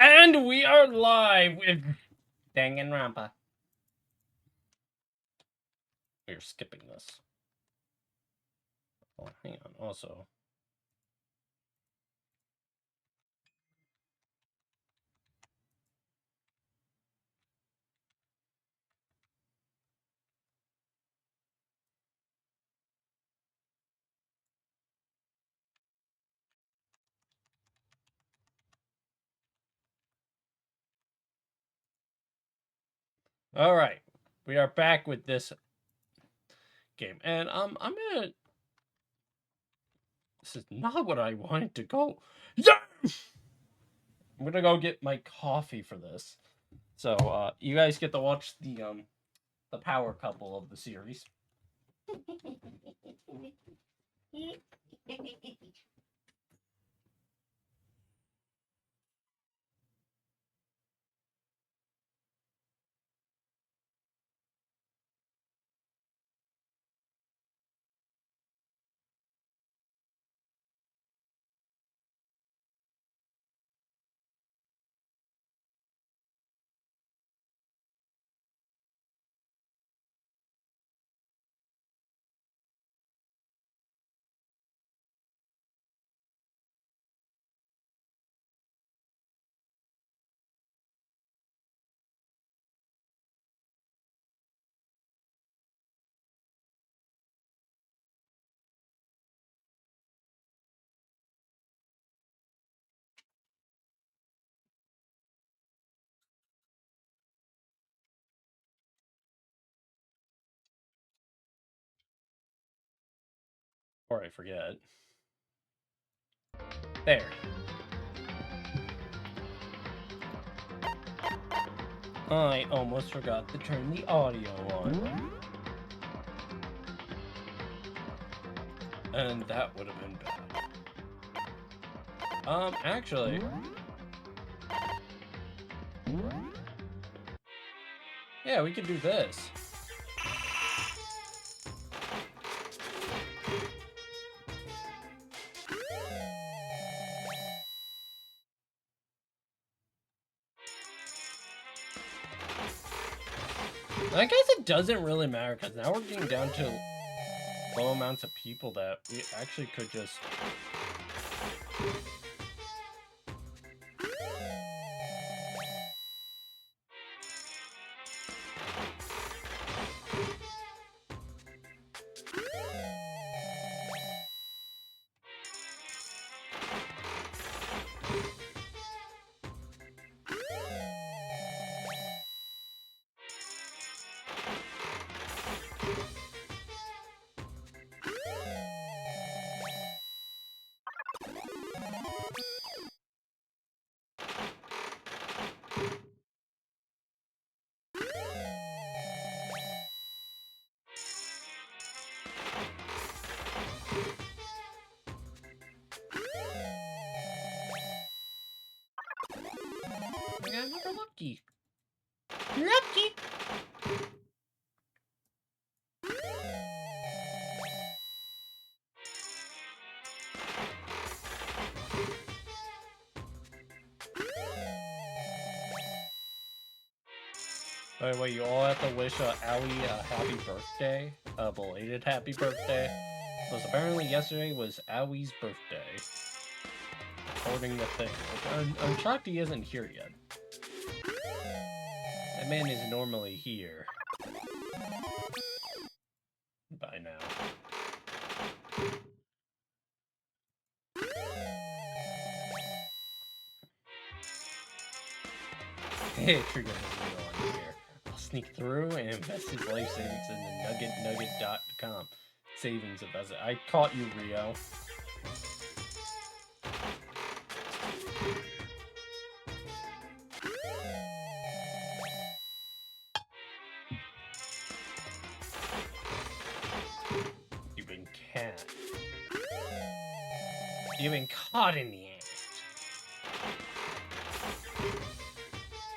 And we are live with Danganronpa. We're skipping this. Oh, hang on. Also, all right, we are back with this game, and I'm gonna. This is not what I wanted to go. Yeah! I'm gonna go get my coffee for this. So, you guys get to watch the power couple of the series. Or I forget. There. I almost forgot to turn the audio on. And that would have been bad. Actually. Yeah, we could do this. I guess it doesn't really matter, because now we're getting down to low amounts of people that we actually could just... I got another lucky. Lucky! By the way, you all have to wish Aoi a happy birthday. A belated happy birthday. Because apparently yesterday was Aoi's birthday. According to thing. I'm shocked he isn't here yet. That man is normally here. By now. Hey, Trigger has Rio on here. I'll sneak through and invest his life savings in the nugget.com. Savings investment. I caught you, Rio. You've been caught. You've been caught in the act.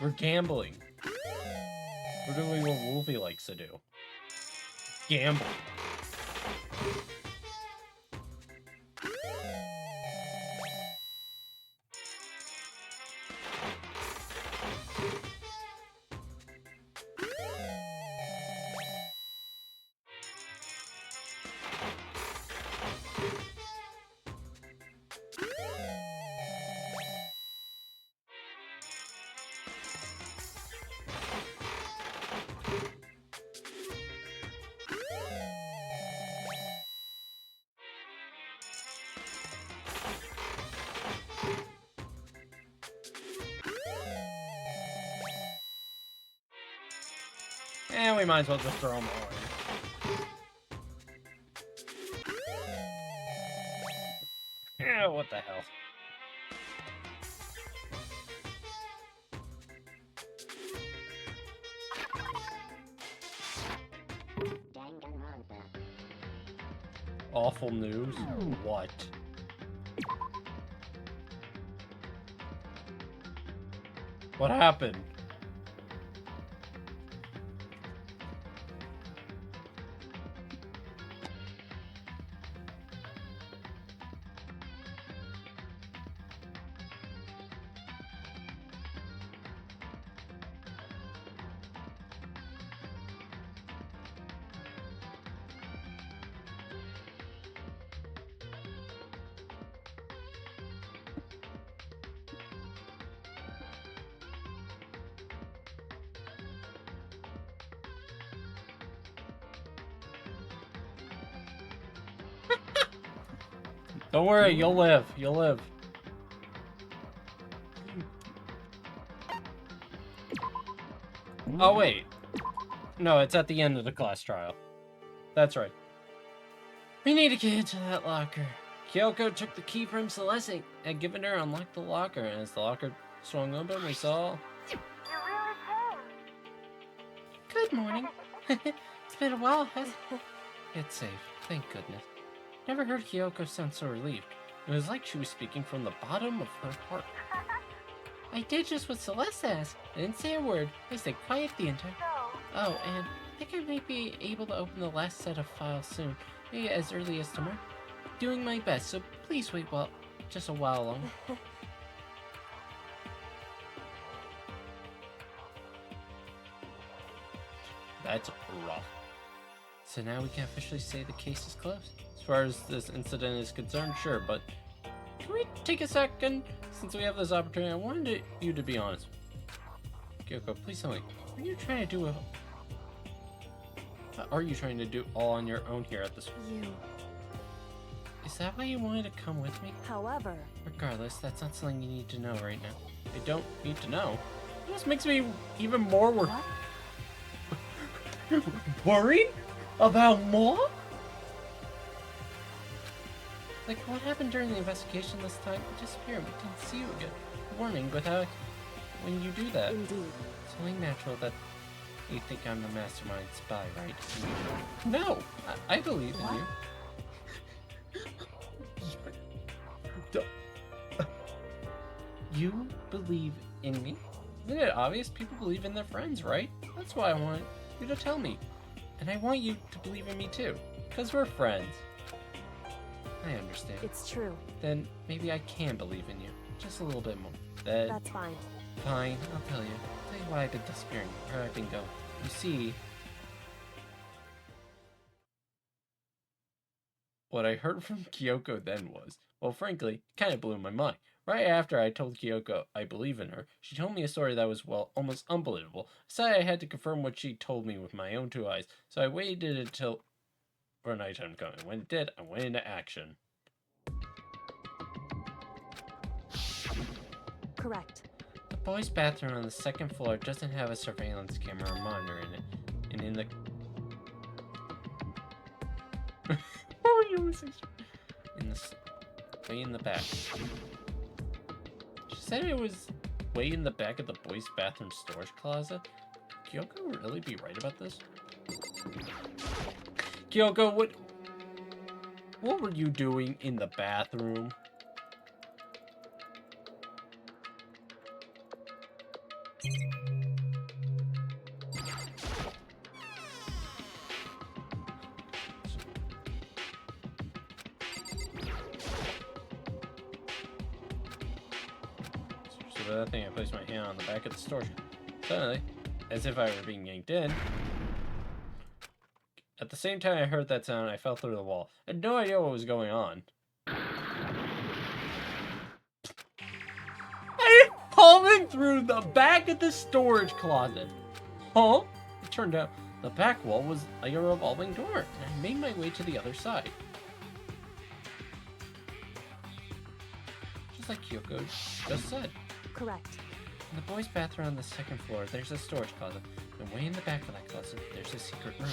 We're gambling. We're doing what Wolfie likes to do. Gamble. And we might as well just throw them all in. Yeah, what the hell? Danganronpa. Awful news? What? What happened? Don't worry, you'll live. You'll live. Oh, wait. No, it's at the end of the class trial. That's right. We need to get into that locker. Kyoko took the key from Celeste and given her unlocked the locker, and as the locker swung open, we saw... You really came. Good morning. It's been a while, hasn't it? It's safe, thank goodness. Never heard Kyoko sound so relieved. It was like she was speaking from the bottom of her heart. I did just what Celeste asked. I didn't say a word. I stayed quiet the entire... Oh, and I think I might be able to open the last set of files soon. Maybe as early as tomorrow. Doing my best, so please wait just a while longer. That's rough. So now we can officially say the case is closed. As far as this incident is concerned, sure, but can we take a second? Since we have this opportunity, I wanted you to be honest. Kyoko, please tell me, what are you trying to do are you trying to do all on your own here at this... Is that why you wanted to come with me? However... Regardless, that's not something you need to know right now. I don't need to know. This makes me even more worried about more? Like, what happened during the investigation this time? You disappeared. We didn't see you again. Warning, but how... When you do that... Indeed. It's only natural that you think I'm the mastermind spy, right? No! I believe in you. You believe in me? Isn't it obvious people believe in their friends, right? That's why I want you to tell me. And I want you to believe in me too. Because we're friends. I understand. It's true. Then maybe I can believe in you. Just a little bit more. That's fine. Fine, I'll tell you. I'll tell you why I've been disappearing, where I've been going. You see... What I heard from Kyoko then was, well, frankly, kind of blew my mind. Right after I told Kyoko I believe in her, she told me a story that was, well, almost unbelievable. I decided I had to confirm what she told me with my own two eyes, so I waited until... for nighttime coming. When it did, I went into action. Correct. The boys' bathroom on the second floor doesn't have a surveillance camera or monitor in it, and in the... way in the back. She said it was way in the back of the boys' bathroom storage closet. Could Kyoko really be right about this? Kyoko, what were you doing in the bathroom? So that thing, I placed my hand on the back of the storage. Suddenly, as if I were being yanked in. At the same time I heard that sound, I fell through the wall. I had no idea what was going on. I fallen through the back of the storage closet. Huh? It turned out the back wall was like a revolving door, and I made my way to the other side. Just like Kyoko just said. Correct. In the boys' bathroom on the second floor, there's a storage closet. And way in the back of that closet, there's a secret room.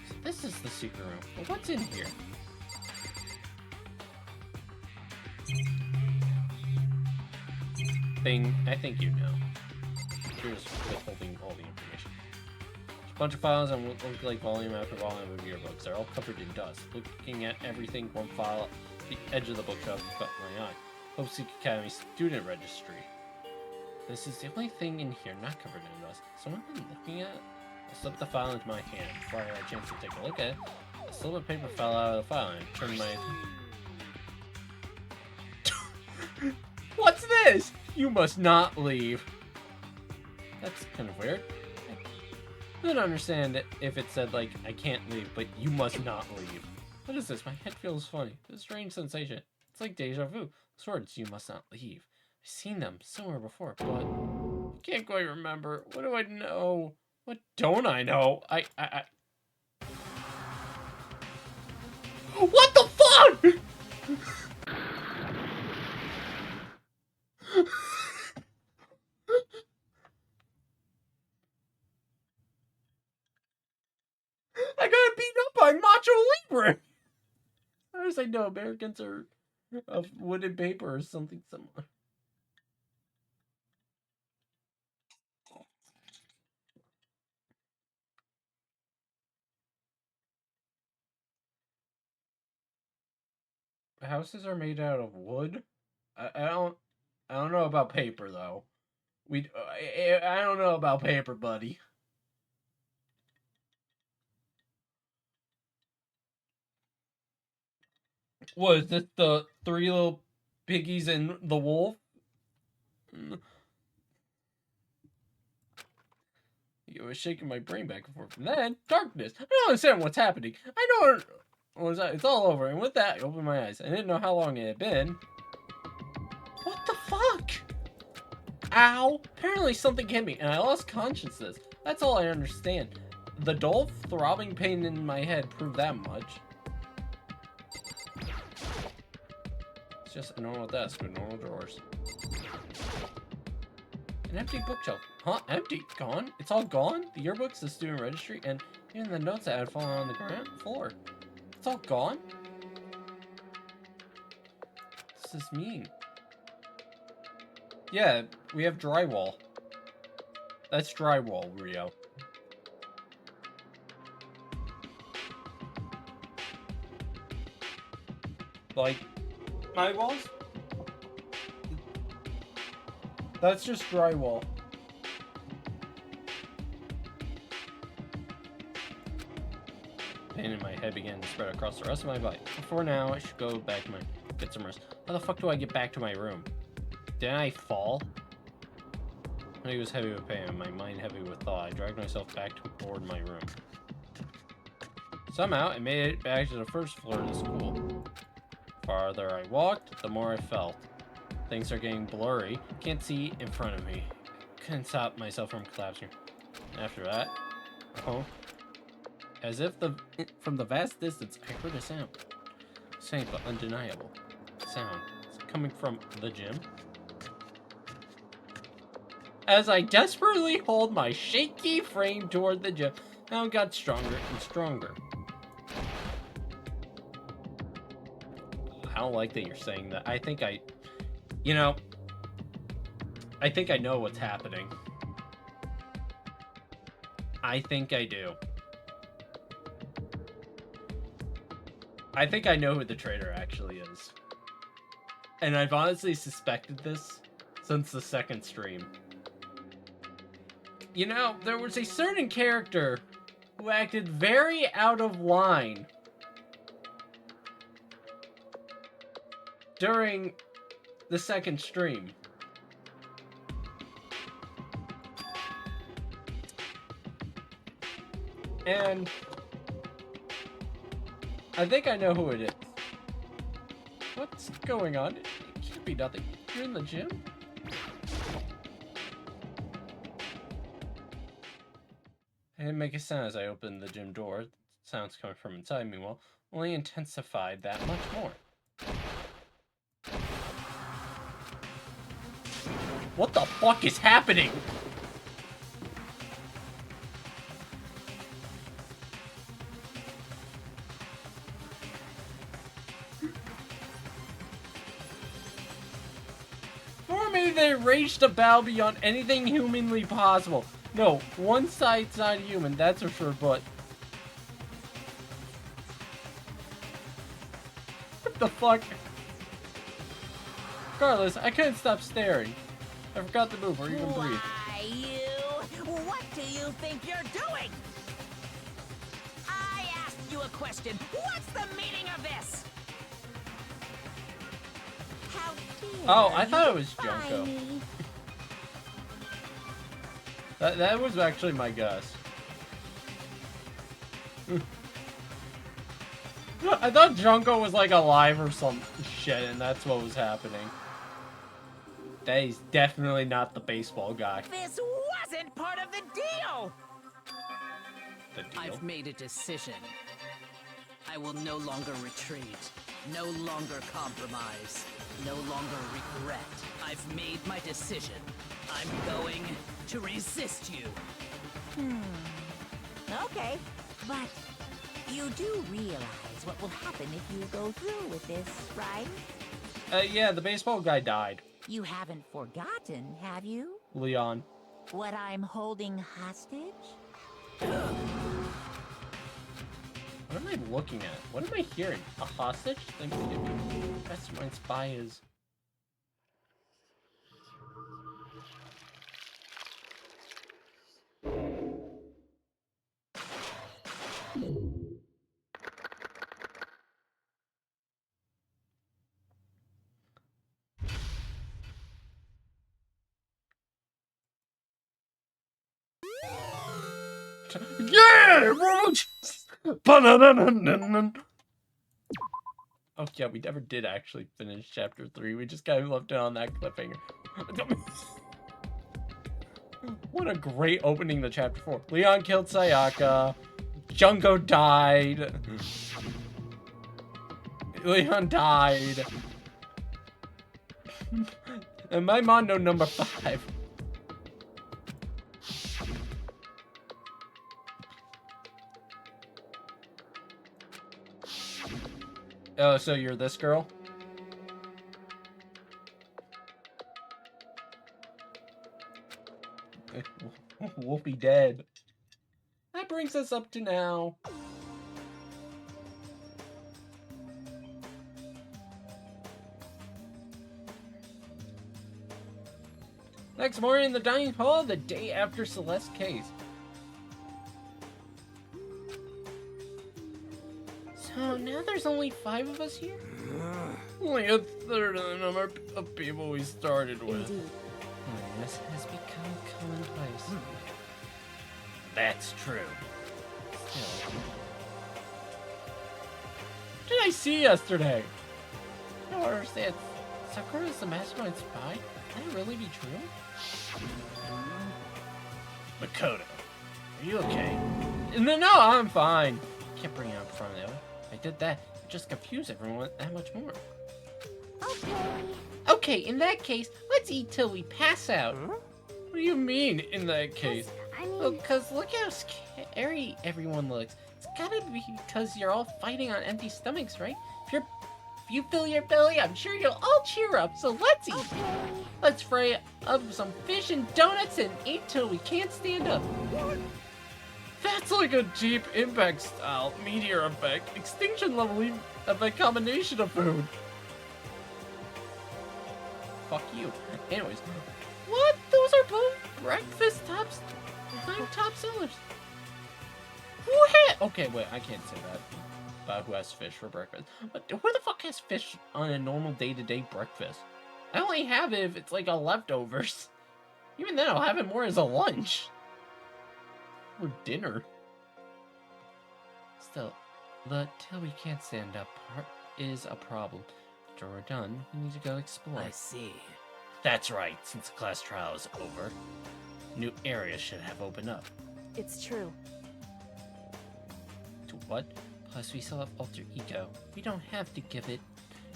So this is the secret room. But what's in here? I think you know. You're just withholding all the information. There's a bunch of files and look like volume after volume of yearbooks. They're all covered in dust. Looking at everything, one file at the edge of the bookshelf caught my eye. Hope Seek Academy Student Registry. This is the only thing in here not covered in dust. Someone been looking at it? I slipped the file into my hand. Before I had a chance to take a look at it, a slip of paper fell out of the file and I turned my... What's this? You must not leave. That's kind of weird. I don't understand it if it said, like, I can't leave, but you must not leave. What is this? My head feels funny. This strange sensation. It's like deja vu. Those words, you must not leave. I've seen them somewhere before, but I can't quite remember. What do I know? What don't I know? I... What the fuck?! I got beaten up by Macho Libre! As far as I know, Americans are of wood and paper or something similar. Houses are made out of wood? I don't know about paper though. I don't know about paper, buddy. What is this? The three little piggies and the wolf? You was shaking my brain back and forth. And then darkness. I don't understand what's happening. I don't. What was that? It's all over. And with that, I opened my eyes. I didn't know how long it had been. What the fuck? Ow! Apparently something hit me, and I lost consciousness. That's all I understand. The dull, throbbing pain in my head proved that much. It's just a normal desk with normal drawers. An empty bookshelf. Huh? Empty? Gone? It's all gone? The yearbooks, the student registry, and even the notes that had fallen on the ground floor. It's all gone? What does this mean? Yeah, we have drywall. That's drywall, Rio. Like, my walls? That's just drywall. Pain in my head began to spread across the rest of my body. For now, I should go back to get some rest. How the fuck do I get back to my room? Didn't I fall? I was heavy with pain and my mind heavy with thought. I dragged myself back toward my room. Somehow, I made it back to the first floor of the school. The farther I walked, the more I felt. Things are getting blurry. Can't see in front of me. Couldn't stop myself from collapsing. After that, as if from the vast distance, I heard a sound. Faint but undeniable. Sound. It's coming from the gym. As I desperately hold my shaky frame toward the gym, sound got stronger and stronger. I don't like that you're saying that. I think I know what's happening. I think I do. I think I know who the traitor actually is. And I've honestly suspected this since the second stream. You know, there was a certain character who acted very out of line during the second stream. And I think I know who it is. What's going on? It can't be nothing. You're in the gym? I didn't make a sound as I opened the gym door. Sounds coming from inside, meanwhile, only intensified that much more. What the fuck is happening? For me, they raged a battle beyond anything humanly possible. No, one side's not human, that's for sure, but... What the fuck? Regardless, I couldn't stop staring. I forgot to move or even breathe. Why, you? What do you think you're doing? I asked you a question. What's the meaning of this? How dare Oh, I thought it you was defy Junko. me? That was actually my guess. I thought Junko was like alive or some shit, and that's what was happening. That is definitely not the baseball guy. This wasn't part of the deal. The deal. I've made a decision. I will no longer retreat, no longer compromise, no longer regret. I've made my decision. I'm going to resist you. Okay, but you do realize what will happen if you go through with this, right? Yeah, the baseball guy died. You haven't forgotten, have you? Leon. What I'm holding hostage? What am I looking at? What am I hearing? A hostage? Think that's my spy is. Yeah! Oh yeah, we never did actually finish chapter 3. We just kind of left it on that cliffhanger. What a great opening to chapter 4. Leon killed Sayaka. Junko died. Leon died. And my Mondo number 5. Oh, so you're this girl? We'll be dead. That brings us up to now. Next morning in the dining hall, the day after Celeste's case. So now there's only 5 of us here? Only a third of the number of people we started with. Indeed. This has become commonplace. That's true. Still. What did I see yesterday? I don't understand. Sakura is the mastermind spy? Can that really be true? Makoto, are you okay? No, I'm fine. Can't bring it up in front of the other. If I did that, it'd just confuse everyone that much more. Okay. Okay, in that case, let's eat till we pass out. Huh? What do you mean, in that case? I mean, Well, because look how scary everyone looks. It's gotta be because you're all fighting on empty stomachs, right? If you fill your belly, I'm sure you'll all cheer up, so let's eat. okay. Let's fry up some fish and donuts and eat till we can't stand up. That's like a deep impact style, meteor effect, extinction level effect combination of food. Fuck you. Anyways, what? Those are both breakfast top sellers. What? Okay, wait, I can't say that about who has fish for breakfast. But who the fuck has fish on a normal day-to-day breakfast? I only have it if it's like a leftovers. Even then, I'll have it more as a lunch. Or dinner. Still, the till we can't stand up part is a problem. After we're done, we need to go explore. I see. That's right, since the class trial is over, new areas should have opened up. It's true. To what? Plus, we still have alter ego. We don't have to give it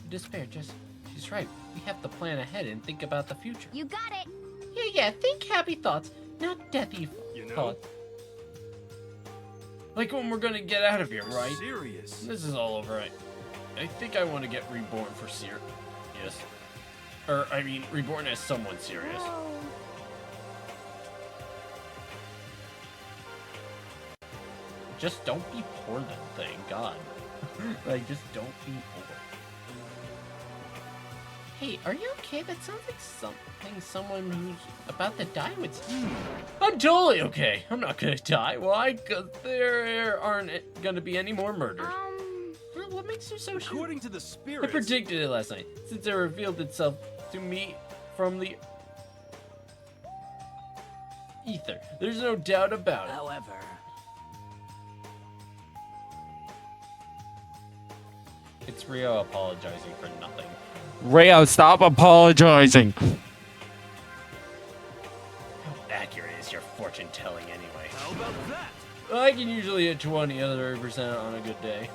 despair, just She's right. We have to plan ahead and think about the future. You got it. Yeah, think happy thoughts, not deathy thoughts. Like when we're gonna get out of here, right? Serious. This is all over. I think I want to get reborn for serious. Yes. Or, I mean, reborn as someone serious. Just don't be poor then, thank God. Like, just don't be poor. Hey, are you okay? That sounds like something someone who's about to die would say. I'm totally okay. I'm not gonna die. Why? Because there aren't gonna be any more murders. Well, what makes you so sure? According to the spirits. I predicted it last night, since it revealed itself to me from the ether. There's no doubt about it. However, It's Rio apologizing for nothing. Rio, stop apologizing. How accurate is your fortune telling anyway? How about that? I can usually hit 20% on a good day.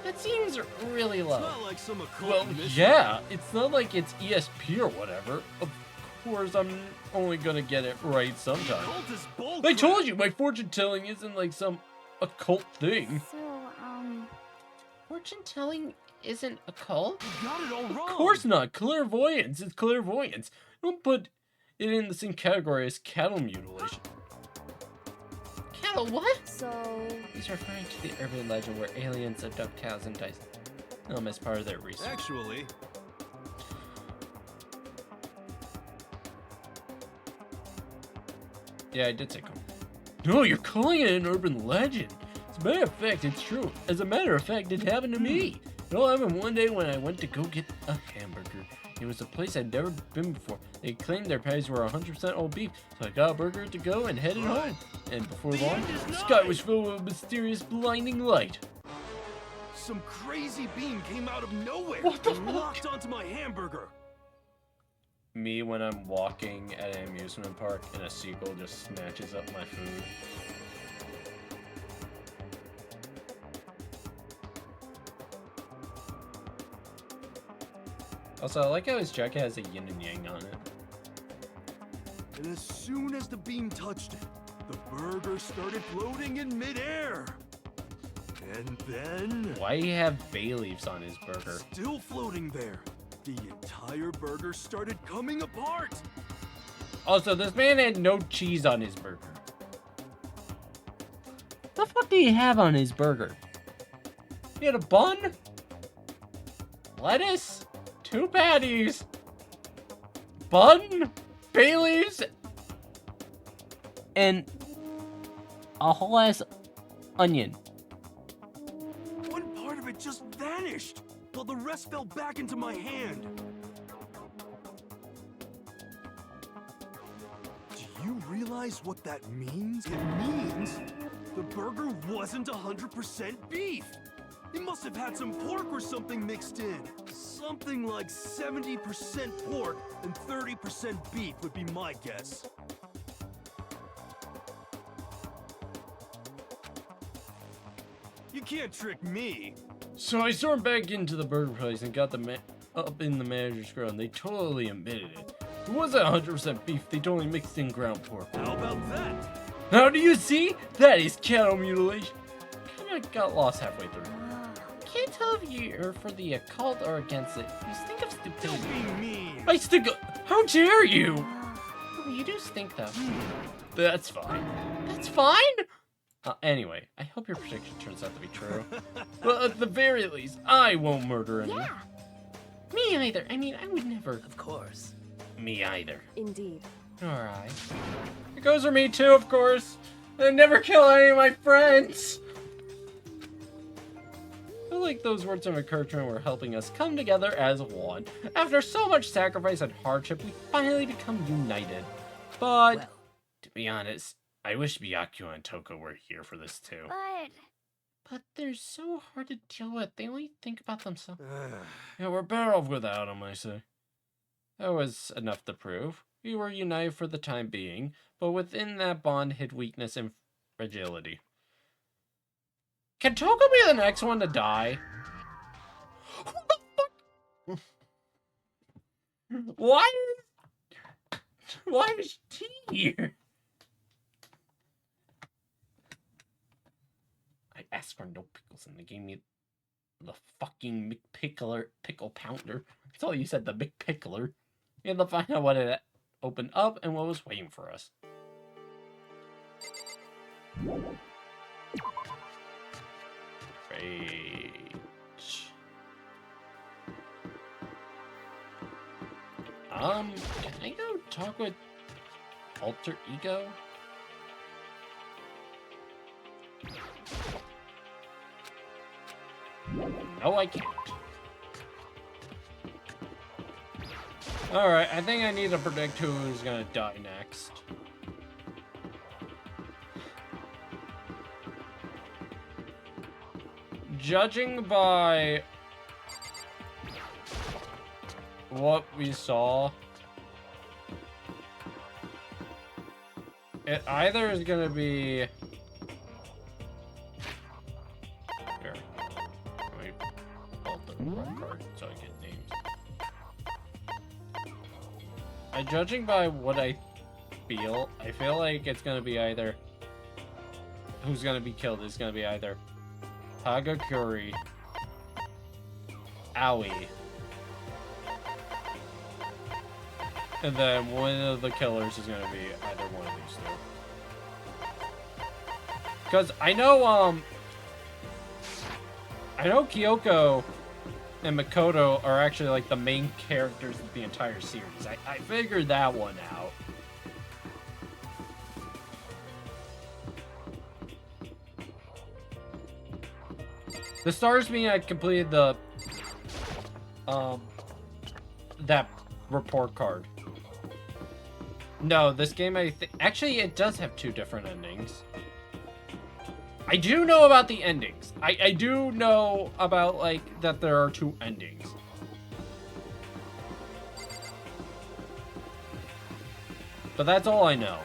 That seems really low. It's not like some occult Well, mission. yeah, it's not like it's ESP or whatever. Of course, I'm only gonna get it right sometime. Occult is bull I crap. told you, my fortune telling isn't like some occult thing. So, Fortune telling isn't occult? You got it all wrong. Of course not. Clairvoyance is clairvoyance. Don't put it in the same category as cattle mutilation. Cattle what? so He's referring to the urban legend where aliens abduct cows and dice them as part of their research. Actually, Yeah, I did say cool. No, you're calling it an urban legend. As a matter of fact, it's true. As a matter of fact, it happened to me. It all happened one day when I went to go get a hamburger. It was a place I'd never been before. They claimed their patties were 100% all beef, so I got a burger to go and headed home. And before long, the sky was filled with a mysterious blinding light. some crazy beam came out of nowhere What the and fuck? locked onto my hamburger. Me when I'm walking at an amusement park and a seagull just snatches up my food. Also, I like how his jacket has a yin and yang on it. And as soon as the beam touched it, the burger started floating in midair. And then, Why do you have bay leaves on his burger? still floating there, the entire burger started coming apart. Also, this man had no cheese on his burger. The fuck do you have on his burger? He had a bun, lettuce, 2 patties, bun, bay leaves, and a whole ass onion. One part of it just vanished, while the rest fell back into my hand. Do you realize what that means? It means the burger wasn't 100% beef. It must have had some pork or something mixed in. Something like 70% pork and 30% beef would be my guess. You can't trick me. So I stormed back into the burger place and got up in the manager's grill, and they totally admitted it. It wasn't 100% beef, they totally mixed in ground pork. How about that? Now do you see? That is cattle mutilation. Kinda got lost halfway through. Can't tell if you're for the occult or against it. You stink of Don't stupidity. be mean. I stink of... How dare you? Oh, you do stink though. That's fine. That's fine? Anyway, I hope your prediction turns out to be true. Well, at the very least, I won't murder anyone. yeah, Me either. I mean, I would never. of course. Me either. indeed. Nor I. It goes for me too, of course. I never kill any of my friends. I feel like those words of encouragement were helping us come together as one. After so much sacrifice and hardship, we finally become united. But, Well, to be honest, I wish Byakuya and Toko were here for this too. But they're so hard to deal with. They only think about themselves. Yeah, we're better off without them, I say. That was enough to prove. We were united for the time being, but within that bond hid weakness and fragility. Can Toko be the next one to die? Why is tea here? I asked for no pickles and they gave me the fucking pickle pounder. That's all you said, the McPickler. We had to find out what it opened up and what was waiting for us. Great. Can I go talk with Alter Ego? No, I can't. Alright, I think I need to predict who's gonna die next. Judging by what we saw, it either is gonna be... Here. Let me pull up the wrong card so I get names. Judging by what I feel like it's gonna be either... Who's gonna be killed is gonna be either Hagakure, Aoi, and then one of the killers is gonna be either one of these two. Because I know Kyoko and Makoto are actually like the main characters of the entire series. I figured that one out. The stars mean I completed the that report card. No, this game actually it does have 2 different endings. I do know about the endings. I do know about like that there are 2 endings. But that's all I know.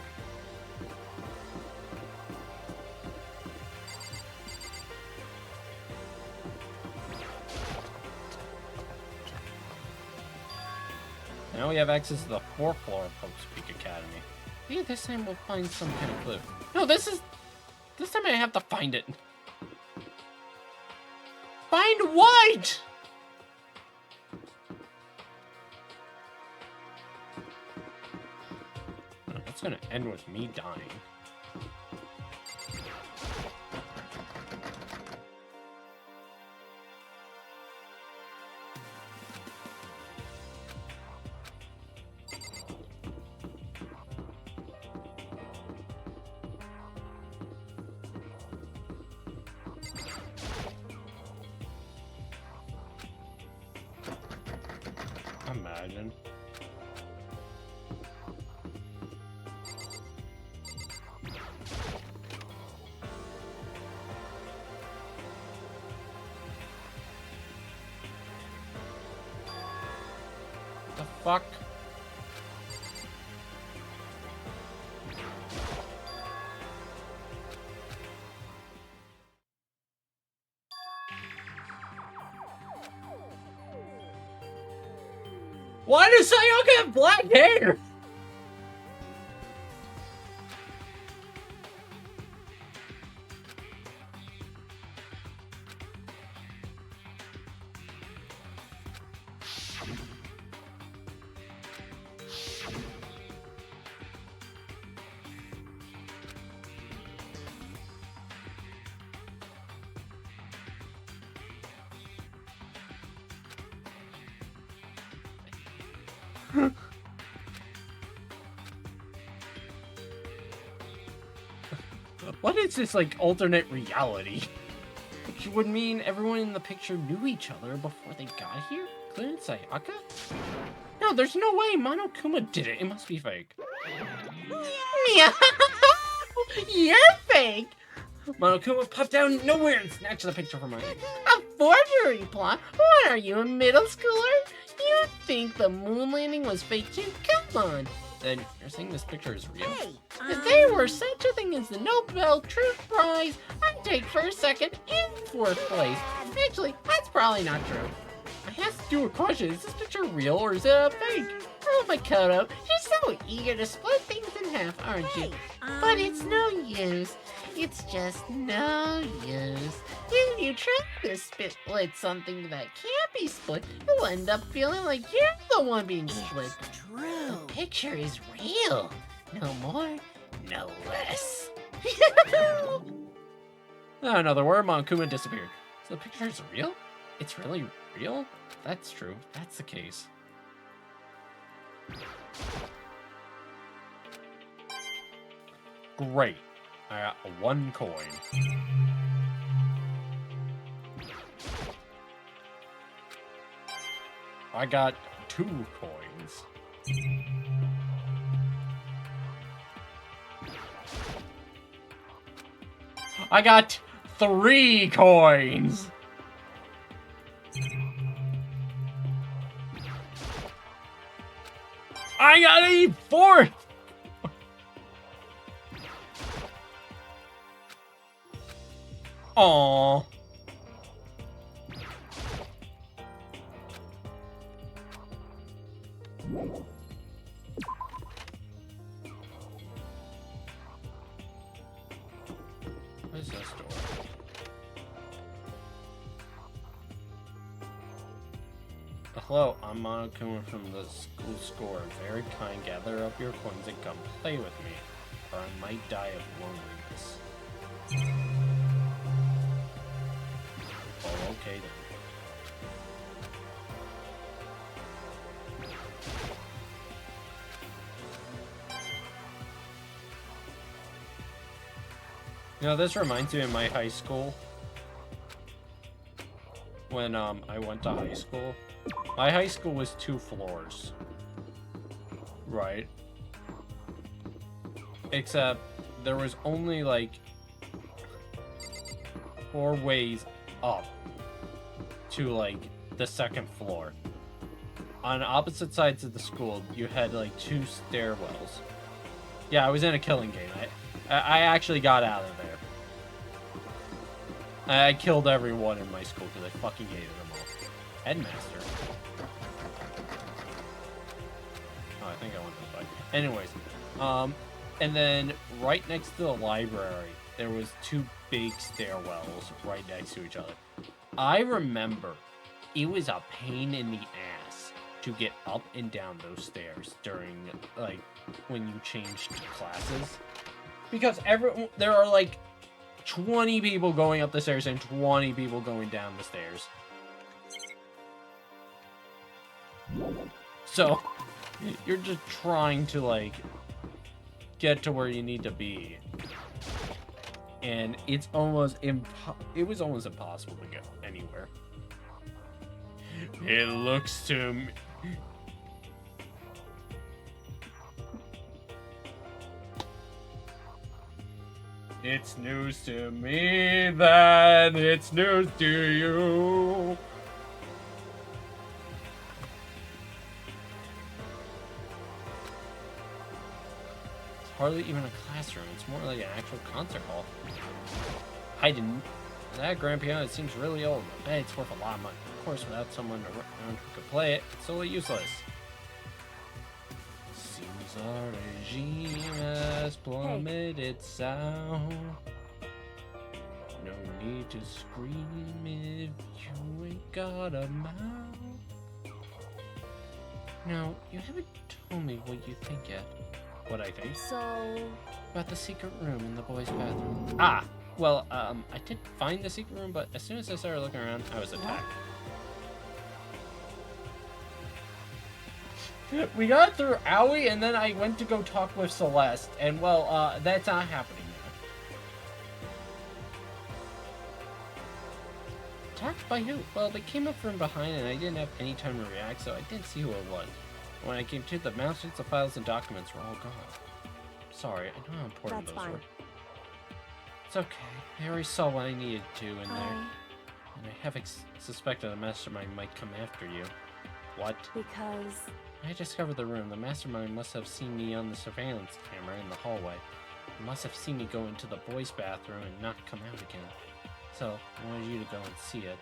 Now we have access to the 4th floor of Hope's Peak Academy. Maybe this time we'll find some kind of clue. No, this time I have to find it. Find what? That's gonna end with me dying. Imagine. The fuck? Why does Sayaka have black hair? What is this, like, alternate reality? Which would mean everyone in the picture knew each other before they got here? Including Sayaka? No, there's no way Monokuma did it. It must be fake. Meow! You're fake! Monokuma popped out of nowhere and snatched the picture from my hand. A forgery plot? What are you, a middle schooler? You think the moon landing was fake too? Come on! Then you're saying this picture is real? Hey, If there were such a thing as the Nobel Truth Prize, I'd take first, second, and 4th place. Actually, that's probably not true. I asked you a question. Is this picture real or is it a fake? Oh, Makoto, you're so eager to split things in half, aren't you? But it's no use. It's just no use. If you try to split something that can't be split, you'll end up feeling like you're the one being split. True. The picture is real. No more, no less. Oh, no, the word Monkuma disappeared. So the picture is real? It's really real? That's true. That's the case. Great. I got 1 coin. I got 2 coins. I got 3 coins. I got a 4th. Aww. What is this door? Hello, I'm Monokuma from the school score. Very kind, gather up your coins and come play with me, or I might die of loneliness. Oh, okay then. You know, this reminds me of my high school. When I went to high school. My high school was 2 floors. Right? Except there was only like 4 ways up to like the 2nd floor. On opposite sides of the school, you had like 2 stairwells. Yeah, I was in a killing game. I actually got out of there. I killed everyone in my school because I fucking hated them all. Headmaster. Oh, I think I went this way. Anyways, and then right next to the library, there was 2 big stairwells right next to each other. I remember it was a pain in the ass to get up and down those stairs during, like, when you changed classes. Because there are, like, 20 people going up the stairs and 20 people going down the stairs. So, you're just trying to, like, get to where you need to be. And it was almost impossible to go anywhere. It looks to me... It's news to me, then it's news to you. It's hardly even a classroom, it's more like an actual concert hall. I didn't. That grand piano, it seems really old. I bet it's worth a lot of money. Of course, without someone around who could play it, it's totally useless. Seems our regime has plummeted sound. No need to scream if you ain't got a mouth. Now, you haven't told me what you think yet. What I think? So... About the secret room in the boys' bathroom. Ah! Well, I did find the secret room, but as soon as I started looking around, I was attacked. We got through Aoi, and then I went to go talk with Celeste, and well, that's not happening now. Attacked by who? Well, they came up from behind, and I didn't have any time to react, so I didn't see who it was. When I came to, the mountains, the files, and documents were all gone. Sorry, I know how important That's those fine. were. It's okay. I already saw what I needed to in there. And I have suspected the mastermind might come after you. What? Because... I discovered the room. The mastermind must have seen me on the surveillance camera in the hallway. He must have seen me go into the boys' bathroom and not come out again. So, I wanted you to go and see it.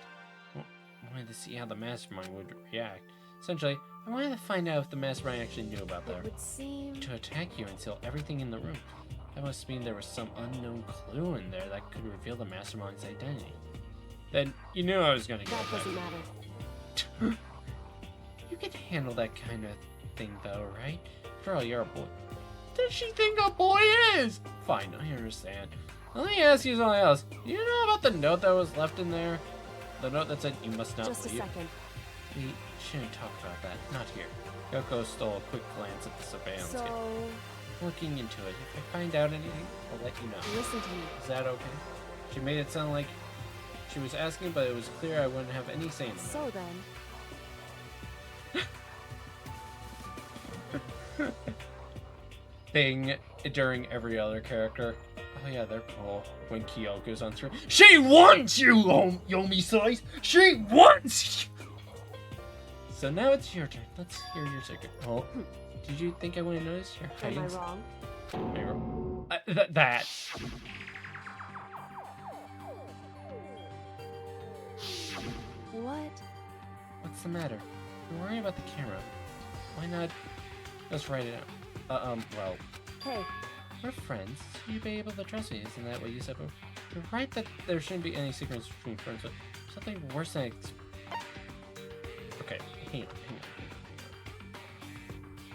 wanted to see how the mastermind would react. Essentially, I wanted to find out if the mastermind actually knew about It them. would seem... To attack you and steal everything in the room. That must mean there was some unknown clue in there that could reveal the mastermind's identity. Then you knew I was gonna get That that. doesn't matter. You can handle that kind of thing though, right? After all, you're a boy. Does she think a boy is? Fine, I understand. Let me ask you something else. Do you know about the note that was left in there? The note that said you must not Just a leave? second. We shouldn't talk about that. Not here. Yoko stole a quick glance at the surveillance So, kit. Looking into it. If I find out anything, I'll let you know. listen to me. Is that okay? She made it sound like she was asking, but it was clear I wouldn't have any say in it. So then, Thing during every other character. Oh yeah, they're cool. When Kyoko's on screen. She wants you, Yomi Slice! She wants you! So now it's your turn. Let's hear your secret. Oh, did you think I wouldn't notice? You're am hiding. I wrong? Am I wrong? That. What? What's the matter? You're worrying about the camera. Why not just write it out? Well, Hey, we're friends. You'd be able to trust me, isn't that what you said before? You're right that there shouldn't be any secrets between friends, but something worse than okay, hang on.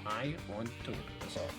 I want to look this up.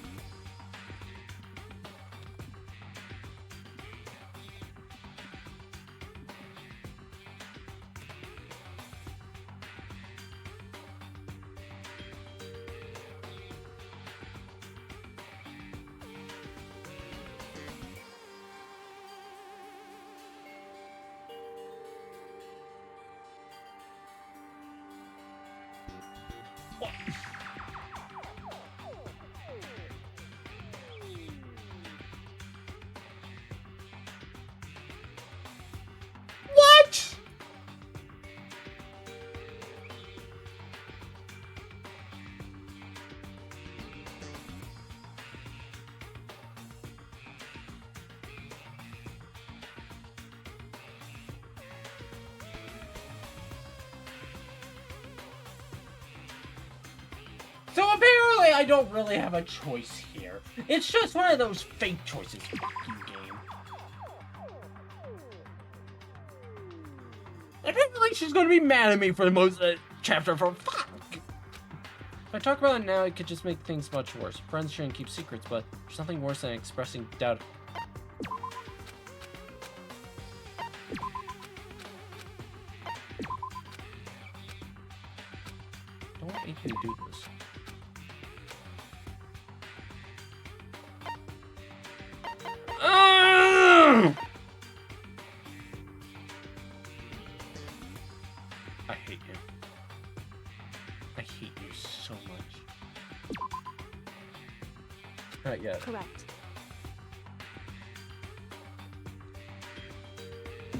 What? So apparently I don't really have a choice here. It's just one of those fake choices fucking game. Apparently she's gonna be mad at me for the most chapter for fuck. If I talk about it now, it could just make things much worse. Friends shouldn't keep secrets, but there's something worse than expressing doubt. Don't make me do this. Ugh! I hate you. I hate you so much. Right, yeah. correct.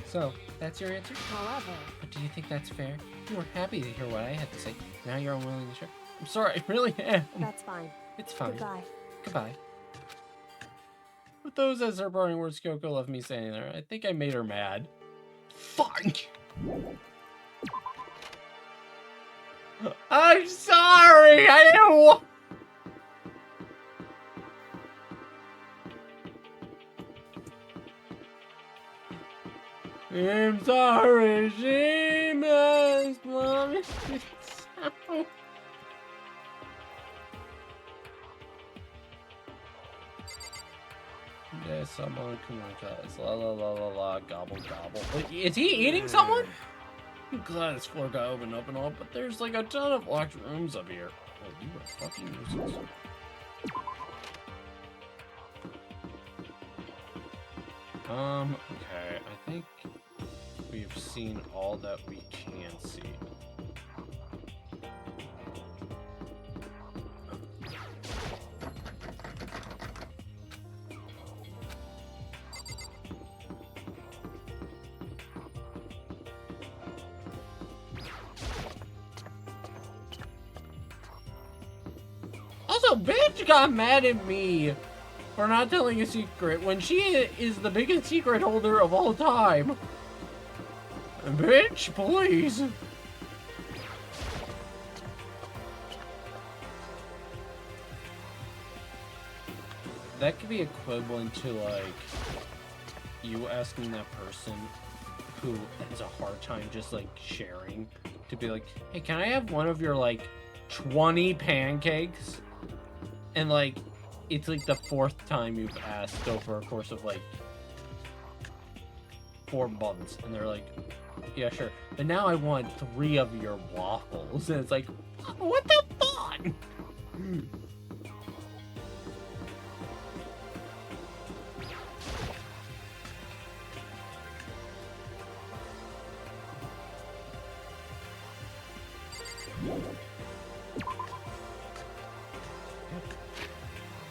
So, that's your answer? However, But do you think that's fair? You were happy to hear what I had to say. Now you're unwilling to share. I'm sorry, I really am. that's fine. It's fine. Goodbye. Goodbye. With those as her parting words, Kyoko left me standing there. I think I made her mad. Fuck! I'm sorry! I didn't want... I'm sorry, she must love me so. There's someone cause la la la la la gobble gobble. Wait, is he eating someone? I'm glad this floor got opened up and all, but there's like a ton of locked rooms up here. Oh, you are fucking useless. Okay, I think we've seen all that we can see. Also, bitch got mad at me for not telling a secret when she is the biggest secret holder of all time. Bitch, please. that could be equivalent to, like, you asking that person who has a hard time just, like, sharing to be like, hey, can I have one of your, like, 20 pancakes? And, like, it's, like, the 4th time you've asked over a course of, like, 4 months. And they're like, yeah, sure. But now I want 3 of your waffles. And it's like, what the fuck?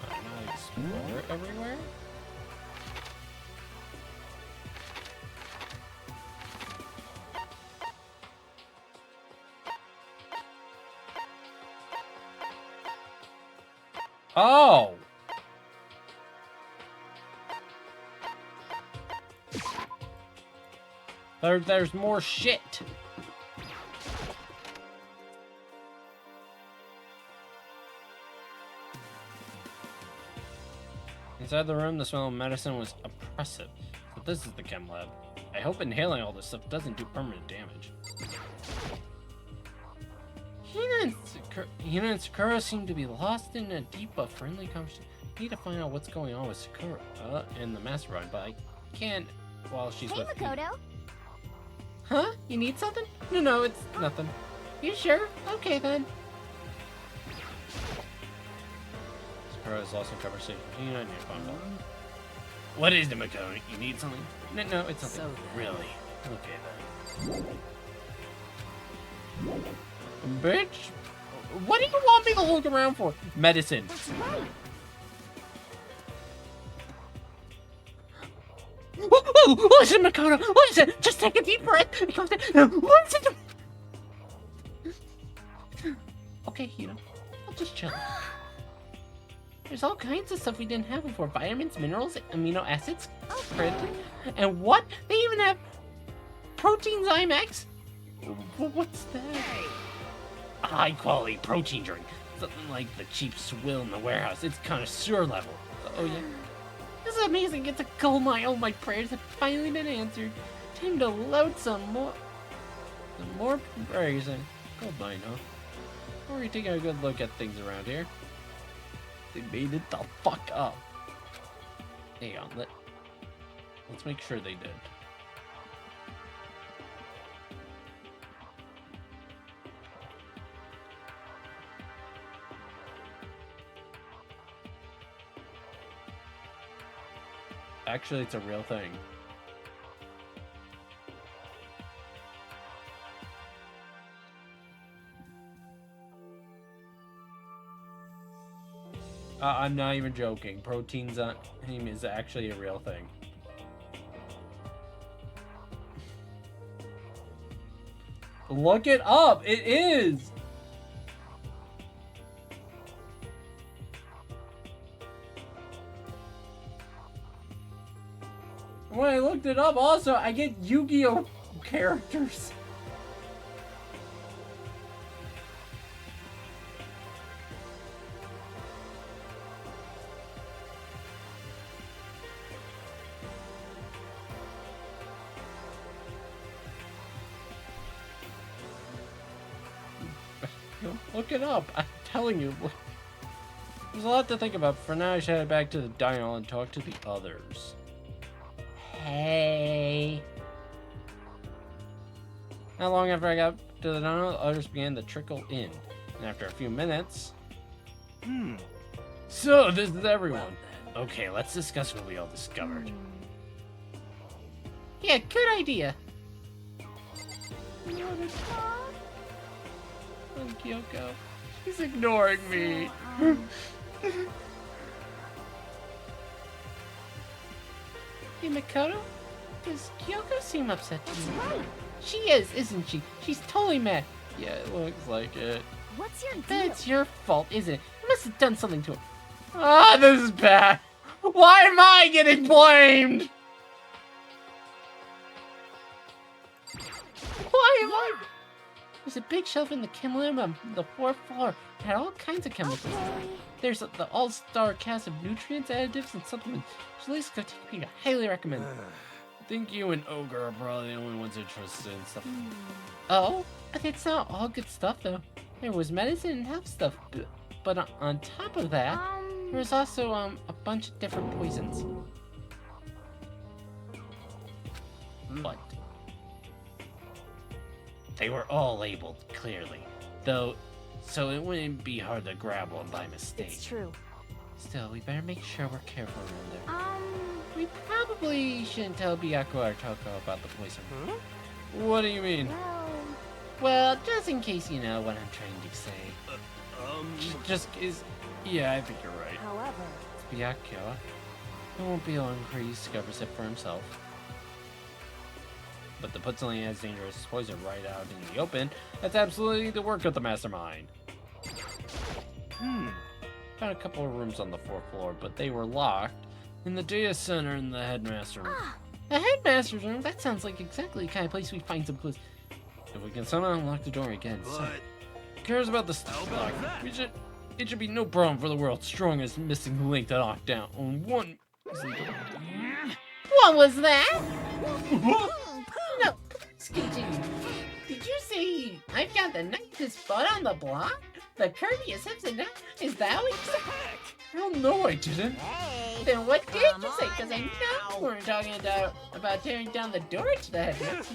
I'm not explore everywhere. Oh! There's more shit. Inside the room, the smell of medicine was oppressive. But this is the chem lab. I hope inhaling all this stuff doesn't do permanent damage. Hina and Sakura seem to be lost in a deep but friendly conversation. I need to find out what's going on with Sakura and the mastermind, but I can't while she's with me. Makoto. Huh? You need something? No, it's nothing. You sure? Okay then. Sakura is lost in conversation with Hina and you find out. What is it, Makoto? You need something? No, it's nothing. So then. Really? Okay then. Bitch! What do you want me to look around for? Medicine. That's right. Listen, Makoto! Listen! Just take a deep breath! Listen! Okay, Hina. I'll just chill. There's all kinds of stuff we didn't have before. Vitamins, minerals, amino acids, creatine. And what? They even have protein Zymex? What's that? A high-quality protein drink. Something like the cheap swill in the warehouse. It's connoisseur level. Oh, yeah? This is amazing. It's a gold mine. Oh, my prayers have finally been answered. Time to load some more. Some more praising. Gold mine, huh? Or are you taking a good look at things around here? They made it the fuck up. Hang on, let's make sure they did. Actually, it's a real thing. I'm not even joking. Proteins on him is actually a real thing. Look it up. It is. When I looked it up, also, I get Yu-Gi-Oh! Characters. Look it up. I'm telling you. There's a lot to think about. For now, I should head back to the dining hall and talk to the others. Hey. Not long after I got to the dining hall, others began to trickle in. And after a few minutes... So, this is everyone. Okay, let's discuss what we all discovered. Yeah, good idea. Oh, Kyoko. She's ignoring me. Hey, Makoto? Does Kyoko seem upset to you? She is, isn't she? She's totally mad. Yeah, it looks like it. What's your deal? That's your fault, isn't it? You must have done something to her. Ah, this is bad. Why am I getting blamed? Why am I? There's a big shelf in the chem lab on the 4th floor. had all kinds of chemicals. There's the all-star cast of nutrients, additives, and supplements. Julie's Cooking, I highly recommend. I think you and Ogre are probably the only ones interested in stuff. Oh, but it's not all good stuff though. There was medicine and health stuff, but on top of that, there was also a bunch of different poisons. What? They were all labeled clearly, though, so it wouldn't be hard to grab one by mistake. It's true. Still, we better make sure we're careful around there. We probably shouldn't tell Byaku or Toko about the poison. What do you mean? Well, just in case you know what I'm trying to say. Just is. Yeah, I think you're right. However, Byaku, it won't be long before he discovers it for himself. But to put something as dangerous as poison right out in the open, that's absolutely the work of the mastermind. Found a couple of rooms on the 4th floor, but they were locked. In the data center in the headmaster room. The headmaster's room? That sounds like exactly the kind of place we find some clues. If we can somehow unlock the door again, so who cares about the stuff lock? It should be no problem for the world's strongest missing link to knock down on one. What was that? No, please continue. Did you say I've got the nicest spot on the block? The curviest hips and that? Is that what you said? Hell no, I didn't. Then what did you say? Because I know we weren't talking about tearing down the door to the headmaster.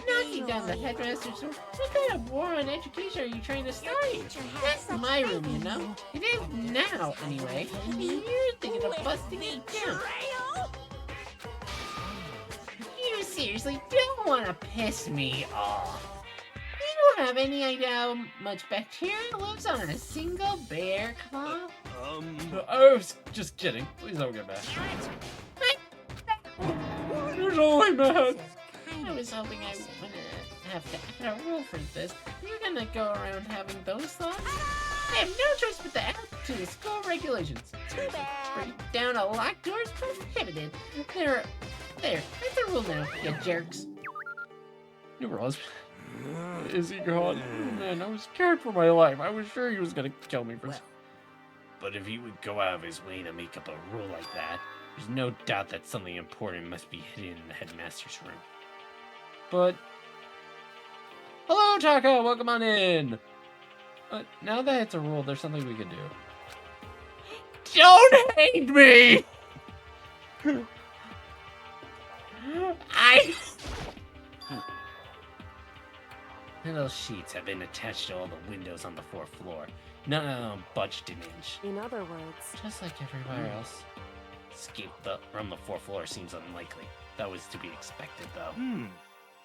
Knocking down the headmaster's door? What kind of war on education are you trying to start here? That's my room, you know? It is now, anyway. And you're thinking of busting it down. You seriously don't want to piss me off. You don't have any idea how much bacteria lives on a single bear claw? I was just kidding. Please don't get mad. You're only mad. I was hoping I wouldn't have to add a rule for this. You're gonna go around having those thoughts? I have no choice but to add to the school regulations. Break down a locked door is prohibited. There, that's a rule now, you jerks. Your husband. Is he gone? Oh, man, I was scared for my life. I was sure he was gonna kill me for. But if he would go out of his way to make up a rule like that, there's no doubt that something important must be hidden in the headmaster's room. But hello, Taka. Welcome on in. Now that it's a rule, there's something we can do. Don't hate me. Little sheets have been attached to all the windows on the 4th floor. None of them budged an inch. in other words, Just like everywhere else. Escape from the 4th floor seems unlikely. That was to be expected, though.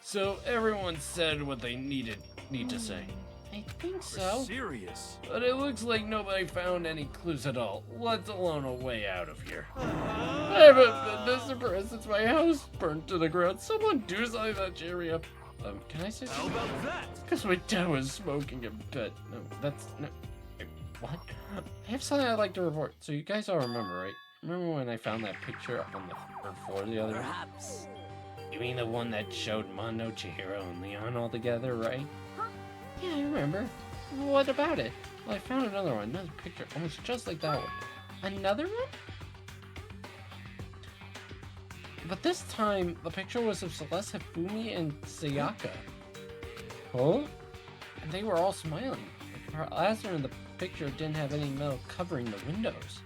So everyone said what they need to say. I think so. Serious. But it looks like nobody found any clues at all, let alone a way out of here. I haven't been this depressed since my house burned to the ground. Someone do something to cheer me up. Can I say How something? about that? Because my dad was smoking a bit. No, that's no. Wait, what? I have something I'd like to report. So you guys all remember, right? Remember when I found that picture up on the 3rd floor the other day? Perhaps. You mean the one that showed Mondo, Chihiro, and Leon all together, right? Yeah, I remember. What about it? Well, I found another one, another picture, almost just like that one. Another one? But this time, the picture was of Celeste, Hifumi, and Sayaka. Huh? And they were all smiling. The last one in the picture didn't have any metal covering the windows.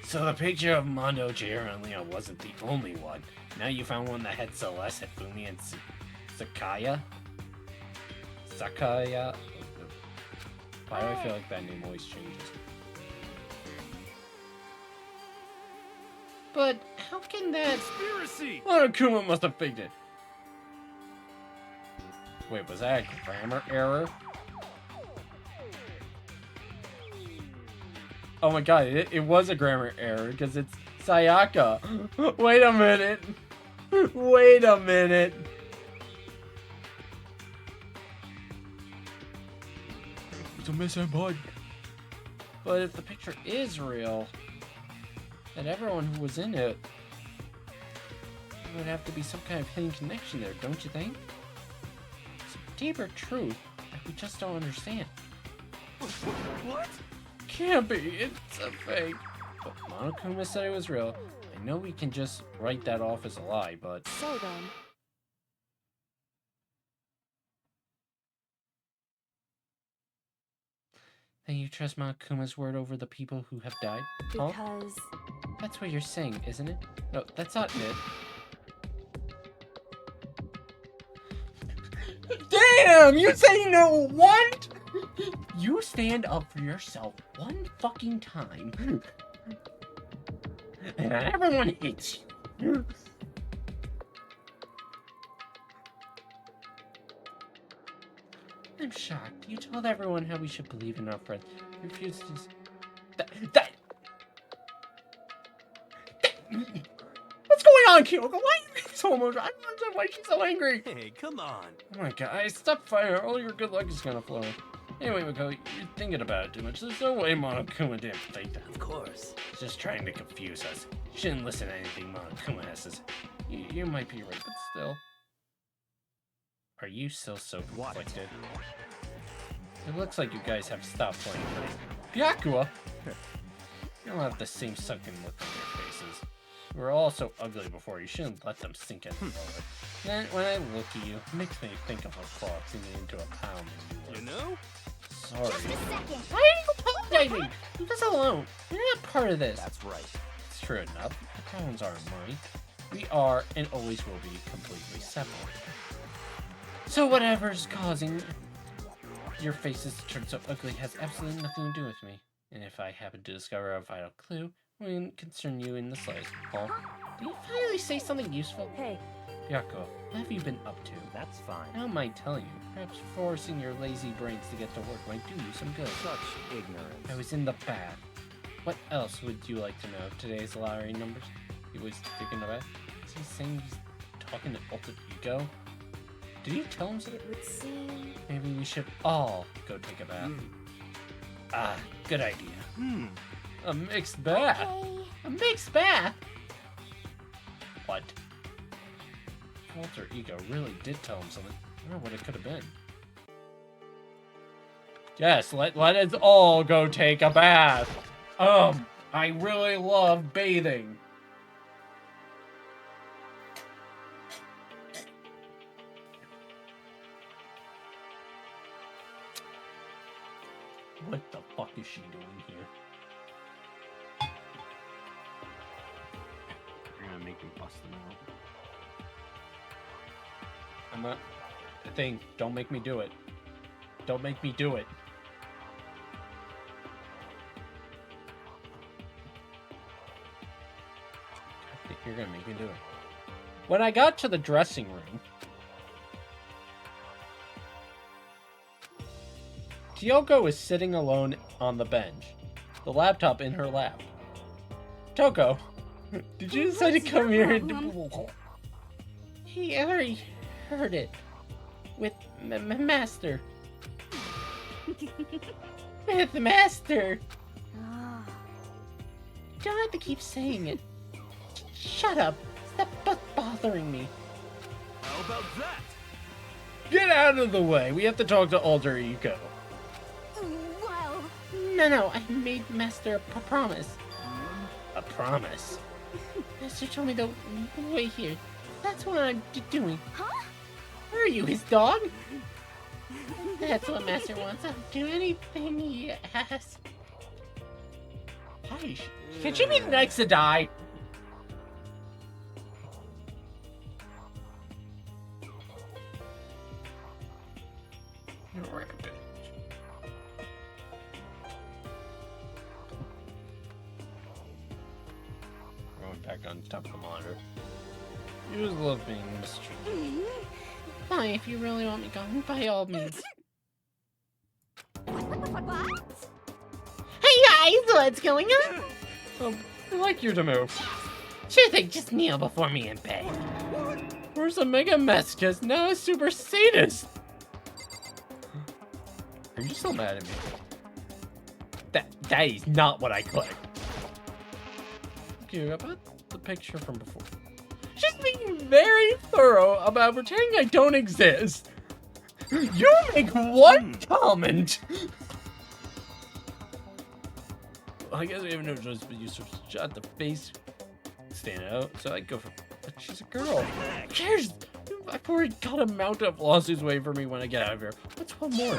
So the picture of Mondo, Chihiro, and Leon wasn't the only one. Now you found one that had Celeste, Hifumi, and Sakaya? Sakaya? Why do I feel like that name always changes? But how can that... Conspiracy! Oh, Kuma must have faked it. Wait, was that a grammar error? Oh my god, it was a grammar error because it's Sayaka. Wait a minute. Wait a minute. It's a missing bud. But if the picture is real, then everyone who was in it would have to be some kind of hidden connection there, don't you think? Some deeper truth We just don't understand. What? Can't be. It's a fake. But Monokuma said it was real. I know we can just write that off as a lie, but... So then, Then you trust Monokuma's word over the people who have died? Huh? because That's what you're saying, isn't it? No, that's not it. Damn! You say no what? You stand up for yourself one fucking time. And everyone hates you. I'm shocked. You told everyone how we should believe in our friends. You refused to... What's going on, Kyoko? Why are you being so emotional? I don't understand why she's so angry. Hey, come on. Oh my god, stop fighting. All your good luck is gonna flow. Anyway, Mako, you're thinking about it too much. There's no way Monokuma didn't fake that. Of course. He's just trying to confuse us. You shouldn't listen to anything Monokuma has to say. You might be right, but still. Are you still so conflicted? It looks like you guys have stopped playing right. Byakuya! You don't have the same sunken look on your faces. You were all so ugly before, you shouldn't let them sink in. Then, when I look at you, it makes me think of a claw turning into a pound. You know? Sorry. just a second. Why are you apologizing? Leave us alone. You're not part of this. That's right. It's true enough. The problems aren't mine. We are, and always will be, completely separate. So whatever's causing your faces to turn so ugly has absolutely nothing to do with me. And if I happen to discover a vital clue, it wouldn't concern you in the slightest. Paul, did you finally say something useful? Hey, Byakuya, what have you been up to? That's fine. I don't mind telling you. Perhaps forcing your lazy brains to get to work might do you some good. Such ignorance. I was in the bath. What else would you like to know? Today's lottery numbers? He was taking a bath? Is he saying he's talking to Alter Ego? Did you tell him so? it would seem... Maybe we should all go take a bath. Ah, good idea. A mixed bath? Okay. A mixed bath? What? Alter Ego really did tell him something. I don't know what it could have been. Yes, let us all go take a bath. I really love bathing. What the fuck is she doing here? You're gonna make me bust them out. I'm not... The thing, don't make me do it. Don't make me do it. I think you're gonna make me do it. When I got to the dressing room, Kyoko is sitting alone on the bench, the laptop in her lap. Toko, did you decide to come here and... He already heard it. With Master. With Master. Ah, You don't have to keep saying it. Shut up. Stop bothering me. How about that? Get out of the way. We have to talk to Alter Ego. well, No, I made Master a promise. A promise? Master told me to wait here. That's what I'm doing. huh? Are you his dog? That's what Master wants. I'll do anything he asks. Hi, can she be the next to die? You're a bitch. Going back on top of the monitor. You just love being mistreated. Fine, if you really want me gone, by all means. What? Hey guys, what's going on? I like you to move. Sure thing, just kneel before me and beg. Where's a mega mess? Cause now a super sadist. Are you still mad at me? That is not what I clicked. Okay, about the picture from before. She's being very thorough about pretending I don't exist. You make one comment! Well, I guess we have no choice but use her shot the face stand out, so I go for. But she's a girl. Who cares? I've already got a mountain of lawsuits waiting for me when I get out of here. What's one more?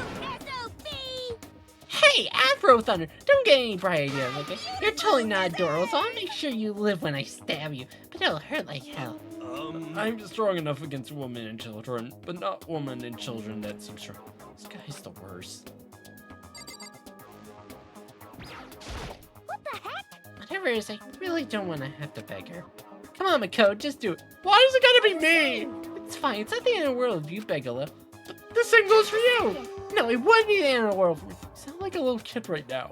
Hey, Afro Thunder, don't get any bright ideas, okay? You're totally not adorable, so I'll make sure you live when I stab you. But it'll hurt like hell. I'm strong enough against women and children, but not women and children that's so strong. This guy's the worst. What the heck? Whatever it is, I really don't want to have to beg her. Come on, Mako, just do it. Why is it gotta be me? It's fine, it's not the end of the world if you beg a little. This thing goes for you! No, it would be the end of the world for me. You sound like a little kid right now.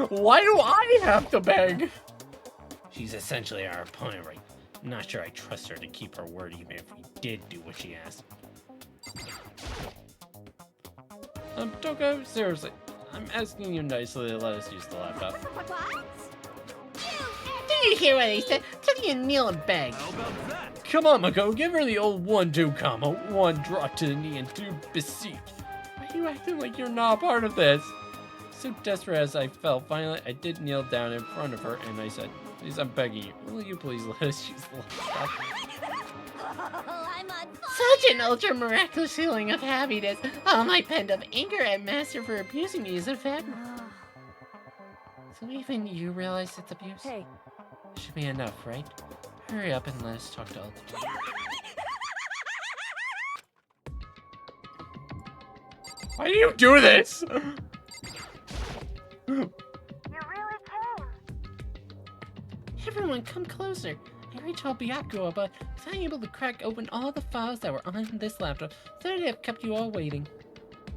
Why do I have to beg? She's essentially our opponent, right? I'm not sure I trust her to keep her word even if we did do what she asked. Toko, seriously, I'm asking you nicely to let us use the laptop. What? Did you hear what he said? Tell you to kneel and beg. How about that? Come on, Mako, give her the old 1-2 combo. 1 drop to the knee and 2 beseech. Why are you acting like you're not a part of this? So desperate as I felt, finally I did kneel down in front of her and I said, please, I'm begging you, will you please let us use the laptop? Oh, I'm on fire. Such an ultra miraculous feeling of happiness. All my pent up anger at Master for abusing me is a fact. So even you realize it's abuse? Hey, Should be enough, right? Hurry up and let us talk to Ultra. Why do you do this? You really came. Everyone, come closer. I reached all Byakuo, but was not able to crack open all the files that were on this laptop. Sorry to have kept you all waiting.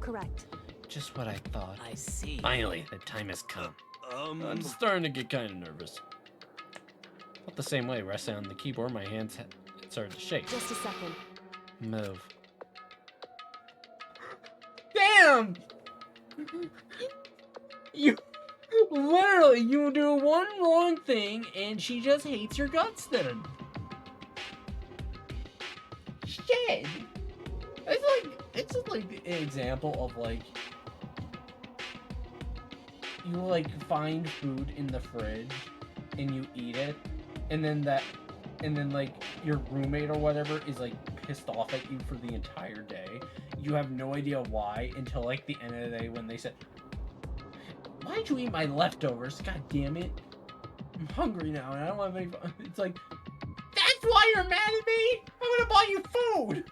correct. Just what I thought. I see. Finally, the time has come. I'm starting to get kind of nervous. Felt the same way, resting on the keyboard, my hands had started to shake. Just a second. Move. Damn! You literally, you do one wrong thing and she just hates your guts then. Shit! It's just like an example of like, you like find food in the fridge and you eat it, and then like your roommate or whatever is like pissed off at you for the entire day. You have no idea why until like the end of the day when they said, why'd you eat my leftovers? God damn it. I'm hungry now and I don't have any fun. It's like, that's why you're mad at me? I would have bought you food.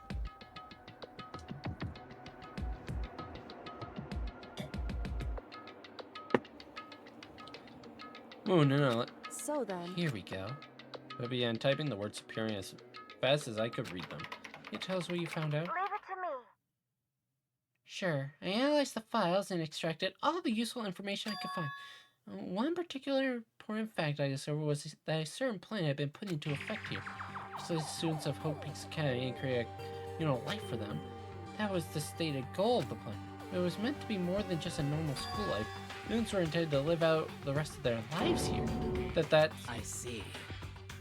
Oh, no. So then, Here we go. I began typing the words appearing as fast as I could read them. Can you tell us what you found out? Leave it to me. Sure, I analyzed the files and extracted all the useful information I could find. One particular important fact I discovered was that a certain plan had been put into effect here. So the students of Hope Peaks Academy and create a, life for them. That was the stated goal of the plan. It was meant to be more than just a normal school life. Students were intended to live out the rest of their lives here. I see.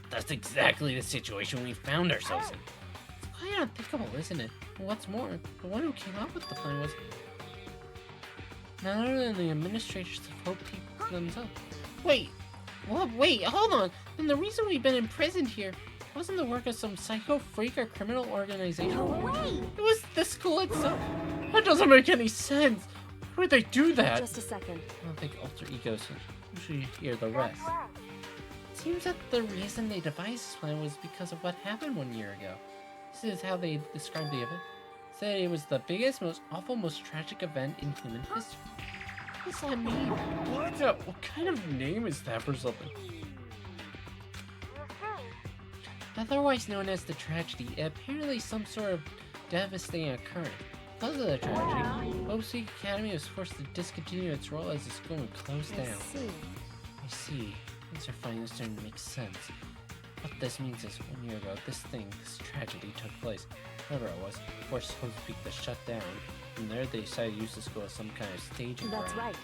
That's exactly the situation we found ourselves in. It's quite unthinkable, isn't it? And what's more, the one who came up with the plan was none other than the administrators of Hope Peaks themselves. Wait, hold on. Then the reason we've been imprisoned here wasn't the work of some psycho freak or criminal organization. No way. It was the school itself. That doesn't make any sense. Why would they do that? just a second. I don't think alter egos usually hear the rest. It seems that the reason they devised this plan was because of what happened 1 year ago. This is how they described the event. Said it was the biggest, most awful, most tragic event in human history. What does that mean? What kind of name is that for something? Otherwise known as the tragedy, apparently some sort of devastating occurrence. Because of the tragedy, Hope Peaks Academy was forced to discontinue its role as a school and close down. I see. Things are finally starting to make sense. What this means is 1 year ago, this tragedy took place. Whatever it was, forced Hope Peak to shut down. From there, they decided to use the school as some kind of staging ground. That's right.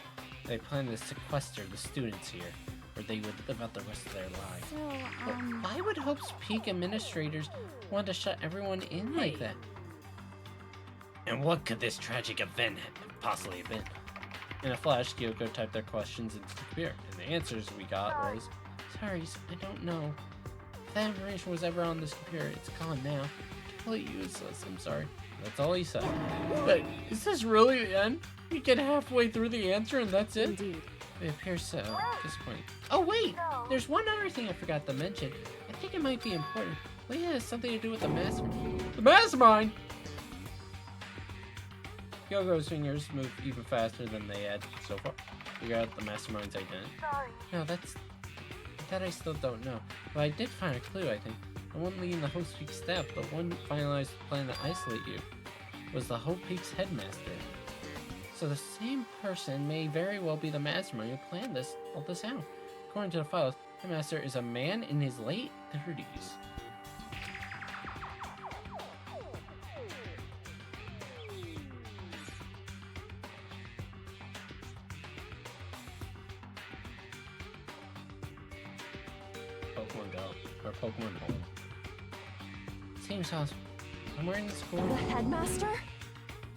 They planned to sequester the students here, where they would live out the rest of their lives. So, But why would Hope's Peak administrators want to shut everyone in like that? And what could this tragic event have possibly have been? In a flash, Kyoko typed their questions into the computer, and the answers we got was, sorry, I don't know. If that information was ever on this computer, it's gone now. Totally useless, I'm sorry. That's all he said. But is this really the end? You get halfway through the answer and that's it? Indeed. It appears so. Disappointing. Oh wait! There's one other thing I forgot to mention. I think it might be important. Well, yeah, it has something to do with the mastermind. The mastermind! Kyoko's fingers move even faster than they had so far. Figure out the mastermind's identity. No, that I still don't know. But I did find a clue, I think. The one leading the Hope Peak staff, the one finalized the plan to isolate you, was the Hope Peak's headmaster. So the same person may very well be the mastermind who planned all this out. According to the files, the headmaster is a man in his late 30s. Pokemon Go, or Pokemon Home. Seems awesome. Somewhere in the school. The headmaster?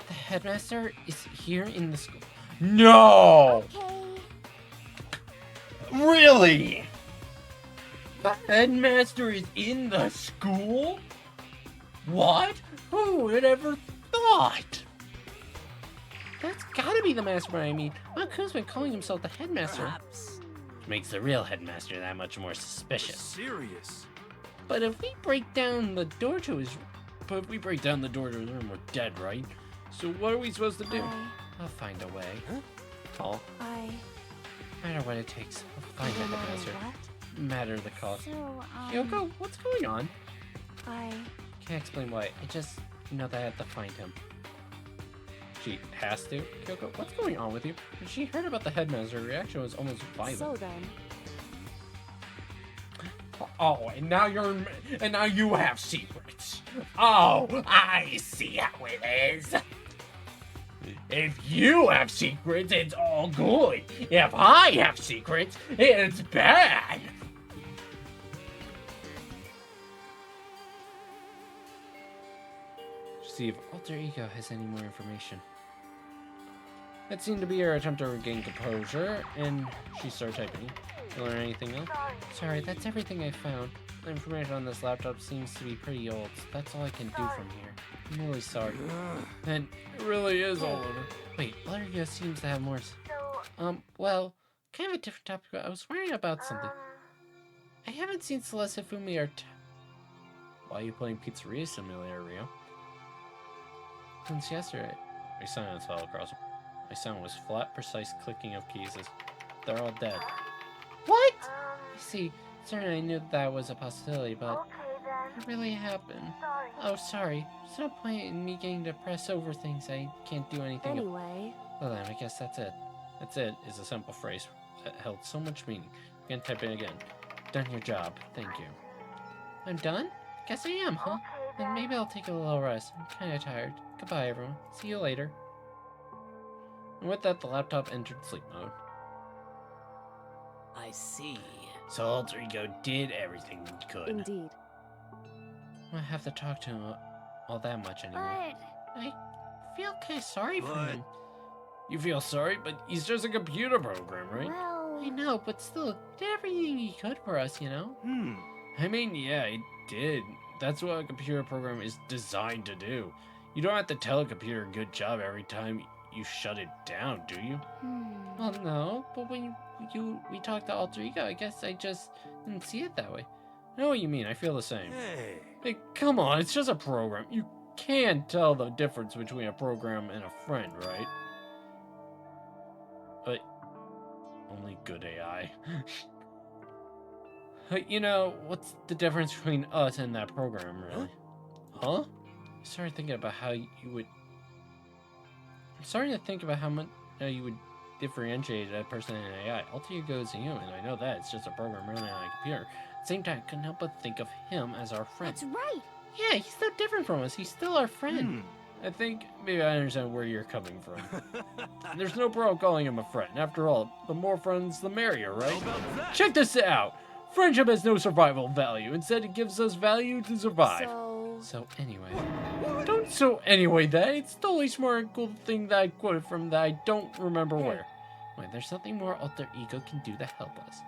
The headmaster is here in the school. No! Okay. Really? The headmaster is in the school? What? Who would ever thought? That's gotta be the mastermind, I mean. Monku's been calling himself the headmaster. Perhaps. Which makes the real headmaster that much more suspicious. Serious? But if we break down the door to his room, we're dead, right? So what are we supposed to do? I'll find a way. Huh? Oh, I no matter what it takes, I'll find the headmaster. what? No matter the cost. So, Kyoko, what's going on? I Can't explain why. I just know that I have to find him. She has to. Kyoko, what's going on with you? When she heard about the headmaster, her reaction was almost violent. so then. Oh, and now you have secrets. Oh, I see how it is. If you have secrets, it's all good. If I have secrets, it's bad. See if Alter Ego has any more information. That seemed to be her attempt to regain composure, and she started typing. You learn anything else? Sorry, that's everything I found. The information on this laptop seems to be pretty old, so that's all I can do from here. I'm really sorry. And it really is all over. Wait, Alter Ego seems to have more. Well, kind of a different topic, but I was worrying about something. I haven't seen Celeste Fumi or Why are you playing Pizzeria Simulator, Rio? Since yesterday. My silence fell across. My sound was flat, precise clicking of keys as they're all dead. What? I see. Certainly I knew that was a possibility, but Okay then. it really happened. Sorry. Oh, sorry. There's no point in me getting depressed over things I can't do anything about. Anyway, Well then, I guess that's it. That's it is a simple phrase that held so much meaning. You can type it again. Done your job. Thank you. I'm done? Guess I am, huh? Okay Then then. maybe I'll take a little rest. I'm kinda tired. Goodbye, everyone. See you later. And with that, the laptop entered sleep mode. I see. So Alter Ego did everything he could. indeed. I don't have to talk to him all that much anymore. But I feel kinda sorry for But- him. You feel sorry, but he's just a computer program, right? well, I know, but still, he did everything he could for us, you know? I mean, yeah, he did. That's what a computer program is designed to do. You don't have to tell a computer good job every time you shut it down, do you? Well, no, but when we talked to Alter Ego, I guess I just didn't see it that way. I know what you mean, I feel the same. Hey. Hey, come on, it's just a program. You can tell the difference between a program and a friend, right? But only good AI. You know, what's the difference between us and that program, really? Huh? I started thinking about how you would... I'm starting to think about how much you would differentiate a person and an AI. Alter Ego is a human, I know that. It's just a program running on a computer. At the same time, I couldn't help but think of him as our friend. that's right. Yeah, he's no different from us. He's still our friend. I think maybe I understand where you're coming from. There's no problem calling him a friend. After all, the more friends, the merrier, right? How about that? Check this out. Friendship has no survival value. Instead, it gives us value to survive. So anyway, don't so anyway that. It's totally smart and cool thing that I quoted from that I don't remember where. Wait, there's something more alter ego can do to help us.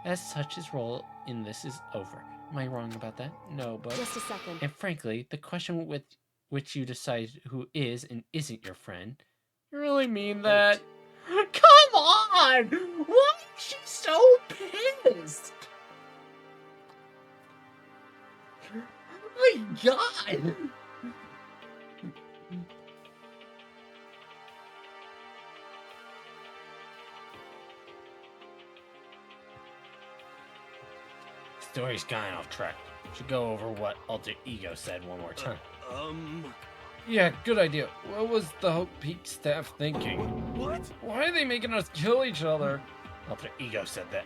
As such, his role in this is over. Am I wrong about that? No, but... Just a second. And frankly, the question with which you decide who is and isn't your friend, you really mean that? Come on! Why is she so pissed? Oh my god! Story's kind of off track. Should go over what alter ego said one more time. Yeah, good idea. What was the Hope Peak staff thinking? What? Why are they making us kill each other? Alter ego said that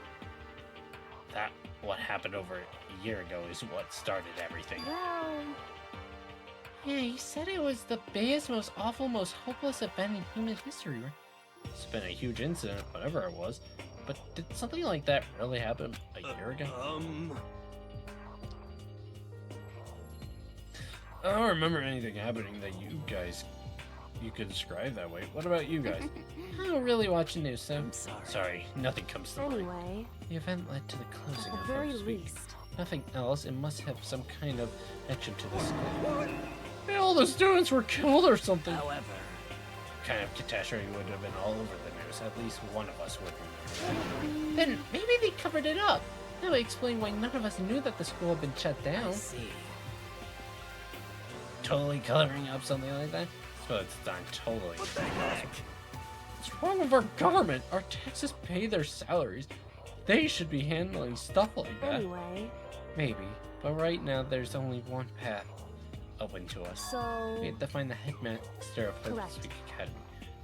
what happened over a year ago is what started everything. Well, Yeah, he said it was the biggest, most awful, most hopeless event in human history, right? It's been a huge incident, whatever it was. But did something like that really happen a year ago? I don't remember anything happening that you could describe that way. What about you guys? I don't really watch the news, so... I'm sorry. Sorry, nothing comes to mind. anyway, The event led to the closing at of the very Hope's Peak. least. Nothing else. It must have some kind of connection to the school. Hey, all the students were killed or something. However, Kind of catastrophe would have been all over the news. At least one of us would remember that. Then maybe they covered it up. That would explain why none of us knew that the school had been shut I down. see. Totally covering up something like that? So it's done totally. What the heck? What's wrong with our government? Our taxes pay their salaries. They should be handling stuff like that. Anyway, Maybe, but right now there's only one path open to us. so... We have to find the headmaster of Hope's Correct. Peak Academy.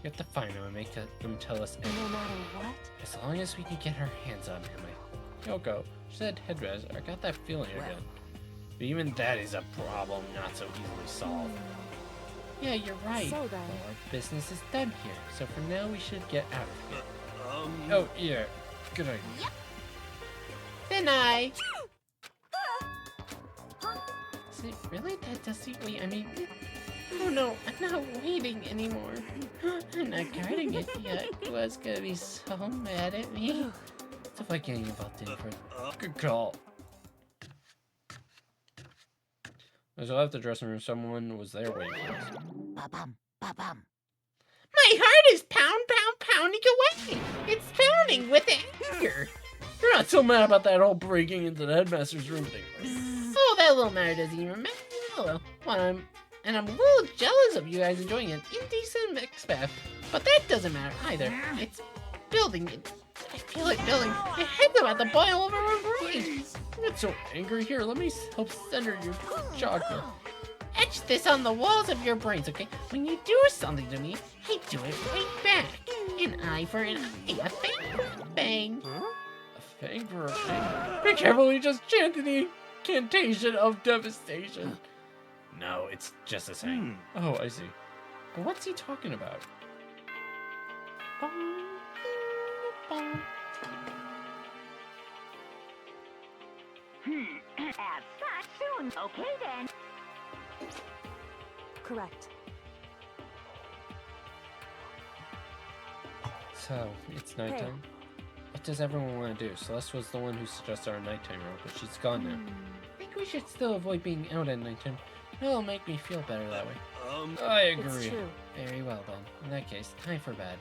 We have to find him and make them tell us No everything. matter what? As long as we can get our hands on him. Yoko, she said headmaster. I got that feeling Well. again. But even that is a problem not so easily solved. Yeah, you're right. So then, Our business is done here, so for now we should get out of here. Um, Oh, yeah. Good idea. Then I... Is it really that dusty? Wait, I mean... Oh no, I'm not waiting anymore. I'm not guarding it yet. Who's gonna be so mad at me? Stuff like getting involved in for good call. As I left the dressing room, someone was there waiting for us. Ba-bum, ba-bum. My heart is pounding away. It's pounding with anger. You're not so mad about that whole breaking into the headmaster's room thing. Oh, that little matter doesn't even matter. Oh well, I'm a little jealous of you guys enjoying an indecent mix bath, but that doesn't matter either. It's building. I feel it building. My head's about to boil over my brain. I'm not so angry. Here, let me help center your chakra. Etch this on the walls of your brains, okay? When you do something to me, I do it right back. An eye for an eye, a bang for a bang. A fang for a fang. Be careful, he just chanted the incantation of devastation. No, it's just a saying. Oh, I see. But what's he talking about? Bong, bong. As such, soon. Okay then. Correct. So, it's nighttime. What does everyone want to do? Celeste was the one who suggested our nighttime rule, but she's gone now. I think we should still avoid being out at nighttime. It'll make me feel better that way. I It's agree. true. Very well then. In that case, time for bed.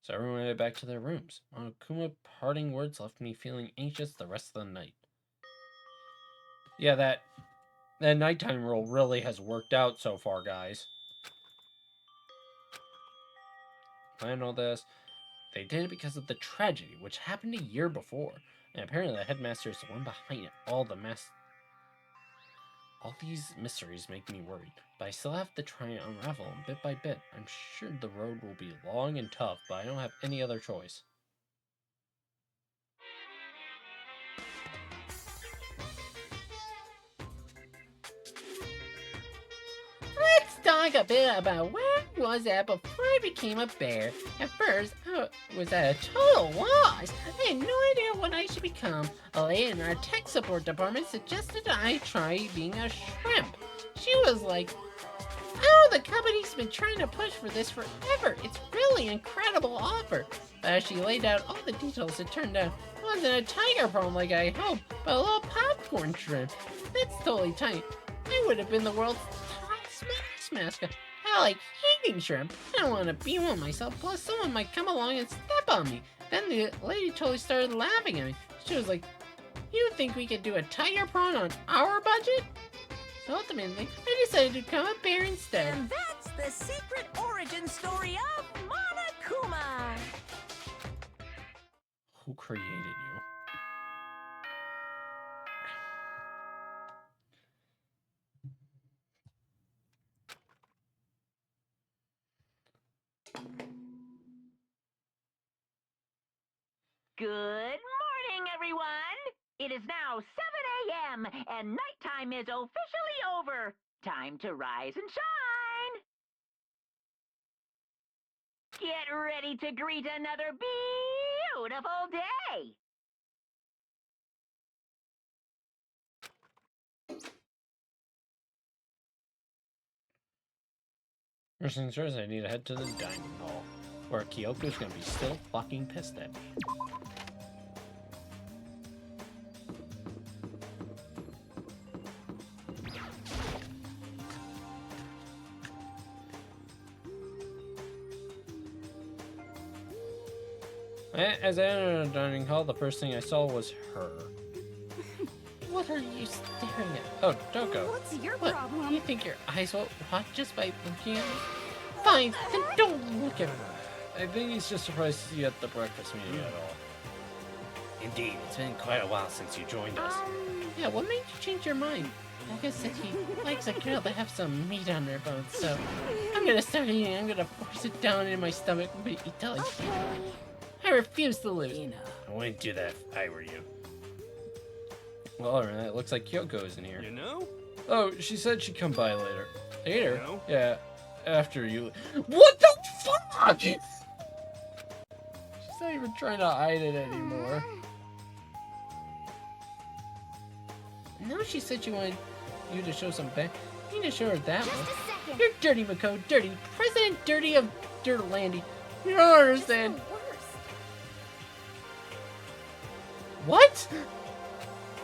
So everyone headed back to their rooms. Monokuma parting words left me feeling anxious the rest of the night. Yeah, that nighttime rule really has worked out so far, guys. Plan all this. They did it because of the tragedy, which happened a year before. And apparently the headmaster is the one behind it. All these mysteries make me worried, but I still have to try and unravel them bit by bit. I'm sure the road will be long and tough, but I don't have any other choice. Let's talk a bit about where was that before I became a bear, at first I was at a total loss. I had no idea what I should become. A lady in our tech support department suggested I try being a shrimp. She was like, "Oh, the company's been trying to push for this forever. It's really an incredible offer." But as she laid out all the details, it turned out it wasn't a tiger prawn like I hoped, but a little popcorn shrimp. That's totally tight. I would have been the world's top Smash mascot. I like eating shrimp. I don't want to be one myself. Plus, someone might come along and step on me. Then the lady totally started laughing at me. She was like, "You think we could do a tiger prawn on our budget?" So ultimately, I decided to become a bear instead. And that's the secret origin story of Monokuma. Who created you? Good morning, everyone. It is now 7 a.m. and nighttime is officially over. Time to rise and shine. Get ready to greet another beautiful day. First things first, I need to head to the dining hall, where Kyoko's gonna be still fucking pissed at me. As I entered the dining hall, the first thing I saw was her. What are you staring at? Oh, Doko. What's your What? problem? You think your eyes will rot just by looking at me? Fine, then don't look at me. I think he's just surprised to see you at the breakfast meeting at all. Indeed, it's been quite a while since you joined us. Yeah, what made you change your mind? Like I said, he likes a girl to have some meat on their bones, so I'm gonna start eating. I'm gonna force it down in my stomach and eat till I can't. I refuse to lose. I wouldn't do that if I were you. Well, alright, it looks like Kyoko isn't here. You know? Oh, she said she'd come by later. Later? No. Yeah, after you. What the fuck? She's not even trying to hide it anymore. No, she said she wanted you to show some back. You need to show her that Just one. a second. You're dirty, Mako. Dirty. President Dirty of Dirtlandy. You don't understand. It's the worst. What?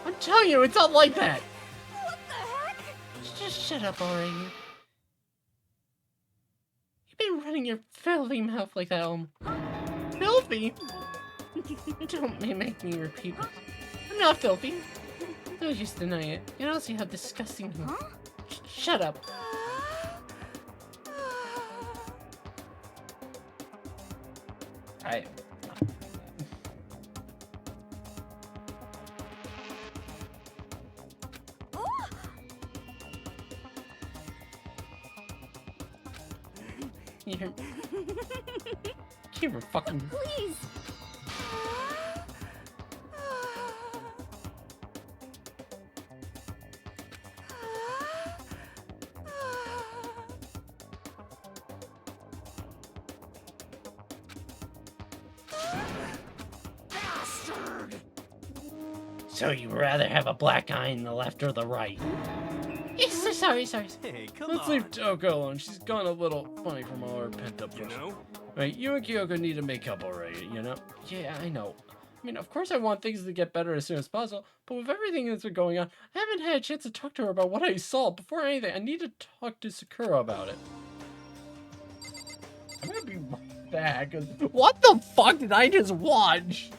I'm telling you, it's not like that. What the heck? Just shut up already. You've been running your filthy mouth like that, Filthy? Don't make me repeat it. I'm not filthy. Don't just deny it. You don't see how disgusting you are. Huh? Shut up. I... You're fucking... Please. So you'd rather have a black eye in the left or the right? Yes, sorry. Hey, come Let's on. leave Kyoko alone. She's gone a little funny from all her pent-up You push. know? Right, you and Kyoko need to make up already, you know? Yeah, I know. I mean, of course I want things to get better as soon as possible, but with everything that's been going on, I haven't had a chance to talk to her about what I saw. Before anything, I need to talk to Sakura about it. I'm gonna be right back. What the fuck did I just watch?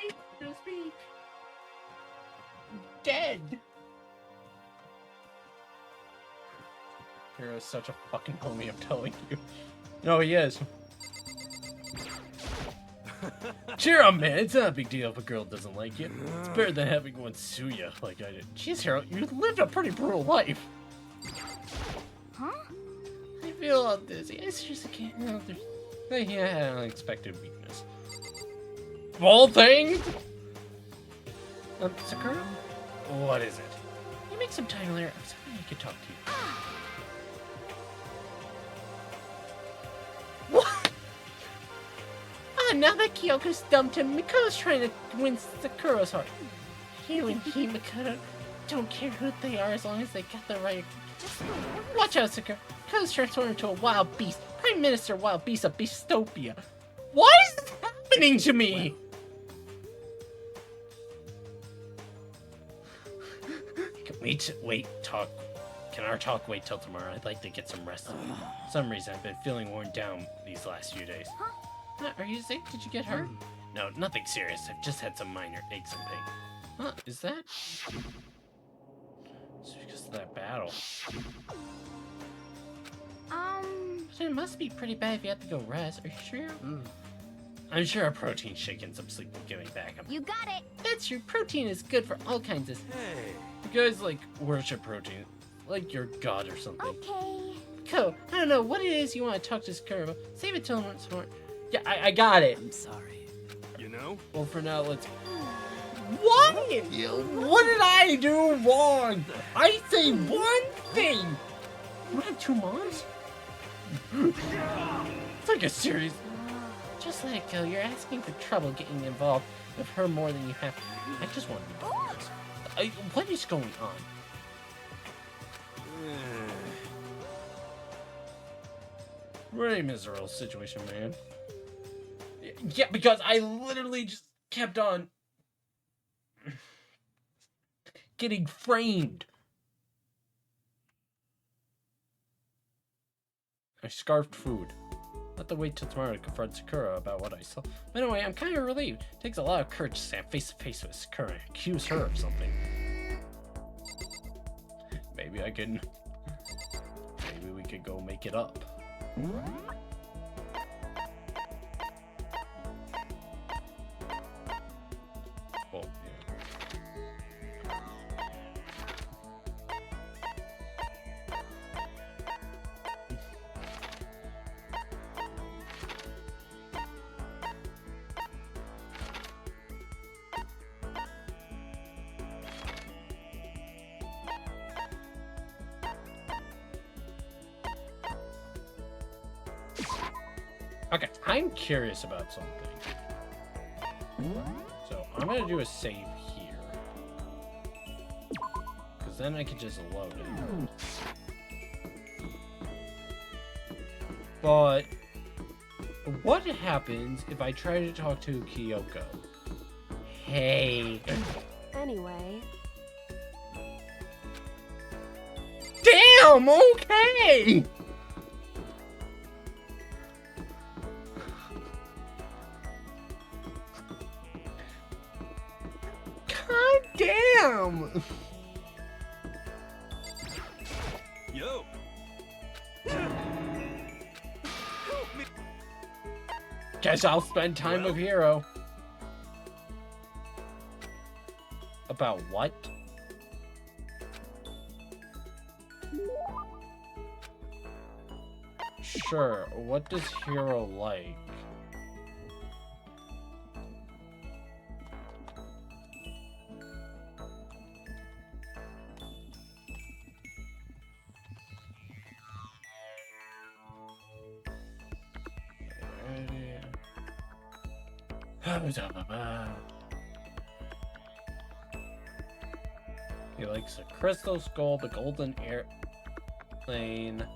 speak, don't speak. Dead. Hero's such a fucking homie, I'm telling you. No, he is. Cheer up, man. It's not a big deal if a girl doesn't like you. It's better than having one sue you like I did. Jeez, Hero, you lived a pretty brutal life. Huh? I feel all dizzy. I seriously can't help it. Yeah, I had an unexpected weakness. Of all things? Sakura? What is it? You make some time later. I was hoping I could talk to you. What? Now that Kyoko's dumped him, Mikoto's trying to win Sakura's heart. You and he, Mikoto, don't care who they are as long as they got the right. Watch out, Sakura. Mikoto's transformed into a wild beast. Prime Minister Wild Beast of Beastopia. What is happening to me? Can our talk wait till tomorrow? I'd like to get some rest. For some reason, I've been feeling worn down these last few days. Are you sick? Did you get hurt? No, nothing serious. I've just had some minor aches and pains. Huh? Is that? It's because of that battle. It must be pretty bad if you have to go rest. Are you sure? I'm sure a protein shake and some sleep will get me back. You got it. That's true. Protein is good for all kinds of. Hey. You guys like worship protein, like your god or something. Okay. Ko, I don't know what it is you want to talk to Sakura about. Save it till once more. Yeah, I got it. I'm sorry. You know? Well, for now, let's. What? What did I do wrong? I say one thing. You have 2 moms? It's like a serious. Just let it go. You're asking for trouble getting involved with her more than you have to. I just want to be honest. What is going on? Really miserable situation, man. Yeah, because I literally just kept on getting framed. I scarfed food. I'll have to wait till tomorrow to confront Sakura about what I saw. But anyway, I'm kind of relieved. It takes a lot of courage to stand face to face with Sakura and accuse her of something. Maybe we could go make it up. Well, yeah. Okay, I'm curious about something. So I'm gonna do a save here. Because then I can just load it. But what happens if I try to talk to Kyoko? Hey. Anyway. Damn, okay! God damn! Yo. Guess I'll spend time with Hero. About what? Sure, what does Hero like? He likes a crystal skull, the golden airplane.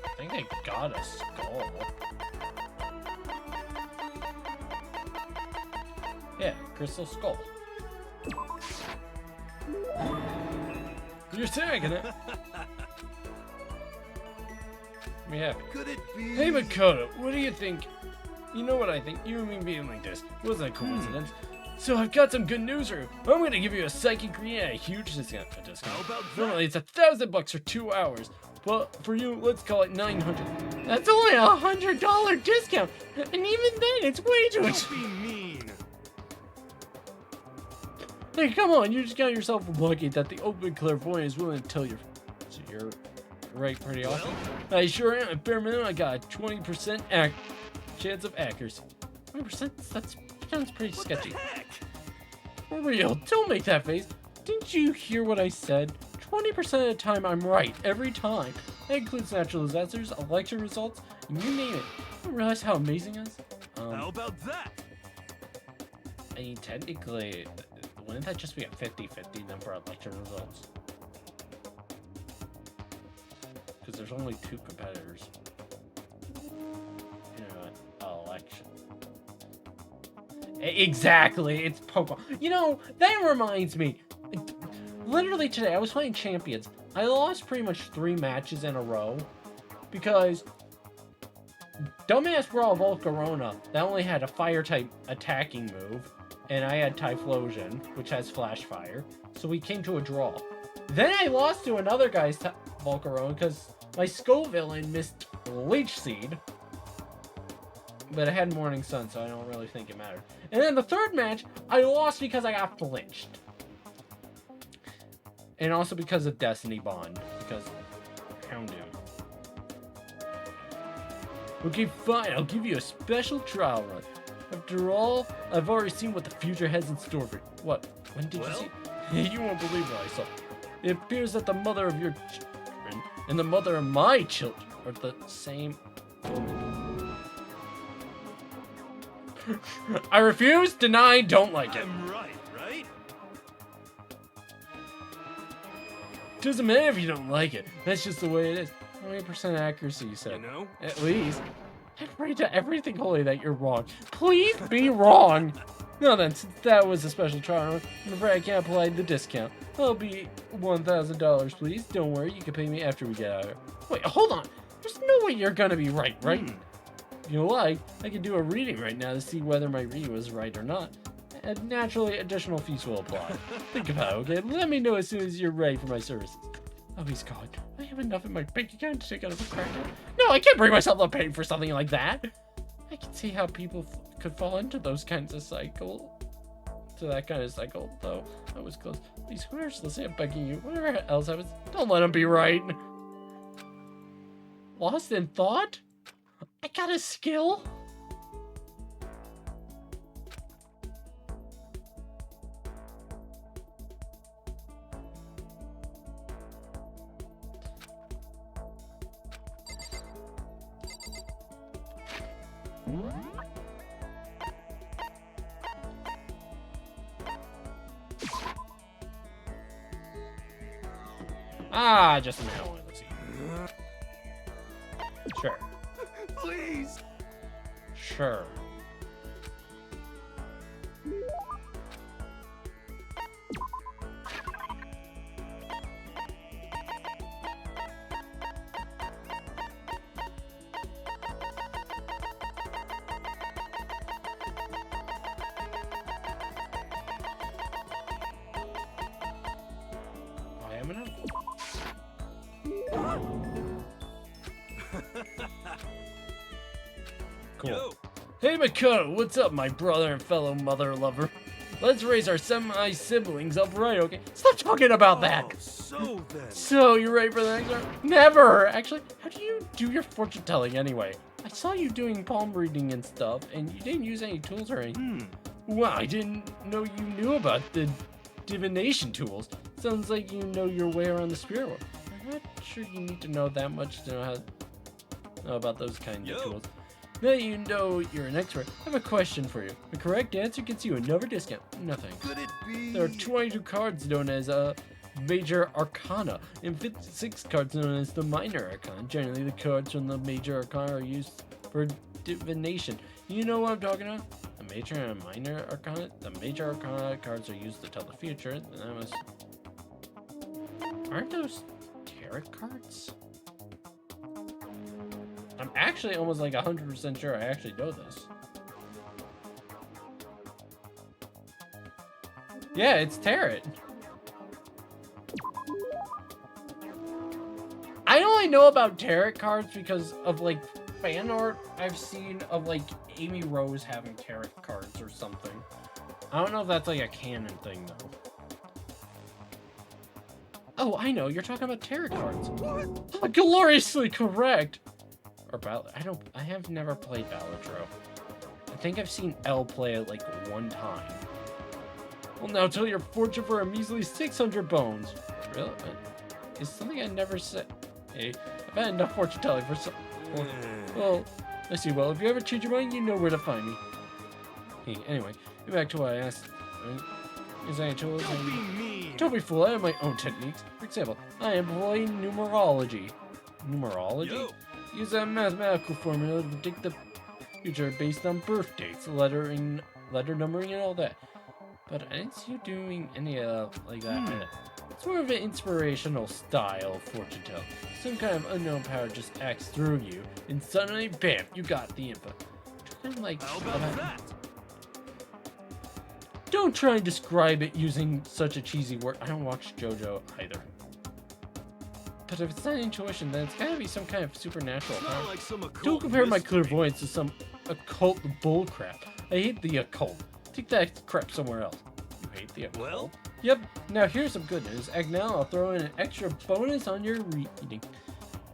I think I got a skull. Yeah. Crystal Skull. You're taking it. Me happy. Could it be? Hey Makoto, what do you think? You know what I think? You and me being like this wasn't a coincidence. So I've got some good news for you. I'm gonna give you a psychic reading at a huge discount. How about that? Normally it's $1,000 for 2 hours. But for you, let's call it $900. That's only $100 discount, and even then, it's way too Don't expensive. be mean. Hey, come on, you just got yourself lucky that the open clairvoyant is willing to tell you. So you're right pretty often. I sure am. At bare minimum, I got a 20% chance of accuracy. 20%? That sounds pretty sketchy. What the heck? For real, don't make that face. Didn't you hear what I said? 20% of the time, I'm right. Every time. That includes natural disasters, election results, and you name it. You realize how amazing it is? How about that? I mean, technically, wouldn't that just be a 50-50 then for election results? Because there's only 2 competitors. You know, election. Exactly, it's Pokemon. You know, that reminds me. Literally today, I was playing Champions. I lost pretty much 3 matches in a row. Because dumbass Brawl Volcarona, that only had a fire-type attacking move. And I had Typhlosion, which has Flash Fire. So we came to a draw. Then I lost to another guy's Volcarona because my Scovillain missed Leech Seed. But I had Morning Sun, so I don't really think it mattered. And then the third match, I lost because I got flinched. And also because of Destiny Bond. Because Houndoom. Okay, fine. I'll give you a special trial run. After all, I've already seen what the future has in store for you. What? When did you see? You won't believe what I saw. It appears that the mother of your children and the mother of my children are the same woman. I refuse, deny, don't like it. I'm right, right? Doesn't matter if you don't like it. That's just the way it is. 20% accuracy, you said. You know? At least. I pray to everything holy that you're wrong. Please be wrong. No, then, since that was a special trial, I'm afraid I can't apply the discount. I'll be $1,000, please. Don't worry, you can pay me after we get out of here. Wait, hold on. There's no way you're gonna be right? If you like, I can do a reading right now to see whether my reading was right or not. And naturally, additional fees will apply. Think about it, okay? Let me know as soon as you're ready for my services. Oh, he's gone. I have enough in my bank account to take out a crack. No, I can't bring myself up paying for something like that. I can see how people could fall into those kinds of cycle. To that kind of cycle, though. I was close. Please, whoever's listening, I'm begging you. Whatever else happens, don't let him be right. Lost in thought? I got a skill? Ah, just an hour. Let's see. Sure. Please. Sure. I am enough. Cool. Yo. Hey Makoto, what's up, my brother and fellow mother lover? Let's raise our semi-siblings up right, okay? Stop talking about that! Oh, so then. So, you ready for the next round? Never! Actually, how do you do your fortune telling anyway? I saw you doing palm reading and stuff, and you didn't use any tools or anything. Wow, I didn't know you knew about the divination tools. Sounds like you know your way around the spirit world. I'm not sure you need to know that much to know how know about those kinds of tools. Now that you know you're an expert, I have a question for you. The correct answer gets you another discount. Nothing. Could it be? There are 22 cards known as Major Arcana, and 56 cards known as the Minor Arcana. Generally, the cards from the Major Arcana are used for divination. You know what I'm talking about? A major and a minor arcana. The major arcana cards are used to tell the future. And that was... Aren't those tarot cards? I'm actually almost like 100% sure I actually know this. Yeah, it's tarot. I only know about tarot cards because of like fan art I've seen of like Amy Rose having tarot cards or something. I don't know if that's like a canon thing though. Oh, I know, you're talking about tarot cards. Oh, gloriously correct. Or I have never played Balatro. I think I've seen Elle play it like one time. Well, now tell your fortune for a measly 600 bones. Really? It's something I never said. Hey, I've had enough fortune telling for some. Well, I see. Well, if you ever change your mind, you know where to find me. Hey, anyway, get back to what I asked. Is I told Don't be mean. Don't be fool. I have my own techniques. For example, I employ numerology. Numerology? Yo. Use a mathematical formula to predict the future based on birth dates, letter numbering, and all that. But I didn't see you doing any like that. It's more of an inspirational style of fortune telling. Some kind of unknown power just acts through you, and suddenly, bam, you got the info. Kind of like How about that? Don't try and describe it using such a cheesy word. I don't watch JoJo either. But if it's not intuition, then it's gotta be some kind of supernatural It's power. not like some occult Don't compare my mystery. clairvoyance to some occult bullcrap. I hate the occult. Take that crap somewhere else. You hate the occult? Well? Yep. Now here's some good news. Now I'll throw in an extra bonus on your reading.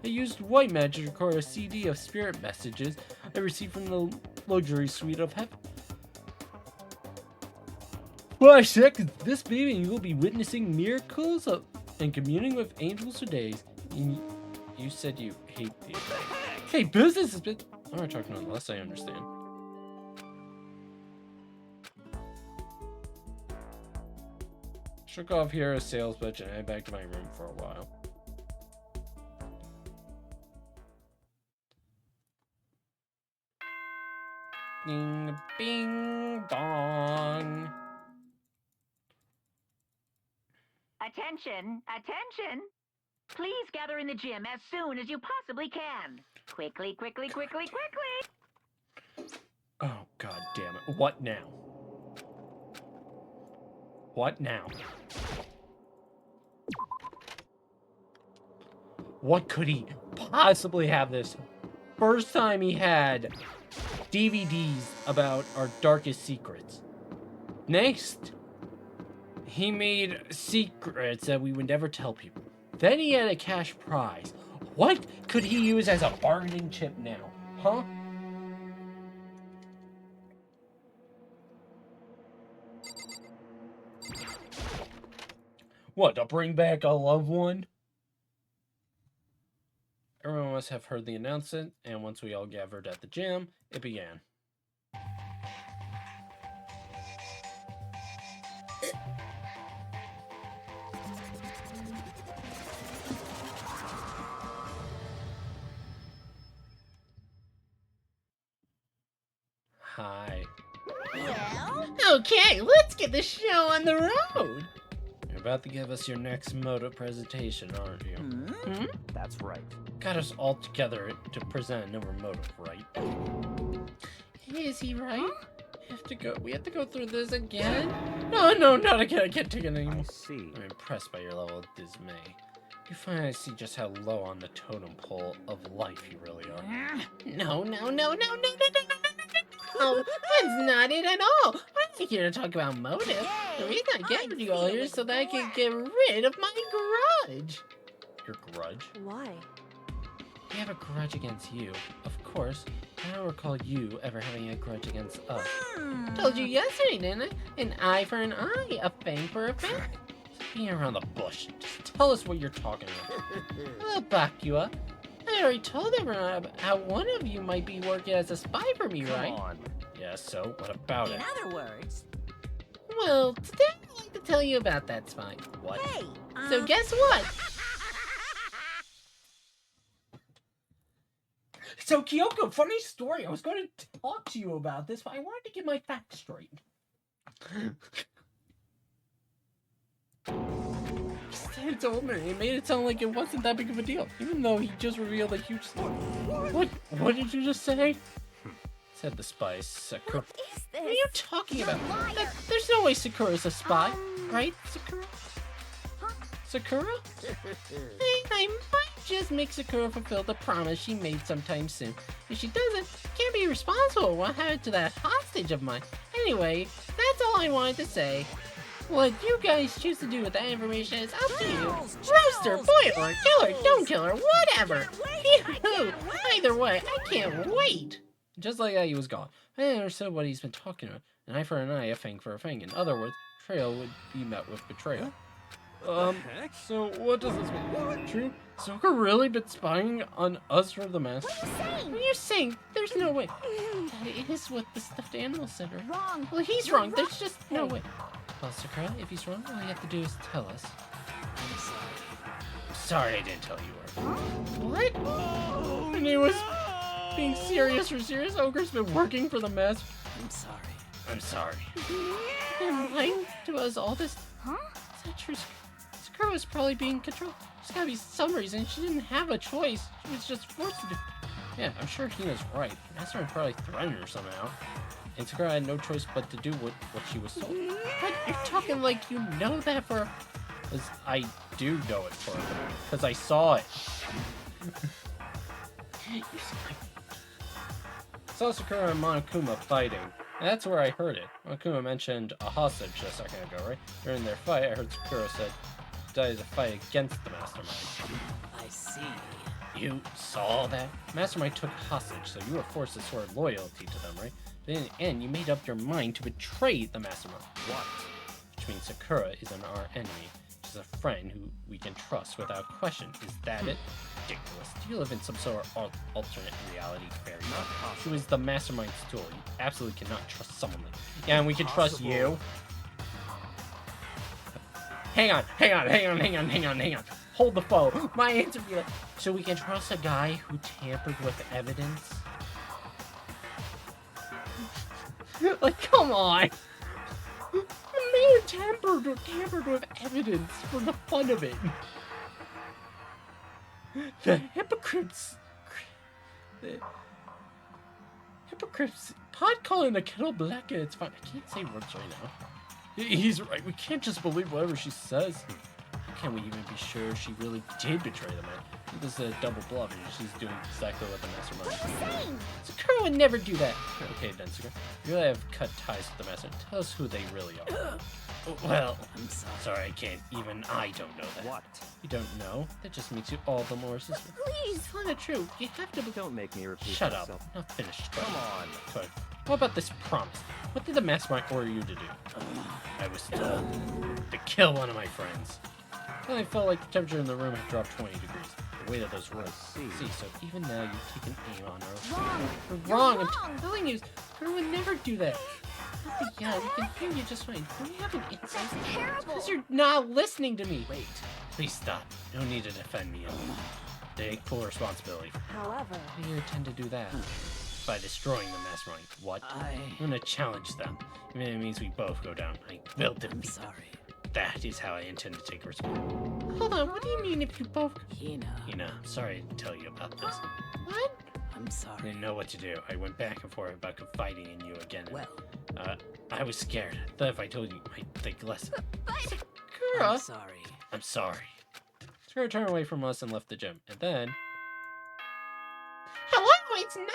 I used white magic to record a CD of spirit messages I received from the luxury suite of heaven. 5 seconds. This baby, and you will be witnessing miracles and communing with angels for days. You said you hate the occult. Hey, business has been. I'm not talking unless I understand. Shook off here a sales pitch and head back to my room for a while. Ding, bing, dong. Attention, attention! Please gather in the gym as soon as you possibly can. Quickly, quickly, quickly, quickly! Oh, god damn it. What now? What now? What could he possibly have this? First time he had DVDs about our darkest secrets. Next, he made secrets that we would never tell people. Then he had a cash prize. What could he use as a bargaining chip now? Huh? What, to bring back a loved one? Everyone must have heard the announcement, and once we all gathered at the gym, it began. Hi. Okay, let's get the show on the road. You're about to give us your next moto presentation, aren't you? Hmm? That's right. Got us all together to present a number motive, right? Is he right? We have to go through this again? No, not again. I can't take it I anymore. see. I'm impressed by your level of dismay. You finally see just how low on the totem pole of life you really are. No. That's not it at all. I'm not here to talk about motive. The reason I gathered you all here is so that I can get rid of my grudge. Your grudge? Why? We have a grudge against you. Of course, I don't recall you ever having a grudge against us. Told you yesterday, didn't I? An eye for an eye, a fang for a fang. Being around the bush. Just tell us what you're talking about. I'll back you up. I already told everyone how one of you might be working as a spy for me, Come right? on. Yeah, so what about In it? other words, Well, today I'd like to tell you about that spy. What? hey, So guess what? So, Kyoko, funny story. I was going to talk to you about this, but I wanted to get my facts straight. He told me. He made it sound like it wasn't that big of a deal, even though he just revealed a huge story. What did you just say? Said the spy, Sakura. What is this? What are you talking about? liar. There's no way Sakura's a spy, right, Sakura? Sakura? I might just make Sakura fulfill the promise she made sometime soon. If she doesn't, can't be responsible for what happened to that hostage of mine. Anyway, that's all I wanted to say. What you guys choose to do with that information is up to you. Roaster, boil her, kill her, don't kill her, whatever. Either way, I can't wait. Just like that, he was gone. I understood what he's been talking about. An eye for an eye, a fang for a fang. In other words, betrayal would be met with betrayal. Heck? So what does this mean? True? Soka really been spying on us for the mask? What are you saying? There's no way. That is what the stuffed animal said. Wrong. Well, he's wrong. There's just no way. Well, Sakura, if he's wrong, all you have to do is tell us. I'm sorry. I'm sorry I didn't tell you were. What? And he was being serious or serious? Ogre's been working for the mask. I'm sorry. I'm sorry. And lying to us all this. Huh? Is that true? Sakura was probably being controlled. There's gotta be some reason. She didn't have a choice. She was just forced to do. Yeah, I'm sure Hina's right. Mastermind probably threatened her somehow. And Sakura had no choice but to do what she was told. But you're talking like you know that for. Because I do know it for her. Because I saw it. I saw Sakura and Monokuma fighting. And that's where I heard it. Monokuma mentioned a hostage a second ago, right? During their fight, I heard Sakura said, decided to fight against the Mastermind. I see. You saw that? Mastermind took hostage, so you were forced to swear loyalty to them, right? But in the end, you made up your mind to betray the Mastermind. What? Which means Sakura isn't our enemy. She's a friend who we can trust without question. Is that it? Ridiculous. Do you live in some sort of alternate reality, fairy tale? She was the Mastermind's tool. You absolutely cannot trust someone like that. Yeah, and we can trust you. Hang on. Hold the phone. My answer be like, So we can trust a guy who tampered with evidence? like, come on. A man tampered with evidence for the fun of it. The hypocrites. Pot calling the kettle black and it's fine. I can't say words right now. He's right. We can't just believe whatever she says. How can we even be sure she really did betray the man? This is a double bluff, and she's doing exactly what the Mastermind. Sakura would never do that. Okay, then, Sakura. You really have cut ties with the Mastermind. Tell us who they really are. Well, I'm sorry. sorry, I can't. Even I don't know that. What? You don't know? That just makes you all the more suspicious. Please, it's not true. You have to. Don't make me repeat Shut myself. up. Not finished. Come on. Good. What about this promise? What did the Mastermind order you to do? I was told to kill one of my friends. Then I felt like the temperature in the room had dropped 20 degrees. The weight of those words. See, so even now you've taken aim on her. Wrong. You're wrong. I'm telling you, Sakura would never do that. Yeah, we can hear you just fine. Don't you have an insight? That's terrible. Because you're not listening to me. Wait. Please stop. No need to defend me anymore. Take full responsibility. However, How do you intend to do that? By destroying the Mastermind. What? I'm gonna challenge them. Even if it means we both go down. I will I'm defeat them. sorry. That is how I intend to take responsibility. Hold on, what do you mean if you both... Hina, I'm sorry to tell you about this. What? I'm I sorry. didn't know what to do. I went back and forth about confiding in you again. And, Well, I was scared. I thought if I told you, you might think less. Sakura? I'm sorry. I'm sorry. Sakura turned away from us and left the gym. And then... Hello, it's nighttime.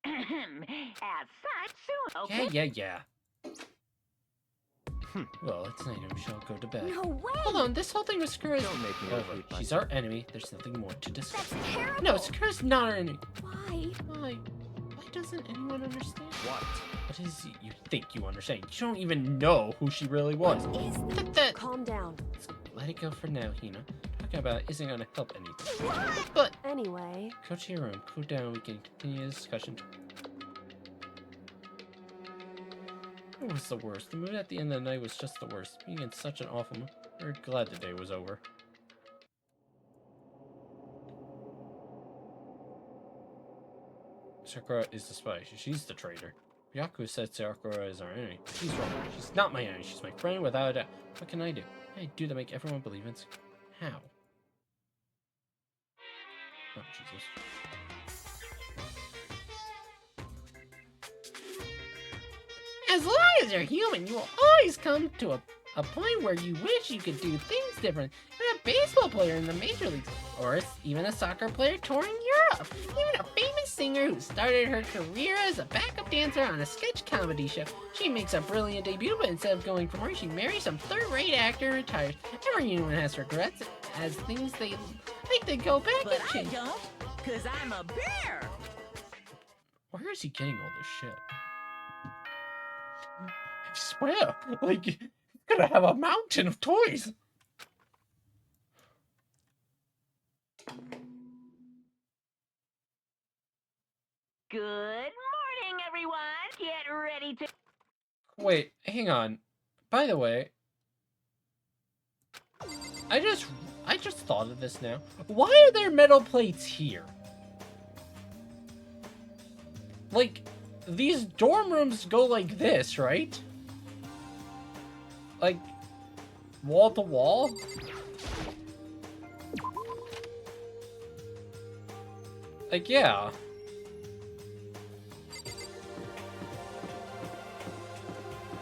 As such, soon. Okay. Yeah. Well, it's night and we shall go to bed. no way. Hold on, this whole thing with Sakura... Don't make me However, repeat she's myself. our enemy. There's nothing more to discuss. That's terrible. No, Sakura's not our enemy. Why? Why? Why doesn't anyone understand? What? What is it you think you understand? You don't even know who she really was. Is That... Calm down. Let it go for now, Hina. Talking about it isn't gonna help anything. But... Anyway, Go to your room, cool down, we can continue the discussion. It was the worst. The mood at the end of the night was just the worst. Being in such an awful mood. We're glad the day was over. Sakura is the spy. She's the traitor. Byakuya said Sakura is our enemy. She's wrong. She's not my enemy. She's my friend without a doubt. What can I do? What can I do to make everyone believe in Sakura? How? Oh, Jesus. As long as you're human, you will always come to a point where you wish you could do things different than a baseball player in the major leagues, or even a soccer player touring Europe. Even a famous singer who started her career as a backup dancer on a sketch comedy show. She makes a brilliant debut, but instead of going for more, she marries some third-rate actor and retires. Everyone has regrets as things they like to go back But and I change. don't, because I'm a bear. Where is he getting all this shit? I swear, like, he's gonna have a mountain of toys. Good morning, everyone. Get ready to... Wait, hang on. By the way, I just thought of this now. Why are there metal plates here? Like, these dorm rooms go like this, right? Like, wall to wall? Like, yeah.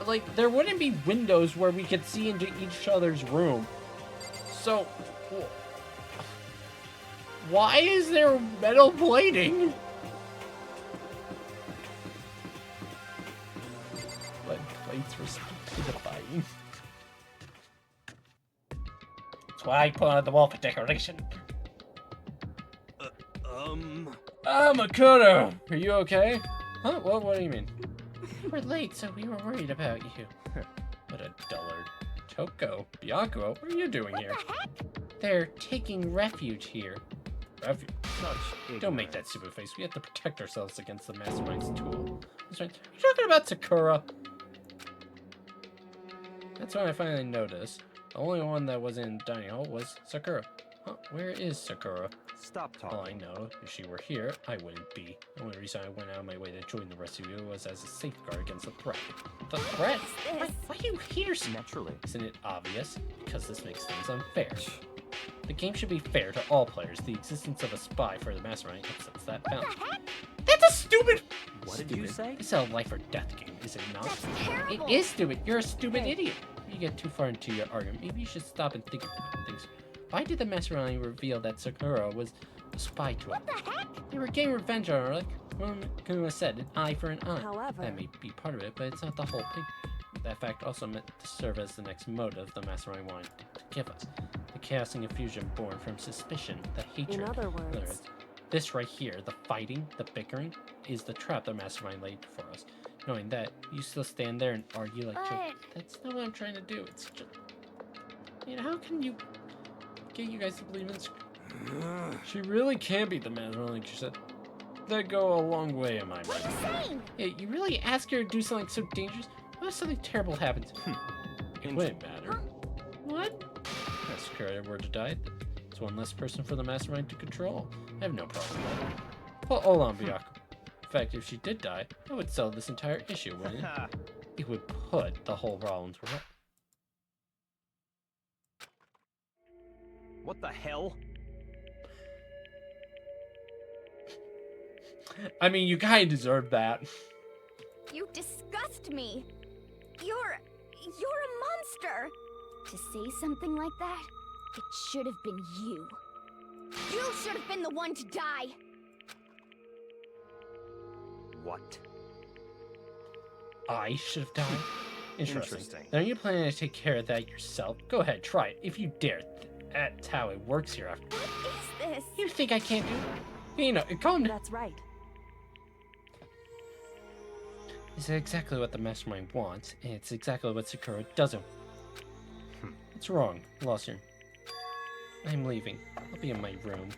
Like, there wouldn't be windows where we could see into each other's room. So, why is there metal plating? Lead plates were stupefying. That's why I put on the wall for decoration. Makoto! Are you okay? Huh? What do you mean? We're late, so we were worried about you. What a dullard. Toko, Byakuya, what are you doing here? They're taking refuge here. Refuge? Don't make that stupid face. We have to protect ourselves against the Mastermind's tool. That's right. You're talking about Sakura. That's when I finally noticed. The only one that was in dining hall was Sakura. Huh, where is Sakura? Stop All talking. I know, if she were here, I wouldn't be. The only reason I went out of my way to join the rest of you was as a safeguard against the threat. The threat? Why are you here? Naturally. Isn't it obvious? Because this makes things unfair. The game should be fair to all players. The existence of a spy for the Mastermind upsets that balance. That's a stupid... What did you say? It's a life or death game, is it not? It is stupid. You're a stupid idiot. If you get too far into your argument, maybe you should stop and think about things. Why did the Mastermind reveal that Sakura was a spy to it? They were getting revenge on her, like Kuma said, an eye for an eye. However- That may be part of it, but it's not the whole thing. That fact also meant to serve as the next motive the Mastermind wanted to give us. The chaos and confusion born from suspicion, the hatred. In other words, this right here, the fighting, the bickering, is the trap the Mastermind laid for us. Knowing that, you still stand there and argue like children. That's not what I'm trying to do. It's just... how can you get you guys to believe in... She really can be the Mastermind, like you said. That'd go a long way in my mind. Yeah, you really ask her to do something so dangerous? What if something terrible happens? It wouldn't matter. What? If Sakura were to die, it's one less person for the Mastermind to control. I have no problem with that. Well, hold on, Byakuya. In fact, if she did die, that would settle this entire issue, wouldn't it? It would put the whole problem to rest. What the hell? I mean, you kind of deserve that. You disgust me. You're a monster. To say something like that, it should have been you. You should have been the one to die. What? I should have died? Interesting. Interesting. Then are you planning to take care of that yourself? Go ahead, try it. If you dare. That's how it works here after. What is this? You think I can't do it? You know, calm down. that's right. It's exactly what the Mastermind wants, and it's exactly what Sakura doesn't. It's wrong. Lost her. I'm leaving. I'll be in my room.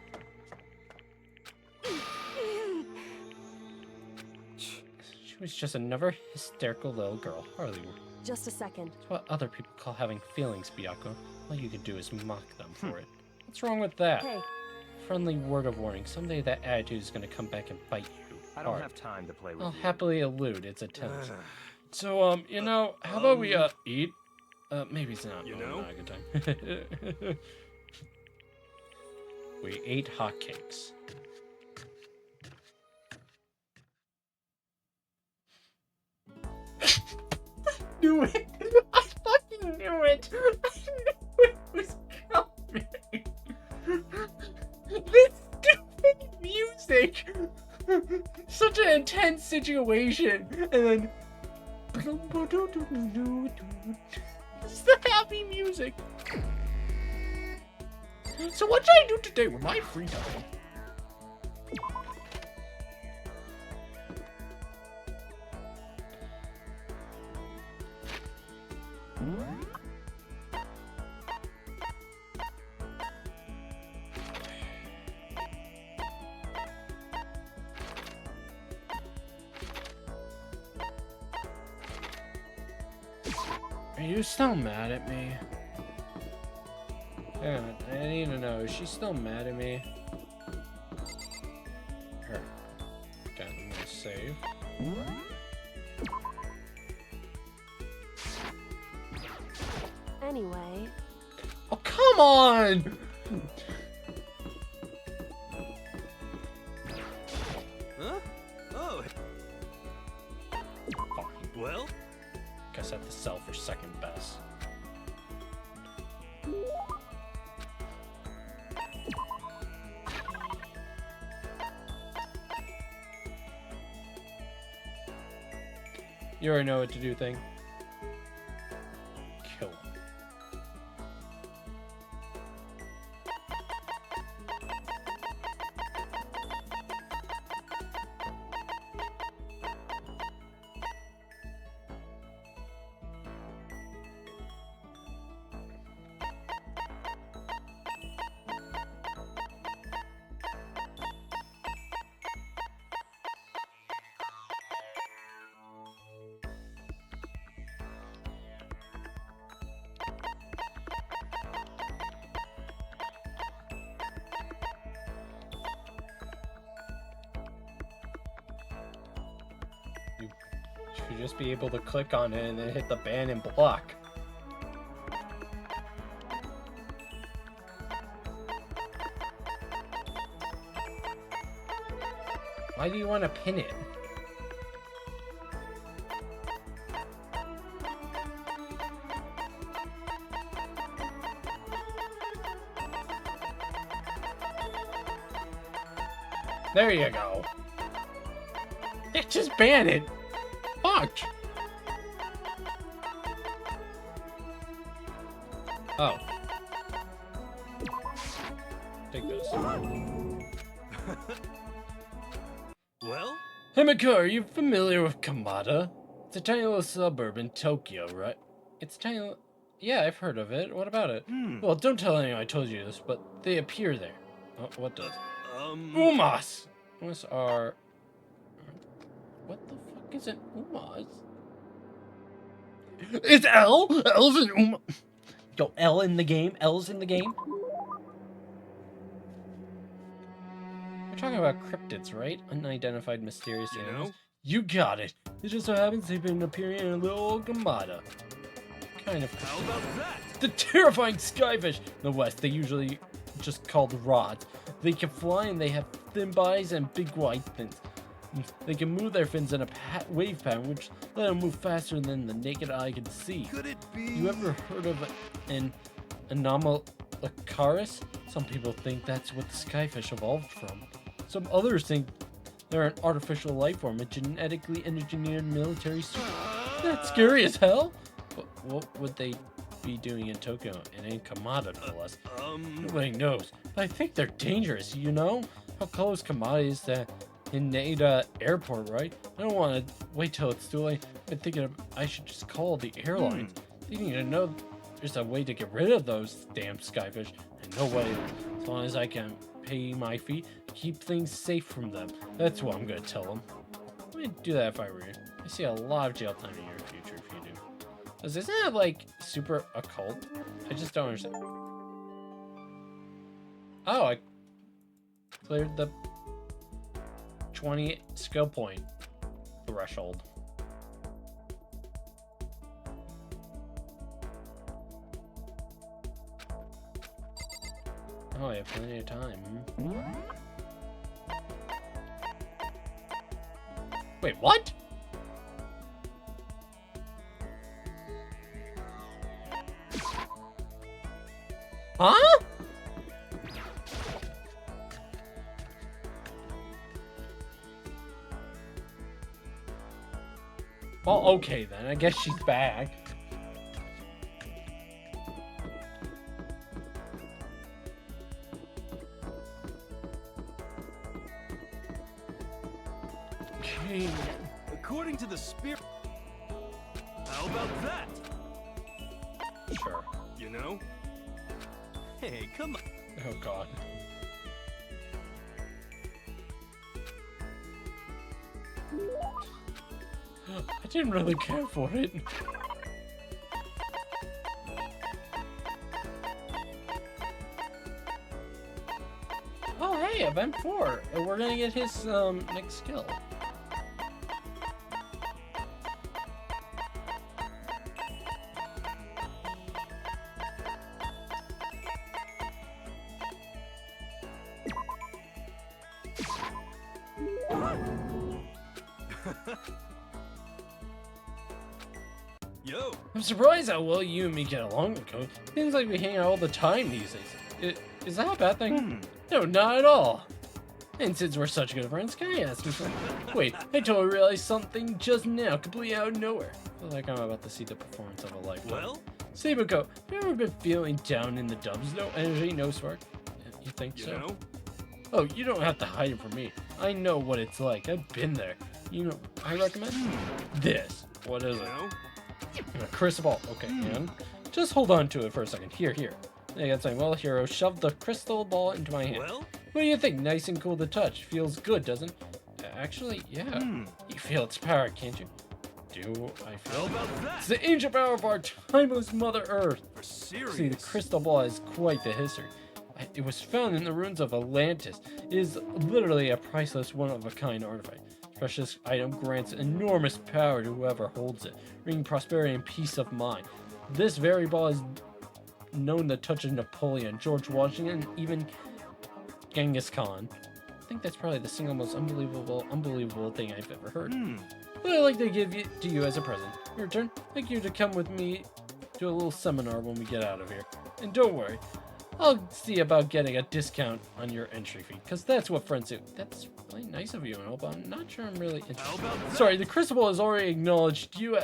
was just another hysterical little girl, hardly worth. Just a second. It's what other people call having feelings, Byakuya. All you can do is mock them for it. What's wrong with that? Hey, Friendly word of warning. Someday that attitude is going to come back and bite you. I don't hard. have time to play with I'll you. happily elude its attempts. So, you know, how about we, eat? Maybe it's not. You no, know? not a good time. We ate hotcakes. Knew it! I fucking knew it! I knew it was coming! This stupid music! Such an intense situation! And then... It's the happy music! So what should I do today with my free time? Are you still mad at me? Yeah, I need to know. Is she still mad at me? Her. Okay, I'm gonna save. anyway. Oh, come on! Huh? Oh. Well? Guess I have to sell for second best. You already know what to do, thing. Kill him. You should just be able to click on it and then hit the ban and block. Why do you want to pin it? There you go. Yeah, just ban it. Fuck. Oh. Take this. Well? Himiko, are you familiar with Kamada? It's a tiny little suburb in Tokyo, right? It's a tiny... Yeah, I've heard of it. What about it? Well, don't tell anyone I told you this, but they appear there. Oh, what does? Umas! Umas are... What the fuck is an Umas? It's L? L's in Yo, L in the game? L's in the game? We're talking about cryptids, right? Unidentified mysterious You animals. know? You got it. It just so happens they've been appearing in a little old Kamada. Kind of. How about that? The terrifying skyfish! In the West, they usually just called rods. They can fly and they have thin bodies and big white fins. They can move their fins in a wave pattern, which let them move faster than the naked eye can see. Could it be? You ever heard of an Anomalocaris? Some people think that's what the skyfish evolved from. Some others think they're an artificial life form, a genetically engineered military suit. That's scary as hell. But what would they be doing in Tokyo and in Kamada, no less? Nobody knows. But I think they're dangerous, you know? How close Kamada is to Haneda Airport, right? I don't want to wait till it's too late. I've been thinking I should just call the airlines. They need to know there's a way to get rid of those damn skyfish. And no way, as long as I can pay my fee, keep things safe from them. That's what I'm going to tell them. I'd do that if I were you. see a lot of jail time in your future if you do. Because isn't it like super occult? I just don't understand. Oh, I cleared the 20 skill point threshold. Oh, I have plenty of time. Wait, what? Huh? Well, okay then. I guess she's back. Okay. According to the spirit. How about that? Sure. You know? Hey, come on. Oh god. I didn't really care for it. Oh hey, event 4. And we're gonna get his next skill. Yo. I'm surprised how well you and me get along, Miko. Seems like we hang out all the time these days. Is that a bad thing? No, not at all. And since we're such good friends, can I ask you something? Wait, I totally realized something just now, completely out of nowhere. I feel like I'm about to see the performance of a lifetime. Well? Say, Miko, have you ever been feeling down in the dumps? No energy, no spark? You think You so? know? Oh, you don't have to hide it from me. I know what it's like. I've been there. You know, I recommend this. What is You it? know? A crystal ball. Okay, and just hold on to it for a second. Here. I got something. Well, hero, shove the crystal ball into my hand. Well? What do you think? Nice and cool to touch. Feels good, doesn't it? Actually, yeah. You feel its power, can't you? Do I feel How it? about that? It's the ancient power of our timeless Mother Earth. For serious. See, the crystal ball has quite the history. It was found in the ruins of Atlantis. It is literally a priceless, one-of-a-kind artifact. Precious item grants enormous power to whoever holds it, bringing prosperity and peace of mind. This very ball is known to touch of Napoleon, George Washington, and even Genghis Khan. I think that's probably the single most unbelievable thing I've ever heard. But I'd like to give it to you as a present. Your turn. I'd like you to come with me to a little seminar when we get out of here. And don't worry, I'll see about getting a discount on your entry fee, because that's what friends do. That's really nice of you and all, but I'm not sure I'm really interested. Sorry, the crystal ball has already acknowledged you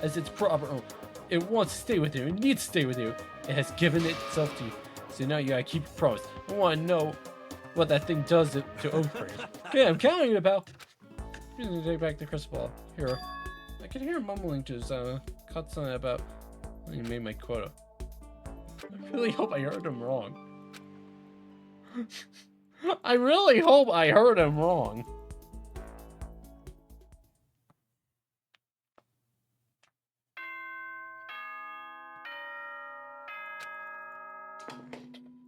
as its proper owner. It wants to stay with you. It needs to stay with you. It has given itself to you. So now you gotta keep your promise. I want to know what that thing does to Oathbreaker. Okay, I'm counting it, pal. I'm gonna take back the crystal ball. Here. I can hear him mumbling to his caught something about when he made my quota. I really hope I heard him wrong. I really hope I heard him wrong.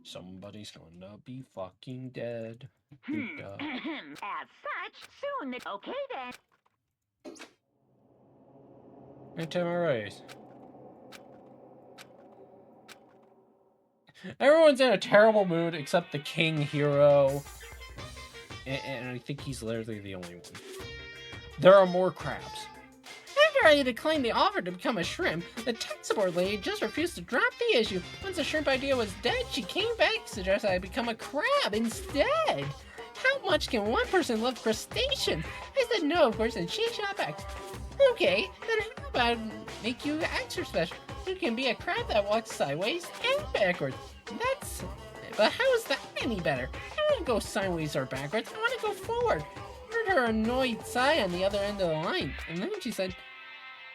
Somebody's gonna be fucking dead. As such, soon. Okay then. Anti-race. Everyone's in a terrible mood except the king hero. And I think he's literally the only one. There are more crabs. After I declined the offer to become a shrimp, the tech support lady just refused to drop the issue. Once the shrimp idea was dead, she came back to suggest I become a crab instead. How much can one person love crustacean? I said no, of course, and she shot back. Okay, then how about make you extra special? You can be a crab that walks sideways and backwards. But how is that any better? I don't want to go sideways or backwards. I want to go forward. I heard her annoyed sigh on the other end of the line, and then she said,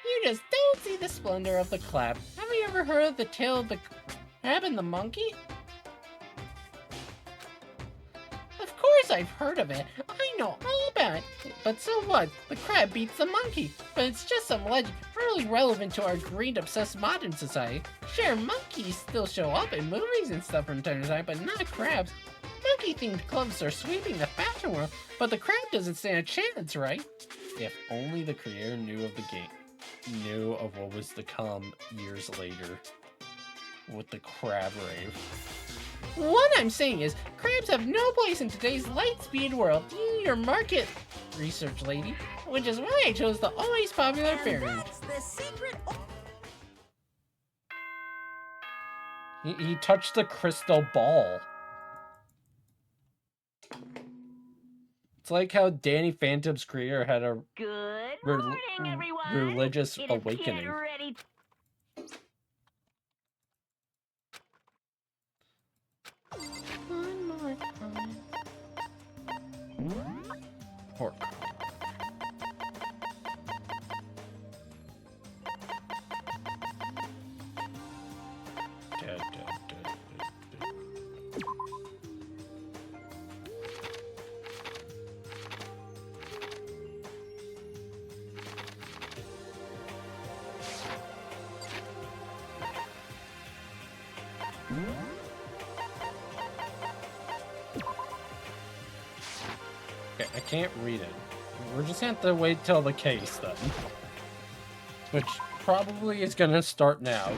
"You just don't see the splendor of the crab. Have you ever heard of the tale of the crab and the monkey?" Of course I've heard of it. I I know all about it. But so what? The crab beats the monkey. But it's just some legend, really relevant to our greed obsessed modern society. Sure, monkeys still show up in movies and stuff from time to time, but not crabs. Monkey-themed clubs are sweeping the fashion world, but the crab doesn't stand a chance, right? If only the creator knew of the game, knew of what was to come years later with the crab rave. What I'm saying is, crabs have no place in today's light-speed world. You need your market research, lady, which is why I chose the always popular And variant. that's the secret. He touched the crystal ball. It's like how Danny Phantom's creator had a Good morning, everyone. religious It is awakening. Get ready. One more time. Pork. Okay, I can't read it. We're just gonna have to wait till the case then. Which probably is gonna start now.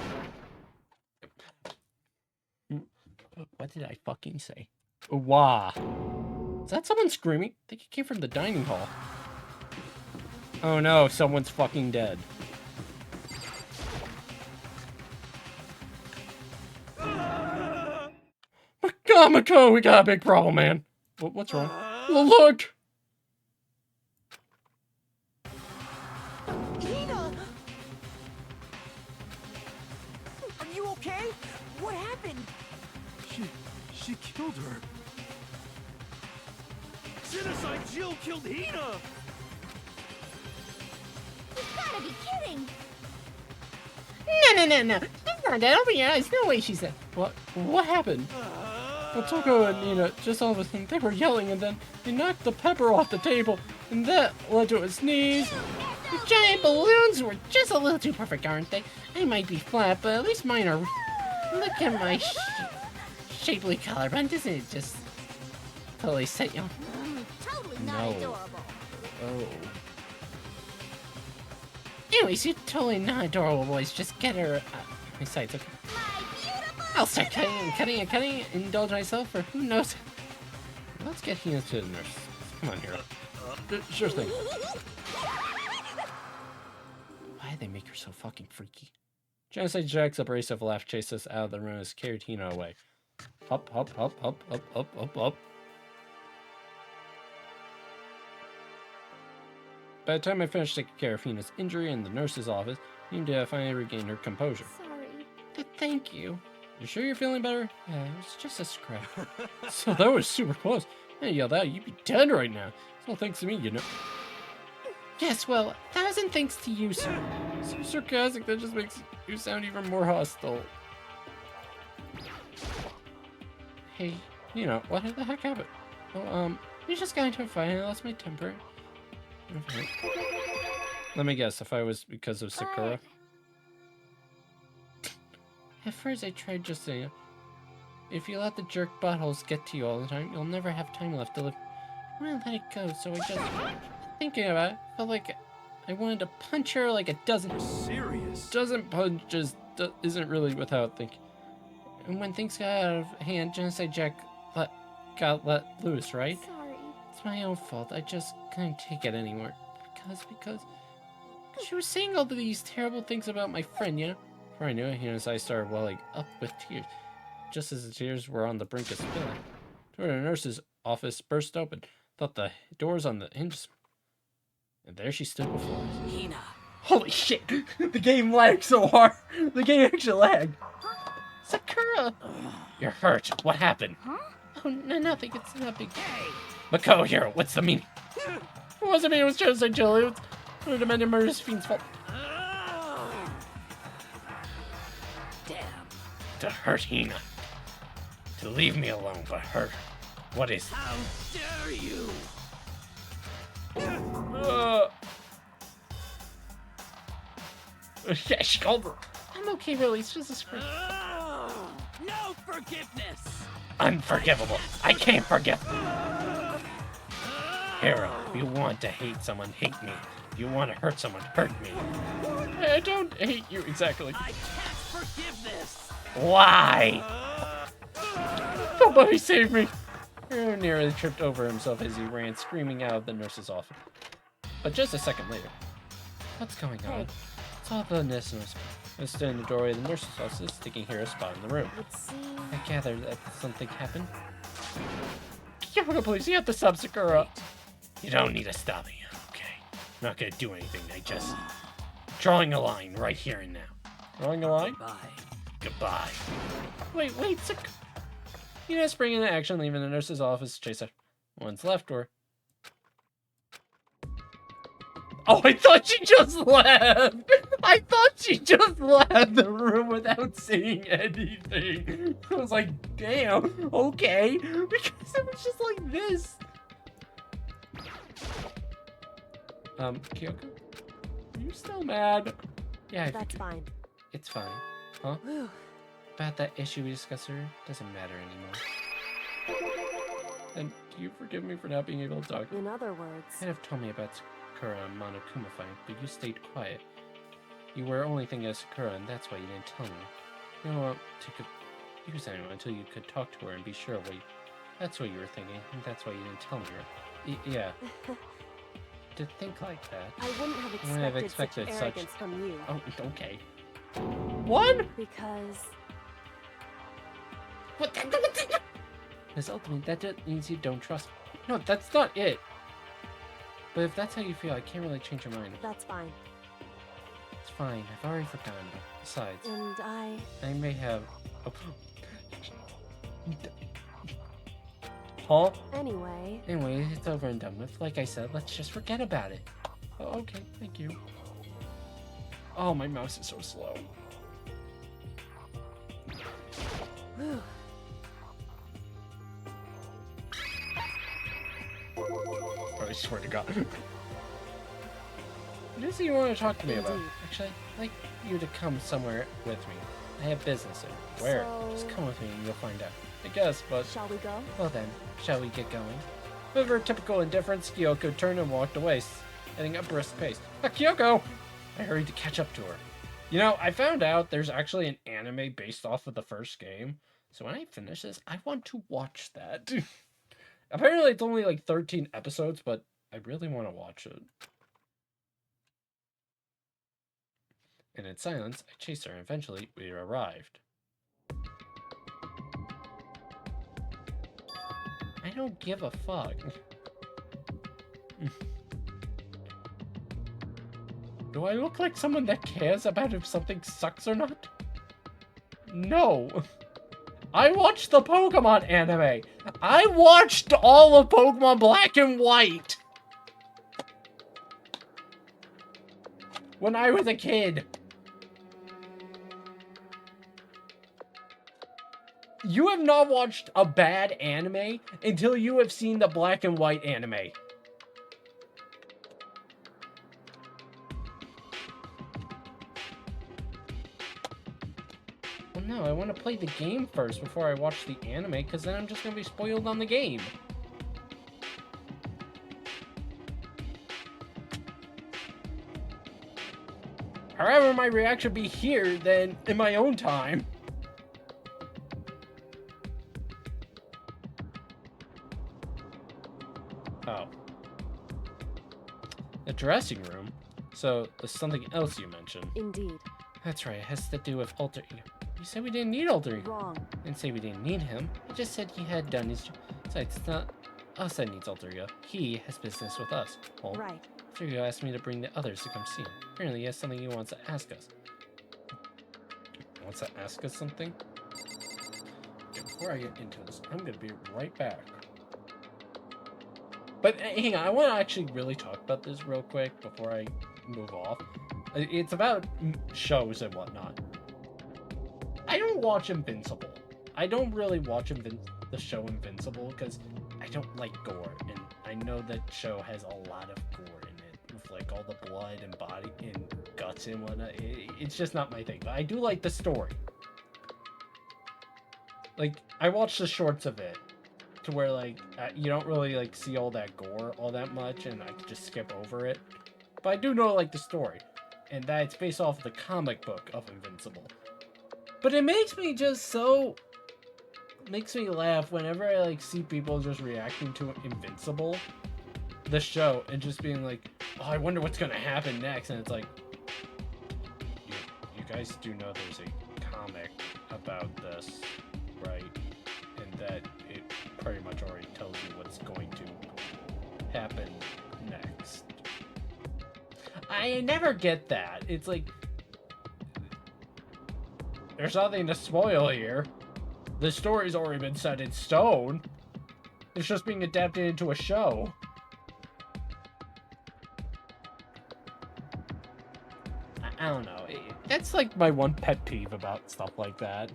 What did I fucking say? Wah. Is that someone screaming? I think it came from the dining hall. Oh no, someone's fucking dead. Mako, we got a big problem, man. What's wrong? Look! Hina! Are you okay? What happened? She killed her. Genocide Jill killed Hina! You've gotta be kidding! No. She's not dead. Open your eyes. No way, she said. What happened? Well, Toko and Nina, just all of a sudden, they were yelling and then they knocked the pepper off the table and that led to a sneeze. The giant balloons were just a little too perfect, aren't they? They might be flat, but at least mine are... Look at my shapely collarbone. Doesn't it just totally set you... Totally not No. adorable. Oh. Anyways, you're totally not adorable, boys. Just get her... my sights, okay? My beautiful... I'll start cutting, indulge myself, or who knows. Let's get Hina to the nurse. Come on, Hero. Sure thing. Why'd they make her so fucking freaky? Genocide Jack's abrasive laugh chased us out of the room and has carried Hina away. Up. By the time I finished taking care of Hina's injury in the nurse's office, Hina finally regained her composure. Sorry. Thank you. You sure you're feeling better? Yeah, it was just a scratch. So that was super close. I yelled out, you'd be dead right now. It's all thanks to me, you know. Yes, well, 1,000 thanks to you, sir. So sarcastic, that just makes you sound even more hostile. Hey, you know, what the heck happened? Oh, we just got into a fight and I lost my temper. Okay. Let me guess, if I was because of Sakura? At first I tried just saying, if you let the jerk buttholes get to you all the time, you'll never have time left to live. I want to let it go, so I just... Thinking about it, felt like I wanted to punch her like a dozen... Serious? Dozen punches isn't really without thinking. And when things got out of hand, Genocide Jack got let loose, right? Sorry. It's my own fault. I just couldn't take it anymore. Because she was saying all these terrible things about my friend, you know? Before I knew it, Hina's eyes started welling up with tears. Just as the tears were on the brink of spilling, the door to the nurse's office burst open. Thought the doors on the hinges. And there she stood before us. Hina. Holy shit! The game lagged so hard! The game actually lagged! Sakura! You're hurt. What happened? Huh? Oh, no, nothing. It's not big. Mako, Hero, what's the meaning? It wasn't me, it was Genocide Jill. It was one of the men in Murder's Fiend's fault. Damn. To hurt Hina. To leave me alone, but hurt. What is it? How dare you! Yeah, she called her. I'm okay, really. It's just a scream. No forgiveness! Unforgivable. I can't forgive. Hero, if you want to hate someone, hate me. If you want to hurt someone, hurt me. I don't hate you exactly. I can't forgive this! Why? Somebody save me! Hero nearly tripped over himself as he ran screaming out of the nurse's office. But just a second later, what's going on? It's all the nurses. I stood in the doorway of the nurse's office, taking Hero's spot in the room. I gathered that something happened. Kyoko, please, you have to stop Sakura. You don't need to stop me, okay? I'm not gonna do anything. I just drawing a line right here and now. Drawing a line? Goodbye. Wait, Sakura. You know, spring into action, leaving the nurse's office to chase her. One's left or... Oh, I thought she just left! I thought she just left the room without saying anything. I was like, damn, okay. Because it was just like this. Kyoko? Are you still mad? Yeah, That's fine. It's fine. Huh? About that issue we discussed earlier? Doesn't matter anymore. And do you forgive me for not being able to talk? In other words... You could have told me about Sakura and Monokuma fight, but you stayed quiet. You were only thinking of Sakura, and that's why you didn't tell me. You don't want to use anyone until you could talk to her and be sure what that's what you were thinking, and that's why you didn't tell me. Yeah. To think like that. I wouldn't have expected such arrogance from you. Oh, okay. What? Because... What? Because ultimately, that just means you don't trust me. No, that's not it. But if that's how you feel, I can't really change your mind. That's fine. It's fine. I've already forgotten. Besides, And I may have... Huh? Anyway, it's over and done with. Like I said, let's just forget about it. Oh, okay, thank you. Oh, my mouse is so slow. I swear to God. What is it you want to talk to me about? Actually, I'd like you to come somewhere with me. I have business there. Where? Just come with me and you'll find out. I guess, but... Shall we go? Well then, shall we get going? With her typical indifference, Kyoko turned and walked away, heading at a brisk pace. Kyoko! I hurried to catch up to her. You know, I found out there's actually an anime based off of the first game. So when I finish this, I want to watch that. Apparently it's only like 13 episodes, but I really want to watch it. And in silence, I chased her, and eventually we arrived. I don't give a fuck. Do I look like someone that cares about if something sucks or not? No. I watched the Pokemon anime. I watched all of Pokemon Black and White when I was a kid. You have not watched a bad anime until you have seen the Black and White anime. Well, no, I want to play the game first before I watch the anime, because then I'm just going to be spoiled on the game. However, my reaction be here than in my own time. Oh. The dressing room? So, there's something else you mentioned. Indeed. That's right, it has to do with alter ego. You said we didn't need alter ego. Wrong. Didn't say we didn't need him. I just said he had done his job. Besides, it's not us that needs alter ego. He has business with us. Well, Right. alter ego asked me to bring the others to come see him. Apparently, he has something he wants to ask us. He wants to ask us something? Okay, before I get into this, I'm gonna be right back. But hang on, I want to actually really talk about this real quick before I move off. It's about shows and whatnot. I don't watch Invincible. I don't really watch the show Invincible because I don't like gore, and I know that show has a lot of gore in it. with like all the blood and body and guts and whatnot. It's just not my thing. But I do like the story. Like, I watched the shorts of it to where like you don't really like see all that gore all that much, and I could just skip over it. But I do know like the story, and that it's based off the comic book of Invincible. But it makes me just so makes me laugh whenever I like see people just reacting to Invincible, the show, and just being like, "Oh, I wonder what's gonna happen next." And it's like, you guys do know there's a comic about this, right? And that it pretty much already tells you what's going to happen next. I never get that. It's like, there's nothing to spoil here. The story's already been set in stone. It's just being adapted into a show. I don't know. That's like my one pet peeve about stuff like that.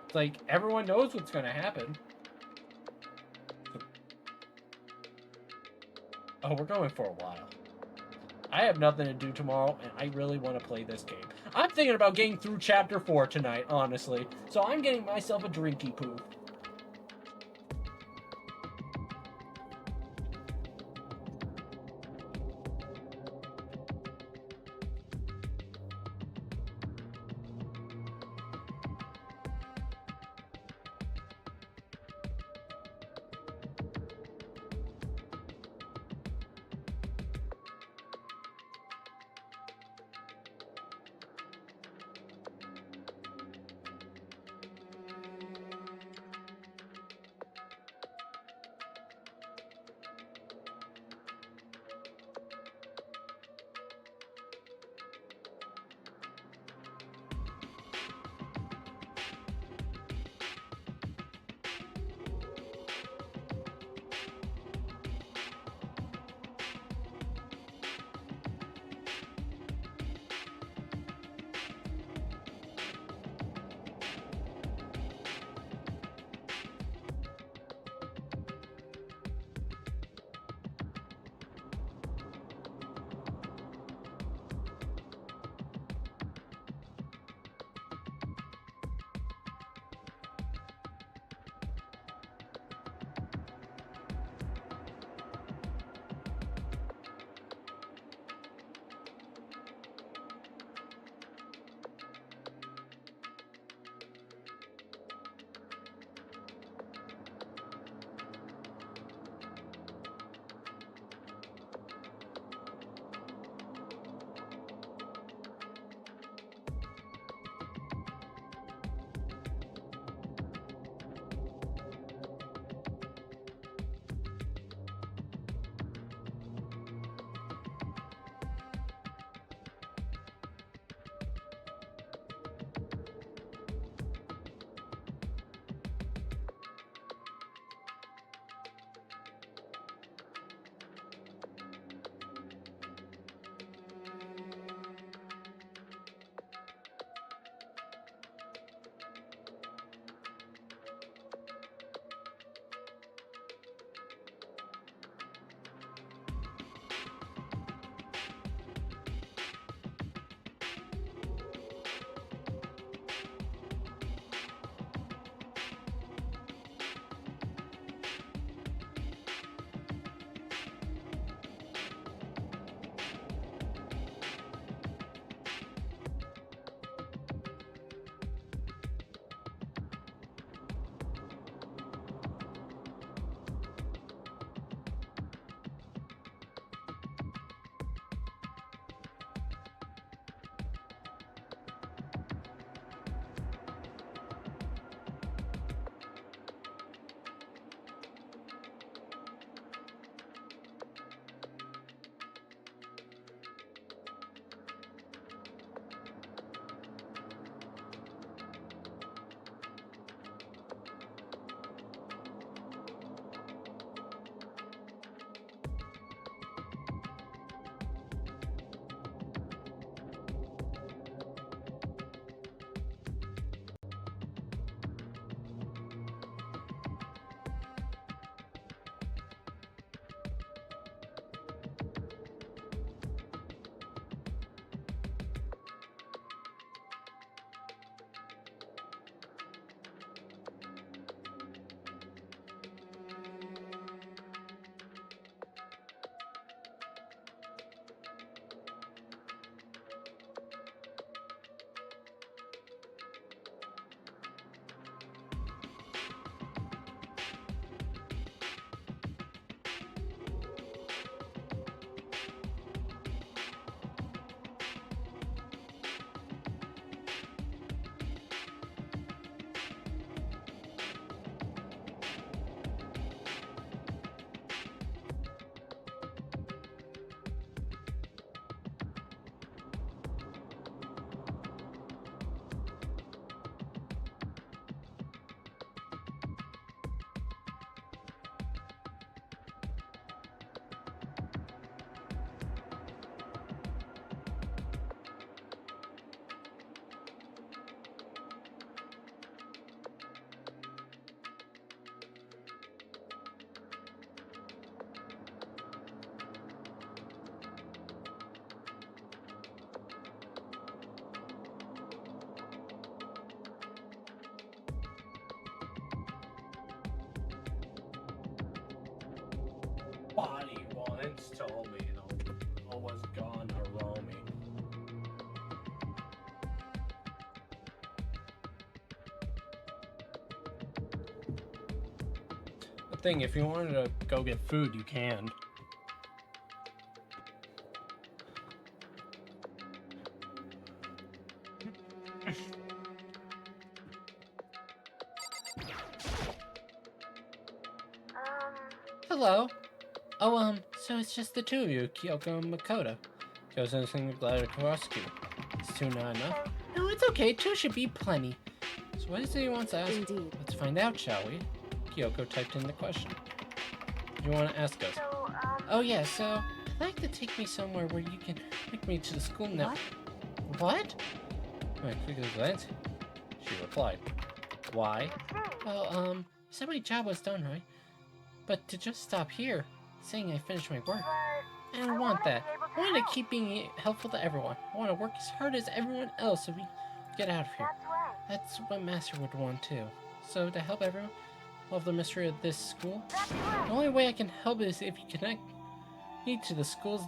It's like, everyone knows what's gonna happen. Oh, we're going for a while. I have nothing to do tomorrow, and I really want to play this game. I'm thinking about getting through Chapter 4 tonight, honestly. So I'm getting myself a drinky poo. thing. If you wanted to go get food, you can. Hello. Oh, so it's just the two of you, Kyoko and Makoto. Goes anything glad to Kowalski. It's two not enough. No, it's okay. Two should be plenty. So what is it he wants to ask? Indeed. Let's find out, shall we? Kyoko typed in the question. You want to ask us? Oh yeah, so I'd like to take me somewhere where you can take me to the school network. What? Wait, quickly glance. She replied. Why? Well, you said my job was done, right? But to just stop here, saying I finished my work, I don't want that. I want to keep being helpful to everyone. I want to work as hard as everyone else so we get out of here. That's what Master would want too. So to help everyone solve the mystery of this school, the only way I can help is if you connect me to the school's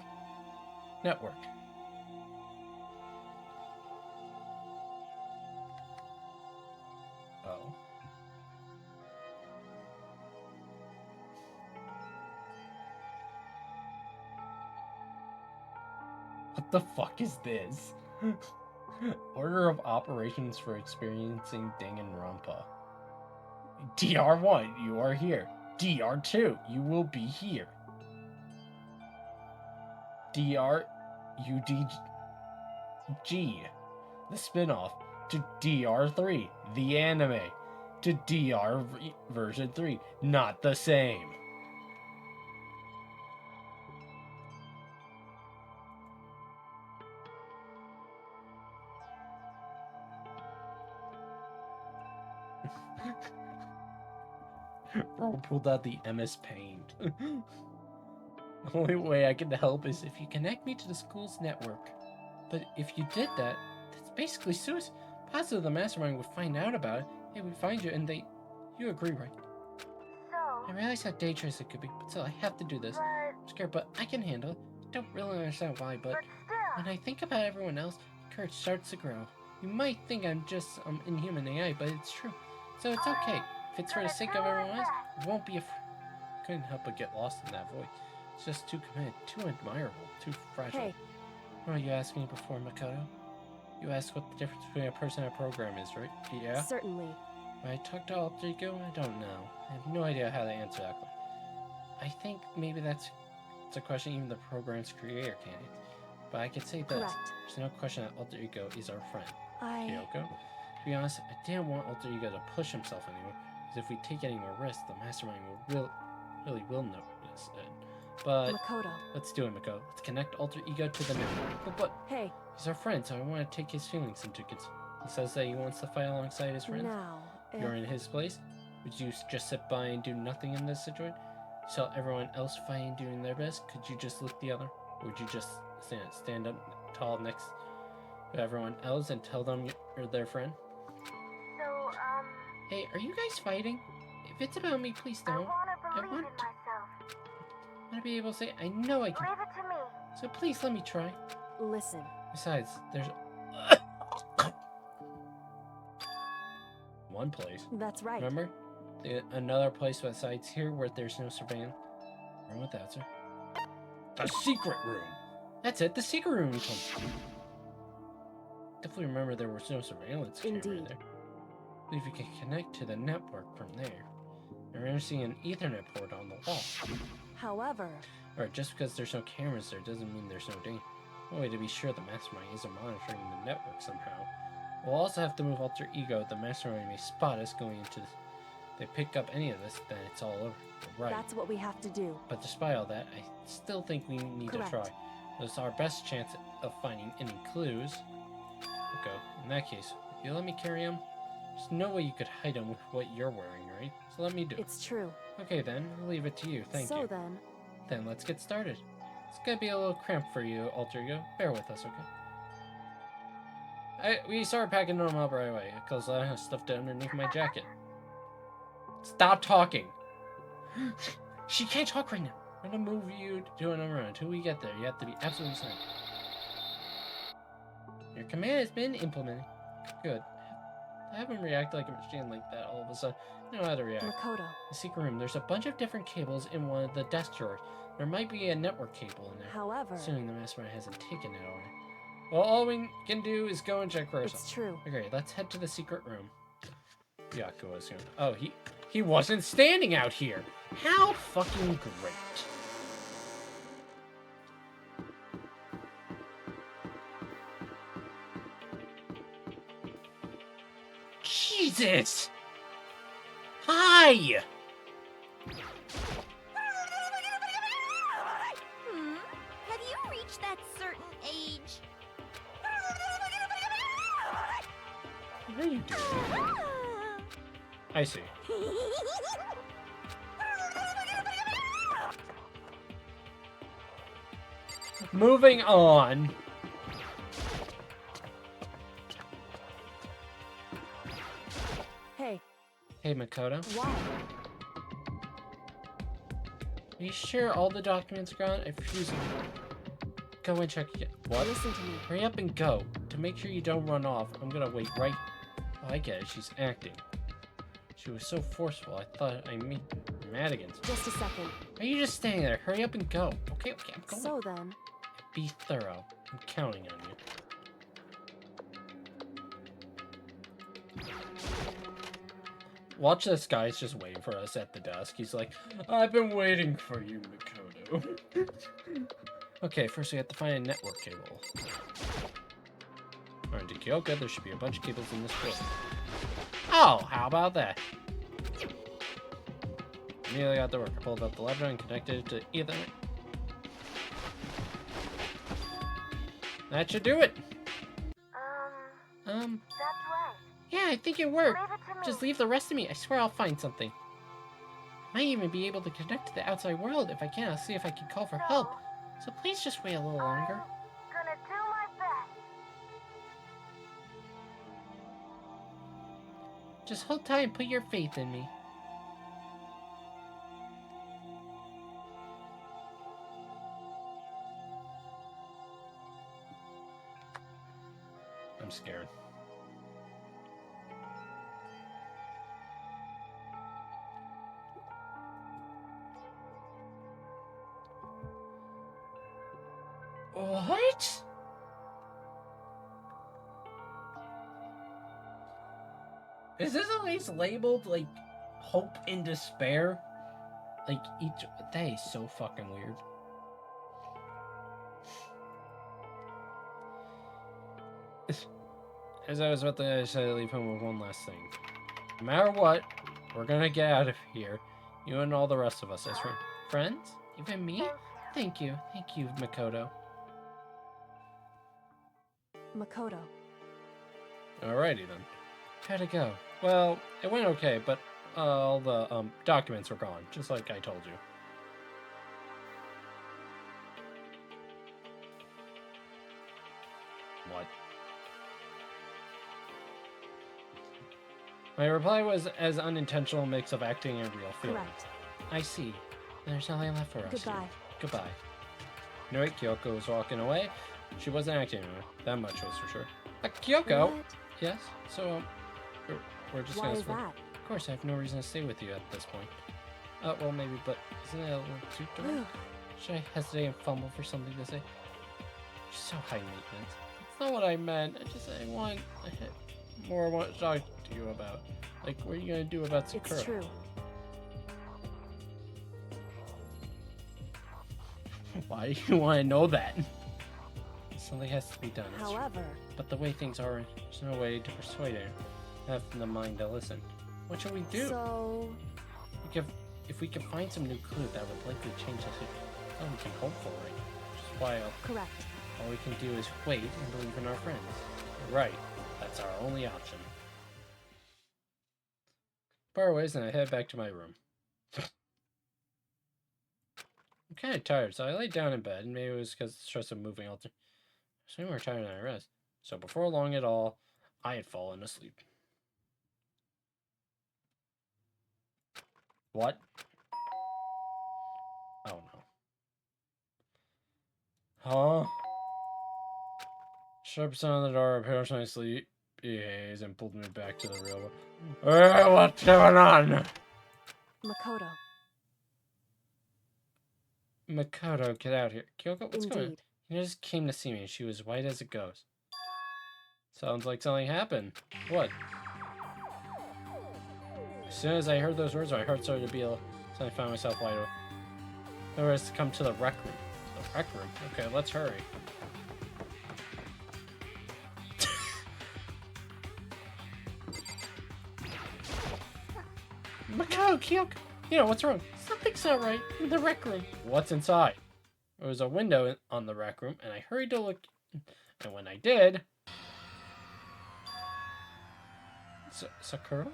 network. Oh. What the fuck is this? Order of operations for experiencing Danganronpa. DR1, you are here. DR2, you will be here. DRUDG, the spin-off, to DR3, the anime, to DR version 3, not the same. Bro pulled out the MS Paint. The only way I can help is if you connect me to the school's network. But if you did that, that's basically suicide. Possibly the mastermind would find out about it. They would find you and you agree, right? I realize how dangerous it could be, but still I have to do this. I'm scared, but I can handle it. I don't really understand why, but when I think about everyone else, courage starts to grow. You might think I'm just inhuman AI, but it's true. So it's okay. If it's for the sake of everyone else, it won't be couldn't help but get lost in that void. It's just too committed, too admirable, too fragile. Hey. Well, you asked me before, Makoto. You asked what the difference between a person and a program is, right? Yeah? Certainly. When I talk to Alter Ego, I don't know. I have no idea how to answer that question. I think maybe it's a question even the program's creator can't answer. But I could say this. Correct. There's no question that Alter Ego is our friend. Kyoko? To be honest, I didn't want Alter Ego to push himself anymore. Because if we take any more risks, the mastermind really will notice it. But Makoto. Let's do it, Makoto. Let's connect Alter Ego to the network. But hey, he's our friend, so I want to take his feelings into consideration. He says that he wants to fight alongside his friends. Now, You're in his place. Would you just sit by and do nothing in this situation? Saw everyone else fighting, doing their best. Could you just look the other? Or would you just stand up tall next to everyone else and tell them you're their friend? So, Hey, are you guys fighting? If it's about me, please don't. I I want to be able to say, I know I can. Leave it to me. So please let me try. Listen. Besides, there's one place. That's right. Remember? Another place besides here where there's no surveillance. Remember what that's, sir? The secret room! That's it, the secret room you told me. Definitely remember there was no surveillance camera Indeed. there. But if you can connect to the network from there, I remember seeing an Ethernet port on the wall. However, Alright, just because there's no cameras there doesn't mean there's no danger. One way to be sure the mastermind isn't monitoring the network somehow. We'll also have to move Alter Ego. The mastermind may spot us going into this. If they pick up any of this, then it's all over. Right. that's what we have to do. But despite all that, I still think we need Correct. to try. It's our best chance of finding any clues. Okay, in that case, you let me carry him? There's no way you could hide him with what you're wearing, right? So let me do it. It's true. Okay then, I'll leave it to you. Thank you. So then, Then let's get started. It's gonna be a little cramped for you, Alter Ego. Bear with us, okay? We started packing them up right away, because I have stuffed it underneath my jacket. Stop talking! She can't talk right now. I'm gonna move you to another room. Until we get there, you have to be absolutely silent. Your command has been implemented. Good. I haven't reacted like a machine like that all of a sudden. I know how to react. Makoto. The secret room. There's a bunch of different cables in one of the desk drawers. There might be a network cable in there. However, Assuming the mastermind hasn't taken it away. Well, all we can do is go and check for ourselves. it's true. Okay, let's head to the secret room. Yaku was here. Oh, he wasn't standing out here. How fucking great. Jesus! Hi! Have you reached that certain age? What are you doing? I see. Moving on. Hey, Hey, Makoto. why? Are you sure all the documents are gone? I refuse to go and check again. What? Listen to me. Hurry up and go. To make sure you don't run off, I'm gonna wait right... Oh, I get it. She's acting. She was so forceful, I thought I mean Madigan's. Just a second. Are you just standing there? Hurry up and go. Okay, I'm going. So then, Be thorough. I'm counting on you. Watch this guy. He's just waiting for us at the desk. He's like, I've been waiting for you, Makoto. Okay, first we have to find a network cable. Alright, to Kyoka, there should be a bunch of cables in this room. Oh, how about that? Immediately got to work. I pulled up the laptop and connected it to Ethernet. That should do it. That's right. Yeah, I think it worked. Leave it to me. Just leave the rest to me. I swear I'll find something. I might even be able to connect to the outside world. If I can, I'll see if I can call for help. So please just wait a little longer. Gonna do my best. Just hold tight and put your faith in me. I'm scared. What? Is this at least labeled like hope and despair? Like each that is so fucking weird. As I was about to say, leave him with one last thing. No matter what, we're gonna get out of here. You and all the rest of us as friends? Even me? Thank you, Makoto. Makoto. Alrighty then. How'd it go? Well, it went okay, but all the documents were gone, just like I told you. What? My reply was as unintentional mix of acting and real feeling. Correct. I see. There's nothing left for us. Goodbye. Goodbye. You know what? Kyoko was walking away. She wasn't acting anymore. That much was for sure. Kyoko? What? Yes? So, we're just Why gonna... is that? Of course, I have no reason to stay with you at this point. Well, maybe, but isn't it a little too direct? Should I hesitate and fumble for something to say? You're so high maintenance. That's not what I meant. I want more I want to talk to you about. Like, what are you gonna do about Sakura? It's true. Why do you want to know that? Something has to be done. it's true. However, But the way things are, there's no way to persuade her. Have the mind to listen. What should we do? so If we can find some new clue that would likely change the situation, all we can hope for, right? Which is why correct. all we can do is wait and believe in our friends. Right. That's our only option. Part ways and I head back to my room. I'm kind of tired, so I lay down in bed, and maybe it was because of the stress of moving all the... So more tired than I rest. So before long at all, I had fallen asleep. What? Oh no. Huh? Sharp sound on the door appears my sleep. behaves and pulled me back to the real world. What's going on? Makoto. Makoto, get out here. Kyoko, what's going on? Indeed. You just came to see me. She was white as a ghost. Sounds like something happened. What? As soon as I heard those words, my heart started to beat. So I found myself wide open. There was to come to the rec room. The rec room? Okay, let's hurry. Makoto, Kyoko! You know, what's wrong? Something's not right in the rec room. What's inside? There was a window on the rec room, and I hurried to look. And when I did... Sakura?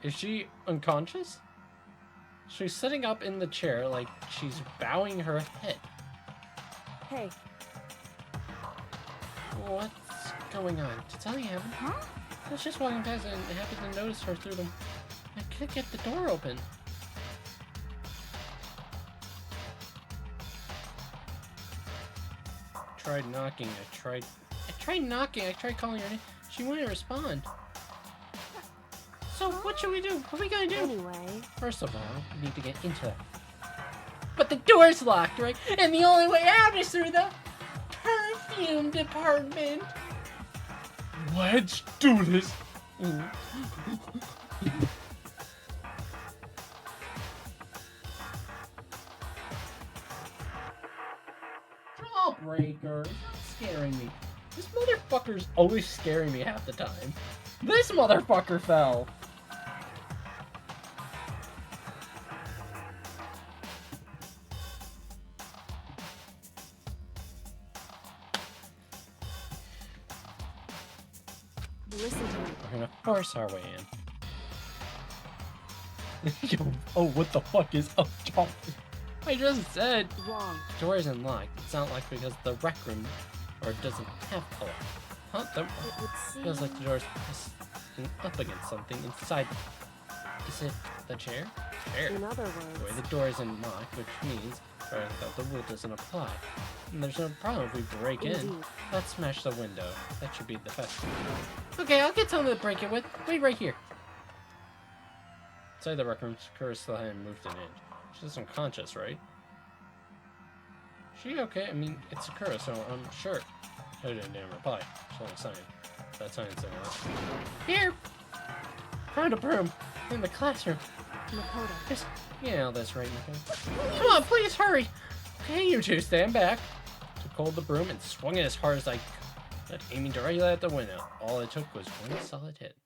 Is she unconscious? She's sitting up in the chair like she's bowing her head. Hey. What's going on? Did something happen? Huh? I was just walking past and happened to notice her through them. I couldn't get the door open. Tried knocking. I tried knocking. I tried calling her name. She wouldn't respond. So what should we do? What are we gonna do? Anyway. First of all, we need to get into it. But the door's locked, right? And the only way out is through the perfume department. Let's do this. Jawbreaker, stop scaring me. This motherfucker's always scaring me half the time. This motherfucker fell. Listen to me. We're gonna force our way in. Yo, oh, what the fuck is up, John? I just said. Wrong. The door isn't locked. It's not locked because the rec room or it doesn't have a lock. Huh? It would seem... Feels like the door's pressing up against something inside. Is it the chair? Chair. In other The way words... the door isn't locked, which means that the rule doesn't apply. And there's no problem if we break in. Indeed. Let's smash the window. That should be the best. Okay, I'll get something to break it with. Wait right here. Inside the rec room, Sakura still hadn't moved an inch. She's unconscious, right? She okay? I mean, it's Sakura, so I'm sure. I didn't reply. She's only sign. That sign's saying that. Here! Found a broom. In the classroom. Makoto. Just, you know that's right, Makoto. Come on, please hurry! Okay, you two, stand back. Took hold of the broom and swung it as hard as I could, aiming directly at the window. All it took was one solid hit.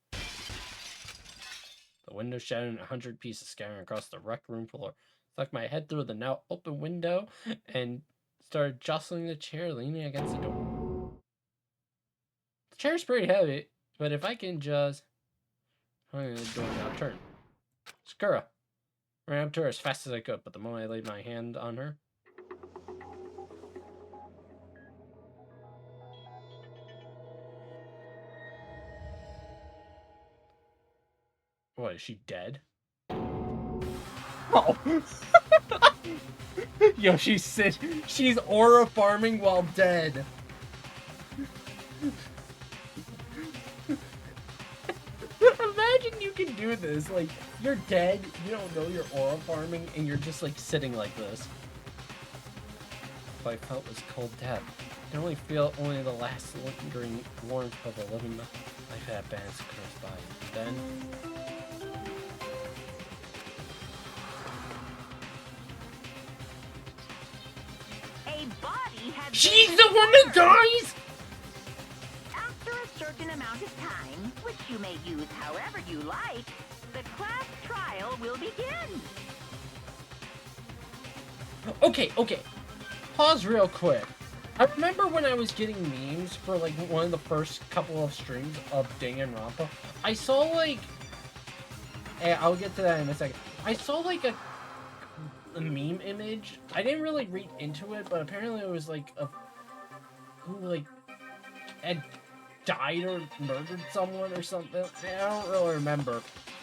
The window shattered in 100 pieces, scattering across the rec room floor. Stuck my head through the now open window and started jostling the chair, leaning against the door. The chair's pretty heavy, but if I can just... the door now turn. Sakura! Ran up to her as fast as I could, but the moment I laid my hand on her... What, is she dead? Oh! Yo, she's aura farming while dead. Imagine you can do this. Like, you're dead, you don't know you're aura farming, and you're just like sitting like this. What I felt was cold death. I can only feel the last lingering warmth of a living life at Band's Sakura's body. Then A body has she's the one that dies! After a certain amount of time, which you may use however you like, the class trial will begin. Okay. Pause real quick. I remember when I was getting memes for like one of the first couple of streams of Danganronpa, I saw like... I'll get to that in a second. I saw like a meme image. I didn't really read into it, but apparently it was like a... who like had died or murdered someone or something. I don't really remember.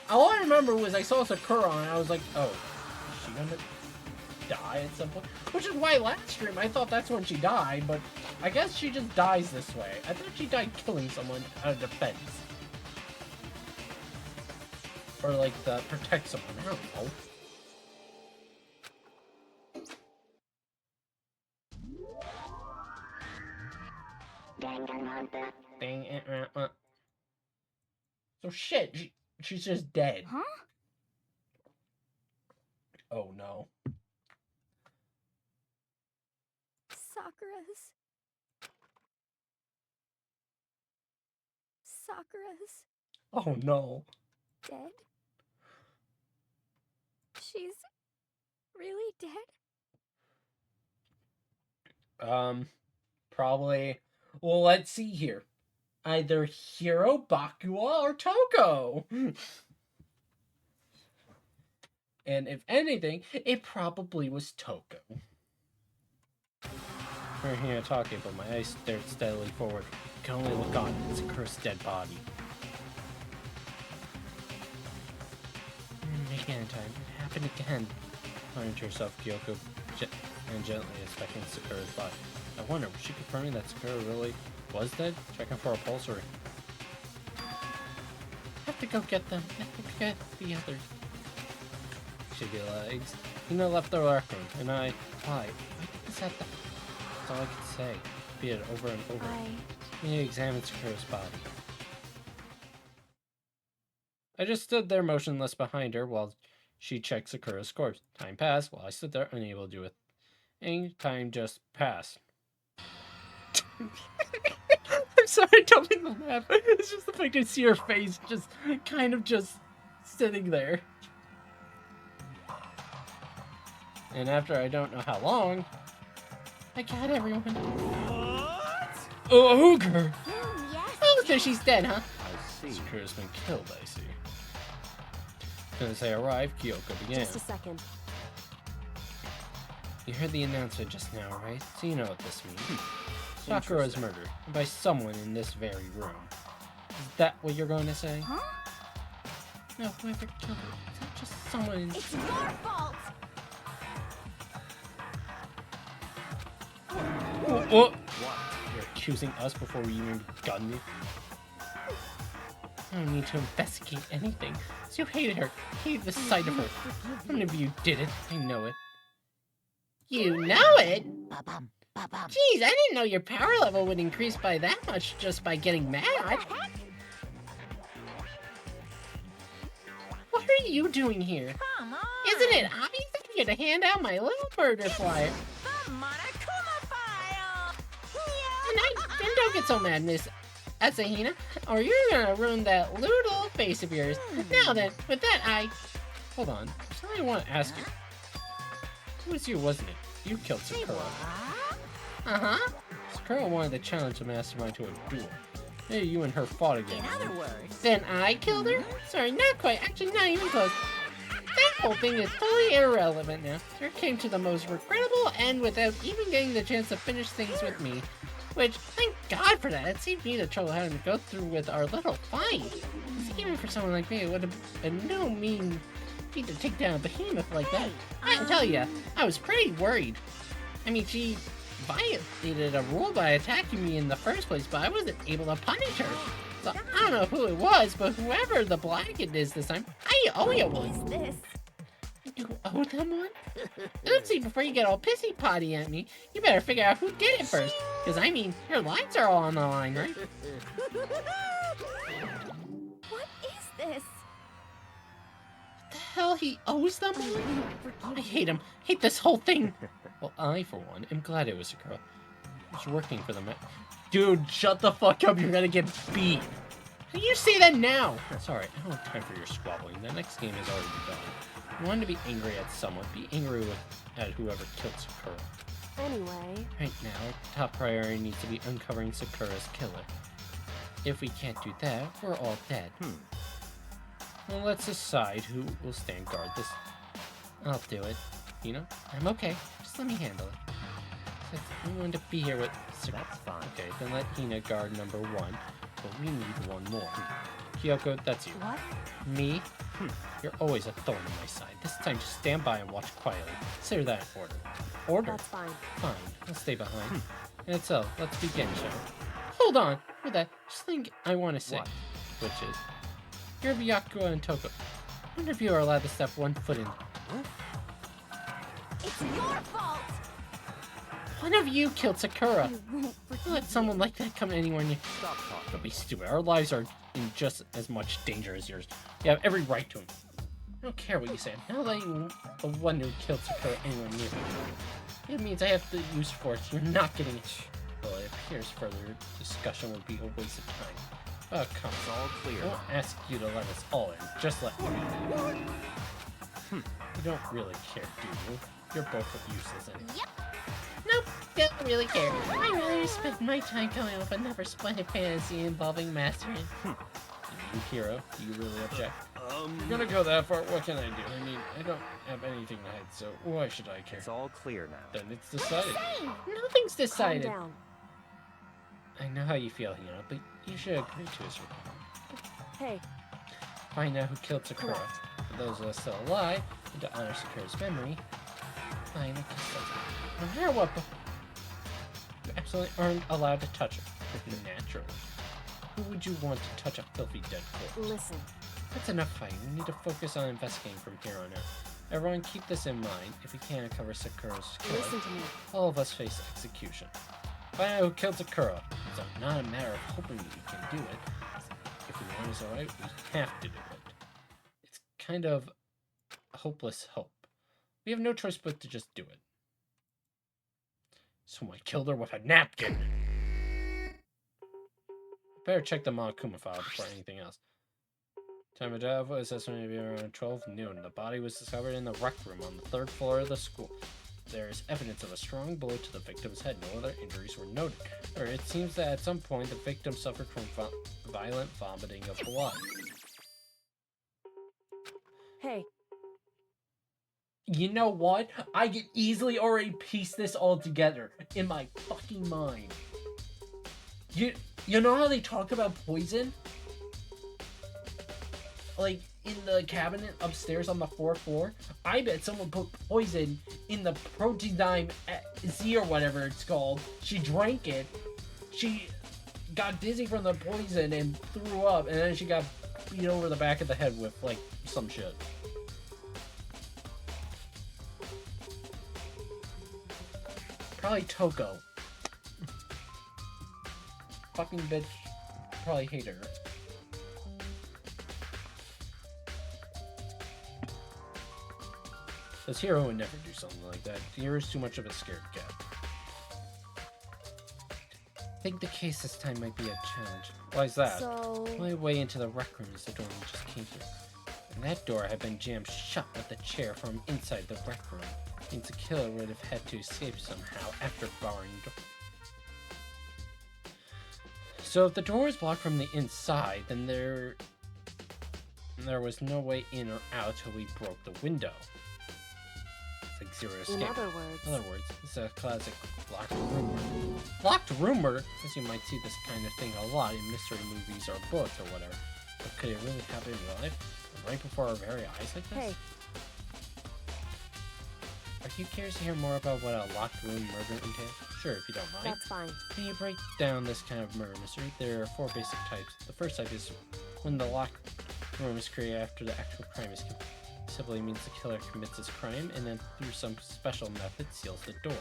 All I remember was I saw Sakura and I was like, oh, is she gonna die at some point? Which is why last stream I thought that's when she died, but I guess she just dies this way. I thought she died killing someone out of defense. Or like the protect someone. I don't know. Dang it. So shit, she's just dead. Huh? Oh no. Sakura's Oh no. dead? She's really dead? Probably. Well, let's see here. Either Hiro, Bakua, or Toko. And if anything, it probably was Toko. We're here talking, but my eyes stared steadily forward. I can only look on. It's a cursed dead body. Again, time. It happened again. Turning to herself, Kyoko and gently inspecting Sakura's body. I wonder, was she confirming that Sakura really was dead? Checking for a pulse or... Have to go get them. Have to get the others. Shake your legs. Hina left the rec room, and I... Why? Is that the... That's all I could say. Repeat it over and over. He examined Sakura's body. I just stood there motionless behind her while she checked Sakura's corpse. Time passed while I stood there unable to do it. And time just passed. I'm sorry, I don't mean to laugh. It's just the fact I see her face just kind of just sitting there. And after I don't know how long, I got everyone. What? Oh, ogre! Yes. Oh, so she's dead, huh? I see. Sakura's been killed, I see. As they arrived, Kyoko began. Just a second. You heard the announcement just now, right? So you know what this means. Sakura was murdered by someone in this very room. Is that what you're going to say? Huh? No, whoever killed her. It's not just someone in... It's your fault! What? You're accusing us before we even begun you? I don't need to investigate anything. So you hated her. Hated the sight of her. None of you did it. I know it. You know it? Ba-bum, ba-bum. Jeez, I didn't know your power level would increase by that much just by getting mad. What are you doing here? Come on. Isn't it obvious I'm here to hand out my little murder flyer? The Monokuma file. And don't get so mad, Miss Asahina, or you're gonna ruin that little face of yours. Now then, with that, Hold on. Something I want to ask you. It was you, wasn't it? You killed Sakura. Uh-huh. Sakura wanted to challenge the mastermind to a duel. Maybe you and her fought again. In other words, Then I killed her? Sorry, not quite. Actually, not even close. That whole thing is totally irrelevant now. Her came to the most regrettable end without even getting the chance to finish things with me. Which, thank God for that. It saved me the trouble having to go through with our little fight. 'Cause even for someone like me, it would have been no mean feat to take down a behemoth like that. I can tell ya, I was pretty worried. I mean, she violated a rule by attacking me in the first place, but I wasn't able to punish her. So I don't know who it was, but whoever the blanket is this time, I owe you one. What is this? You owe them one? Oopsie, before you get all pissy potty at me, you better figure out who did it first. Because, I mean, your lives are all on the line, right? What is this? The hell, he owes them one? I hate him. Hate this whole thing. Well, I, for one, am glad it was a girl. I was working for them. Dude, shut the fuck up. You're gonna get beat. How do you say that now? Sorry, I don't have time for your squabbling. The next game is already done. You wanted to be angry at someone. Be angry at whoever killed Sakura. Anyway, Right now, our top priority needs to be uncovering Sakura's killer. If we can't do that, we're all dead. Well, let's decide who will stand guard this. I'll do it. You know, I'm okay. Just let me handle it. Since we want to be here with Sakura. That's fine. Okay, then let Hina guard number 1. But we need one more. Kyoko, that's you. what? Me? You're always a thorn in my side. This time, just stand by and watch quietly. Consider that an order. Order? That's fine. Fine. I'll stay behind. And so, let's begin, shall we? Hold on! With that, just think I want to say, What? which is, you're Byakuya and Toko. None of you are allowed to step one foot in. It's your fault! One of you killed Sakura. I won't forgive Don't let someone like that come anywhere near. Stop talking. Don't be stupid. Our lives are in just as much danger as yours. You have every right to them. I don't care what you say. I'm not letting the one who killed Sakura anywhere near me. It means I have to use force. You're not getting it. Well, it appears further discussion would be a waste of time. Oh, come It's all on. clear. I won't ask you to let us all in. Just let me. You don't really care, do you? You're both useless anyway. Yep. Nope, don't really care. I'd rather spend my time coming up with another splendid fantasy involving mastering. You, hero, do you really object? Um, You're gonna go that far, what can I do? I mean, I don't have anything to hide, so why should I care? It's all clear now. Then it's decided. Nothing's Calm decided. down. I know how you feel, Hina, but you should agree to his request. Hey, Find out who killed Sakura. Correct. For those of us still alive, and to honor Sakura's memory, find the kill. No matter what, you absolutely aren't allowed to touch her. Naturally. Who would you want to touch a filthy dead corpse? listen. That's enough fighting. We need to focus on investigating from here on out. Everyone keep this in mind. If we can't uncover Sakura's killer, Listen to me. all of us face execution. Find out who killed Sakura. It's not a matter of hoping that we can do it. If we want us alright, we have to do it. It's kind of hopeless hope. We have no choice but to just do it. Someone killed her with a napkin! Better check the Monokuma file before anything else. Time of death was estimated to be around 12 noon. The body was discovered in the rec room on the 3rd floor of the school. There is evidence of a strong blow to the victim's head. No other injuries were noted. Or it seems that at some point the victim suffered from violent vomiting of blood. Hey, You know what? I can easily already piece this all together in my fucking mind. You know how they talk about poison? Like, in the cabinet upstairs on the 4th floor? I bet someone put poison in the protein dime Z or whatever it's called. She drank it. She got dizzy from the poison and threw up, and then she got beat over the back of the head with, like, some shit. Probably Toko. Fucking bitch. Probably hate her. This hero would never do something like that. Hero's too much of a scared cat. I think the case this time might be a challenge. Why is that? so... My way into the rec room is the door we just came through. And that door had been jammed shut with the chair from inside the rec room. Means the killer would have had to escape somehow after barring the door. So if the door was blocked from the inside, then there was no way in or out till we broke the window. It's like zero escape. In other words, it's a classic locked room murder. Locked room murder? As you might see this kind of thing a lot in mystery movies or books or whatever. But could it really happen in real life? Right before our very eyes like this? Hey, Are you curious to hear more about what a locked room murder entails? Sure, if you don't mind. that's fine. When you break down this kind of murder mystery, there are 4 basic types. The first type is when the locked room is created after the actual crime is committed. It simply means the killer commits his crime and then through some special method seals the door.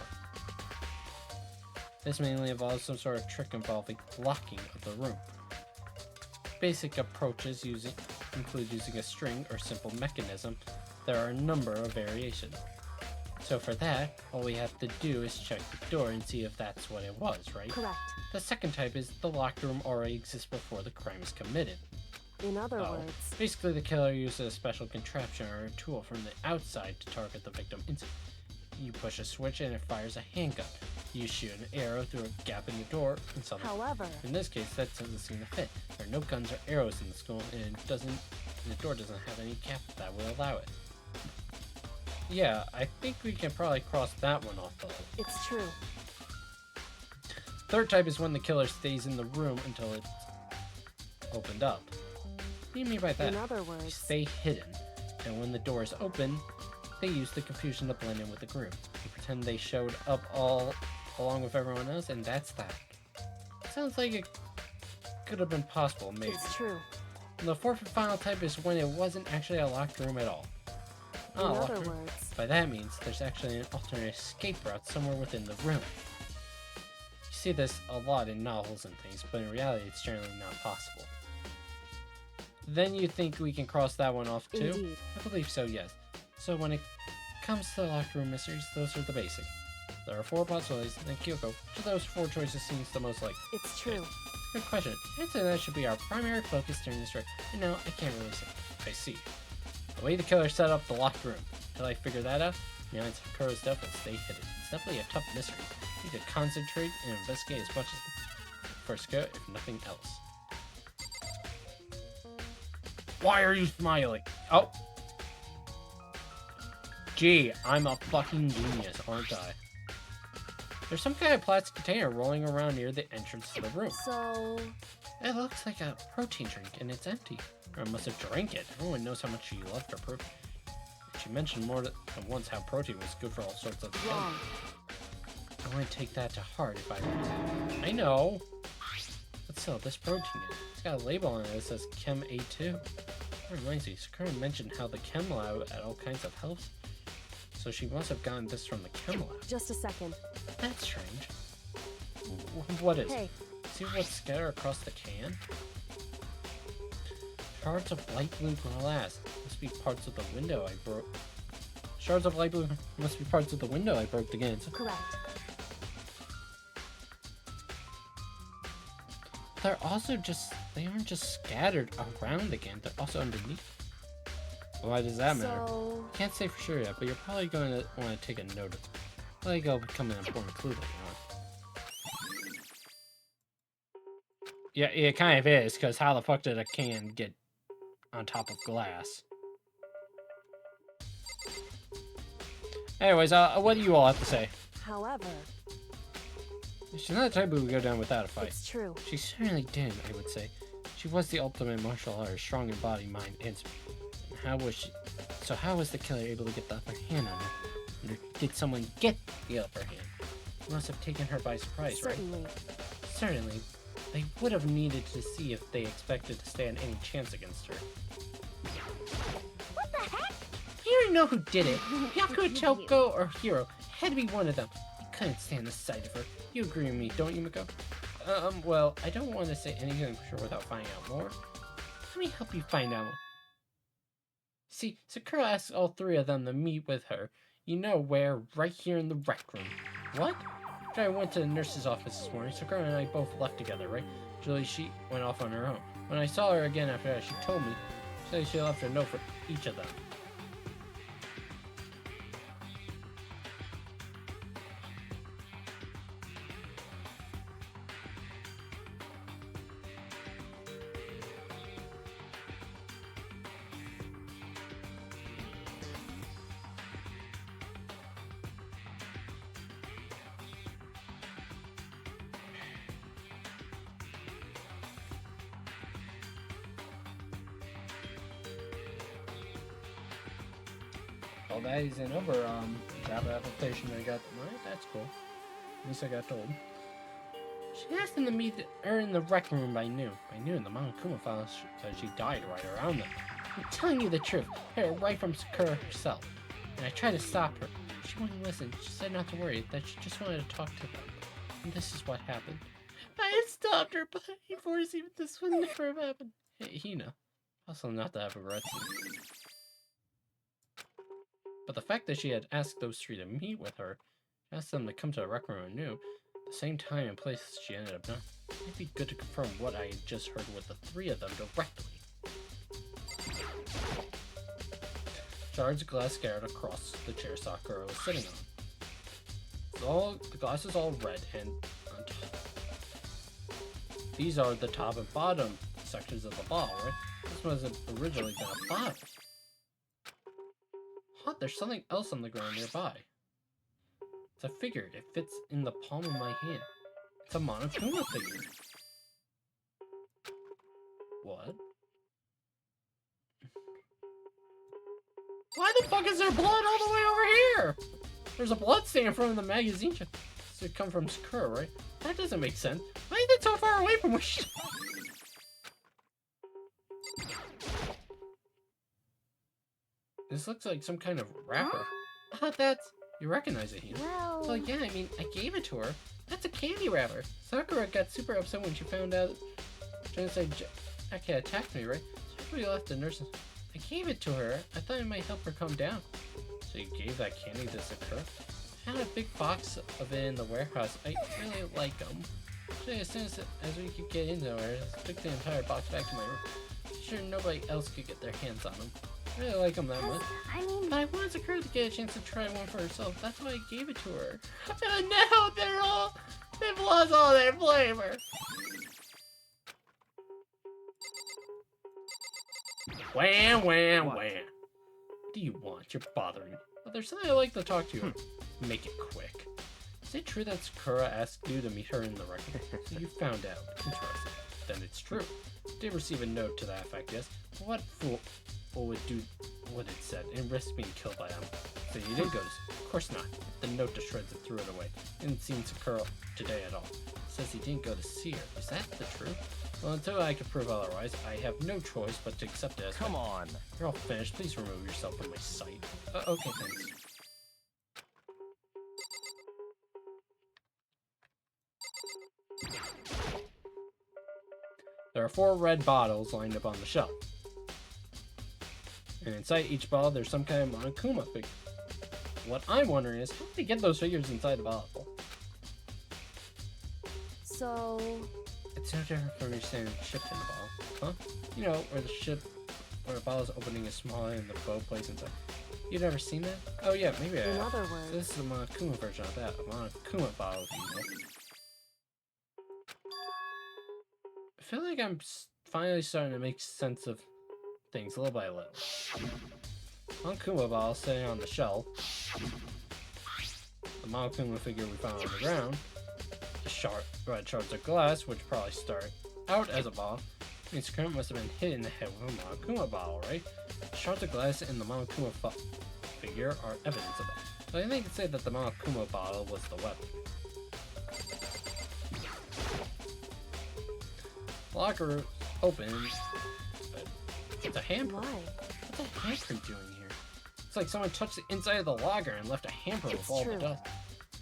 This mainly involves some sort of trick involving locking of the room. Basic approaches include using a string or simple mechanism. There are a number of variations. So for that, all we have to do is check the door and see if that's what it was, right? Correct. The second type is the locked room already exists before the crime is committed. In other words, Basically, the killer uses a special contraption or a tool from the outside to target the victim instantly. You push a switch and it fires a handgun. You shoot an arrow through a gap in the door and something. however, In this case, that doesn't seem to fit. There are no guns or arrows in the school, and the door doesn't have any cap that will allow it. Yeah, I think we can probably cross that one off the list. it's true. Third type is when the killer stays in the room until it's opened up. What do you mean by that? In other They words, stay hidden, and when the door is open, they use the confusion to blend in with the group. They pretend they showed up all along with everyone else, and that's that. Sounds like it could have been possible, maybe. It's true. And the fourth and final type is when it wasn't actually a locked room at all. In Not a other locked room. words, By that means, there's actually an alternate escape route somewhere within the room. You see this a lot in novels and things, but in reality it's generally not possible. Then you think we can cross that one off too? Indeed. I believe so, yes. So when it comes to the locked room mysteries, those are the basic. There are 4 possibilities, and Kyoko, which of those 4 choices seems the most likely? it's true. Good question. I'd say that should be our primary focus during this story. And no, I can't really say. I see. The way the killer set up the locked room. Until I figure that out, behind Sakura's death will stay hidden. It's definitely a tough mystery. You need to concentrate and investigate as much as for Sakura, if nothing else. Why are you smiling? Oh. Gee, I'm a fucking genius, aren't I? There's some kind of plastic container rolling around near the entrance to the room. So, It looks like a protein drink, and it's empty. Or I must have drank it. Everyone knows how much she loved her protein. She mentioned more than once how protein was good for all sorts of things. wrong. I want to take that to heart if I were to. I know. But still, this protein, it's got a label on it that says Chem A2. That reminds me, Sakura mentioned how the Chem Lab had all kinds of health. So she must have gotten this from the Chem Lab. Just a second. That's strange. What is? Hey, See what's scattered across the can? Shards of light blue glass. Must be parts of the window I broke. Shards of light blue must be parts of the window I broke again. So correct. they're also they aren't just scattered around again, they're also underneath. Why does that matter? So, Can't say for sure yet, but you're probably going to want to take a note of it. Let it go become an important clue later on. Yeah, it kind of is, because how the fuck did a can get on top of glass? Anyways, what do you all have to say? however, She's not the type who would go down without a fight. it's true. She certainly did, I would say. She was the ultimate martial artist, strong in body, mind, and spirit. How was she? So how was the killer able to get the upper hand on her? Or did someone get the upper hand? It must have taken her by surprise, right? Certainly. Certainly. They would have needed to see if they expected to stand any chance against her. What the heck? You already know who did it. Yaku, Choko, or Hiro. Had to be one of them. You couldn't stand the sight of her. You agree with me, don't you, Miko? Well, I don't want to say anything for sure without finding out more. Let me help you find out more. See, Sakura asked all 3 of them to meet with her. You know where? Right here in the rec room. What? After I went to the nurse's office this morning, Sakura and I both left together, right? Julie, she went off on her own. When I saw her again after that, she told me. She said she left a note for each of them. Well, that isn't over. Job application I got. Right, that's cool. At least I got told. She asked him to meet her in the rec room by noon. By noon, the Monokuma file said she died right around them. I'm telling you the truth. I heard it right from Sakura herself. And I tried to stop her. She wouldn't listen. She said not to worry, that she just wanted to talk to them. And this is what happened. I had stopped her, but before even this would never have happened. Hey, you know. Also not to have regrets. But the fact that she had asked those 3 to meet with her, asked them to come to the rec room anew, the same time and place she ended up knowing, it'd be good to confirm what I had just heard with the 3 of them directly. Shards of glass scattered across the chair Sakura was sitting on. The glass is all red and on top. These are the top and bottom sections of the bottle, right? This wasn't originally been a bottle. Huh, there's something else on the ground nearby. It's a figure. It fits in the palm of my hand. It's a Monokuma figure. What? Why the fuck is there blood all the way over here? There's a blood stain in front of the magazine. must have come from Sakura, right? That doesn't make sense. Why is it so far away from where she... This looks like some kind of wrapper. That's... You recognize it, Hina? Well, yeah, I mean, I gave it to her. That's a candy wrapper. Sakura got super upset when she found out Genocide Jack attacked me, right? So we left the nurses. I gave it to her. I thought it might help her calm down. So you gave that candy to Sakura? I had a big box of it in the warehouse. I really like them. So as soon as we could get into her, I took the entire box back to my room. Sure nobody else could get their hands on them. I really like them that much. I mean... But I wanted Sakura to get a chance to try one for herself. That's why I gave it to her. And now they've lost all their flavor. Wham, wham, wham. What do you want? You're bothering me. But there's something I'd like to talk to you about. Make it quick. Is it true that Sakura asked you to meet her in the record? So you found out. Interesting. Then it's true. Did receive a note to that effect, yes? What fool would do what it said and risk being killed by them? So you didn't go to... Of course not. The note to shreds and threw it away. Didn't see Sakura today at all. Says he didn't go to see her. Is that the truth? Well, until I can prove otherwise, I have no choice but to accept it as Come on. You're all finished. Please remove yourself from my sight. Okay, thanks. There are 4 red bottles lined up on the shelf. And inside each bottle, there's some kind of Monokuma figure. What I'm wondering is, how did they get those figures inside the bottle? So... It's no different from your standard ship in the bottle. Huh? You know, where the bottle's opening is smaller and the bow plays inside. You've never seen that? Oh yeah, maybe I have. In other words... This is a Monokuma version of that. A Monokuma bottle, if you know. I feel like I'm finally starting to make sense of things little by little. Monokuma bottle sitting on the shelf. The Monokuma figure we found on the ground. The red shards of glass, which probably start out as a bottle. Means Sakura must have been hit in the head with a Monokuma bottle, right? The shards of glass in the Monokuma figure are evidence of that. So I think you could say that the Monokuma bottle was the weapon. The locker room open, but it's a hamper. Why? What's a hamper doing here? It's like someone touched the inside of the locker and left a hamper with all the dust.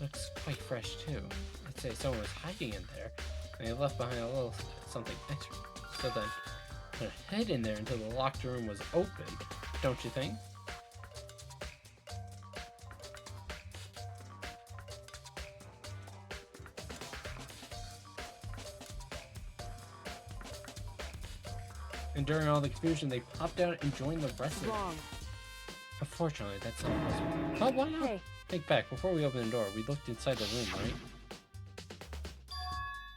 Looks quite fresh too. I'd say someone was hiding in there, and they left behind a little something extra. So then, their head in there until the locked room was open, don't you think? And during all the confusion, they popped out and joined the rest of them. Unfortunately, that's not possible. Oh, why not? Hey. Think back, before we opened the door, we looked inside the room, right?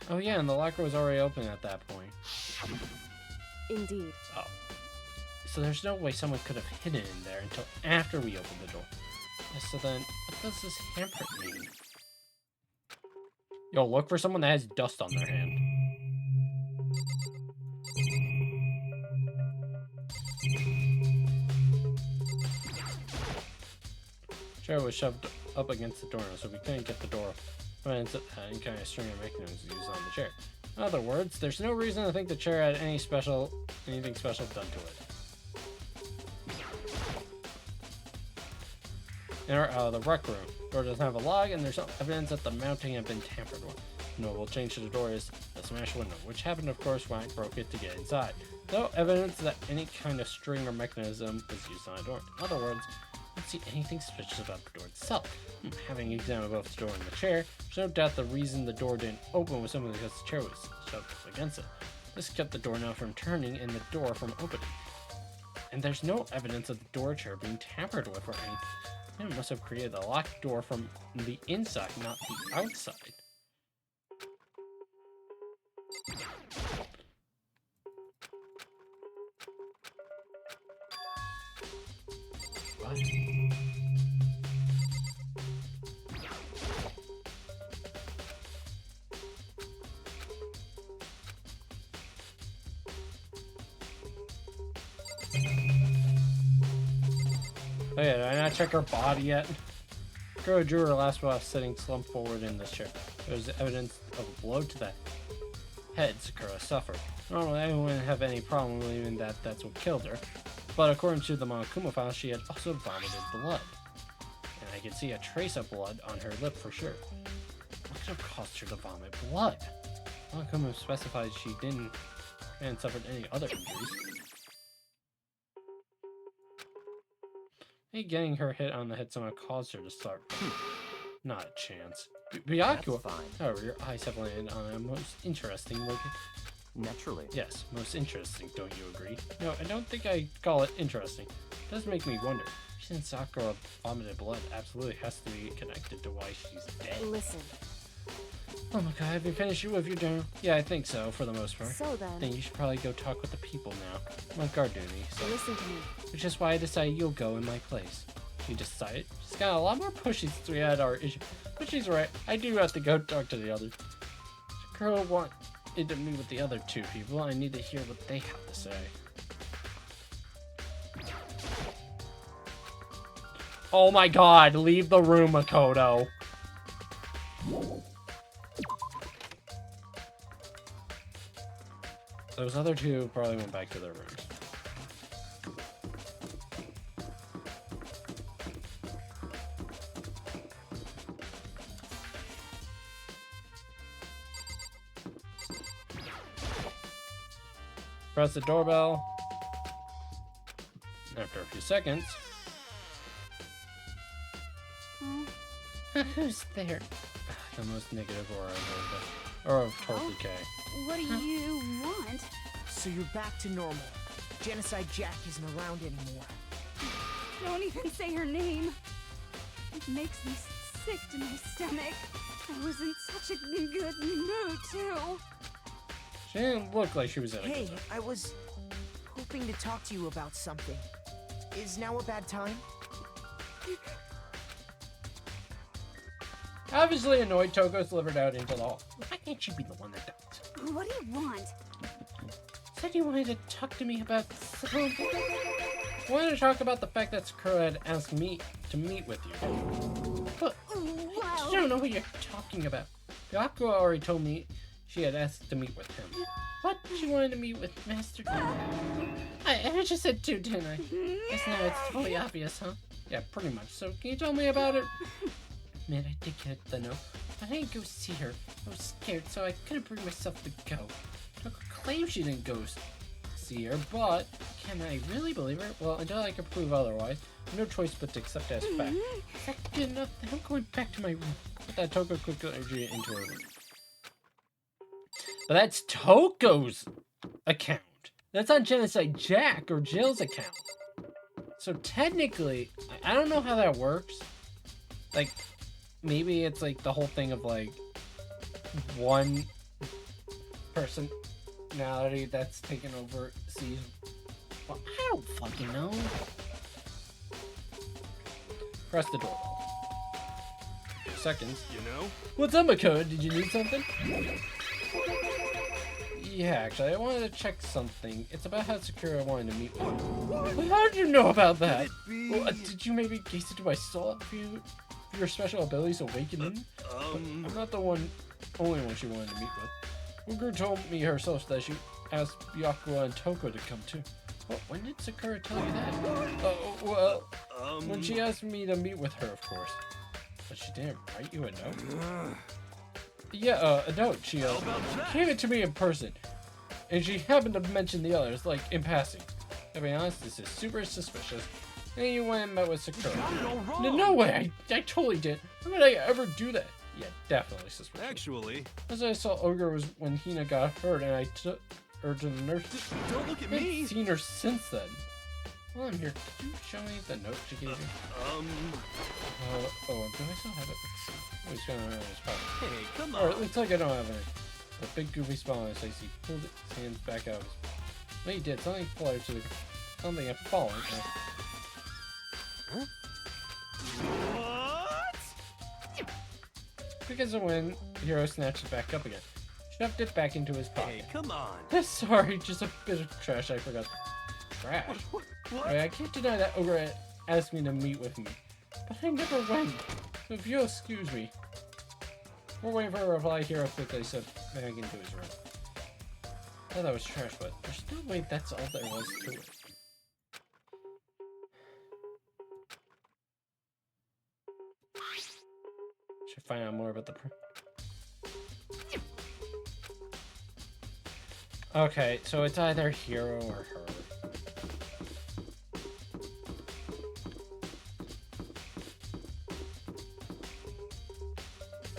Oh yeah, and the locker was already open at that point. Indeed. Oh. So there's no way someone could have hidden in there until after we opened the door. So then, what does this handprint mean? Yo, look for someone that has dust on their hand. Chair was shoved up against the door, so we couldn't get the door. But it's any kind of string of mechanisms used on the chair. In other words, there's no reason to think the chair had anything special done to it. In the rec room, the door doesn't have a log, and there's no evidence that the mounting had been tampered with. Notable change to the door is the smashed window, which happened, of course, when I broke it to get inside. No evidence that any kind of string or mechanism was used on the door. In other words, I don't see anything suspicious about the door itself. Having examined both the door and the chair, there's no doubt the reason the door didn't open was simply because the chair was shoved up against it. This kept the doorknob from turning and the door from opening. And there's no evidence of the door chair being tampered with or anything. It must have created the locked door from the inside, not the outside. What? Oh yeah, did I not check her body yet? Sakura drew her last breath sitting slumped forward in the chair. There was evidence of a blow to the head Sakura suffered. Normally, I wouldn't have any problem believing that that's what killed her, but according to the Monokuma file, she had also vomited blood. And I could see a trace of blood on her lip for sure. What could have caused her to vomit blood? Monokuma specified she didn't and suffered any other injuries. Maybe getting her hit on the head somehow caused her to start. Not a chance. Byakuya, however, your eyes have landed on a most interesting looking. Naturally. Yes, most interesting, don't you agree? No, I don't think I call it interesting. It does make me wonder. Since Sakura vomited blood absolutely has to be connected to why she's dead. Listen. Oh my god, have you finished with your dinner? Yeah, I think so, for the most part. So then you should probably go talk with the people now. I'm on guard duty, so... listen to me. Which is why I decided you'll go in my place. She decided? She's got a lot more pushes to add our issue. But she's right, I do have to go talk to the others. Sakura wanted to meet with the other two people. I need to hear what they have to say. Oh my god, leave the room, Makoto. Those other two probably went back to their rooms. Press the doorbell. After a few seconds. Who's there? The most negative aura I've heard, or of totally K. What do you want? So you're back to normal. Genocide Jack isn't around anymore. Don't even say her name. It makes me sick to my stomach. I was in such a good mood, too. She didn't look like she was in a Hey, good mood. I was hoping to talk to you about something. Is now a bad time? Obviously annoyed, Toko's delivered out into the hall. Why can't she be the one that does? What do you want? Said you wanted to talk to me about something. I wanted to talk about the fact that Sakura had asked me to meet with you. But I don't know what you're talking about. Byakuya already told me she had asked to meet with him. What? She wanted to meet with Master? I just said two, didn't I? Guess now it's totally obvious, huh? Yeah, pretty much. So can you tell me about it? Man, I did get the note. I didn't go see her. I was scared, so I couldn't bring myself to go. Toko claims she didn't go see her, but can I really believe her? Well, until I can prove otherwise, I have no choice but to accept it as fact. Is that good enough? Then I'm going back to my room. Put that Toko quickly energy into her room. But that's Toko's account. That's on Genocide Jack or Jill's account. So technically, I don't know how that works. Like, maybe it's like the whole thing of like one personality that's taken over sees. Well, I don't fucking know. Press the doorbell. 2 seconds. You know? What's up, Makoto? Did you need something? Yeah, actually, I wanted to check something. It's about how Sakura wanted to meet with you. Well, how did you know about that? Well, did you maybe gaze into my soul after your special abilities awakening? I'm not the only one she wanted to meet with. Ugur told me herself that she asked Byakuya and Toko to come too. Well, when did Sakura tell you that? When she asked me to meet with her, of course. But she didn't write you a note? Yeah, a note. She gave it to me in person. And she happened to mention the others, like, in passing. To be honest, this is super suspicious. And you went and met with Sakura. No way! I totally did. How would I ever do that? Yeah, definitely suspicious. Actually, as I saw Ogre was when Hina got hurt and I took her to the nurse. Don't look at me! I haven't seen her since then. Well, I'm here. Could you show me the note she gave you? Do I still have it? Let's see. Oh, he's gonna his pocket. Hey, come on. Alright, looks like I don't have any. A big goofy smile on his face. He pulled his hands back out of his. No, he did. Something fell to the. Something had fallen. Huh? What? Quick as a wind, Hiro snatched it back up again. Shoved it back into his pocket. Hey, come on. Sorry, just a bit of trash I forgot. Trash? What? I can't deny that Ogre asked me to meet with me. But I never went. If you'll excuse me. We're waiting for a reply here if they said back into his room. I thought that was trash, but there's no way that's all there was to it. Should find out more about the Okay, so it's either Hero or her.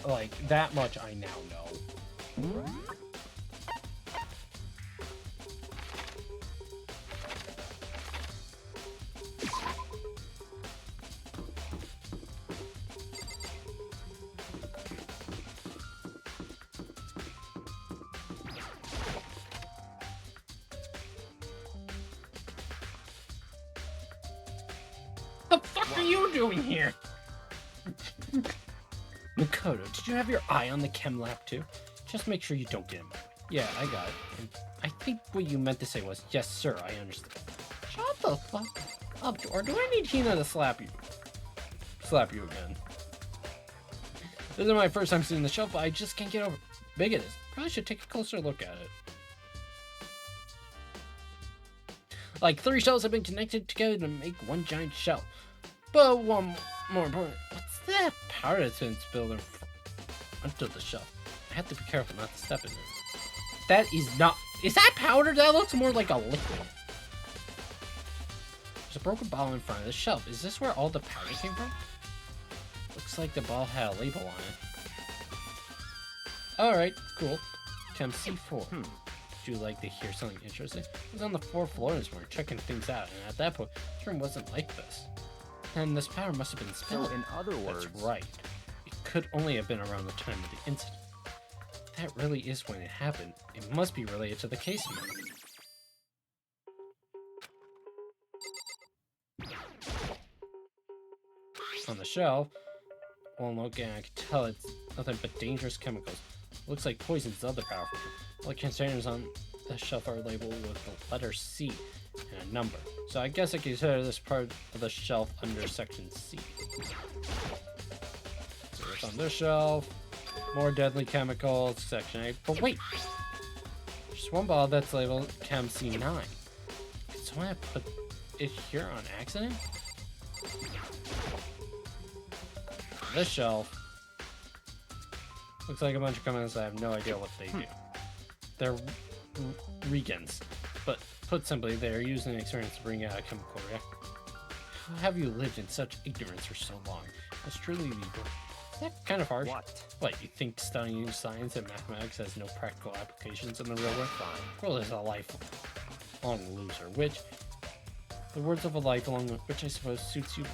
Like, that much I now know. The fuck are you doing here? Makoto, did you have your eye on the chem lab too? Just make sure you don't get him. Yeah, I got it. And I think what you meant to say was, yes sir, I understand. Shut the fuck up, or do I need Hina to slap you? Slap you again. This is my first time seeing the shelf, but I just can't get over how big it is. Probably should take a closer look at it. Like 3 shelves have been connected together to make one giant shelf. But one more important, what's that powder that's been spilled in front of the shelf? I have to be careful not to step in it. That is not... Is that powder? That looks more like a liquid. There's a broken bottle in front of the shelf. Is this where all the powder came from? Looks like the bottle had a label on it. Alright, cool. Chem C4. Would you like to hear something interesting? I was on the 4th floor this morning checking things out, and at that point, this room wasn't like this. And this powder must have been spilled. So in other words... That's right. It could only have been around the time of the incident. That really is when it happened. It must be related to the case murder. On the shelf, well, again, I can tell it's nothing but dangerous chemicals. Looks like poison's the other powerful. All the containers on the shelf are labeled with the letter C and a number. So I guess I consider this part of the shelf under section C. So it's on this shelf. More deadly chemicals, section 8. But wait! There's one bottle that's labeled Chem C9. Did someone have put it here on accident? This shelf looks like a bunch of chemicals. I have no idea what they do. They're reagents, but put simply, they are used in experience to bring out a chemical reactor. How have you lived in such ignorance for so long? It's truly the Is that kind of harsh? What, you think studying science and mathematics has no practical applications in the real world? Fine. Well, is a lifelong loser, which, the words of a lifelong, which I suppose suits you.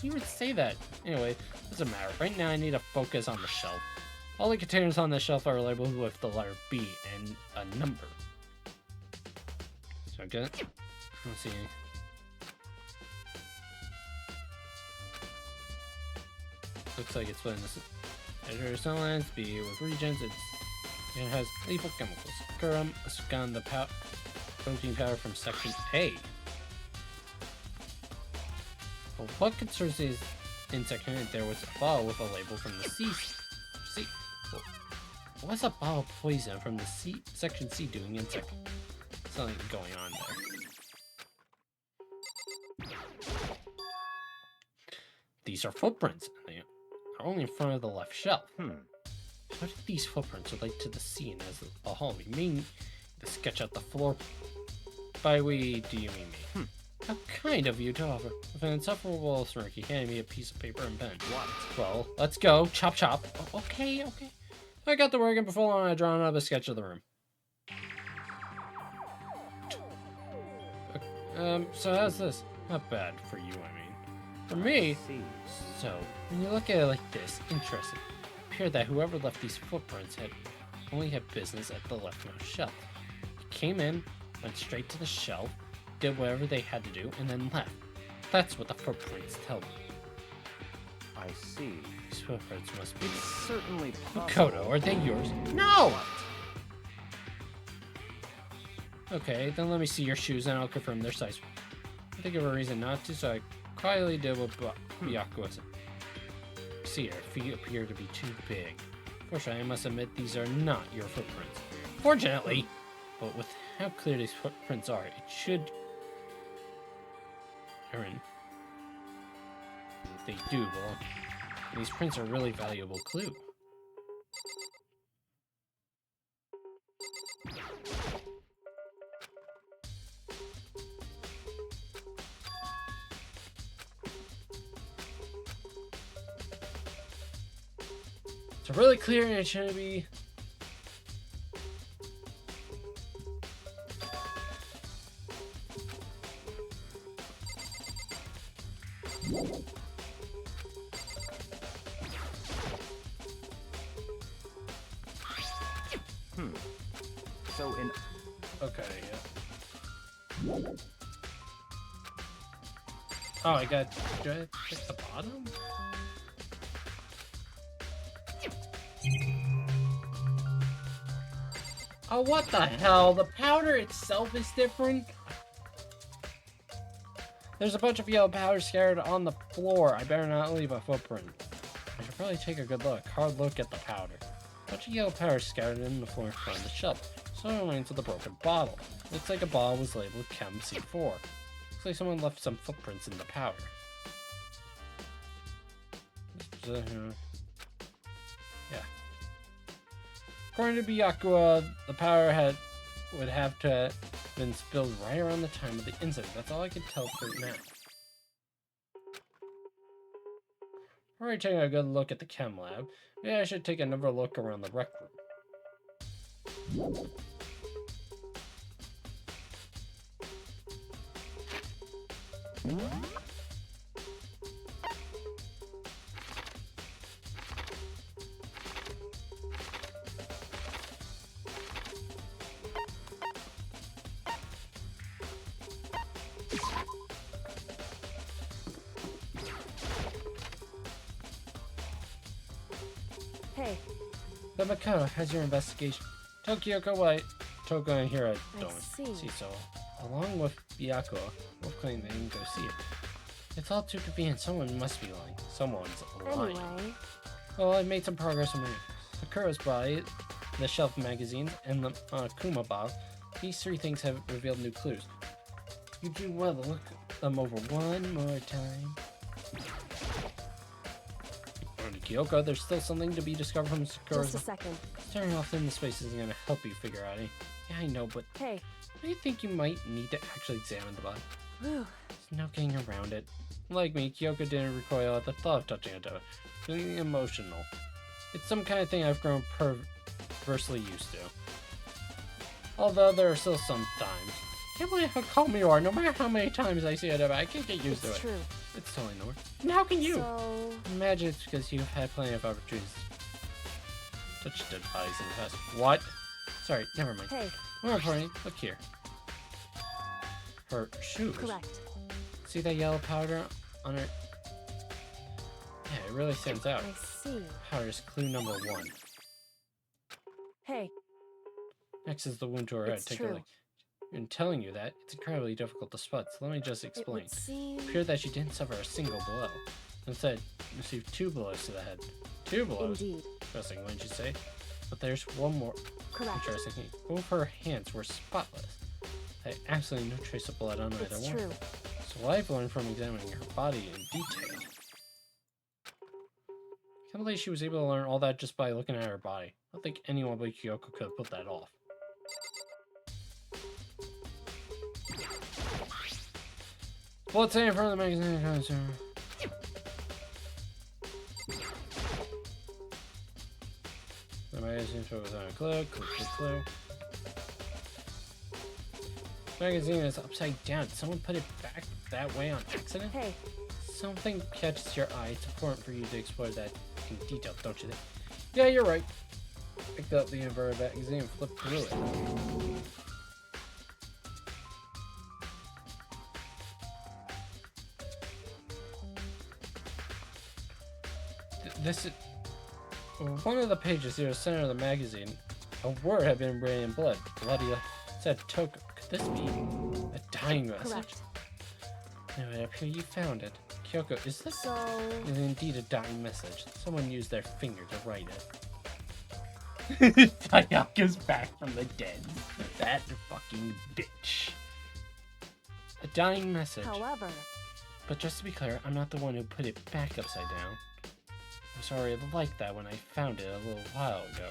You would say that. Anyway, doesn't matter. Right now I need to focus on the shelf. All the containers on the shelf are labeled with the letter B and a number. So I get it? I don't see any. Looks like it's playing this. Editor Sunlands B with regions. It has lethal chemicals. Kurum, Ascan, the protein powder from section A. Well, what concerns is in section 8 there was a bottle with a label from the C. Well, what's a bottle of poison from the section C doing in section? Something going on there. These are footprints. They are only in front of the left shelf. How did these footprints relate to the scene as a whole? You mean to sketch out the floor? By we, do you mean me? How kind of you to offer. With an insufferable smirk, he handed me a piece of paper and pen. What? Well, let's go. Chop, chop. Oh, okay. I got to work, and before long, I drawn up a sketch of the room. So how's this? Not bad for you, I mean. For me, so, when you look at it like this, interesting. It appeared that whoever left these footprints only had business at the leftmost shelf. He came in, went straight to the shelf, did whatever they had to do, and then left. That's what the footprints tell me. I see. These footprints must be... Certainly possible. Makoto, are they yours? No! Okay, then let me see your shoes and I'll confirm their size. I think of a reason not to, so I quietly did what Byakuya said. see, her feet appear to be too big. Fortunately, I must admit these are not your footprints. Fortunately, but with how clear these footprints are, it should... Aaron. They do belong. These prints are a really valuable clue. It's really clear and it shouldn't be... So in... Okay, yeah. Oh, I got... Do I check the bottom? Oh, what the hell? The powder itself is different? There's a bunch of yellow powder scattered on the floor. I better not leave a footprint. I should probably take a good look. Hard look at the powder. A bunch of yellow powder scattered in the floor in front of the shelf. So it remains with a broken bottle. Looks like a bottle was labeled Chem C4. Looks like someone left some footprints in the powder. Yeah. According to Byakuya, the powder would have to have been spilled right around the time of the incident. That's all I can tell for now. Already taking a good look at the chem lab. Maybe I should take another look around the rec room. Hey. The Makoto has your investigation. Tokyoko White, Toko and Hira don't see so. Along with Byakuya, both claim they didn't go see it. It's all too convenient. Someone must be lying. Someone's lying. Anyway. Well, I've made some progress on my Sakura's body, the shelf magazine, and the Kuma box. These three things have revealed new clues. You do well to look them over one more time. According to Kyoko, there's still something to be discovered from Sakura's. Just a second. Staring off in the space isn't going to help you figure out any. Yeah, I know, but hey, I think you might need to actually examine the body. Whew. There's no getting around it. Like me, Kyoko didn't recoil at the thought of touching a toe. Feeling emotional. It's some kind of thing I've grown perversely used to. Although there are still some times. I can't believe how calm you are. No matter how many times I see it, I can't get used to it. True. It's totally normal. And how can you? So... Imagine it's because you've had plenty of opportunities to touch dead bodies in the past. What? Sorry, never mind. Hey. More importantly, look here. Her shoes. Correct. See that yellow powder on her? Yeah, it really stands out. I see. Powder's clue number 1. Hey. Next is the wound to her head. Take a look. In telling you that, it's incredibly difficult to spot, so let me just explain. It appeared that she didn't suffer a single blow. Instead, received 2 blows to the head. 2 blows? Indeed. Interesting, wouldn't you say? But there's one more. Correct. Interesting. Both her hands were spotless. I had absolutely no trace of blood on either one. True. So I've learned from examining her body in detail. I can't believe she was able to learn all that just by looking at her body. I don't think anyone but Kyoko could have put that off. Blood stain in front of the magazine. The magazine focus on a clue. Clue. Magazine is upside down. Did someone put it back that way on accident? Hey. Something catches your eye. It's important for you to explore that in detail, don't you think? Yeah, you're right. Picked up the inverted magazine and flipped through it. This is one of the pages here, center of the magazine. A word had been written in blood. Bloody said Toko. Could this be a dying message? Correct. No, it appears you found it. Kyoko, is this So... is indeed a dying message? Someone used their finger to write it. Tayako's back from the dead. That fucking bitch. A dying message. However... But just to be clear, I'm not the one who put it back upside down. I was already like that when I found it a little while ago.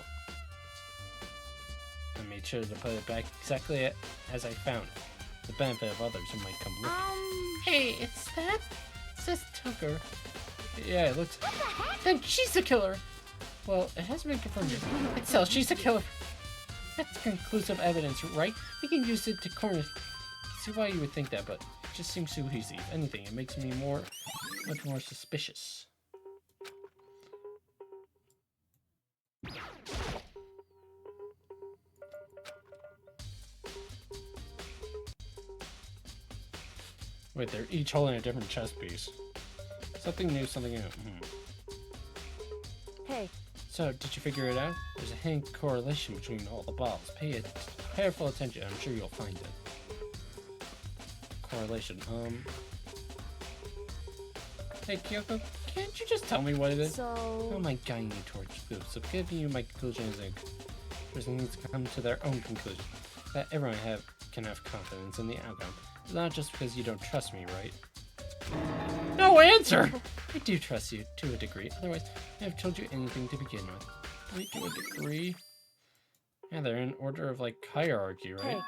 I made sure to put it back exactly as I found it. For the benefit of others who might come looking. Hey, it's that? It says Tucker. Yeah, it looks... Then she's the killer. Well, it hasn't been confirmed yet. It's Cell, she's the killer. That's conclusive evidence, right? We can use it to corner... See why you would think that, but it just seems too easy. If anything, it makes me much more suspicious. Wait, they're each holding a different chess piece. Something new, something new. Hey. So, did you figure it out? There's a hidden correlation between all the balls. Pay it careful attention. I'm sure you'll find it. Correlation. Hey, Kyoko, can't you just tell me what it is? So... How am I guiding you towards truth? So, giving you my conclusion is a person needs to come to their own conclusion. That everyone can have confidence in the outcome. It's not just because you don't trust me, right? No answer! I do trust you, to a degree. Otherwise, I have told you anything to begin with. Only to a degree? Yeah, they're in order of, like, hierarchy, right? Hey.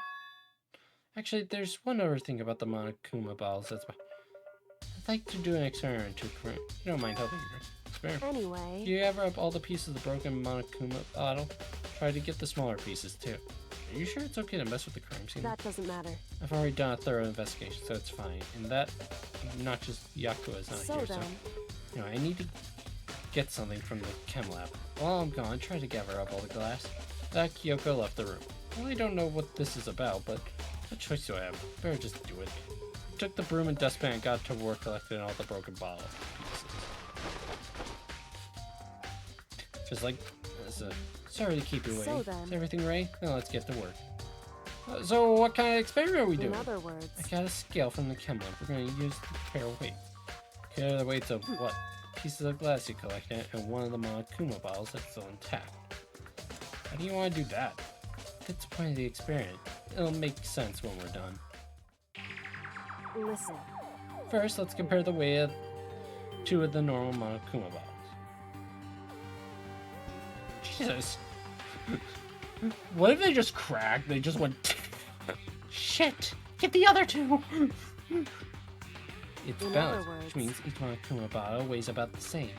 Actually, there's one other thing about the Monokuma balls that's... I'd like to do an experiment to... You don't mind helping me, right? Experiment. Anyway... Do you ever have all the pieces of the broken Monokuma bottle? Try to get the smaller pieces, too. Are you sure it's okay to mess with the crime scene? That doesn't matter. I've already done a thorough investigation, so it's fine. And that, not just Yakuza is not here, so... You know, I need to get something from the chem lab. While I'm gone, try to gather up all the glass. That Kyoko left the room. Well, I don't know what this is about, but what choice do I have? Better just do it. I took the broom and dustpan and got to work collecting all the broken bottle pieces. Just like... Sorry to keep you waiting. So then... Is everything ready? Now let's get to work. So what kind of experiment are we doing? In other words... I got a scale from the chem lab. We're going to use to compare weights. Compare the weights of what? Pieces of glass you collected and one of the Monokuma bottles that's still intact. How do you want to do that? That's the point of the experiment. It'll make sense when we're done. Listen. First, let's compare the weight of two of the normal Monokuma bottles. Jesus. What if they just cracked? They just went... Shit! Get the other two! It's balanced, which means each Monokuma bottle weighs about the same.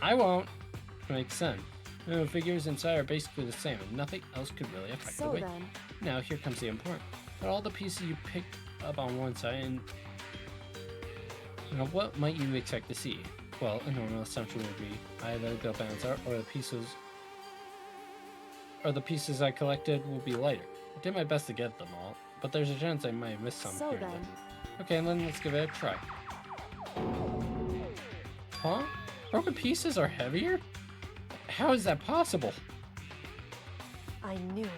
I won't. Makes sense. The figures inside are basically the same, and nothing else could really affect the weight. Then. Now, here comes the important. But all the pieces you picked up on one side, and now what might you expect to see? Well, a normal assumption would be either they'll balance out, or the pieces I collected will be lighter. I did my best to get them all, but there's a chance I might have missed some here and there. Okay, then let's give it a try. Huh? Broken pieces are heavier? How is that possible? I knew it.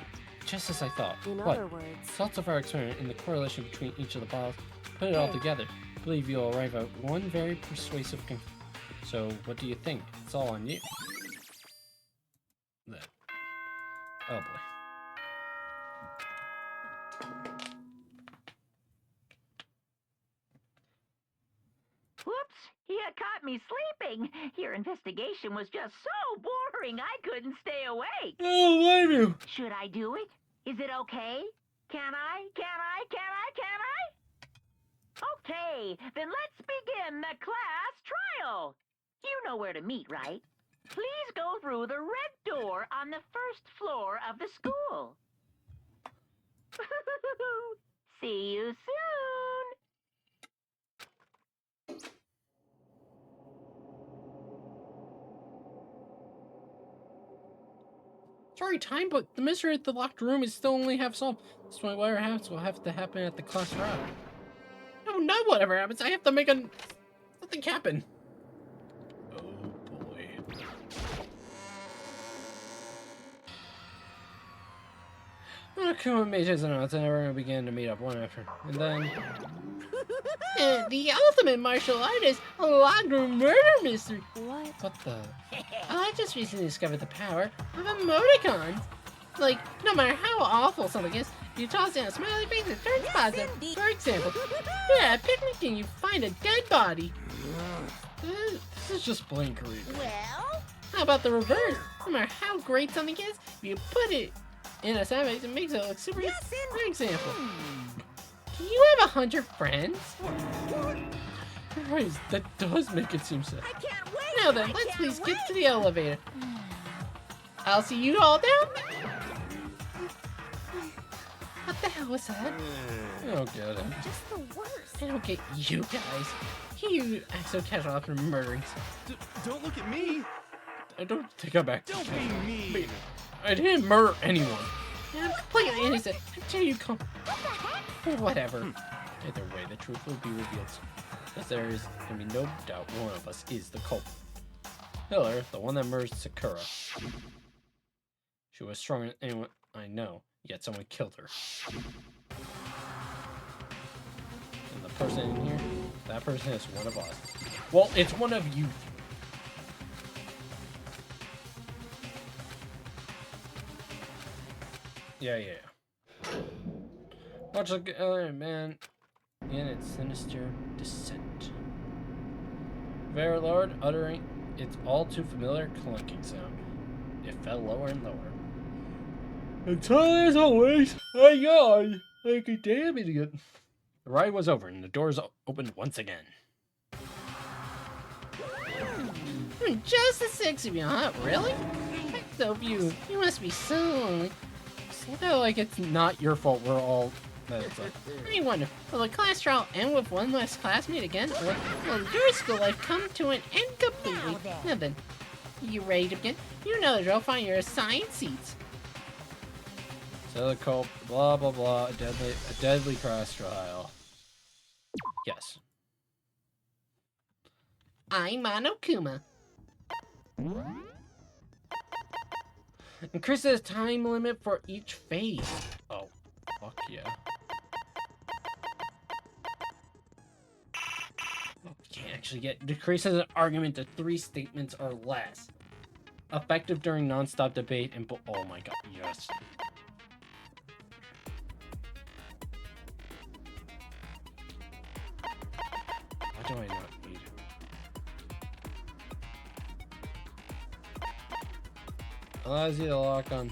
Just as I thought. In what? other words... Results of our experiment and the correlation between each of the bottles, put it all together. I believe you'll arrive at one very persuasive conclusion. So, what do you think? It's all on you. That. Oh boy. Whoops! You caught me sleeping. Your investigation was just so boring I couldn't stay awake. Oh, blame you. Should I do it? Is it okay? Can I? Okay, then let's begin the class trial. You know where to meet, right? Please go through the red door on the first floor of the school. See you soon. Sorry, time, but the mystery at the locked room is still only half solved. That's why whatever happens will have to happen at the class trial. No, not whatever happens. I have to make something happen. Oh boy. Akuma made his announcement and everyone began to meet up one after. And then... The ultimate martial artist, a longer murder mystery. What the... I just recently discovered the power of emoticons. Like, no matter how awful something is, you toss in a smiley face and it turns positive. For example, yeah, at picnic and you find a dead body. This is just plain creepy. Well? How about the reverse? No matter how great something is, if you put it in a smiley face, it makes it look super. For example, do you have 100 friends? Christ, that does make it seem sad. I can't wait! Now then, let's please get to the elevator. I'll see you all down there. What the hell was that? I don't get it. Just the worst. I don't get you guys. You act so casual after murdering. Don't look at me! I don't take it back. Don't be mean! I didn't murder anyone. I'm completely innocent until you come. What the heck? Whatever. Either way, the truth will be revealed soon. As there is can be no doubt one of us is the culprit. Hiller, the one that murdered Sakura. She was stronger than anyone I know, yet someone killed her. And the person in here, that person is one of us. Well, it's one of you. Yeah. Watch the other man in its sinister descent. Fair Lord, uttering its all too familiar clunking sound. It fell lower and lower. Until as always, I yawned like a damn idiot. The ride was over and the doors opened once again. Just the six of you, huh? Really? So you must be so... Say that like it's not your fault. We're all... I wonder, will the class trial end with one less classmate again? Or will your school life come to an end completely? Now then, you ready to begin? You know the drill, find your assigned seats. So the cult, blah blah blah, a deadly class trial. Yes. I'm Monokuma. Increase the time limit for each phase. Oh, fuck yeah. Can't actually get decreases an argument to 3 statements or less. Effective during non-stop debate and oh my god, yes. Why do I not need it? Allows you to lock on.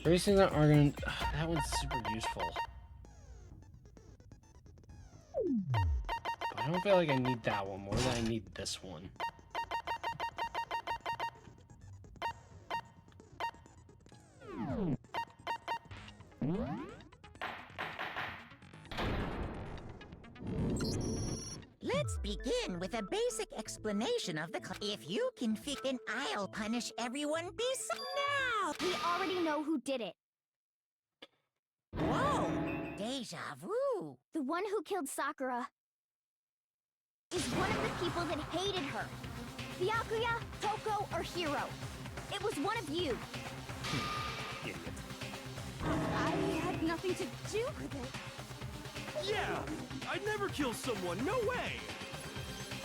Racing that argument, that one's super useful. But I don't feel like I need that one more than I need this one. Let's begin with a basic explanation of the if you can fit in, I'll punish everyone now. We already know who did it. Whoa! Deja vu. The one who killed Sakura is one of the people that hated her. Byakuya, Toko, or Hiro. It was one of you. Idiot. I had nothing to do with it. Yeah! I'd never kill someone, no way!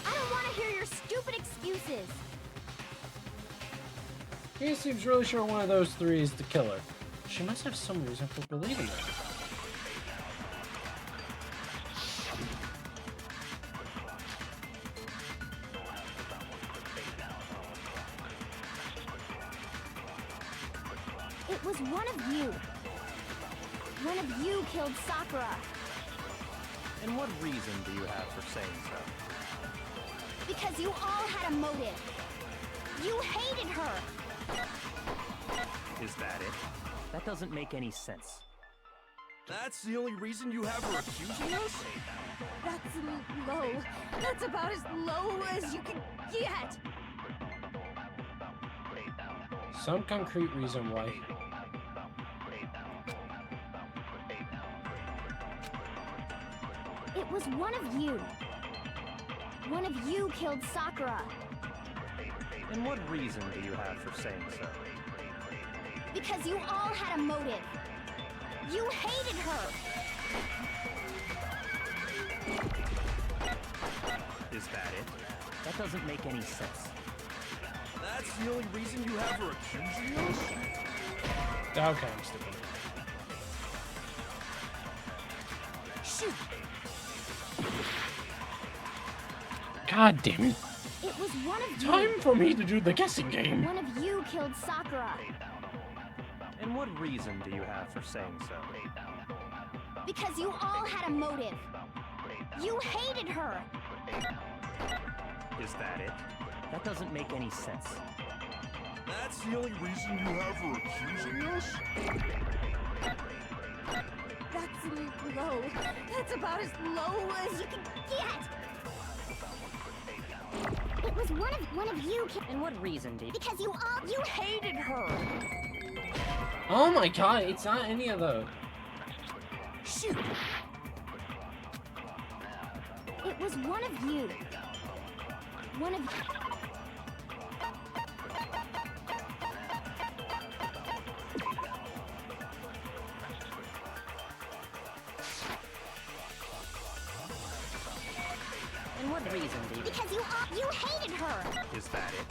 I don't want to hear your stupid excuses. He seems really sure one of those 3 is the killer. She must have some reason for believing that. It was one of you. One of you killed Sakura. And what reason do you have for saying so? Because you all had a motive. You hated her. Is that it? That doesn't make any sense. That's the only reason you have her accusing us? That's low. That's about as low as you can get. Some concrete reason why. It was one of you. One of you killed Sakura. And what reason do you have for saying so? Because you all had a motive. You hated her. Is that it? That doesn't make any sense. That's the only reason you have her accusing us? Okay, I'm stupid. Shoot! God damn it. It was one of you. Time for me to do the guessing game. One of you killed Sakura. And what reason do you have for saying so? Because you all had a motive. You hated her. Is that it? That doesn't make any sense. That's the only reason you have her accusing us? That's low. That's about as low as you can get. It was one of you. And what reason did? Because you hated her. Oh my god, it's not any of those. Shoot! It was one of you. One of And what reason did? Because you hated her. Is that it?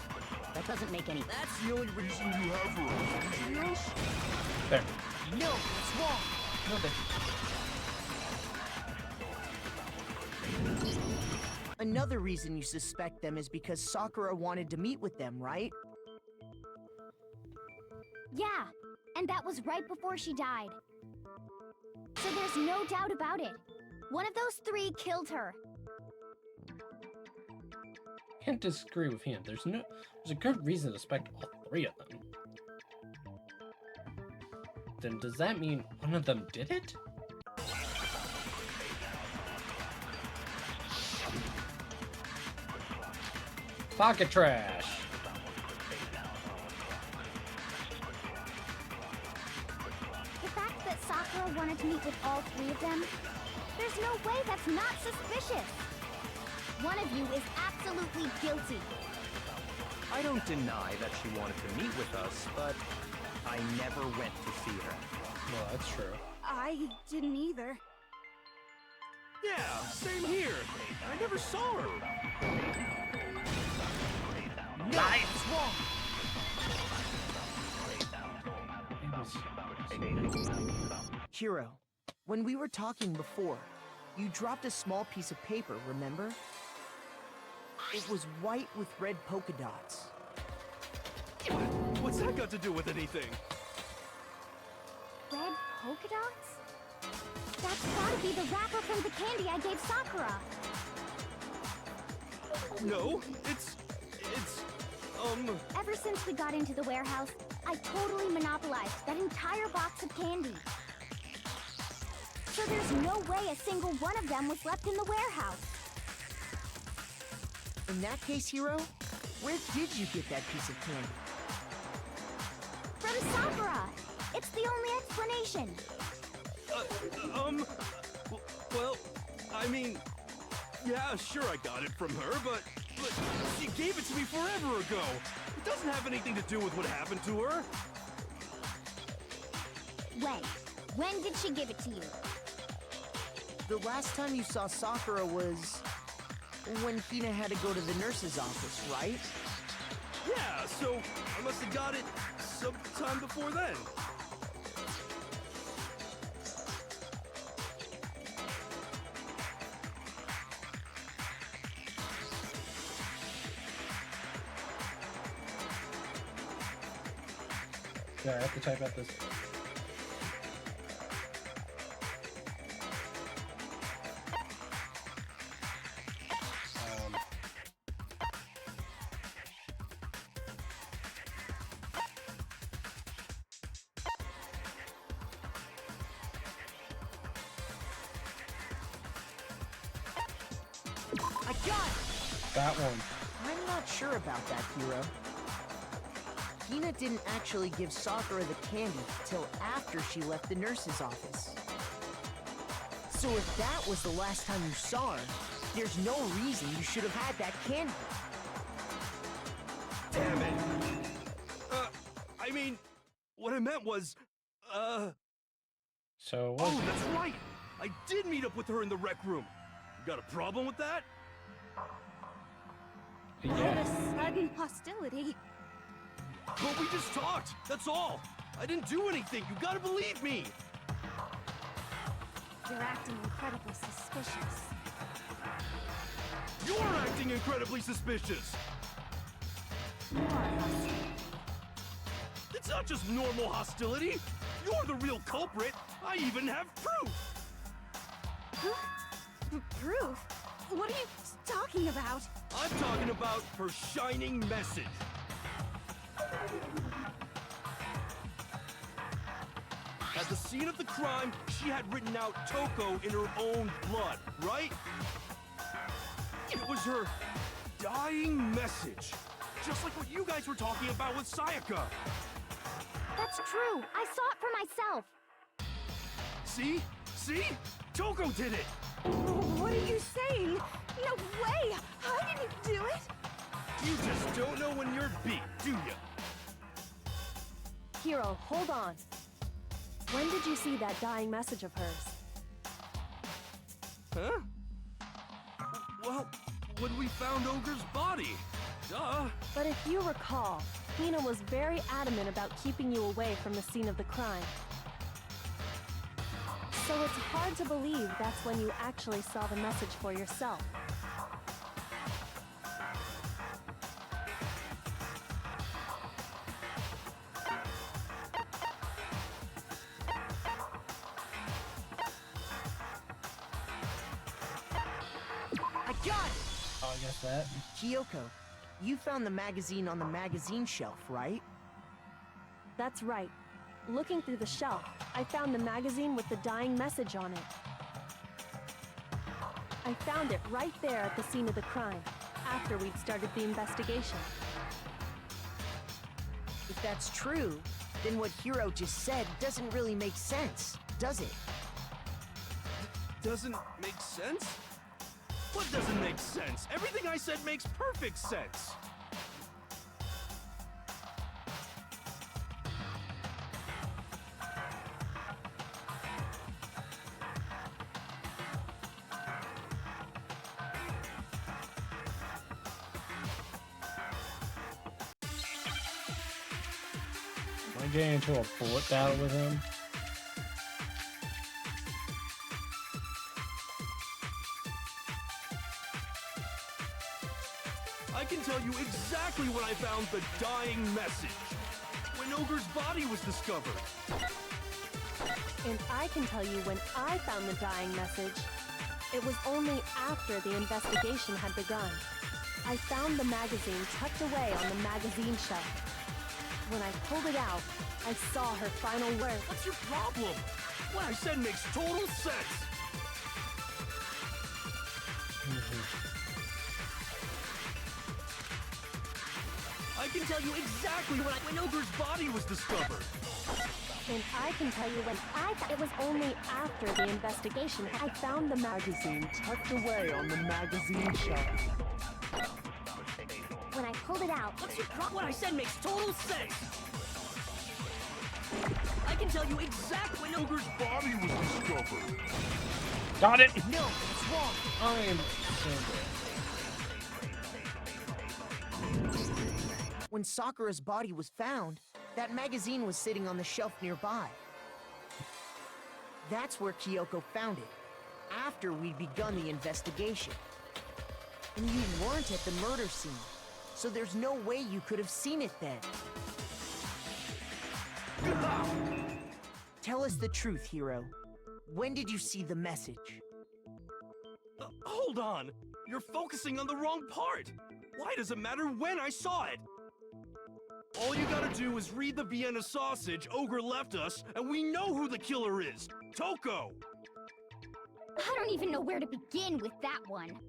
That doesn't make any. That's the only reason you have her accusing us? There. No, it's wrong. No, there. Another reason you suspect them is because Sakura wanted to meet with them, right? Yeah, and that was right before she died. So there's no doubt about it. One of those three killed her. Can't disagree with him. There's a good reason to suspect all three of them. Then does that mean one of them did it? Pocket trash. The fact that Sakura wanted to meet with all three of them, there's no way that's not suspicious. One of you is absolutely guilty. I don't deny that she wanted to meet with us, but I never went to see her. No, that's true. I didn't either. Yeah, same here. I never saw her. No, it's wrong. Hiro, when we were talking before, you dropped a small piece of paper, remember? It was white with red polka dots. What's that got to do with anything? Red polka dots? That's gotta be the wrapper from the candy I gave Sakura. No, it's Ever since we got into the warehouse, I totally monopolized that entire box of candy. So there's no way a single one of them was left in the warehouse. In that case, Hiro, where did you get that piece of candy? From Sakura! It's the only explanation. well, I mean, yeah, sure I got it from her, but she gave it to me forever ago. It doesn't have anything to do with what happened to her. When? When did she give it to you? The last time you saw Sakura was when Hina had to go to the nurse's office, right? Yeah, so I must have got it sometime before then. Yeah, I have to type out this. I got it! That one. I'm not sure about that, Hiro. Hina didn't actually give Sakura the candy till after she left the nurse's office. So So if that was the last time you saw her, there's no reason you should have had that candy. Damn it! I mean, what I meant was, So what? Oh, that's right! I did meet up with her in the rec room. You got a problem with that? What Yeah. a sudden hostility. But we just talked, that's all. I didn't do anything, you gotta believe me! You're acting incredibly suspicious. You're acting incredibly suspicious! You are hostile. It's not just normal hostility! You're the real culprit! I even have proof! Huh? Proof? What are you talking about? I'm talking about her shining message. At the scene of the crime, she had written out Toko in her own blood, right? It was her dying message. Just like what you guys were talking about with Sayaka. That's true. I saw it for myself. See? See? Toko did it! What are you saying? No way! I didn't do it! You just don't know when you're beat, do you? Hiro, hold on. When did you see that dying message of hers? Huh? Well, when we found Ogre's body. Duh. But if you recall, Hina was very adamant about keeping you away from the scene of the crime. So it's hard to believe that's when you actually saw the message for yourself. I got it! Oh, I guess that. Kyoko, you found the magazine on the magazine shelf, right? That's right. Looking through the shelf, I found the magazine with the dying message on it. I found it right there at the scene of the crime, after we'd started the investigation. If that's true, then what Hiro just said doesn't really make sense, does it? Doesn't make sense? What doesn't make sense? Everything I said makes perfect sense. Am I getting into a bullet battle with him? I can tell you exactly when I found the dying message. When Ogre's body was discovered. And I can tell you when I found the dying message. It was only after the investigation had begun. I found the magazine tucked away on the magazine shelf. When I pulled it out, I saw her final words. What's your problem? What I said makes total sense. I can tell you exactly when Ogre's body was discovered. And I can tell you when it was only after the investigation I found the magazine tucked away on the magazine shelf. When I pulled it out, What's your problem? What I said makes total sense. I can tell you exactly when Ogre's body was discovered. Got it! No, it's wrong. I am so good. When Sakura's body was found, that magazine was sitting on the shelf nearby. That's where Kyoko found it, after we'd begun the investigation. And you weren't at the murder scene, so there's no way you could have seen it then. Tell us the truth, Hiro. When did you see the message? Hold on. You're focusing on the wrong part. Why does it matter when I saw it? All you gotta do is read the Vienna sausage Ogre left us, and we know who the killer is. Toko! I don't even know where to begin with that one.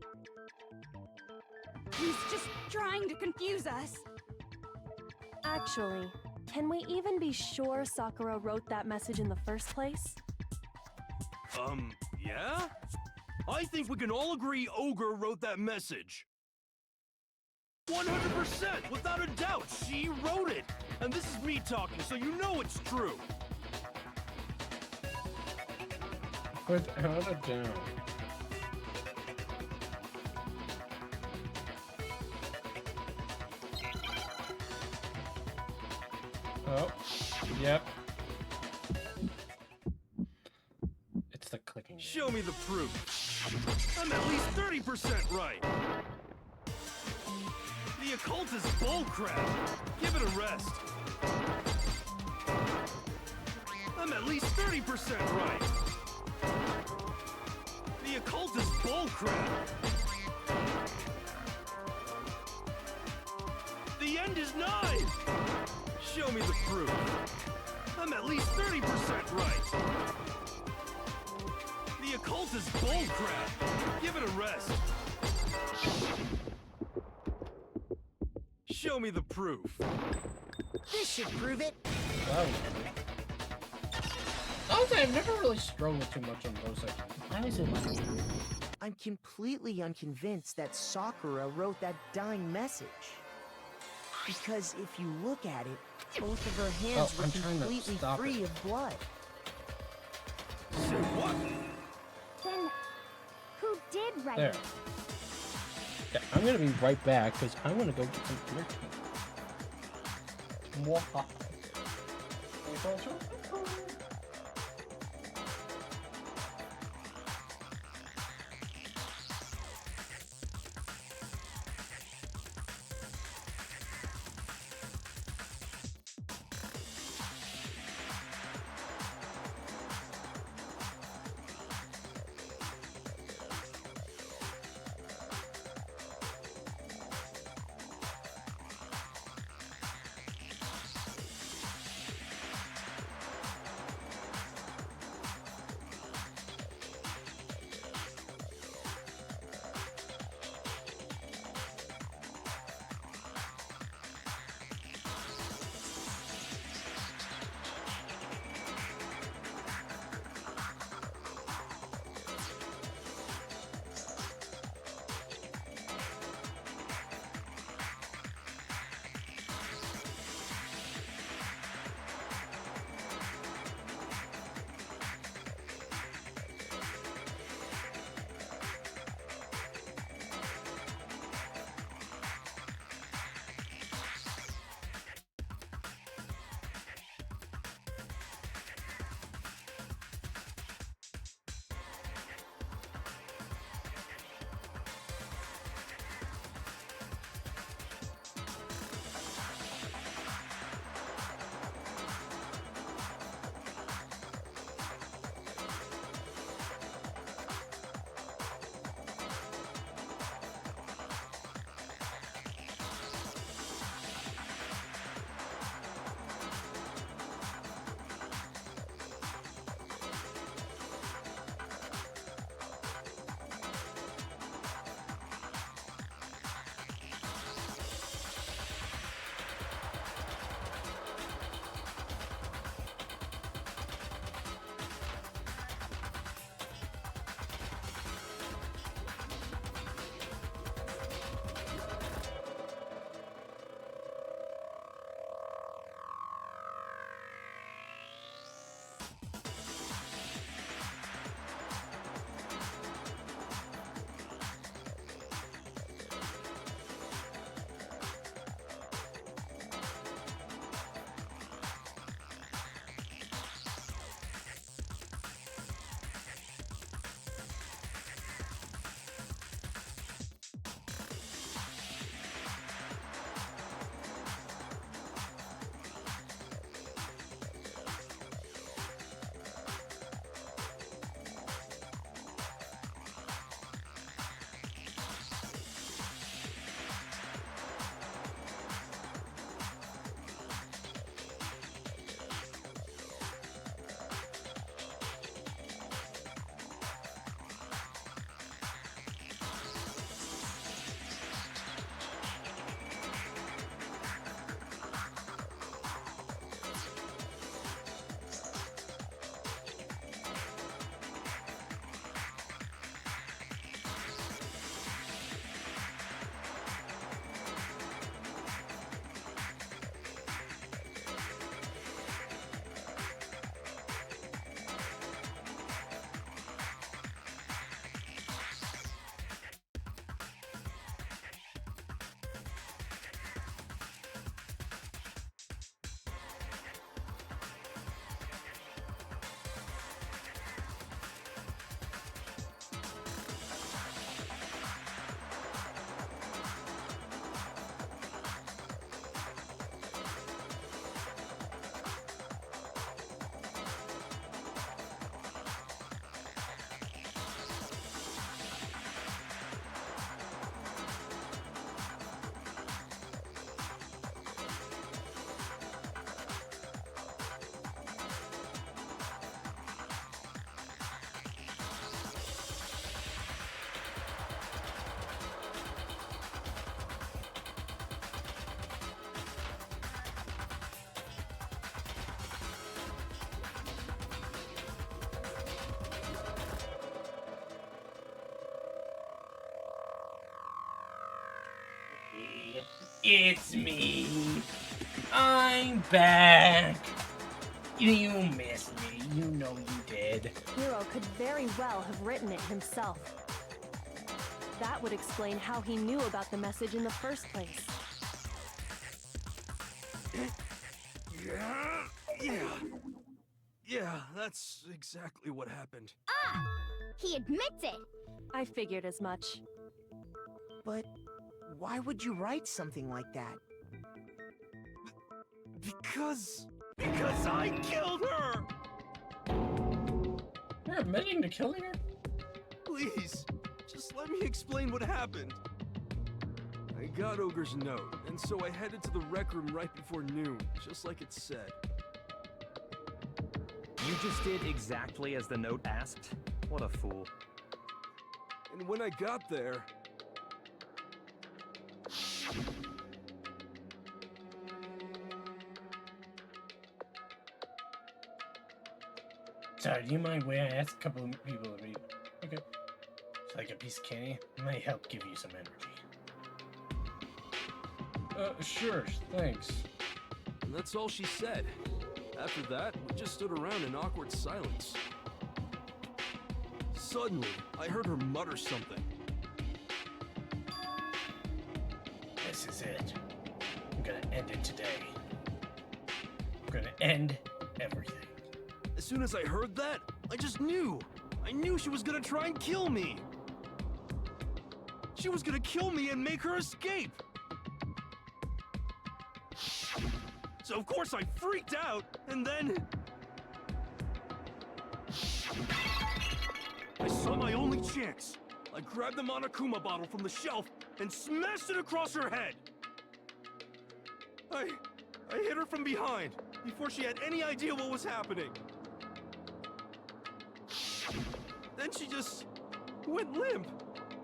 He's just trying to confuse us. Actually, can we even be sure Sakura wrote that message in the first place? Yeah? I think we can all agree Ogre wrote that message. 100%, without a doubt, she wrote it. And this is me talking, so you know it's true. Without a doubt. Oh, yep. It's the clicking. Show me the proof. I'm at least 30% right. The occult is bullcrap. Give it a rest. I'm at least 30% right. The occult is bullcrap. The end is nigh. Show me the proof. I'm at least 30% right. The occult is bullcrap. Give it a rest. Show me the proof. This should prove it. Wow. Also, I've never really struggled too much on those. Why is it like... I'm completely unconvinced that Sakura wrote that dying message. Because if you look at it, both of her hands were completely free of blood. Say what? Then, who did write There. it? Yeah, I'm gonna be right back because I want to go get some milk. Mwahaha. It's me. I'm back. You missed me. You know you did. Hiro could very well have written it himself. That would explain how he knew about the message in the first place. Yeah, that's exactly what happened. Ah! He admits it! I figured as much. But why would you write something like that? Because I killed her! You're admitting to killing her? Please, just let me explain what happened. I got Ogre's note, and so I headed to the rec room right before noon, just like it said. You just did exactly as the note asked? What a fool. And when I got there... Sorry, do you mind where I ask a couple of people to read? Okay. It's like a piece of candy. It might help give you some energy. Sure, thanks. And that's all she said. After that, we just stood around in awkward silence. Suddenly, I heard her mutter something. This is it. I'm gonna end it today. I'm gonna end everything. As soon as I heard that, I just knew. I knew she was gonna try and kill me. She was gonna kill me and make her escape. So of course I freaked out, and then... I saw my only chance. I grabbed the Monokuma bottle from the shelf and smashed it across her head. I hit her from behind, before she had any idea what was happening. Then she just went limp.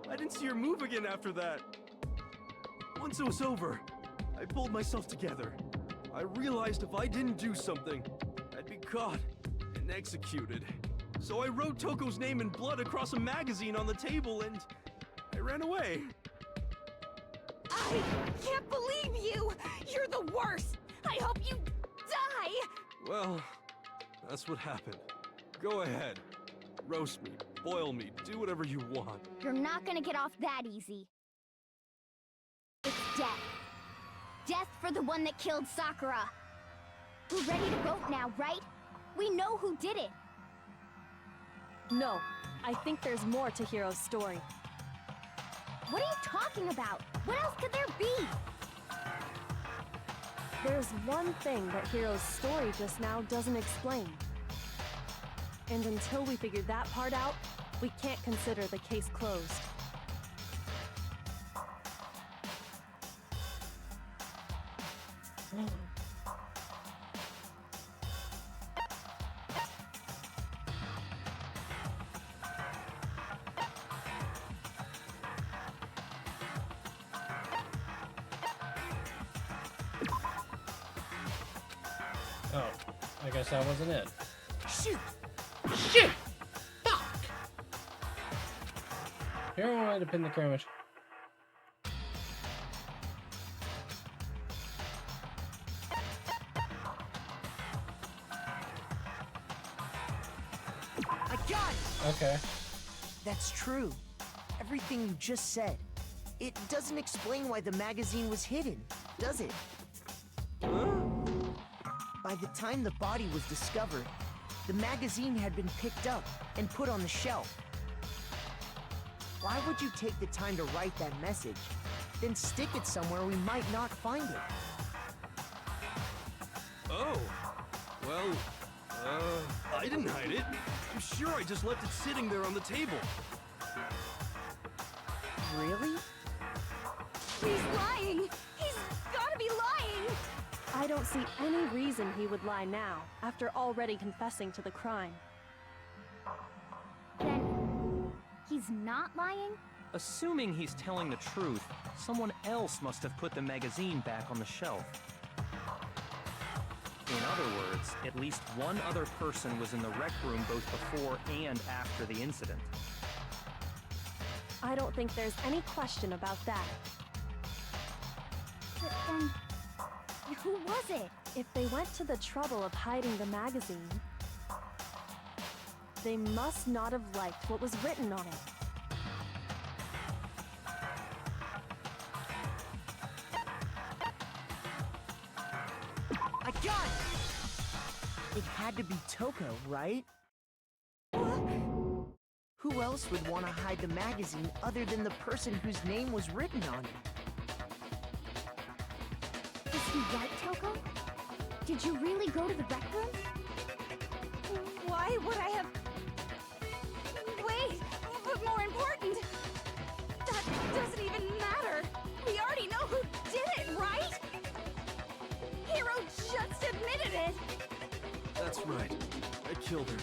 I didn't see her move again after that. Once it was over, I pulled myself together. I realized if I didn't do something, I'd be caught and executed. So I wrote Toko's name in blood across a magazine on the table and I ran away. I can't believe you! You're the worst! I hope you die! Well, that's what happened. Go ahead. Roast me, boil me, do whatever you want. You're not gonna get off that easy. It's death. Death for the one that killed Sakura. We're ready to vote now, right? We know who did it. No, I think there's more to Hiro's story. What are you talking about? What else could there be? There's one thing that Hiro's story just now doesn't explain. And until we figure that part out, we can't consider the case closed. Oh, I guess that wasn't it. Shoot! Shoot! Fuck! Here I wanted to pin the camera. I got it! Okay. That's true. Everything you just said. It doesn't explain why the magazine was hidden, does it? By the time the body was discovered, the magazine had been picked up and put on the shelf. Why would you take the time to write that message, then stick it somewhere we might not find it? Oh, well, I didn't hide it. I'm sure I just left it sitting there on the table. Really? He's lying! He's gotta be lying! I don't see any reason he would lie now, after already confessing to the crime. Then, he's not lying? Assuming he's telling the truth, someone else must have put the magazine back on the shelf. In other words, at least one other person was in the rec room both before and after the incident. I don't think there's any question about that. But then, who was it? If they went to the trouble of hiding the magazine, they must not have liked what was written on it. I got it! It had to be Toko, right? Who else would want to hide the magazine other than the person whose name was written on it? Is he right, Toko? Did you really go to the rec room? Why would I have... Wait, but more important, that doesn't even matter. We already know who did it, right? Hiro just admitted it. That's right. I killed her.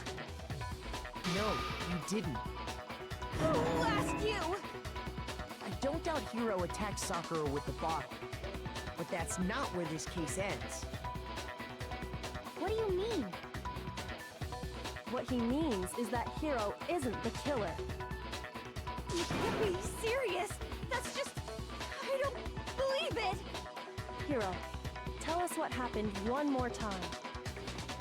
No, you didn't. Who asked you? I don't doubt Hiro attacked Sakura with the bottle. But that's not where this case ends. What do you mean? What he means is that Hiro isn't the killer. You can't be serious. That's just... I don't believe it. Hiro, tell us what happened one more time.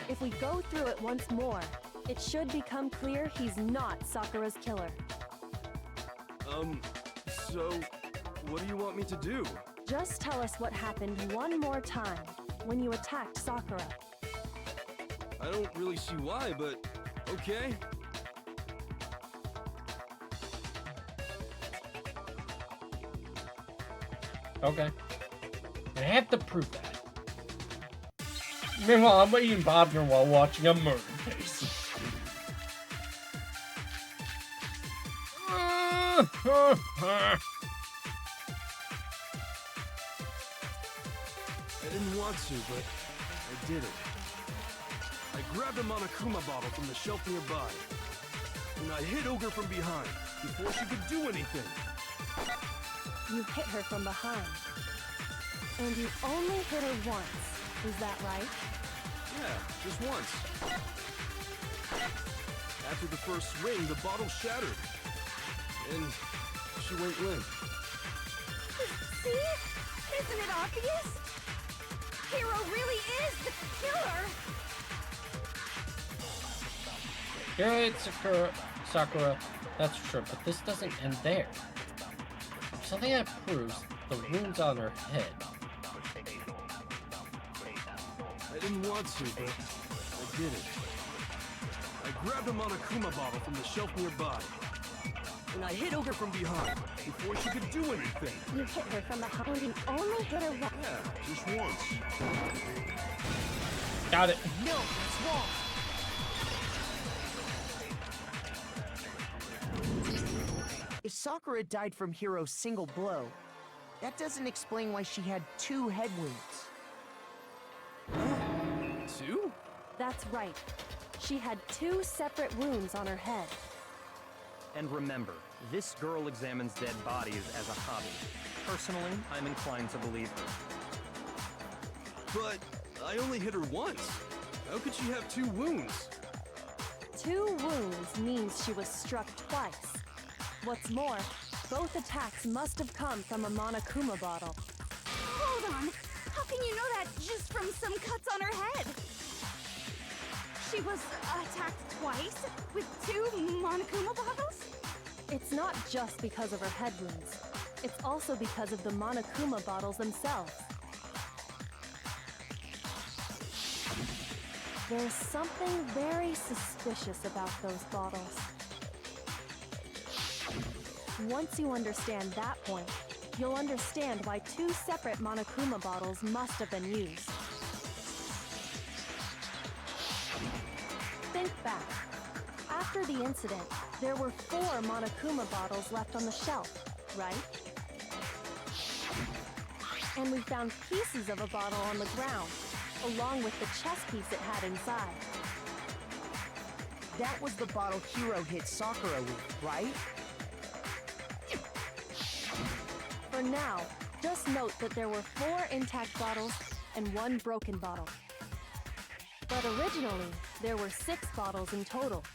If we go through it once more, it should become clear he's not Sakura's killer. So, what do you want me to do? Just tell us what happened one more time when you attacked Sakura. I don't really see why, but okay. Okay. I have to prove that. Meanwhile, I'm eating popcorn while watching a murder case. I didn't want to, but I did it. I grabbed a Monokuma bottle from the shelf nearby, and I hit Ogre from behind before she could do anything. You hit her from behind. And you only hit her once. Is that right? Yeah, just once. After the first swing, the bottle shattered, and she went limp. See? Isn't it obvious? Hiro really is the killer! Yeah, it's Sakura, that's true, but this doesn't end there. Something that proves the wounds on her head. I didn't want to, but I did it. I grabbed a Monokuma bottle from the shelf nearby, and I hit Ogre from behind before she could do anything. You hit her from behind and only hit her once. Yeah, just once. Got it. No, that's wrong. If Sakura died from Hiro's single blow, that doesn't explain why she had 2 head wounds. 2? That's right. She had 2 separate wounds on her head. And remember, this girl examines dead bodies as a hobby. Personally, I'm inclined to believe her. But I only hit her once. How could she have 2 wounds? 2 wounds means she was struck twice. What's more, both attacks must have come from a Monokuma bottle. Hold on! How can you know that just from some cuts on her head? She was attacked twice with 2 Monokuma bottles? It's not just because of her head wounds. It's also because of the Monokuma bottles themselves. There's something very suspicious about those bottles. Once you understand that point, you'll understand why 2 separate Monokuma bottles must have been used. Think back. After the incident, there were 4 Monokuma bottles left on the shelf, right? And we found pieces of a bottle on the ground, along with the chess piece it had inside. That was the bottle Hiro hit Sakura with, right? For now, just note that there were 4 intact bottles and 1 broken bottle. But originally, there were 6 bottles in total,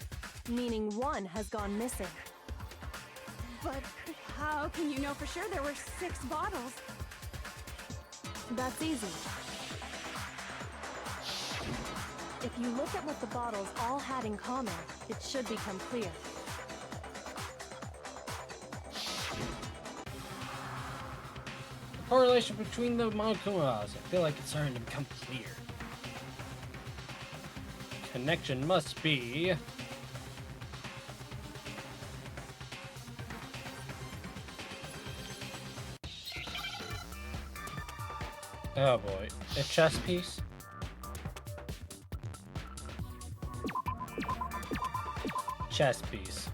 meaning 1 has gone missing. But how can you know for sure there were 6 bottles? That's easy. If you look at what the bottles all had in common, it should become clear. The correlation between the Monokumas. I feel like it's starting to become clear. Connection must be... Oh boy, a chess piece? Chess piece.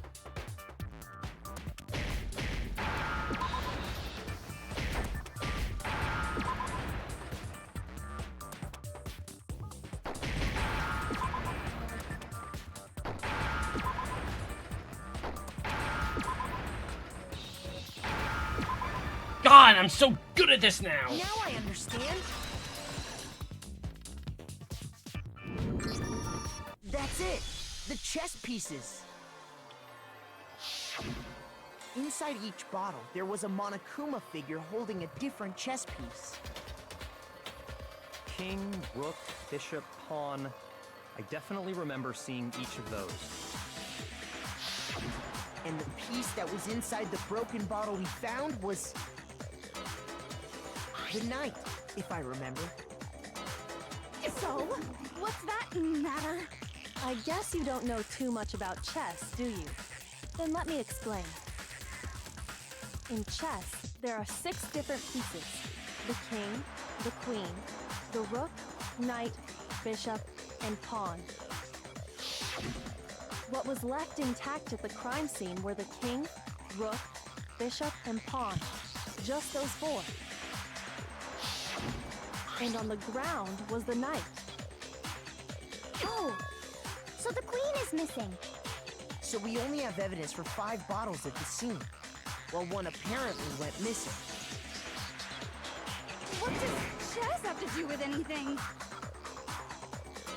God, I'm so good at this now! Now I understand. That's it. The chess pieces. Inside each bottle, there was a Monokuma figure holding a different chess piece. King, rook, bishop, pawn. I definitely remember seeing each of those. And the piece that was inside the broken bottle we found was... the knight, if I remember. So, what's that matter? I guess you don't know too much about chess, do you? Then let me explain. In chess, there are 6 different pieces. The king, the queen, the rook, knight, bishop, and pawn. What was left intact at the crime scene were the king, rook, bishop, and pawn. Just those 4. And on the ground was the knight. Oh, so the queen is missing. So we only have evidence for 5 bottles at the scene, while one apparently went missing. What does chess have to do with anything?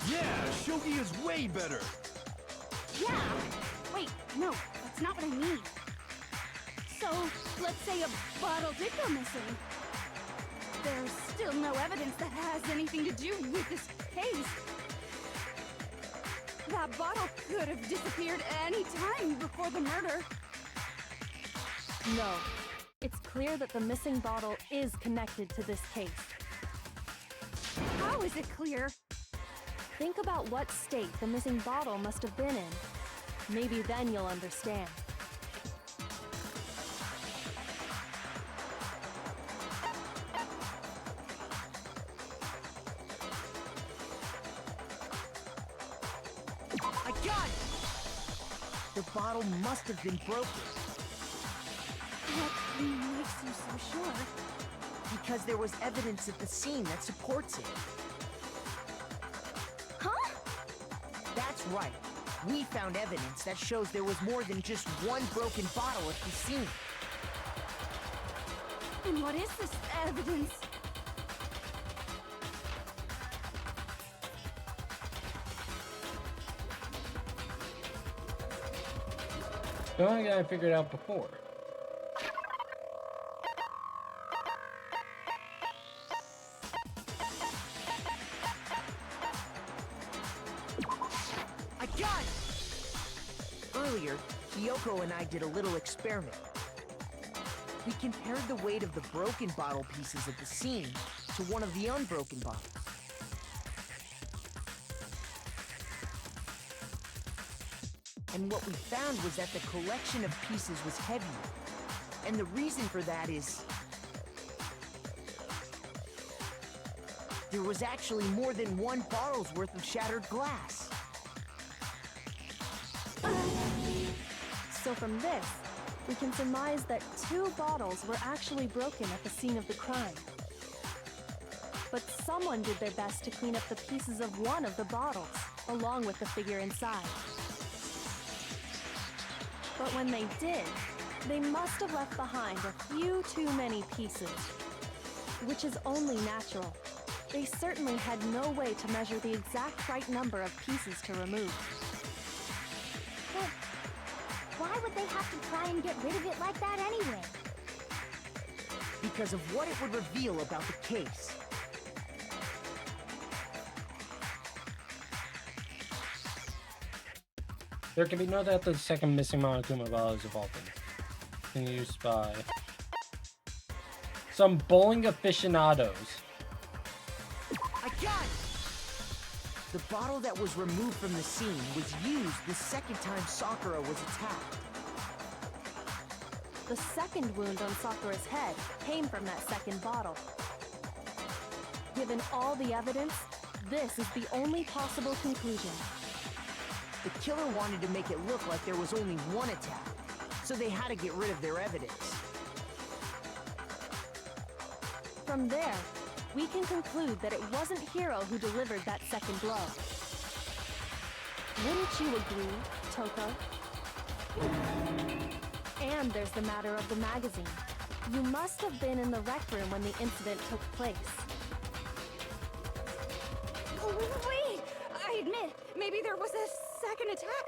Yeah, shogi is way better. Yeah. Wait, no, that's not what I mean. So, let's say a bottle did go missing. There's still no evidence that has anything to do with this case. That bottle could have disappeared any time before the murder. No. It's clear that the missing bottle is connected to this case. How is it clear? Think about what state the missing bottle must have been in. Maybe then you'll understand. I got it! The bottle must have been broken. What makes you so sure? Because there was evidence at the scene that supports it. Huh? That's right. We found evidence that shows there was more than just one broken bottle at the scene. And what is this evidence? No, I got it figured out before. I got it! Earlier, Kyoko and I did a little experiment. We compared the weight of the broken bottle pieces at the scene to one of the unbroken bottles. And what we found was that the collection of pieces was heavier. And the reason for that is... there was actually more than one bottle's worth of shattered glass. So from this, we can surmise that 2 bottles were actually broken at the scene of the crime. But someone did their best to clean up the pieces of one of the bottles, along with the figure inside. But when they did, they must have left behind a few too many pieces. Which is only natural. They certainly had no way to measure the exact right number of pieces to remove. But why would they have to try and get rid of it like that anyway? Because of what it would reveal about the case. There can be no doubt that the second missing Monokuma ball is evolving. Been used by some bowling aficionados. I got it! The bottle that was removed from the scene was used the second time Sakura was attacked. The second wound on Sakura's head came from that second bottle. Given all the evidence, this is the only possible conclusion. The killer wanted to make it look like there was only one attack, so they had to get rid of their evidence. From there, we can conclude that it wasn't Hiro who delivered that second blow. Wouldn't you agree, Toko? And there's the matter of the magazine. You must have been in the rec room when the incident took place. Wait! I admit, maybe there was a second attack,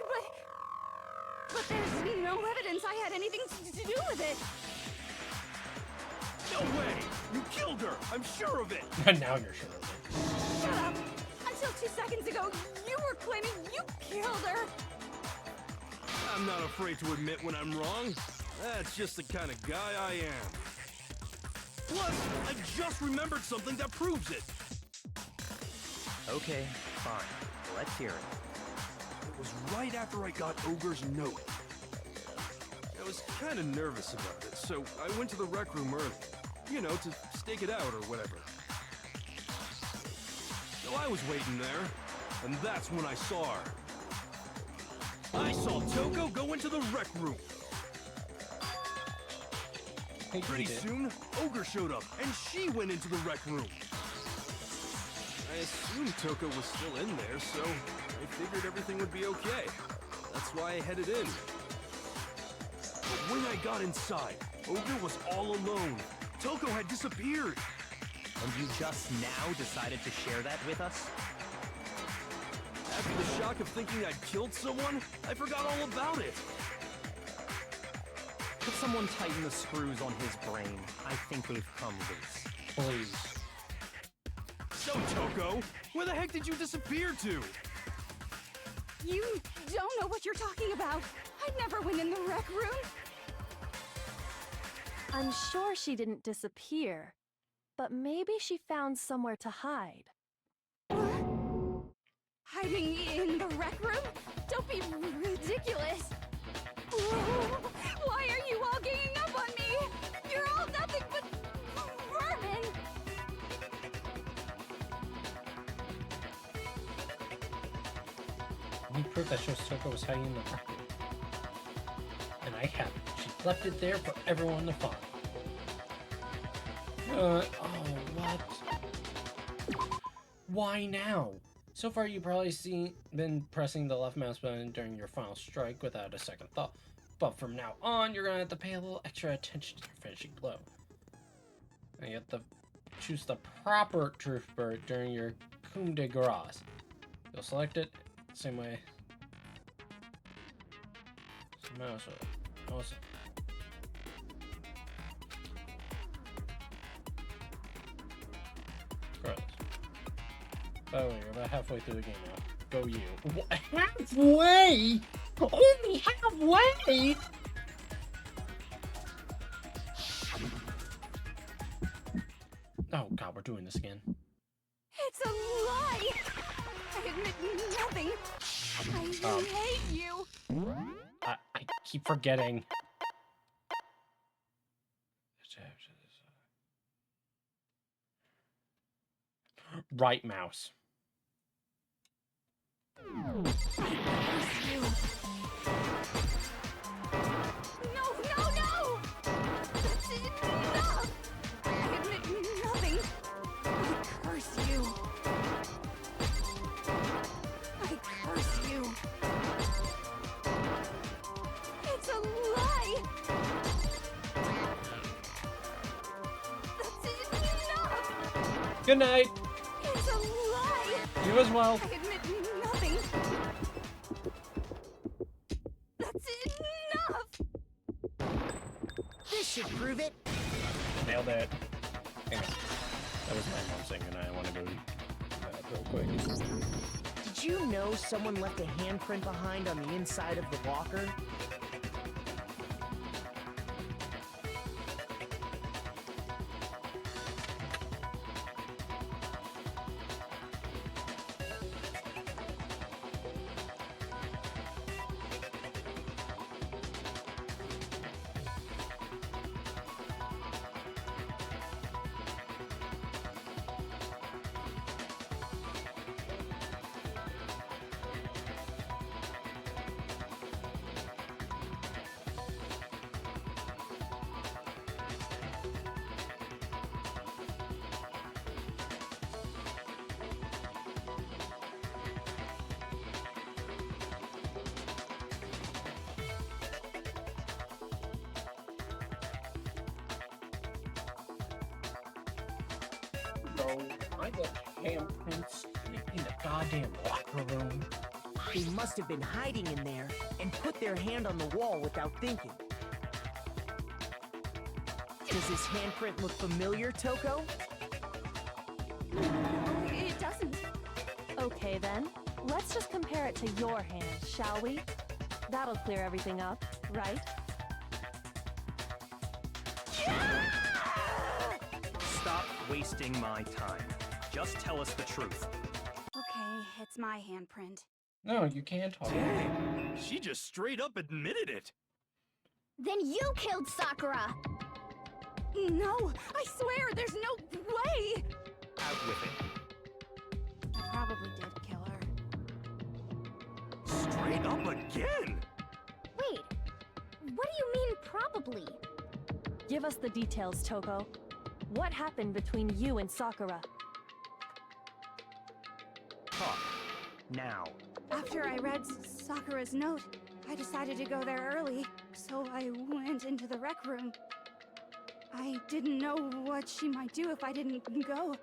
but there's no evidence I had anything to do with it. No way! You killed her! I'm sure of it! Now you're sure of it. Shut up! Until 2 seconds ago, you were claiming you killed her! I'm not afraid to admit when I'm wrong. That's just the kind of guy I am. Plus, I just remembered something that proves it. Okay, fine. Let's hear it. It was right after I got Ogre's note. I was kind of nervous about it, so I went to the rec room early. You know, to stake it out or whatever. So I was waiting there, and that's when I saw her. I saw Toko go into the rec room. Pretty soon, Ogre showed up, and she went into the rec room. I assumed Toko was still in there, so I figured everything would be okay. That's why I headed in. But when I got inside, Ogre was all alone. Toko had disappeared. And you just now decided to share that with us? After the shock of thinking I'd killed someone, I forgot all about it. Could someone tighten the screws on his brain? I think they've come loose. Please. So, Toko, where the heck did you disappear to? You don't know what you're talking about. I never went in the rec room. I'm sure she didn't disappear, but maybe she found somewhere to hide. Hiding in the rec room? Don't be ridiculous. Whoa, why are you all ganging up on me? You're all nothing but vermin. I need proof that shows Toko was hiding in the rec room. And I have it. She left it there for everyone to find. Oh, what? Why now? So far, you've probably been pressing the left mouse button during your final strike without a second thought. But from now on, you're gonna have to pay a little extra attention to your finishing blow. And you have to choose the proper truth bird during your coup de grace. You'll select it same way. Mouse. Awesome. Regardless. By the way, you're about halfway through the game now. Go you. Halfway? Only halfway? Oh god, we're doing this again. It's a lie. I admit nothing. I hate you. I keep forgetting. Right mouse. No, no, no! That's enough! I admit nothing. I curse you. I curse you. It's a lie! That's enough! Good night! It's a lie! You as well. I admit nothing. That's enough! This should prove it. Nailed it. Hang on. That was my mom singing. I want to go real quick. Did you know someone left a handprint behind on the inside of the locker? No, I got handprints in the goddamn locker room. They must have been hiding in there and put their hand on the wall without thinking. Does this handprint look familiar, Toko? No, it doesn't. Okay then, let's just compare it to your hand, shall we? That'll clear everything up, right? Stop wasting my time. Just tell us the truth. Okay, it's my handprint. No, you can't talk. Dang, she just straight up admitted it. Then you killed Sakura! No, I swear, there's no way! Out with it. I probably did kill her. Straight up again? Wait, what do you mean probably? Give us the details, Toko. What happened between you and Sakura? Talk. Now. After I read Sakura's note, I decided to go there early, so I went into the rec room. I didn't know what she might do if I didn't go,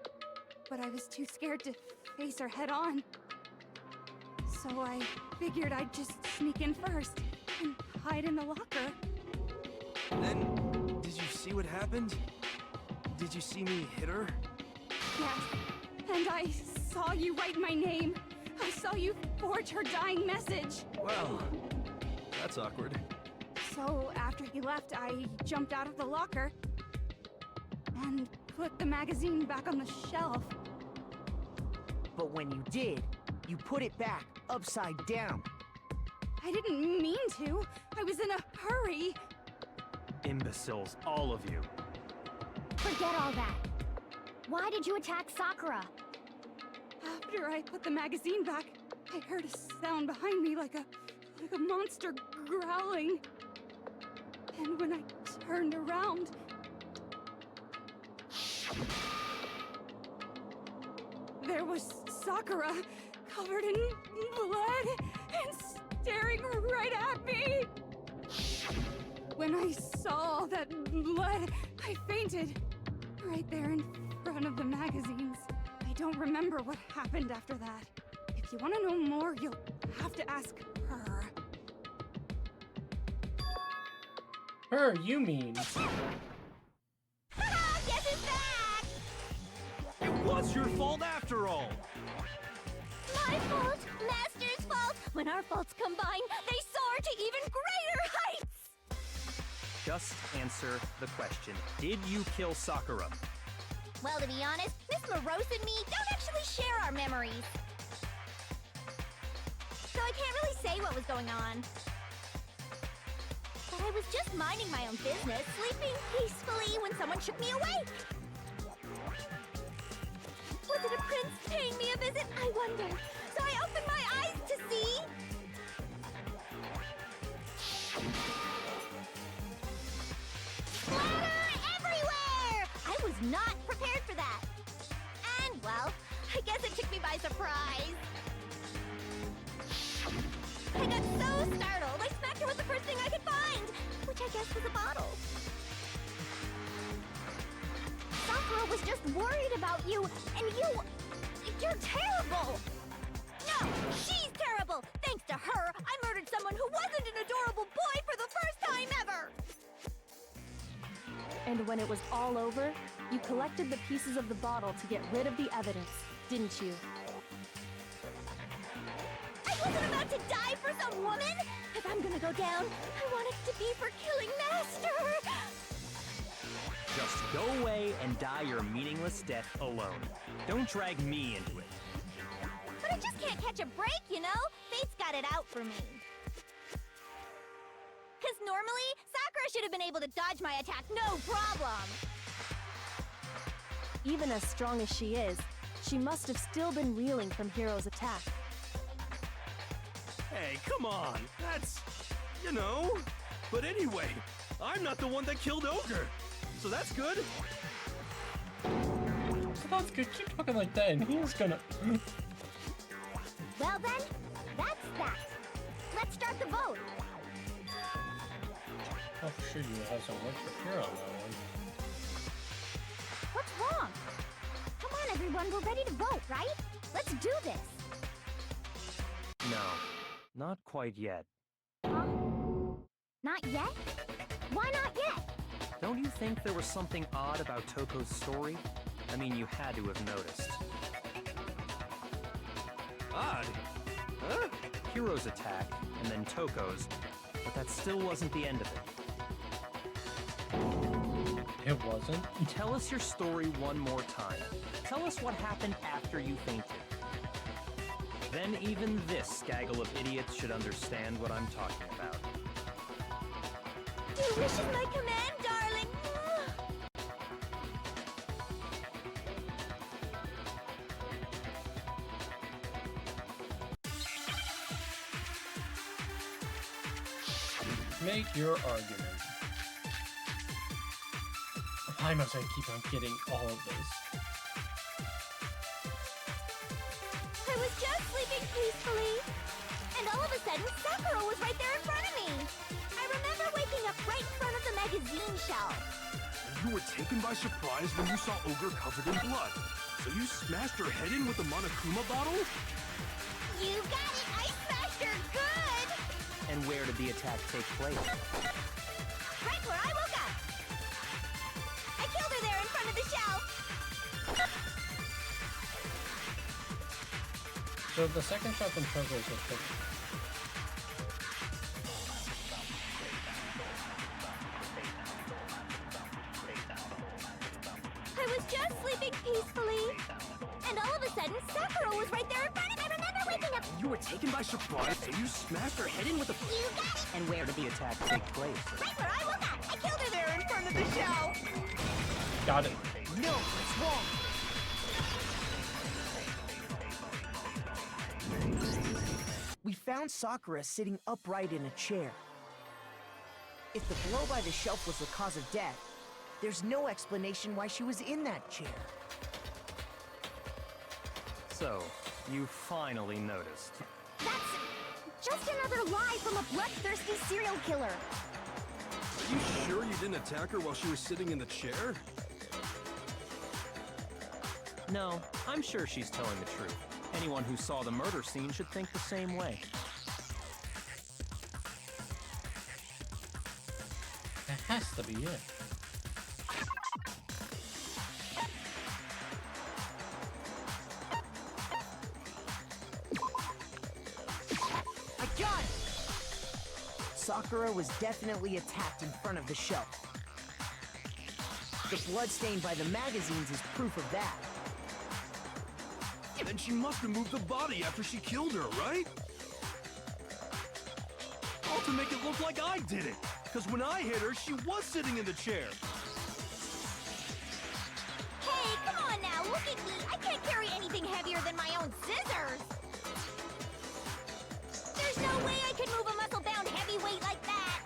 but I was too scared to face her head on. So I figured I'd just sneak in first and hide in the locker. Then, did you see what happened? Did you see me hit her? Yes, and I saw you write my name. I saw you forge her dying message. Well, that's awkward. So after he left, I jumped out of the locker and put the magazine back on the shelf. But when you did, you put it back upside down. I didn't mean to. I was in a hurry. Imbeciles, all of you. Forget all that. Why did you attack Sakura? After I put the magazine back, I heard a sound behind me like a monster growling. And when I turned around, there was Sakura, covered in blood and staring right at me. When I saw that blood, I fainted right there in front of the magazines. I don't remember what happened after that. If you want to know more, you'll have to ask her. Her, you mean? Guess it's back! It was your fault after all. My fault, Master's fault. When our faults combine, they soar to even greater heights! Just answer the question. Did you kill Sakura? Well, to be honest, Miss Morose and me don't actually share our memories. So I can't really say what was going on. But I was just minding my own business, sleeping peacefully when someone shook me awake. Was it a prince paying me a visit? I wonder. So I opened my eyes to see... Splatter everywhere! I was not prepared for that. And, well, I guess it took me by surprise. I got so startled, I smacked her with the first thing I could find, which I guess was a bottle. Sakura was just worried about you, and you're terrible! No, she's terrible! Thanks to her, I murdered someone who wasn't an adorable boy for the first time ever! And when it was all over, you collected the pieces of the bottle to get rid of the evidence, didn't you? wasn't about to die for some woman! If I'm gonna go down, I want it to be for killing Master! Just go away and die your meaningless death alone. Don't drag me into it. But I just can't catch a break, you know? Fate's got it out for me. Cause normally, Sakura should have been able to dodge my attack no problem! Even as strong as she is, she must have still been reeling from Hiro's attack. Hey, come on. That's, you know. But anyway, I'm not the one that killed Ogre. So that's good. So that's good. Keep talking like that, and he's gonna. Well then, that's that. Let's start the vote. Oh, for sure you have some work for Hero on that one. What's wrong? Come on, everyone, we're ready to vote, right? Let's do this. No, not quite yet. Huh? Not yet? Why not yet? Don't you think there was something odd about Toko's story? I mean, you had to have noticed. Odd? Huh? Hiro's attack, and then Toko's, but that still wasn't the end of it. It wasn't? Tell us your story one more time. Tell us what happened after you fainted. Then even this gaggle of idiots should understand what I'm talking about. Your wish is my command, darling. Make your argument. Why must I keep on getting all of this? I was just sleeping peacefully, and all of a sudden, Sakura was right there in front of me. I remember waking up right in front of the magazine shelf. You were taken by surprise when you saw Ogre covered in blood. So you smashed her head in with the Monokuma bottle? You got it! I smashed her good! And where did the attack take place? Right where I woke up! I killed her there in front of the shelf! So the second shot from Toko's was picked. I was just sleeping peacefully, and all of a sudden, Sakura was right there in front of me. I remember waking up. You were taken by surprise and you smashed her head in with a... You got it! And where did the attack take place? Right where I woke up! I killed her there in front of the shelf! Got it. No, it's wrong. We found Sakura sitting upright in a chair. If the blow by the shelf was the cause of death, there's no explanation why she was in that chair. So, you finally noticed. That's just another lie from a bloodthirsty serial killer. Are you sure you didn't attack her while she was sitting in the chair? No, I'm sure she's telling the truth. Anyone who saw the murder scene should think the same way. That has to be it. I got it! Sakura was definitely attacked in front of the shelf. The blood stain by the magazines is proof of that. Then she must have moved the body after she killed her, right? All to make it look like I did it. Because when I hit her, she was sitting in the chair. Hey, come on now, look at me. I can't carry anything heavier than my own scissors. There's no way I could move a muscle-bound heavyweight like that.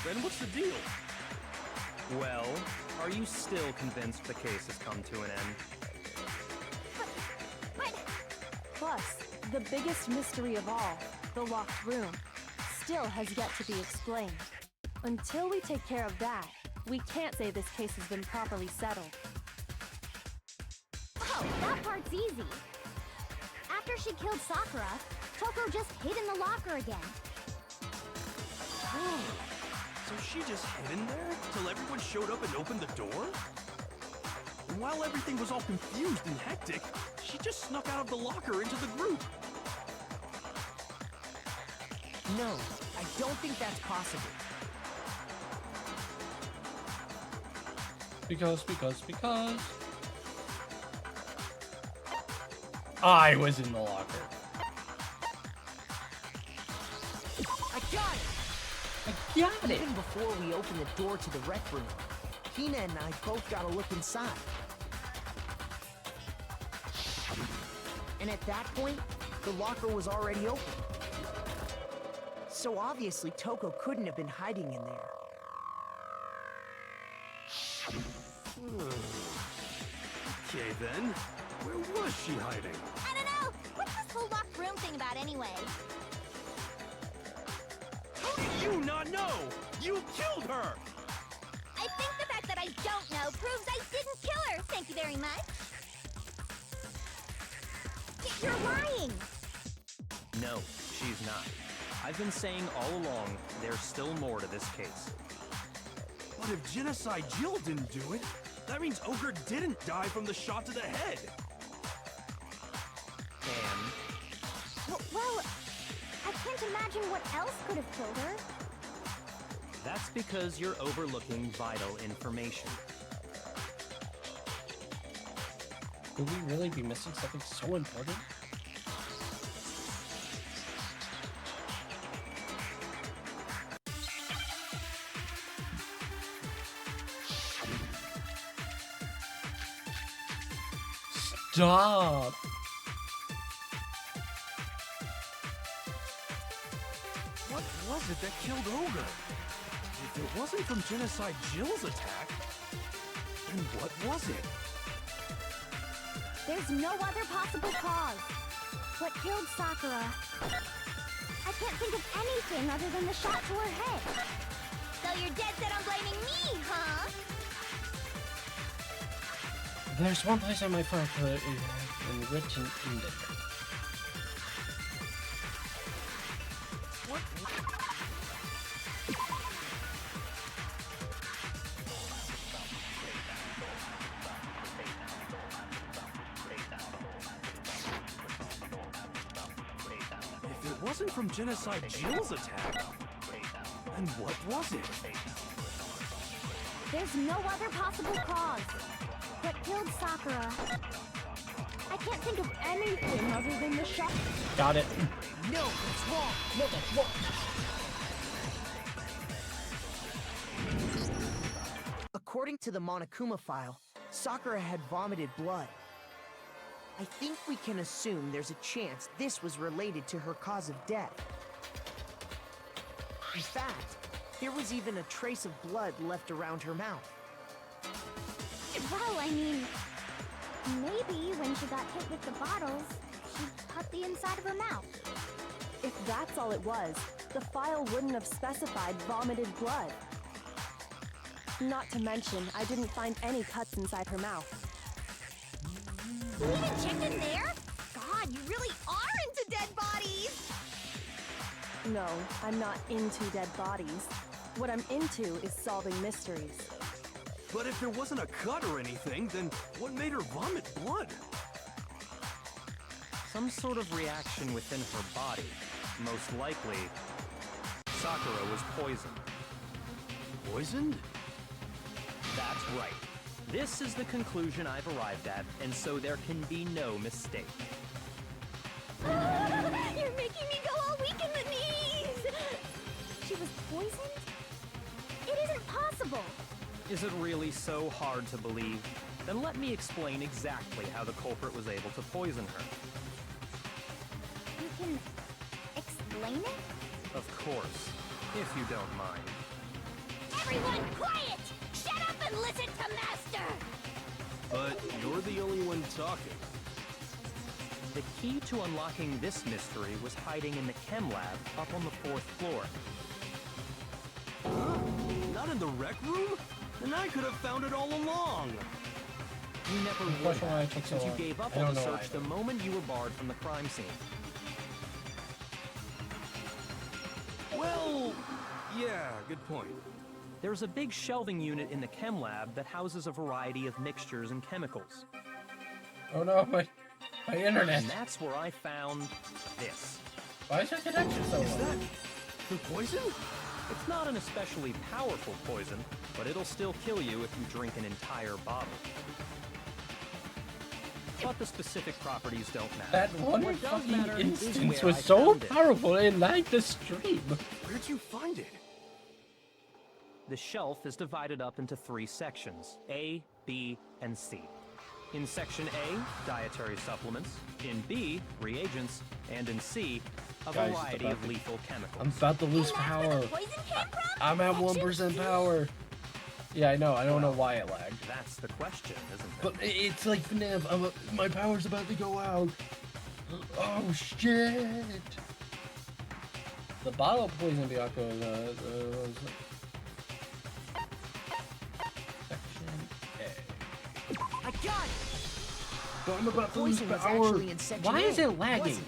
Then what's the deal? Well, are you still convinced the case has come to an end? But... Plus, the biggest mystery of all, the locked room, still has yet to be explained. Until we take care of that, we can't say this case has been properly settled. Oh, that part's easy. After she killed Sakura, Toko just hid in the locker again. So she just hid in there till everyone showed up and opened the door? And while everything was all confused and hectic, she just snuck out of the locker into the group. No, I don't think that's possible. Because I was in the locker. I got it! I got it! Even before we opened the door to the rec room, Hina and I both got a look inside. And at that point, the locker was already open. So obviously Toko couldn't have been hiding in there. Okay then, where was she hiding? I don't know. What's this whole locked room thing about anyway? How did you not know? You killed her! I think the fact that I don't know proves I didn't kill her. Thank you very much. You're lying. No, she's not. I've been saying all along, there's still more to this case. But if Genocide Jill didn't do it, that means Ogre didn't die from the shot to the head. And Well, I can't imagine what else could have killed her. that's because you're overlooking vital information. Could we really be missing something so important? Stop! What was it that killed Ogre? If it wasn't from Genocide Jill's attack, then what was it? There's no other possible cause. What killed Sakura? I can't think of anything other than the shot to her head. So you're dead set on blaming me, huh? There's one place I might find written in there. What? If it wasn't from Genocide Jill's attack, then what was it? There's no other possible cause. What killed Sakura? I can't think of anything other than the shot. Got it. No, it's wrong! No, that's wrong. According to the Monokuma file, Sakura had vomited blood. I think we can assume there's a chance this was related to her cause of death. In fact, there was even a trace of blood left around her mouth. Well, I mean, maybe when she got hit with the bottles, she cut the inside of her mouth. If that's all it was, the file wouldn't have specified vomited blood. Not to mention, I didn't find any cuts inside her mouth. You even checked in there? God, you really are into dead bodies! No, I'm not into dead bodies. What I'm into is solving mysteries. But if there wasn't a cut or anything, then what made her vomit blood? Some sort of reaction within her body. Most likely, Sakura was poisoned. Poisoned? That's right. This is the conclusion I've arrived at, and so there can be no mistake. You're making me go all weak in the knees! She was poisoned? It isn't possible! Is it really so hard to believe? Then let me explain exactly how the culprit was able to poison her. You can explain it? Of course, if you don't mind. Everyone quiet! Shut up and listen to Master! But you're the only one talking. The key to unlocking this mystery was hiding in the chem lab up on the 4th floor. Not in the rec room? Then I could have found it all along. You never would have, since you gave up on the search the moment you were barred from the crime scene. Well, yeah, good point. There's a big shelving unit in the chem lab that houses a variety of mixtures and chemicals. Oh no, my My internet. And that's where I found this. Why is your connection so Is low? that the poison? It's not an especially powerful poison, but it'll still kill you if you drink an entire bottle. But the specific properties don't matter. That one What does fucking matter is instance where was I so found it. powerful it lagged the stream. Where'd you find it? The shelf is divided up into 3 sections, A, B, and C. In Section A, dietary supplements. In B, reagents. And in C, a Guys, variety about of to- lethal chemicals. I'm about to lose power. I'm at 1% power. Yeah, I know. I don't know why it lagged. That's the question, isn't it? But it's like FNAF. My power's about to go out. Oh shit! The bottle of poison Bianco is Section A. I got it! But I'm about to lose Poison was power. actually in Section Why A, is it lagging? wasn't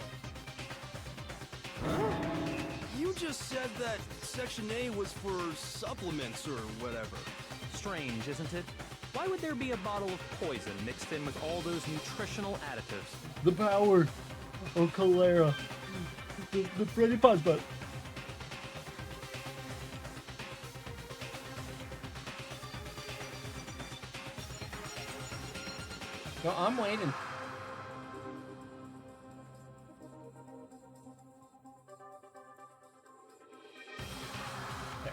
You just said that Section A was for supplements or whatever. Strange, isn't it? Why would there be a bottle of poison mixed in with all those nutritional additives? The power of cholera. The Freddy Fazbear. No, I'm waiting. There.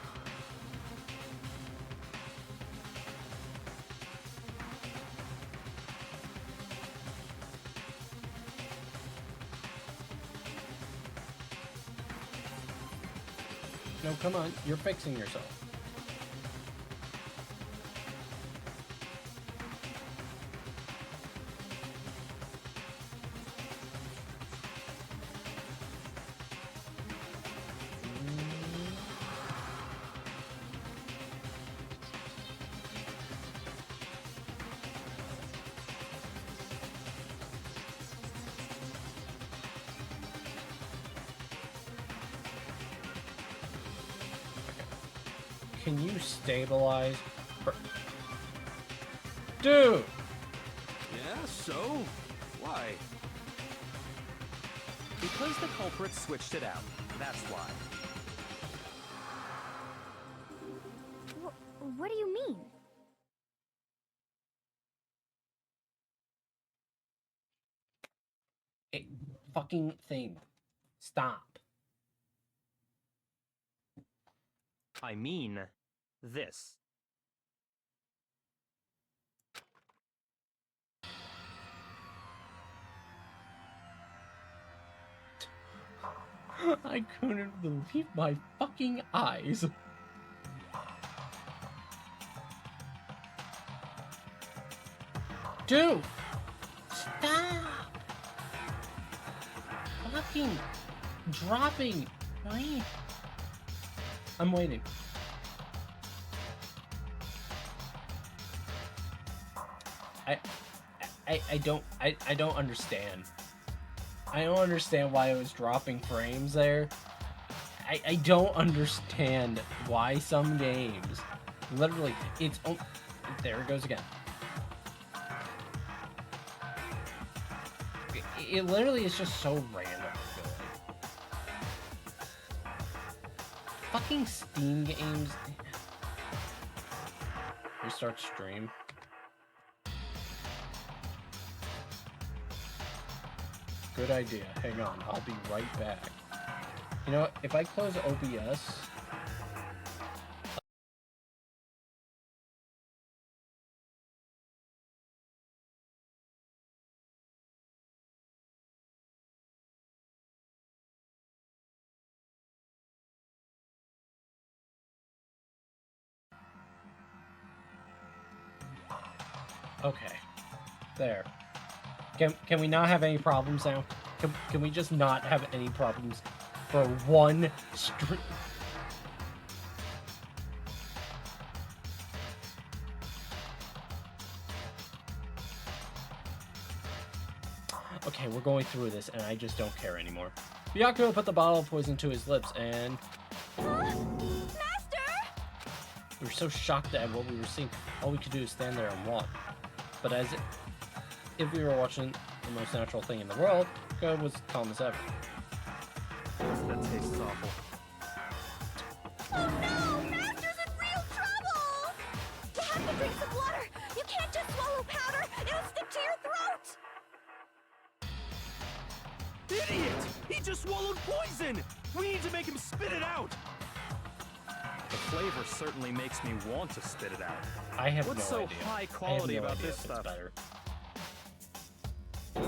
No, come on. You're fixing yourself. Can you stabilize? Dude! Yeah, so? Why? Because the culprit switched it out. That's why. What do you mean? Fucking thing. Stop. I mean, this. I couldn't believe my fucking eyes. Dude! Stop! Fucking dropping. Wait. I'm waiting. I don't understand. I don't understand why it was dropping frames there. I don't understand why some games, literally, it's, oh, there it goes again. It literally is just so random. Fucking Steam games. Restart stream. Good idea. Hang on, I'll be right back. You know what? If I close OBS... Okay. There. Can we not have any problems now? Can we just not have any problems for one stream? Okay, we're going through this, and I just don't care anymore. Byakuya put the bottle of poison to his lips, and... Master! We were so shocked at what we were seeing, all we could do is stand there and watch. But as if we were watching the most natural thing in the world, go was calm as ever. That tastes awful. Oh no! Master's in real trouble! You have to drink some water! You can't just swallow powder! It'll stick to your throat! Idiot! He just swallowed poison! We need to make him spit it out! The flavor certainly makes me want to spit it out. I have What's no so idea. high quality I have no about idea this if it's stuff? better. What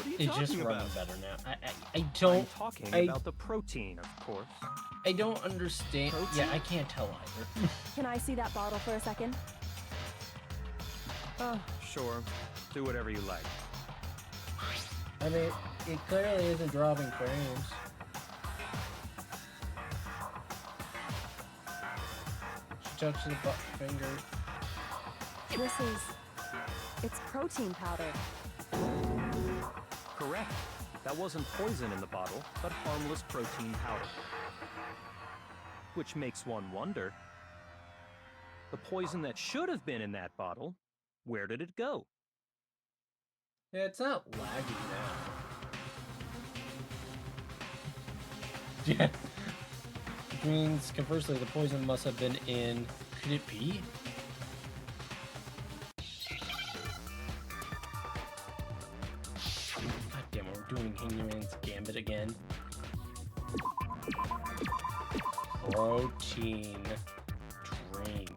are you It's just talking running about? better now. I I'm don't. talking I- about the protein, of course. I don't understand. Protein? Yeah, I can't tell either. Can I see that bottle for a second? Sure. Do whatever you like. I mean, it clearly isn't dropping frames. She touched the finger. It's protein powder. Correct. That wasn't poison in the bottle, but harmless protein powder. Which makes one wonder, the poison that should have been in that bottle, where did it go? Yeah, it's not laggy now. Yeah. Which means, conversely, the poison must have been in... Could it be? God damn it, we're doing Hangman's Gambit again. Protein drink.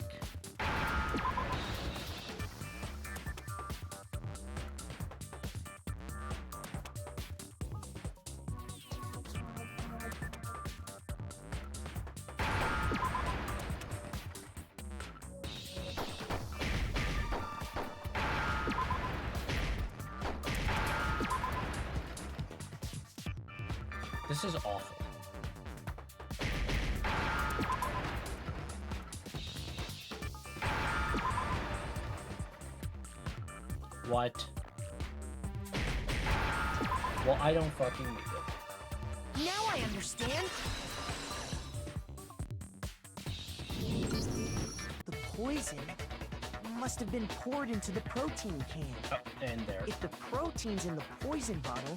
This is awful. What? Well, I don't fucking need it. Now I understand. The poison must have been poured into the protein can. Oh, and there. If the protein's in the poison bottle,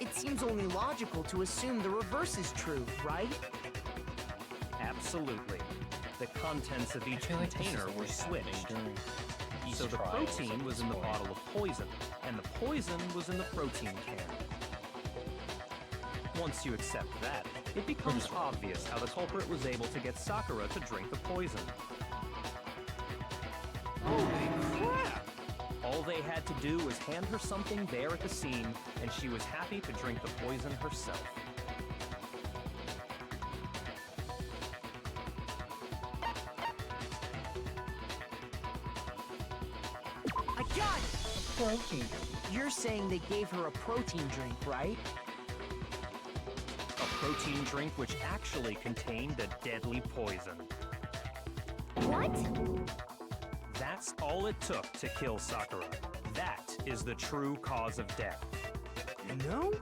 it seems only logical to assume the reverse is true, right? Absolutely. The contents of each feel like this is container were always happening switched. during these So the trials protein at was this in the point. bottle of poison, and the poison was in the protein can. Once you accept that, it becomes obvious how the culprit was able to get Sakura to drink the poison. Holy crap! All they had to do was hand her something there at the scene, and she was happy to drink the poison herself. I got it! Protein. You're saying they gave her a protein drink, right? A protein drink which actually contained a deadly poison. What? That's all it took to kill Sakura. That is the true cause of death. You know,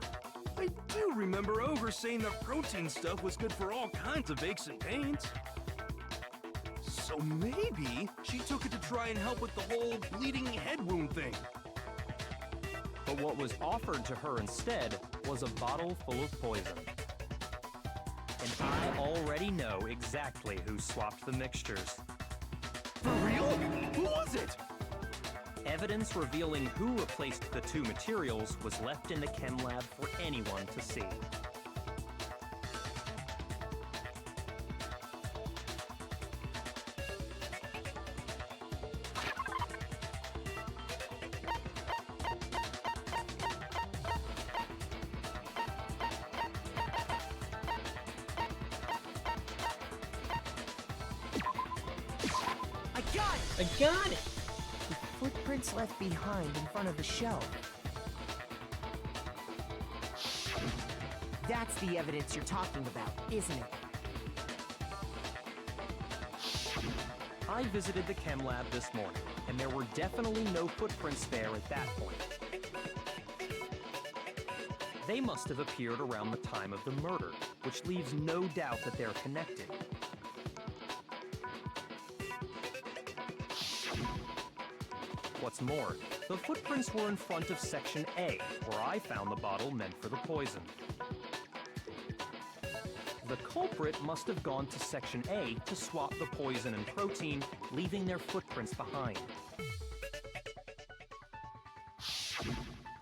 I do remember Ogre saying that protein stuff was good for all kinds of aches and pains. So maybe she took it to try and help with the whole bleeding head wound thing. But what was offered to her instead was a bottle full of poison. And I already know exactly who swapped the mixtures. For real? Who was it? Evidence revealing who replaced the two materials was left in the chem lab for anyone to see. I got it! I got it! The footprints left behind in front of the shelf. That's the evidence you're talking about, isn't it? I visited the chem lab this morning, and there were definitely no footprints there at that point. They must have appeared around the time of the murder, which leaves no doubt that they're connected. What's more, the footprints were in front of Section A, where I found the bottle meant for the poison. The culprit must have gone to Section A to swap the poison and protein, leaving their footprints behind.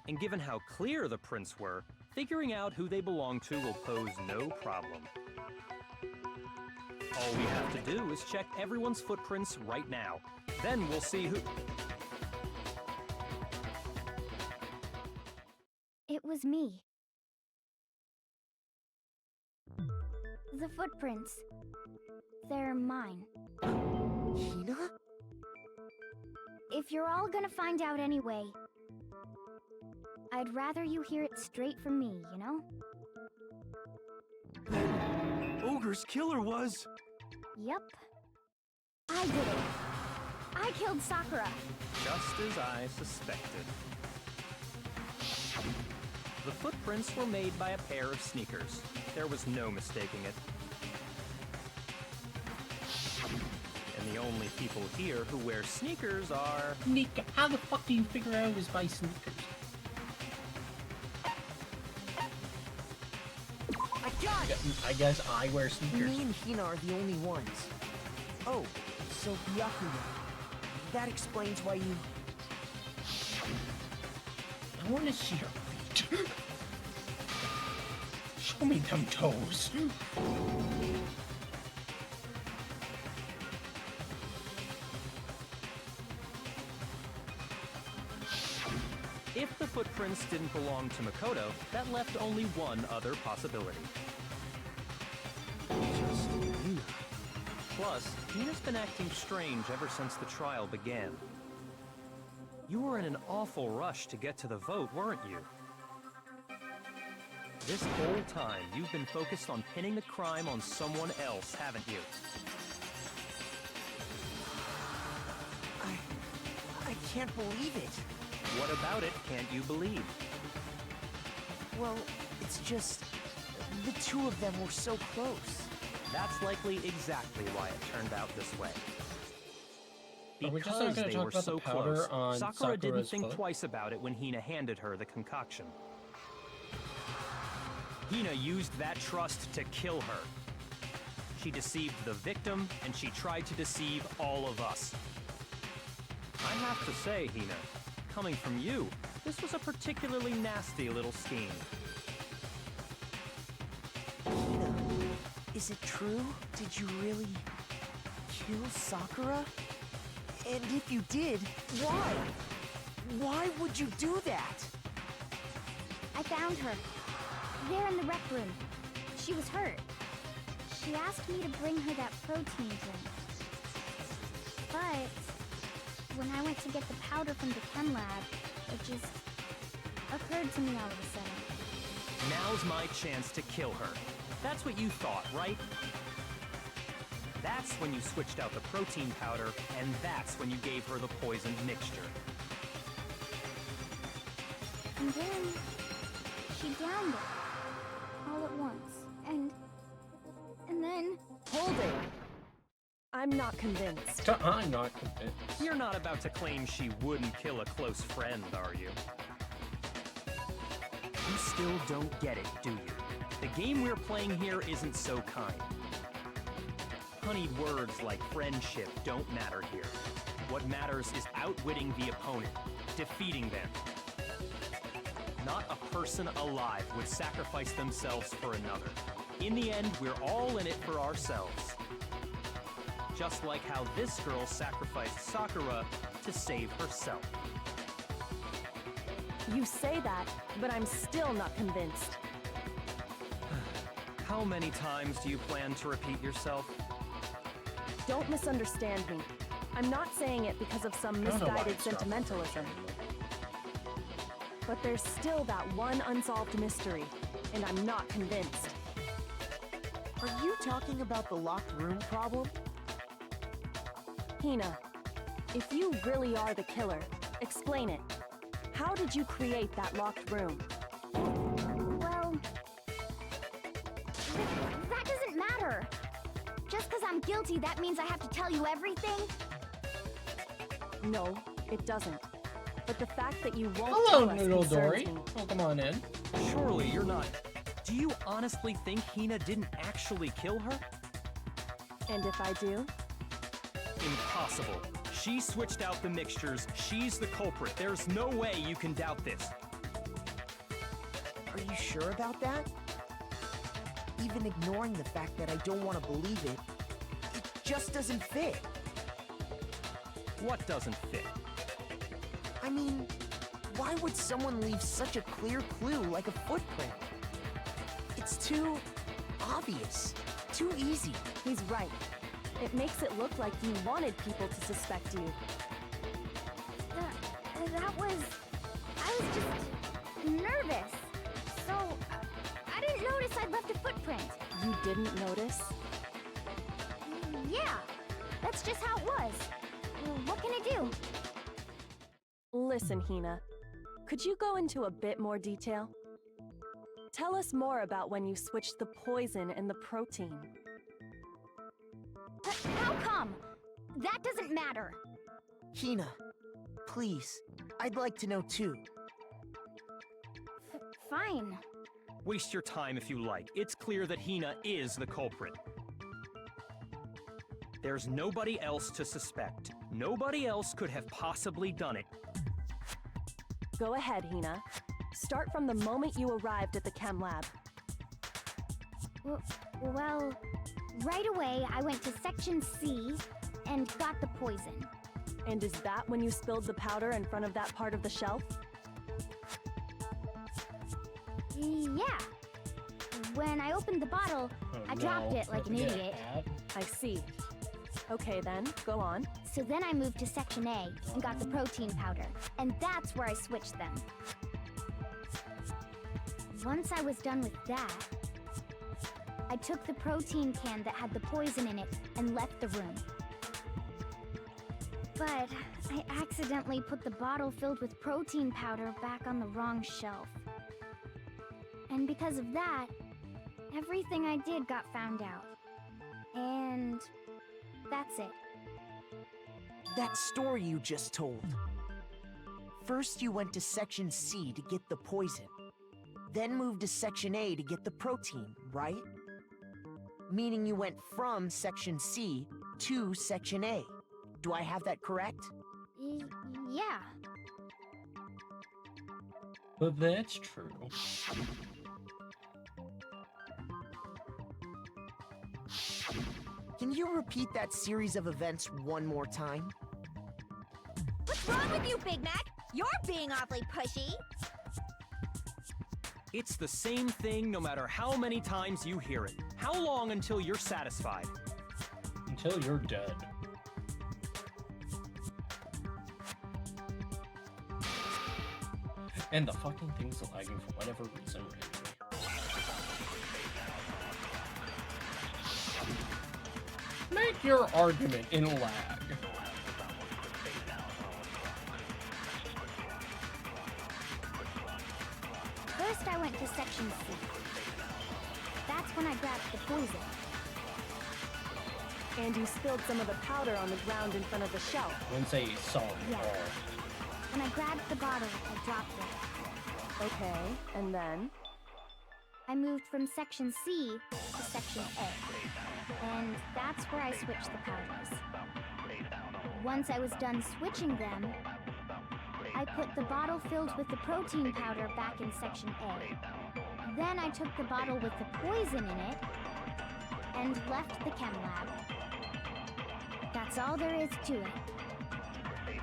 And given how clear the prints were, figuring out who they belong to will pose no problem. All we have to do is check everyone's footprints right now. Then we'll see who... It was me. The footprints. They're mine. Hina? If you're all gonna find out anyway, I'd rather you hear it straight from me, you know? Ogre's killer was... Yep. I did it. I killed Sakura. Just as I suspected. The footprints were made by a pair of sneakers. There was no mistaking it. And the only people here who wear sneakers are... Nika, how the fuck do you figure out it was by sneakers? I got it! I guess I wear sneakers. Me and Hina are the only ones. Oh, so Byakuya. That explains why you... I want to see her feet. Show me them toes. If the footprints didn't belong to Makoto, that left only one other possibility. Just Hina. Plus, Hina's been acting strange ever since the trial began. You were in an awful rush to get to the vote, weren't you? This whole time, you've been focused on pinning the crime on someone else, haven't you? I can't believe it. What about it can't you believe? Well, it's just... the two of them were so close. That's likely exactly why it turned out this way. Are we just not Because gonna they talk were about the so powder close, on Sakura didn't Sakura's think foot? twice about it when Hina handed her the concoction. Hina used that trust to kill her. She deceived the victim, and she tried to deceive all of us. I have to say, Hina, coming from you, this was a particularly nasty little scheme. Hina, is it true? Did you really... kill Sakura? And if you did, why? Why would you do that? I found her. There in the rec room. She was hurt. She asked me to bring her that protein drink. But when I went to get the powder from the chem lab, it just occurred to me all of a sudden. Now's my chance to kill her. That's what you thought, right? That's when you switched out the protein powder, and that's when you gave her the poisoned mixture. And then she downed it. All at once. And then... Hold it! I'm not convinced. I'm not convinced. You're not about to claim she wouldn't kill a close friend, are you? You still don't get it, do you? The game we're playing here isn't so kind. Honeyed words like friendship don't matter here. What matters is outwitting the opponent, defeating them. Not a person alive would sacrifice themselves for another. In the end, we're all in it for ourselves. Just like how this girl sacrificed Sakura to save herself. You say that, but I'm still not convinced. How many times do you plan to repeat yourself? Don't misunderstand me. I'm not saying it because of some misguided sentimentalism. But there's still that one unsolved mystery, and I'm not convinced. Are you talking about the locked room problem? Hina, if you really are the killer, explain it. How did you create that locked room? Well... that doesn't matter! Just because I'm guilty, that means I have to tell you everything? No, it doesn't. but the fact that you won't Hello, tell us Noodle concerns Dory. me. Oh, come on in. Surely you're not... Do you honestly think Hina didn't actually kill her? And if I do? Impossible. She switched out the mixtures. She's the culprit. There's no way you can doubt this. Are you sure about that? Even ignoring the fact that I don't want to believe it, it just doesn't fit. What doesn't fit? I mean, why would someone leave such a clear clue like a footprint? It's too obvious, too easy. He's right. It makes it look like you wanted people to suspect you. I was just nervous. So, I didn't notice I'd left a footprint. You didn't notice? Yeah, that's just how it was. What can I do? Listen, Hina. Could you go into a bit more detail? Tell us more about when you switched the poison and the protein. How come? That doesn't matter. Hina, please, I'd like to know too. Fine. Waste your time if you like. It's clear that Hina is the culprit. There's nobody else to suspect. Nobody else could have possibly done it. Go ahead, Hina. Start from the moment you arrived at the chem lab. Well, right away I went to Section C and got the poison. And is that when you spilled the powder in front of that part of the shelf? Yeah. When I opened the bottle, I dropped it like an idiot. I see. Okay then, go on. So then I moved to Section A and got the protein powder, and that's where I switched them. Once I was done with that, I took the protein can that had the poison in it and left the room. But I accidentally put the bottle filled with protein powder back on the wrong shelf. And because of that, everything I did got found out. And that's it. That story you just told. First you went to Section C to get the poison, then moved to Section A to get the protein, right? Meaning you went from Section C to Section A. Do I have that correct? Yeah. But that's true. Can you repeat that series of events one more time? What's wrong with you, Big Mac? You're being awfully pushy. It's the same thing no matter how many times you hear it. How long until you're satisfied? Until you're dead. And the fucking thing's lagging for whatever reason randomly. Make your argument in lag. First I went to Section C. That's when I grabbed the poison. And you spilled some of the powder on the ground in front of the shelf. I wouldn't say some. Yeah. When I grabbed the bottle, I dropped it. Okay, and then? I moved from Section C to Section A. And that's where I switched the powders. Once I was done switching them, I put the bottle filled with the protein powder back in Section A. Then I took the bottle with the poison in it and left the chem lab. That's all there is to it.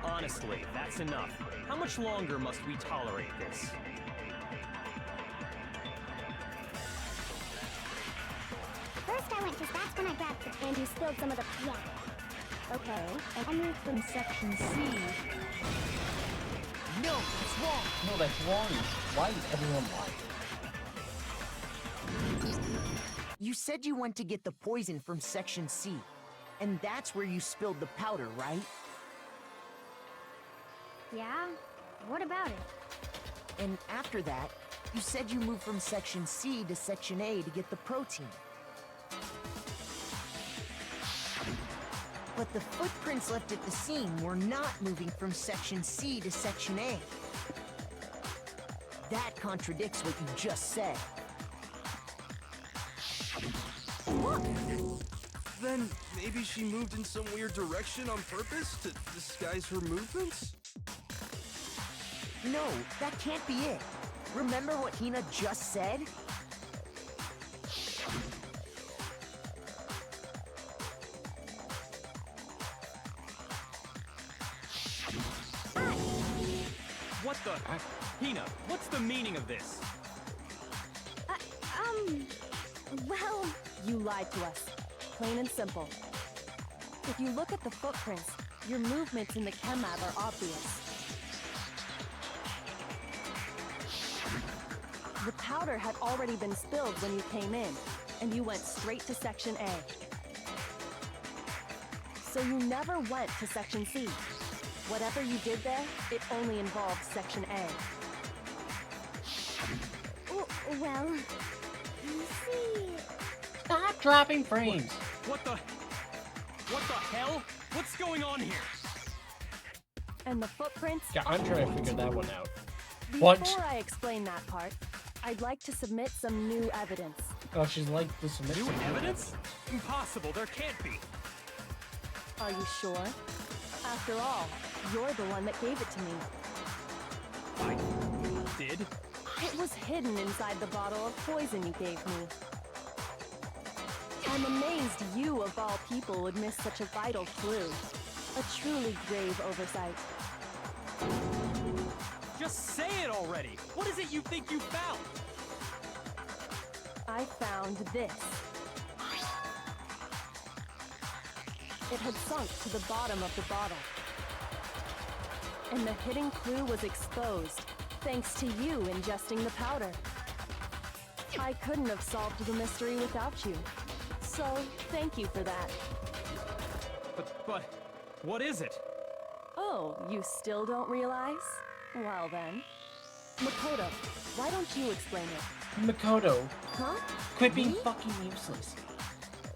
Honestly, that's enough. How much longer must we tolerate this? First I went to... That's when I grabbed the... And you spilled some of the... Yeah. Okay, and I moved from Section C. No, that's wrong. No, that's wrong. Why is everyone lying? You said you went to get the poison from Section C, and that's where you spilled the powder, right? Yeah? What about it? And after that, you said you moved from Section C to Section A to get the protein. But the footprints left at the scene were not moving from Section C to Section A. That contradicts what you just said. Look! Then maybe she moved in some weird direction on purpose to disguise her movements? No, that can't be it. Remember what Hina just said? What the? Hina, what's the meaning of this? Well... You lied to us. Plain and simple. If you look at the footprints, your movements in the chem lab are obvious. The powder had already been spilled when you came in, and you went straight to Section A. So you never went to Section C. Whatever you did there, it only involved Section A. Well... You see... Stop dropping frames! What the hell? What's going on here? And the footprints... Yeah, I'm trying to figure that one out. Before What? I explain that part, I'd like to submit some new evidence. Oh, she's like the submission. New evidence? Impossible, there can't be. Are you sure? After all, you're the one that gave it to me. I did? It was hidden inside the bottle of poison you gave me. I'm amazed you, of all people, would miss such a vital clue. A truly grave oversight. Just say it already! What is it you think you found? I found this. It had sunk to the bottom of the bottle. And the hidden clue was exposed, thanks to you ingesting the powder. I couldn't have solved the mystery without you. So, thank you for that. But, what is it? Oh, you still don't realize? Well then. Makoto, why don't you explain it? Makoto, Huh? quit being fucking useless.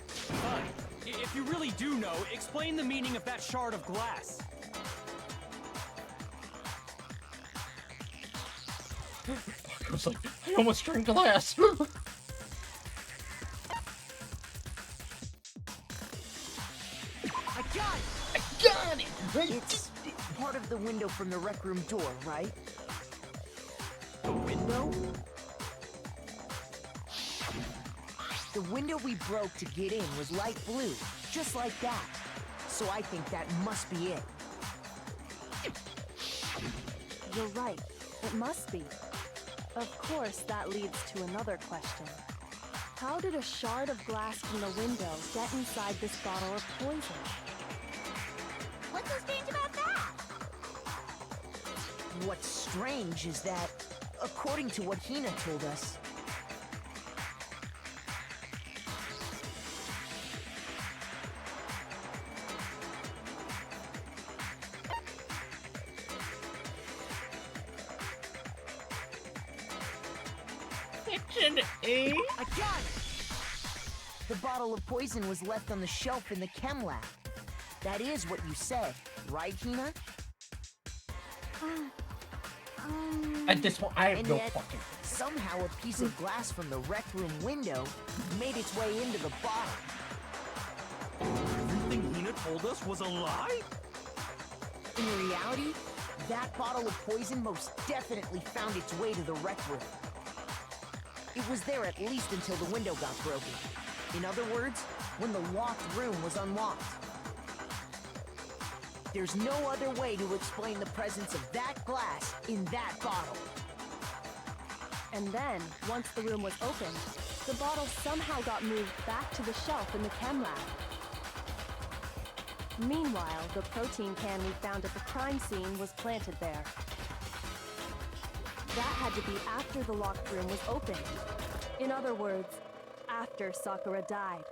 Fine. If you really do know, explain the meaning of that shard of glass. I was like, I almost drank glass. I got it! I got it! It's part of the window from the rec room door, right? The window? The window we broke to get in was light blue, just like that. So I think that must be it. You're right. It must be. Of course, that leads to another question. How did a shard of glass from the window get inside this bottle of poison? What's so strange about that? What's strange is that, according to what Hina told us, Section A? I got it! The bottle of poison was left on the shelf in the chem lab. That is what you said, right, Hina? At this point, I have And no yet, fucking... somehow a piece of glass from the rec room window made its way into the bottle. Everything Hina told us was a lie? In reality, that bottle of poison most definitely found its way to the rec room. It was there at least until the window got broken. In other words, when the locked room was unlocked. There's no other way to explain the presence of that glass in that bottle. And then, once the room was opened, the bottle somehow got moved back to the shelf in the chem lab. Meanwhile, the protein can we found at the crime scene was planted there. That had to be after the locked room was opened. In other words, after Sakura died.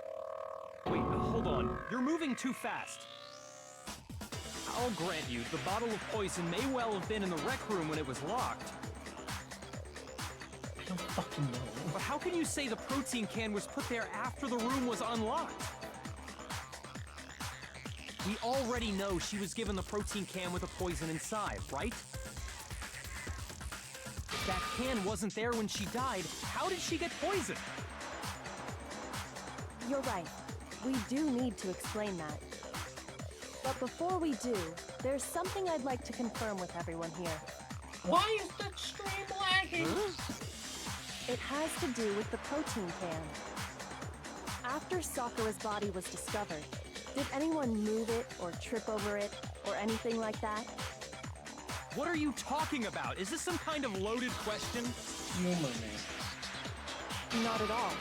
Wait, hold on. You're moving too fast. I'll grant you, the bottle of poison may well have been in the rec room when it was locked. I don't fucking know. But how can you say the protein can was put there after the room was unlocked? We already know she was given the protein can with a poison inside, right? If that can wasn't there when she died, how did she get poisoned? You're right. We do need to explain that. But before we do, there's something I'd like to confirm with everyone here. Why is that stream lagging? It has to do with the protein can. After Sakura's body was discovered, did anyone move it or trip over it or anything like that? What are you talking about? Is this some kind of loaded question? Humor me. Not at all.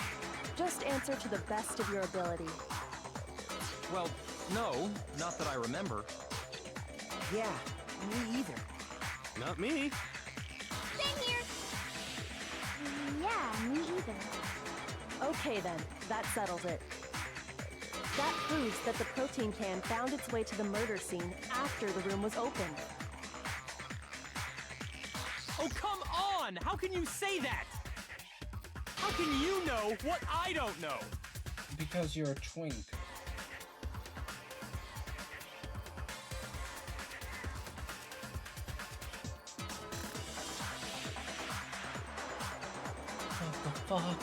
Just answer to the best of your ability. Well, no, not that I remember. Yeah, me either. Not me. Same here. Yeah, me either. Okay then, that settles it. That proves that the protein can found its way to the murder scene after the room was opened. Oh, come on! How can you say that? How can you know what I don't know? Because you're a twink. What the fuck?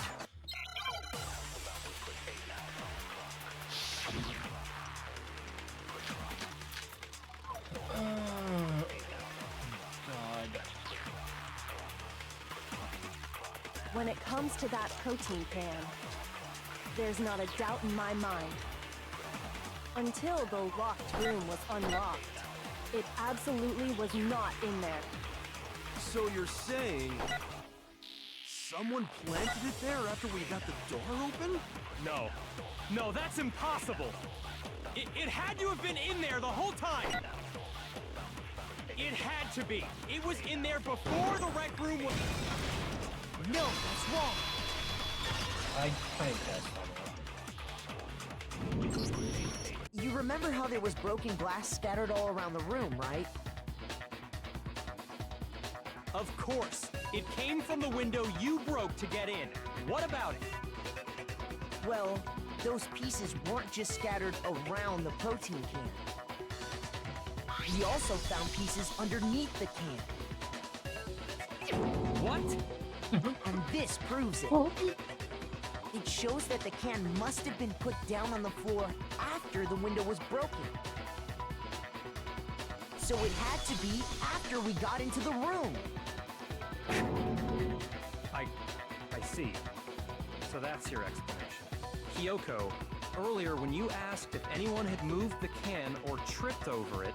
God. When it comes to that protein can, there's not a doubt in my mind. Until the locked room was unlocked, it absolutely was not in there. So you're saying someone planted it there after we got the door open? No. No, that's impossible! It had to have been in there the whole time! It had to be! It was in there before the rec room was... No, that's wrong. I kind of guessed on that. You remember how there was broken glass scattered all around the room, right? Of course! It came from the window you broke to get in. What about it? Well, those pieces weren't just scattered around the protein can. We also found pieces underneath the can. What? And this proves it. It shows that the can must have been put down on the floor after the window was broken. So it had to be after we got into the room. I see. So that's your explanation. Kyoko, earlier when you asked if anyone had moved the can or tripped over it...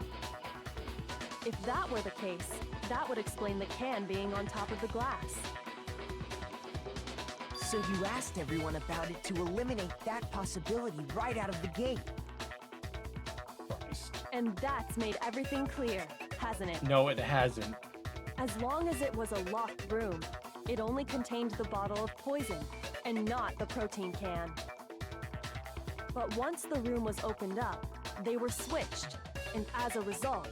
If that were the case, that would explain the can being on top of the glass. So you asked everyone about it to eliminate that possibility right out of the gate. And that's made everything clear, hasn't it? No, it hasn't. As long as it was a locked room, it only contained the bottle of poison, and not the protein can. But once the room was opened up, they were switched, and as a result,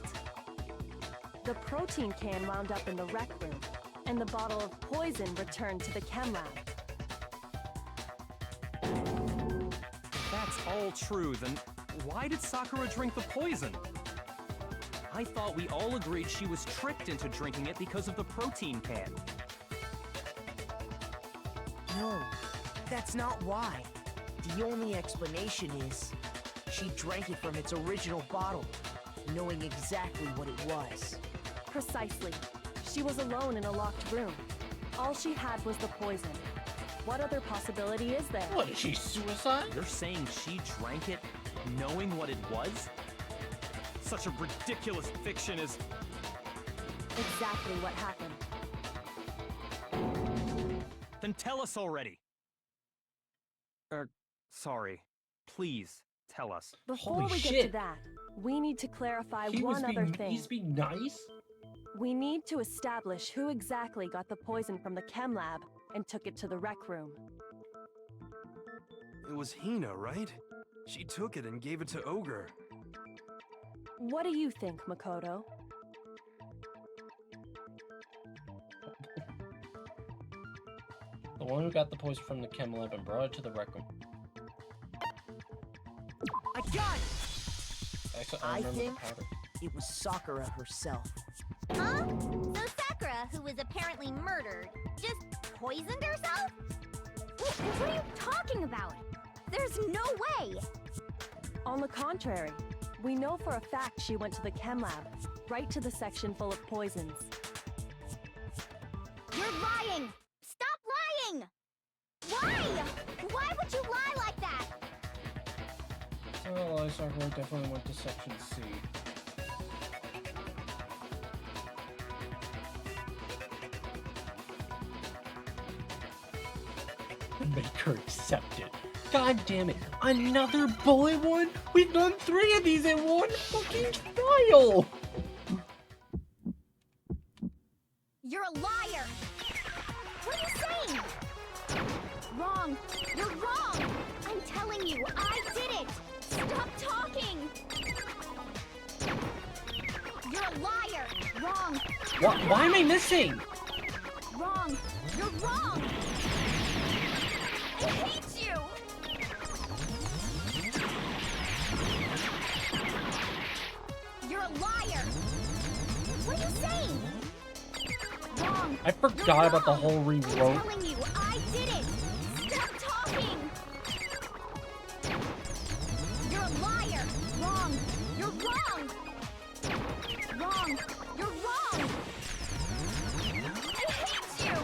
the protein can wound up in the rec room, and the bottle of poison returned to the chem lab. That's all true, then why did Sakura drink the poison? I thought we all agreed she was tricked into drinking it because of the protein can. No, that's not why. The only explanation is she drank it from its original bottle, knowing exactly what it was. Precisely. She was alone in a locked room. All she had was the poison. What other possibility is there? What, is she suicide? You're saying she drank it knowing what it was? Such a ridiculous fiction is... Exactly what happened. Then tell us already. Sorry. Please, tell us. Before Holy we get to shit. that, we need to clarify He was one other thing. He's being nice? We need to establish who exactly got the poison from the chem lab and took it to the rec room. It was Hina, right? She took it and gave it to Ogre. What do you think, Makoto? The one who got the poison from the chem lab and brought it to the rec room. I got it! I remember think the powder. it was Sakura herself. Huh? So Sakura, who was apparently murdered, just poisoned herself? What are you talking about? There's no way! On the contrary, we know for a fact she went to the chem lab, right to the section full of poisons. You're lying! Stop lying! Why? Why would you lie like that? Well, Sakura definitely went to section C. Make her accept it. God damn it. Another bullet one? We've done 3 of these in one fucking trial! You're a liar! What are you saying? Wrong! You're wrong! I'm telling you, I did it! Stop talking! You're a liar! Wrong! Why am I missing? Wrong! You're wrong! I hate you! You're a liar! What are you saying? Wrong! I forgot about the whole I'm rewrote. telling you, I did it! Stop talking! You're a liar! Wrong! You're wrong! Wrong! You're wrong! I hate you!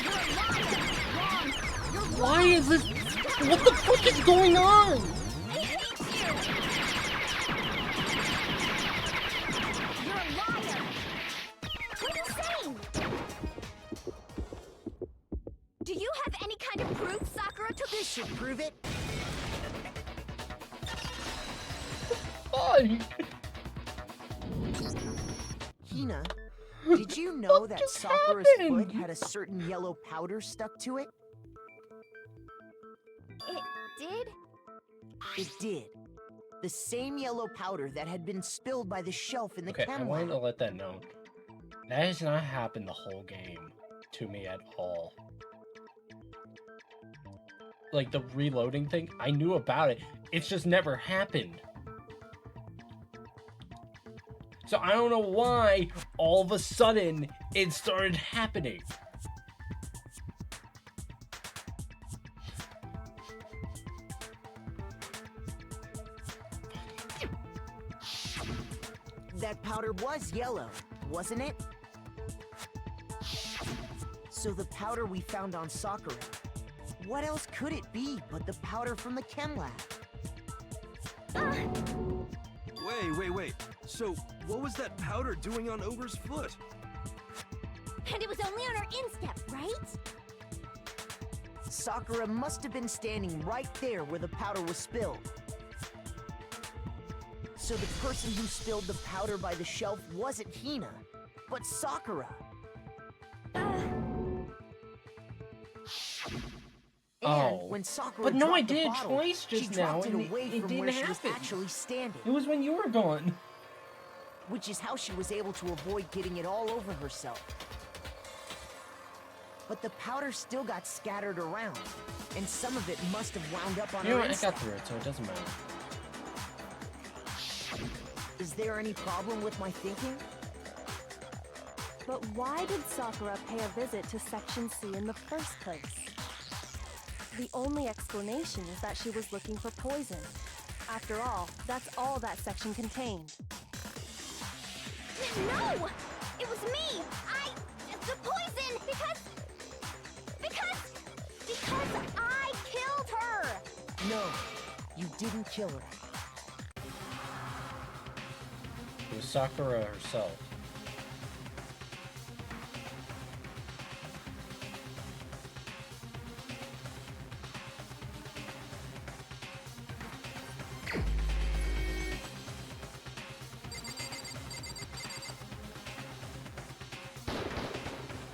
You're a liar! Wrong! You're wrong! Why is this? What the fuck is going on? I hate you! You're a liar! What are you saying? Do you have any kind of proof, Sakura? This should prove it. Fine. Hina, did you know that just Sakura's happened? foot had a certain yellow powder stuck to it? It did? It did. The same yellow powder that had been spilled by the shelf in the Okay, I chem wanted lab. to let that know. That has not happened the whole game to me at all. Like the reloading thing, I knew about it. It's just never happened. So I don't know why all of a sudden it started happening. That powder was yellow, wasn't it? So the powder we found on Sakura, what else could it be but the powder from the chem lab? Wait. So, what was that powder doing on Ogre's foot? And it was only on her instep, right? Sakura must have been standing right there where the powder was spilled. So the person who spilled the powder by the shelf wasn't Hina, but Sakura. And when Sakura but no, I dropped the did it bottle, twice she just now, dropped it and away it from didn't where she was happen. actually standing. It was when you were gone. Which is how she was able to avoid getting it all over herself. But the powder still got scattered around, and some of it must have wound up on You know her what? I instep. got through it, so it doesn't matter. Is there any problem with my thinking? But why did Sakura pay a visit to Section C in the first place? The only explanation is that she was looking for poison. After all, that's all that section contained. No! It was me! The poison! Because I killed her! No, you didn't kill her. It was Sakura herself.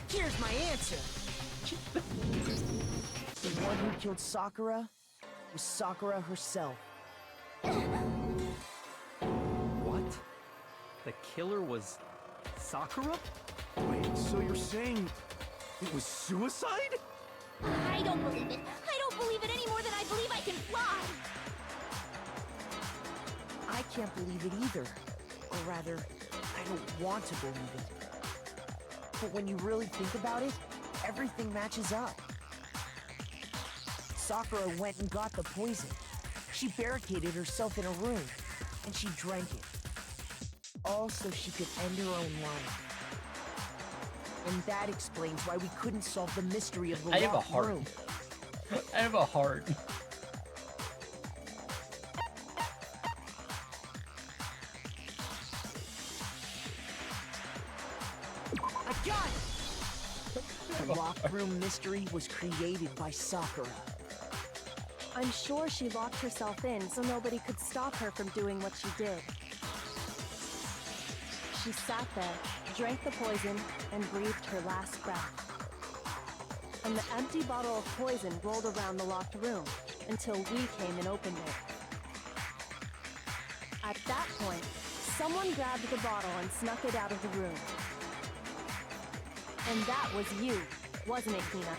Here's my answer. The one who killed Sakura was Sakura herself. What? The killer was Sakura? Wait, so you're saying it was suicide? I don't believe it. I don't believe it any more than I believe I can fly. can't believe it either. Or rather, I don't want to believe it. But when you really think about it, everything matches up. Sakura went and got the poison. She barricaded herself in a room, and she drank it. All so she could end her own life. And that explains why we couldn't solve the mystery of the locked room. I have a heart. I got it! The locked room mystery was created by Sakura. I'm sure she locked herself in so nobody could stop her from doing what she did. She sat there, drank the poison, and breathed her last breath. And the empty bottle of poison rolled around the locked room until we came and opened it. At that point, someone grabbed the bottle and snuck it out of the room. And that was you, wasn't it, Hina?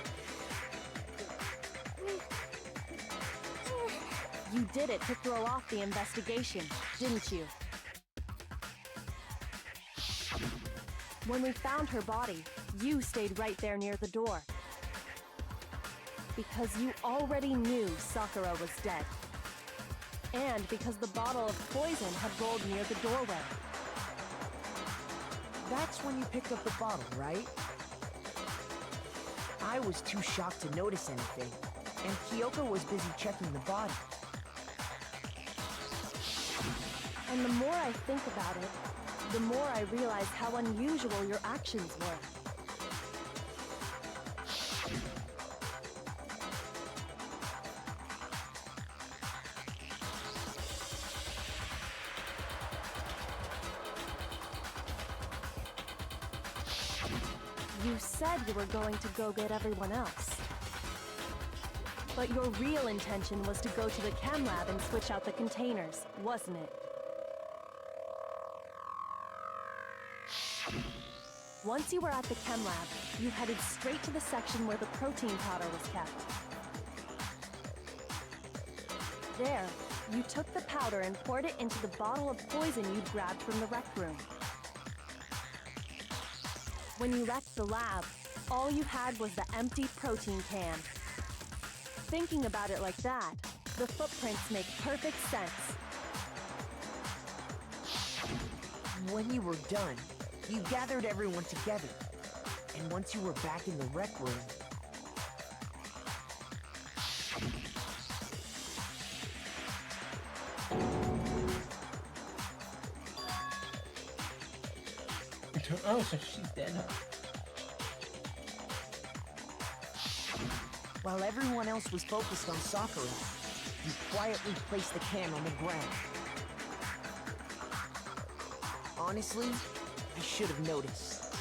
You did it to throw off the investigation, didn't you? When we found her body, you stayed right there near the door. Because you already knew Sakura was dead. And because the bottle of poison had rolled near the doorway. That's when you picked up the bottle, right? I was too shocked to notice anything, and Kyoko was busy checking the body. And the more I think about it, the more I realize how unusual your actions were. You said you were going to go get everyone else. But your real intention was to go to the chem lab and switch out the containers, wasn't it? Once you were at the chem lab, you headed straight to the section where the protein powder was kept. There, you took the powder and poured it into the bottle of poison you'd grabbed from the rec room. When you left the lab, all you had was the empty protein can. Thinking about it like that, the footprints make perfect sense. When you were done, you gathered everyone together. And once you were back in the rec room... Oh, so she's dead, huh? While everyone else was focused on Sakura, you quietly placed the can on the ground. Honestly, I should have noticed.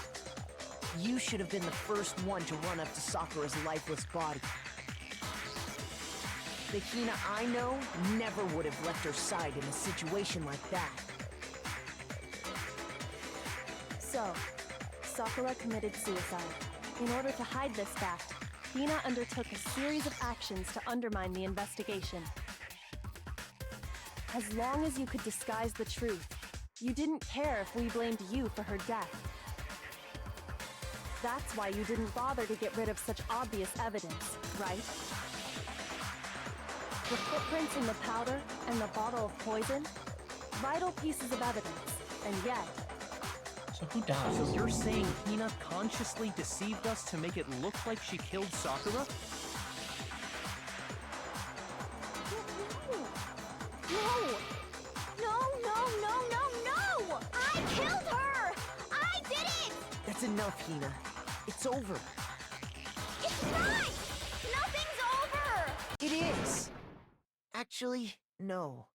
You should have been the first one to run up to Sakura's lifeless body. The Hina I know never would have left her side in a situation like that. So, Sakura committed suicide. In order to hide this fact, Hina undertook a series of actions to undermine the investigation. As long as you could disguise the truth, you didn't care if we blamed you for her death. That's why you didn't bother to get rid of such obvious evidence, right? The footprints in the powder and the bottle of poison? Vital pieces of evidence, and yet... So who died? So you're saying Hina consciously deceived us to make it look like she killed Sakura? No! No! I killed her! I did it! That's enough, Hina. It's over. It's not! Nothing's over! It is! Actually, no.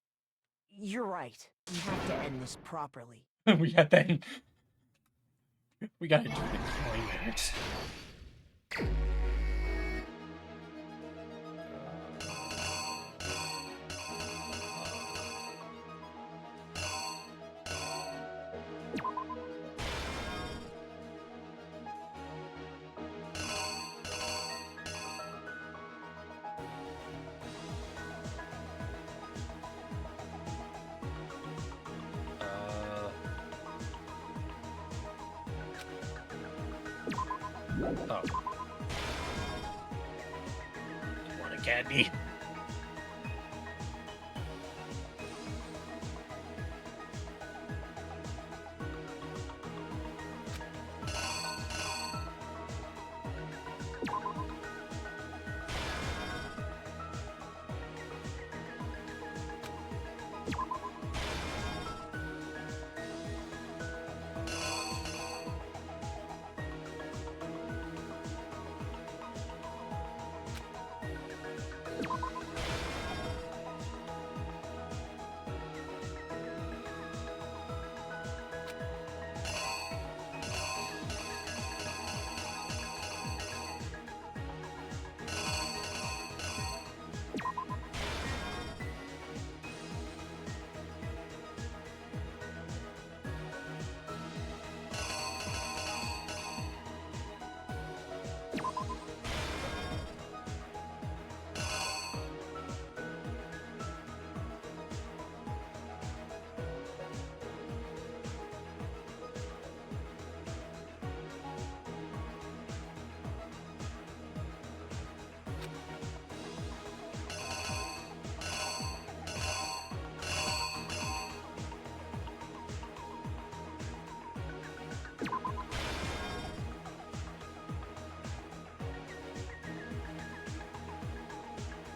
You're right. We have to end this properly. We got that. We gotta do the climax. Oh. Want a candy?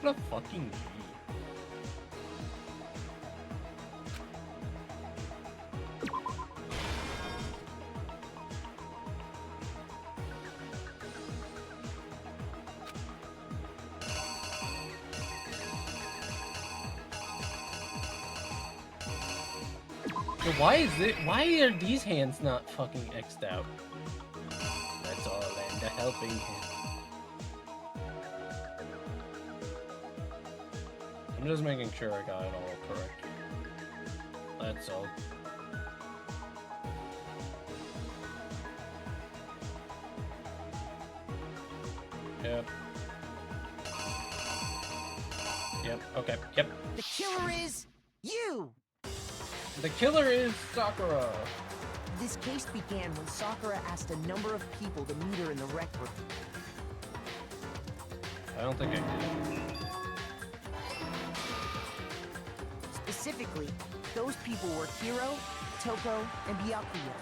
What a fucking G. Why are these hands not fucking X'd out? That's all and a helping hand. I'm just making sure I got it all correct. That's all. Yep. Yep, okay, yep. The killer is you! The killer is Sakura! This case began when Sakura asked a number of people to meet her in the rec room. I don't think I did. Specifically, those people were Hiro, Toko, and Byakuya.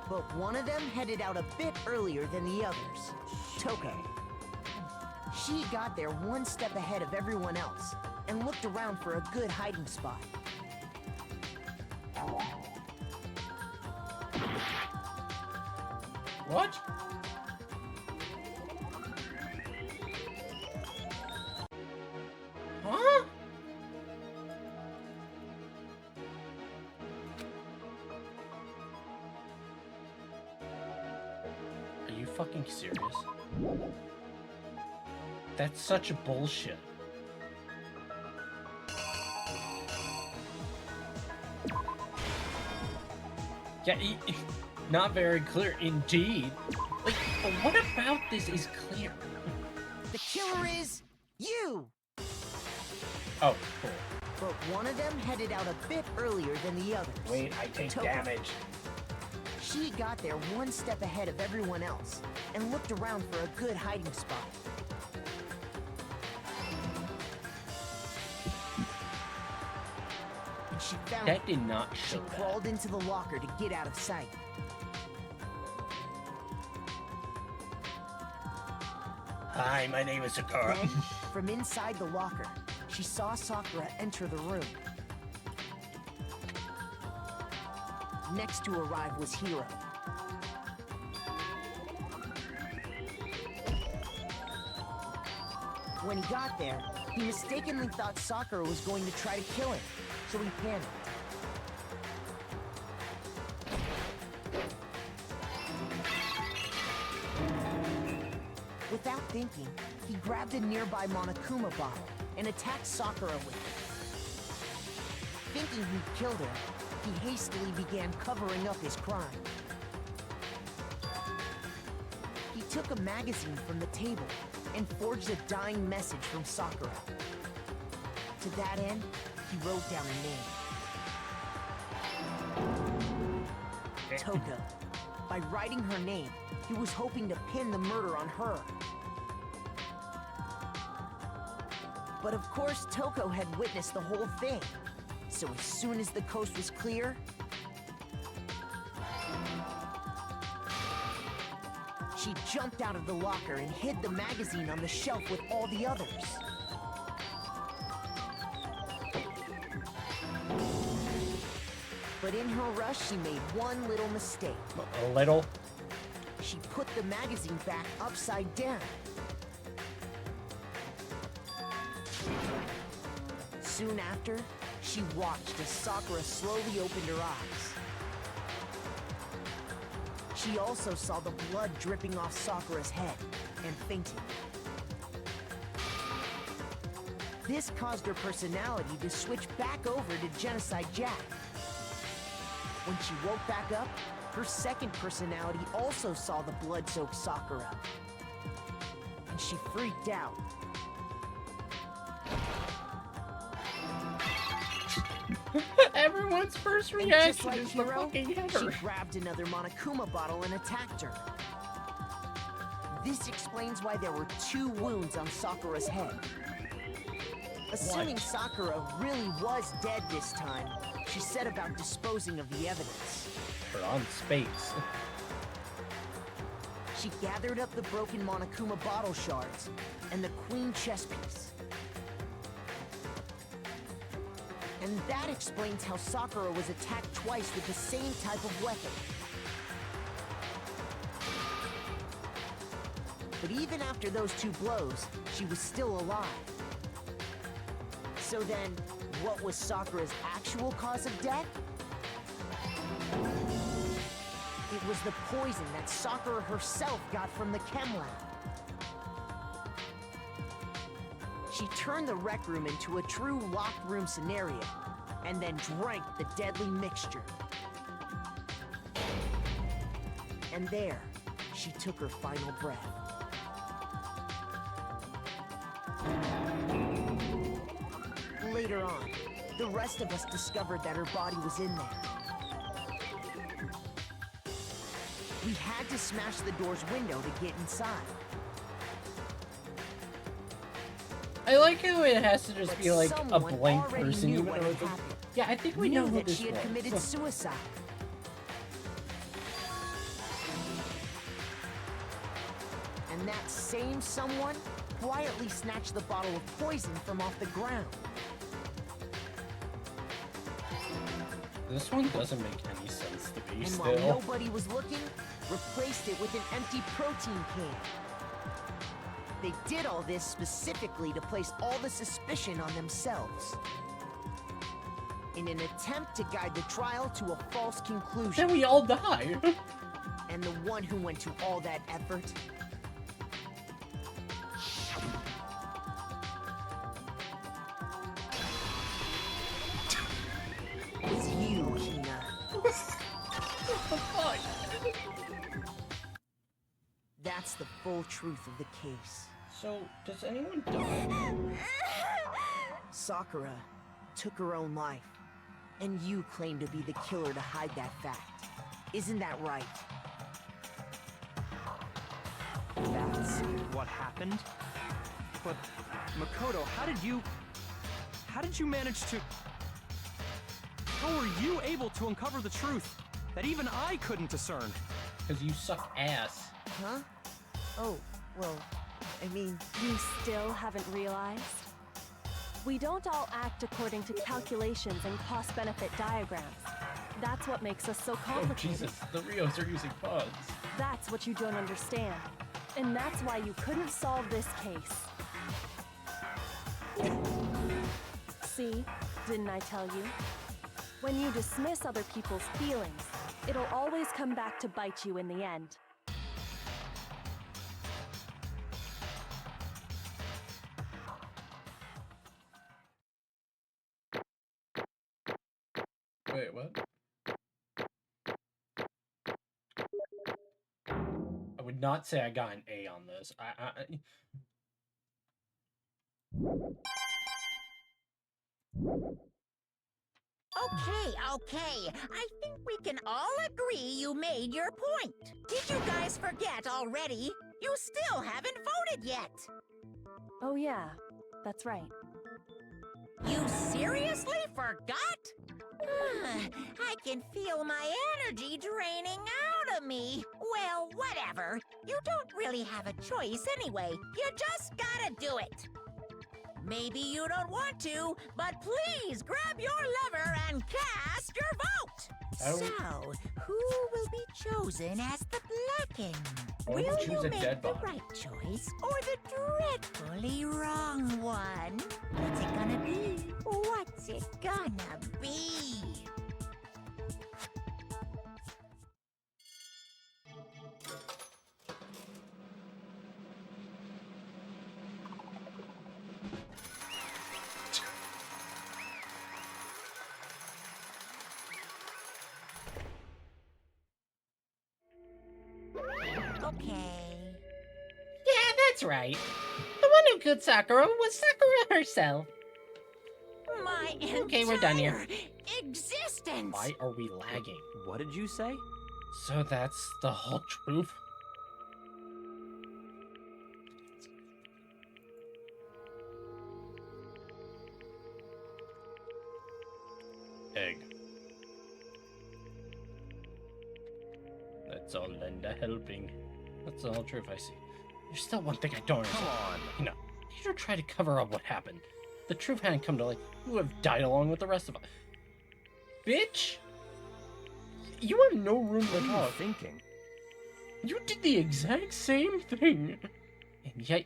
But one of them headed out a bit earlier than the others, Toko. She got there one step ahead of everyone else and looked around for a good hiding spot. What? Huh? Are you fucking serious? That's such bullshit. Yeah, not very clear indeed. Like, what about this is clear? The killer is you! Oh, cool. But one of them headed out a bit earlier than the others. Wait, I take Toko. damage. She got there one step ahead of everyone else and looked around for a good hiding spot. And she found That did not show She that. crawled into the locker to get out of sight. Hi, my name is Sakura. Then, from inside the locker, she saw Sakura enter the room. Next to arrive was Hiro. When he got there, he mistakenly thought Sakura was going to try to kill him, so he panicked. Without thinking, he grabbed a nearby Monokuma bottle and attacked Sakura with it. Thinking he'd killed her, he hastily began covering up his crime. He took a magazine from the table and forged a dying message from Sakura. To that end, he wrote down a name. Toko. By writing her name, he was hoping to pin the murder on her. But of course, Toko had witnessed the whole thing. So as soon as the coast was clear, she jumped out of the locker and hid the magazine on the shelf with all the others. But in her rush, she made one little mistake. A little? She put the magazine back upside down. Soon after, she watched as Sakura slowly opened her eyes. She also saw the blood dripping off Sakura's head and fainted. This caused her personality to switch back over to Genocide Jack. When she woke back up, her second personality also saw the blood-soaked Sakura. And she freaked out. Everyone's first And reaction just like is the Hiro, fucking she header. grabbed another Monokuma bottle and attacked her. This explains why there were 2 wounds on Sakura's head. Assuming Sakura really was dead this time, she set about disposing of the evidence. We're on space. She gathered up the broken Monokuma bottle shards and the queen chess piece. And that explains how Sakura was attacked twice with the same type of weapon. But even after those 2 blows, she was still alive. So then, what was Sakura's actual cause of death? It was the poison that Sakura herself got from the chem lab. She turned the rec room into a true locked room scenario, and then drank the deadly mixture. And there, she took her final breath. Later on, the rest of us discovered that her body was in there. We had to smash the door's window to get inside. I like how it has to just But be like a someone blank already person. knew Even what though had it's like, happened. yeah, I think we Knew know who that this she had was. committed suicide. And that same someone quietly snatched the bottle of poison from off the ground. This one doesn't make any sense to me And still. while nobody was looking, replaced it with an empty protein can. They did all this specifically to place all the suspicion on themselves. In an attempt to guide the trial to a false conclusion. Then we all die. And the one who went to all that effort is you, Hina. That's the full truth of the case. So, does anyone die? Sakura took her own life, and you claim to be the killer to hide that fact. Isn't that right? That's what happened? But, Makoto, how did you manage to... How were you able to uncover the truth that even I couldn't discern? Because you suck ass. Huh? Oh, well, I mean... You still haven't realized? We don't all act according to calculations and cost-benefit diagrams. That's what makes us so Oh, complicated. Jesus. The Rios are using bugs. That's what you don't understand. And that's why you couldn't solve this case. See? Didn't I tell you? When you dismiss other people's feelings, it'll always come back to bite you in the end. Wait, what? I would not say I got an A on this. Okay. I think we can all agree you made your point. Did you guys forget already? You still haven't voted yet. Oh yeah, that's right. You seriously forgot? I can feel my energy draining out of me. Well, whatever. You don't really have a choice anyway. You just gotta do it. Maybe you don't want to, but please grab your lever and cast your vote. So, who will be chosen as the Blacken? Will you make the right choice or the dreadfully wrong one? What's it gonna be? What's it gonna be? Okay. Yeah, that's right. The one who killed Sakura was Sakura herself. My Okay, we're done here. Existence. Why are we lagging? What did you say? So that's the whole truth? Egg. That's all Linda helping. That's the whole truth I see. There's still one thing I don't understand. Come on. You know, you don't try to cover up what happened. The truth hadn't come to light. You would have died along with the rest of us. Bitch! You have no room to What are you talk. thinking? You did the exact same thing. And yet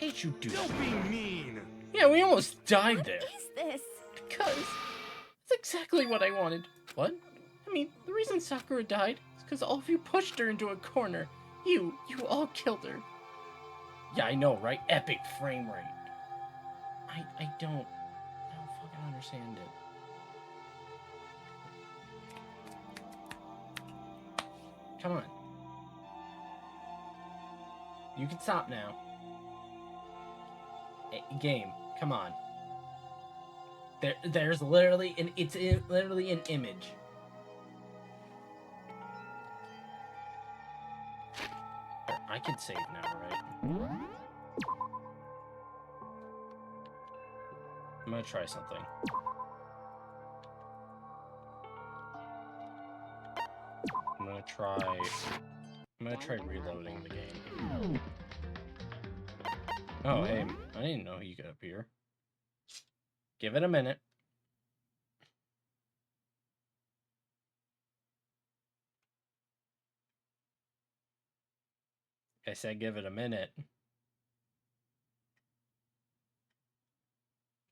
how'd you do that? Don't be mean. Yeah, we almost died there. What is this? Because it's exactly what I wanted. What? I mean, the reason Sakura died is because all of you pushed her into a corner. You all killed her. Yeah, I know, right? Epic frame rate. I don't fucking understand it. Come on. You can stop now. Game, come on. There's literally literally an image. I can save now, right? I'm gonna try something. I'm gonna try reloading the game. Oh, hey, I didn't know you could appear. Give it a minute. I said give it a minute.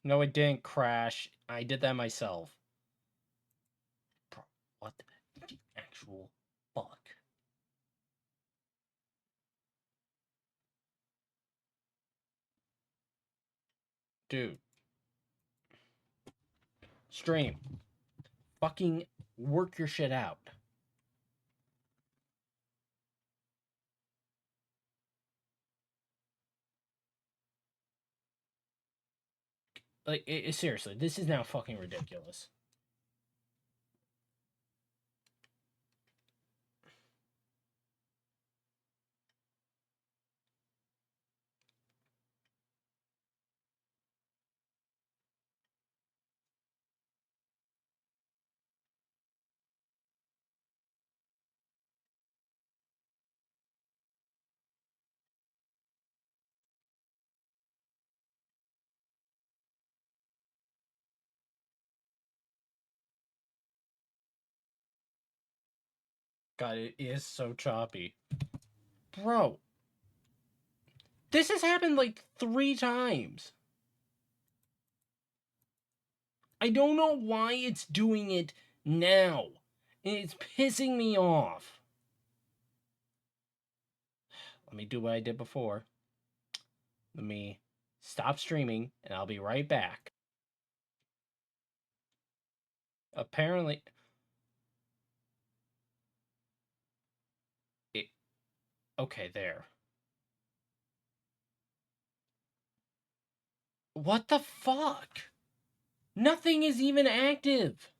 No, it didn't crash. I did that myself. Bro, what the actual fuck? Dude. Stream. Fucking work your shit out. Like, seriously, this is now fucking ridiculous. God, it is so choppy. Bro. This has happened like 3 times. I don't know why it's doing it now. And it's pissing me off. Let me do what I did before. Let me stop streaming, and I'll be right back. Apparently... Okay, there. What the fuck? Nothing is even active.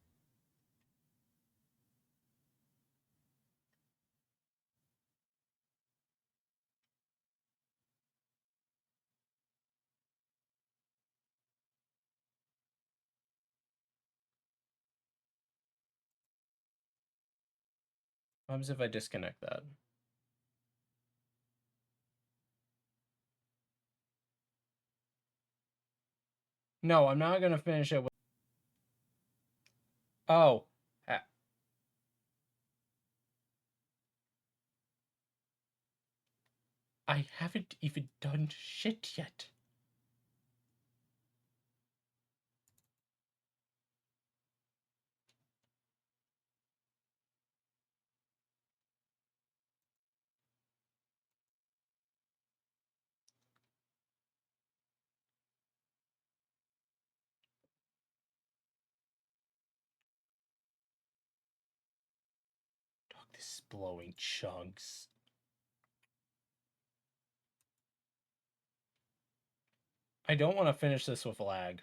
happens if I disconnect that? No, I'm not gonna finish it with... Oh. I haven't even done shit yet. Dog, this is blowing chunks. I don't want to finish this with lag.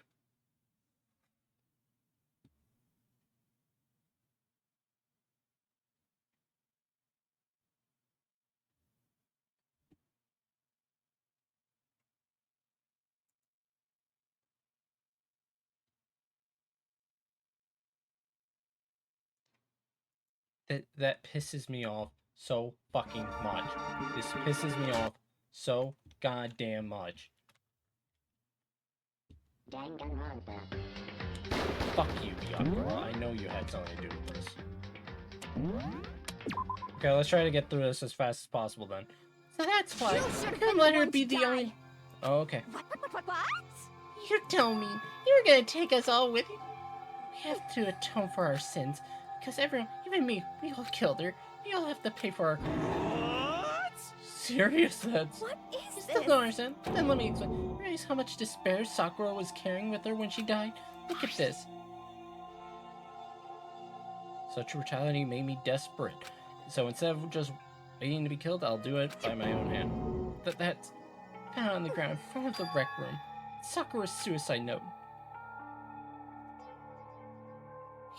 That pisses me off so fucking much. This pisses me off so goddamn much. Danganronpa. Fuck you, Yakura. I know you had something to do with this. Okay, let's try to get through this as fast as possible then. So that's why You couldn't let her be the only... Oh, okay. What? You don't mean you were gonna take us all with you? We have to atone for our sins, because everyone, even me, we all killed her. We all have to pay for our... What? Serious? That's... What is You this? still don't understand? Then let me explain. Realize how much despair Sakura was carrying with her when she died? Look at this. Such brutality made me desperate. So instead of just waiting to be killed, I'll do it by my own hand. That's found on the ground in front of the rec room. Sakura's suicide note.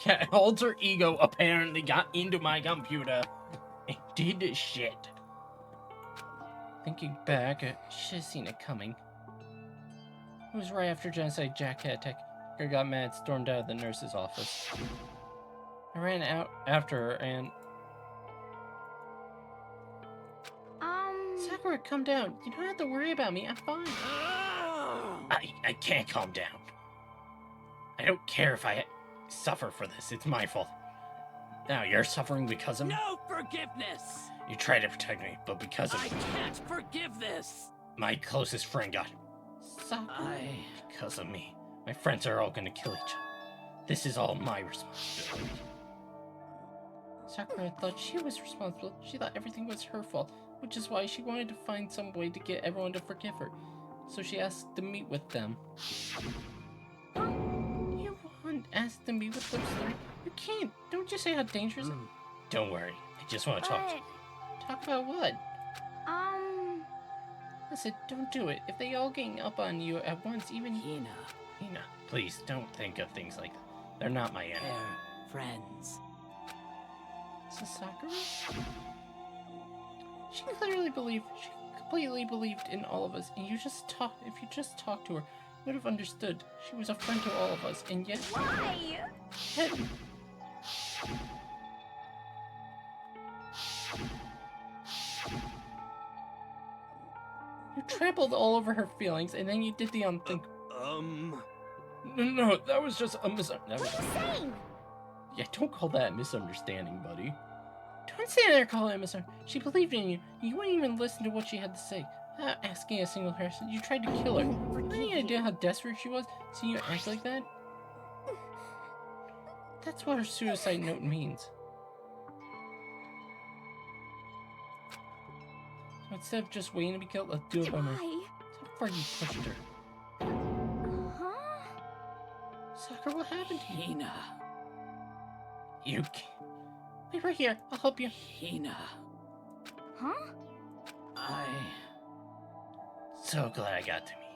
Yeah, alter ego apparently got into my computer and did this shit. Thinking back, I should have seen it coming. It was right after Genocide Jack had attack. I got mad, stormed out of the nurse's office. I ran out after her and... Sakura, calm down. You don't have to worry about me. I'm fine. I can't calm down. I don't care if I suffer for this. It's my fault. Now you're suffering because of me? No forgiveness! You tried to protect me, but because of I me. can't forgive this! My closest friend got... Sakura. Because of me. My friends are all gonna kill each other. This is all my responsibility. Sakura thought she was responsible. She thought everything was her fault, which is why she wanted to find some way to get everyone to forgive her. So she asked to meet with them. You won't ask to meet with those three? You can't. Don't you say how dangerous it is? Don't worry. I just want to talk to you. Talk about what? Listen, don't do it. If they all gang up on you at once, even... Hina. Hina, please don't think of things like that. They're not my enemy. They're friends. So Sakura? She completely believed in all of us, and if you just talked to her, you would have understood. She was a friend to all of us, and yet... Why? You trampled all over her feelings, and then you did the unthinkable. No, that was just a misunderstanding. What are you saying? Yeah, don't call that a misunderstanding, buddy. Don't stand there and call it a misunderstanding. She believed in you. You wouldn't even listen to what she had to say. Without asking a single person, you tried to kill her. Any idea how desperate she was, so you act like that? That's what her suicide note means. So instead of just waiting to be killed, let's do it by her. So far you pushed her. Sakura, what happened to you? Hina. You can't. Wait right here. I'll help you. Hina. Huh? So glad I got to me.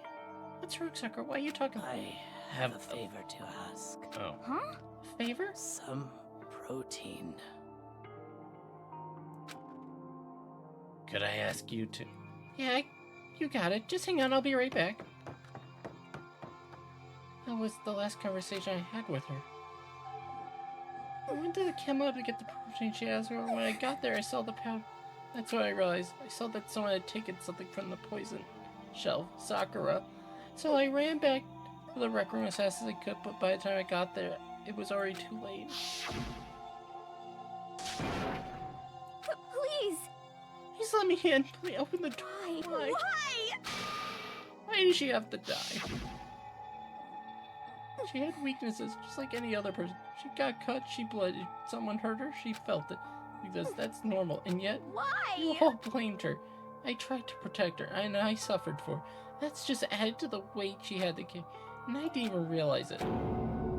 What's wrong, Sakura? Why are you talking? I have a favor to ask. Oh. Huh? A favor? Some protein. Could I ask you to... Yeah, you got it. Just hang on. I'll be right back. That was the last conversation I had with her. I went to the chem lab to get the protein she asked for. When I got there, I saw the powder. That's when I realized. I saw that someone had taken something from the poison shelf, Sakura. So I ran back to the rec room as fast as I could, but by the time I got there, it was already too late. Please! Please let me in. Please open the door. Why? Why did she have to die? She had weaknesses, just like any other person. She got cut, she bled. If someone hurt her, she felt it. Because that's normal, and yet, Why? you all blamed her. I tried to protect her, and I suffered for it. That's just added to the weight she had to carry, and I didn't even realize it.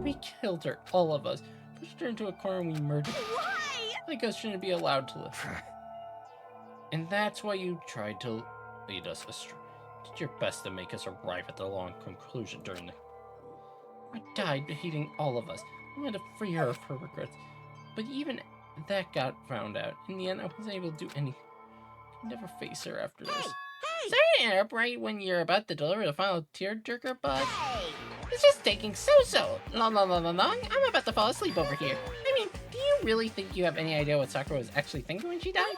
We killed her, all of us. Pushed her into a corner and we murdered her. Why? Like us shouldn't be allowed to live. And that's why you tried to lead us astray. Did your best to make us arrive at the long conclusion during the... I died hating all of us. I wanted to free her of her regrets. But even that got found out. In the end, I wasn't able to do anything. I could never face her after this. Sorry to interrupt right when you're about to deliver the final tearjerker, but it's just taking so long. I'm about to fall asleep over here. I mean, do you really think you have any idea what Sakura was actually thinking when she died?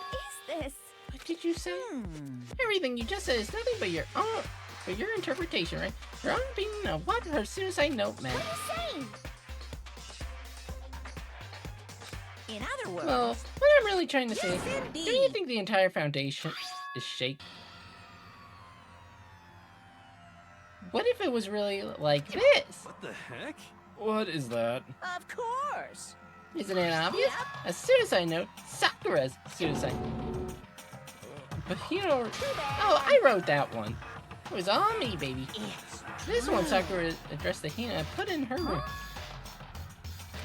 What is this? What did you say? Everything you just said is nothing but your own, but your interpretation, right? Your own opinion of what her suicide note meant. What are you saying? In other words, Well, what I'm really trying to say is, Yes, do you think the entire foundation is shaky? What if it was really like this? What the heck? What is that? of course. Isn't it obvious? A suicide note, Sakura's suicide. But you know, oh, I wrote that one. It was all me, baby. It's This one Sakura addressed to Hina and put in her room.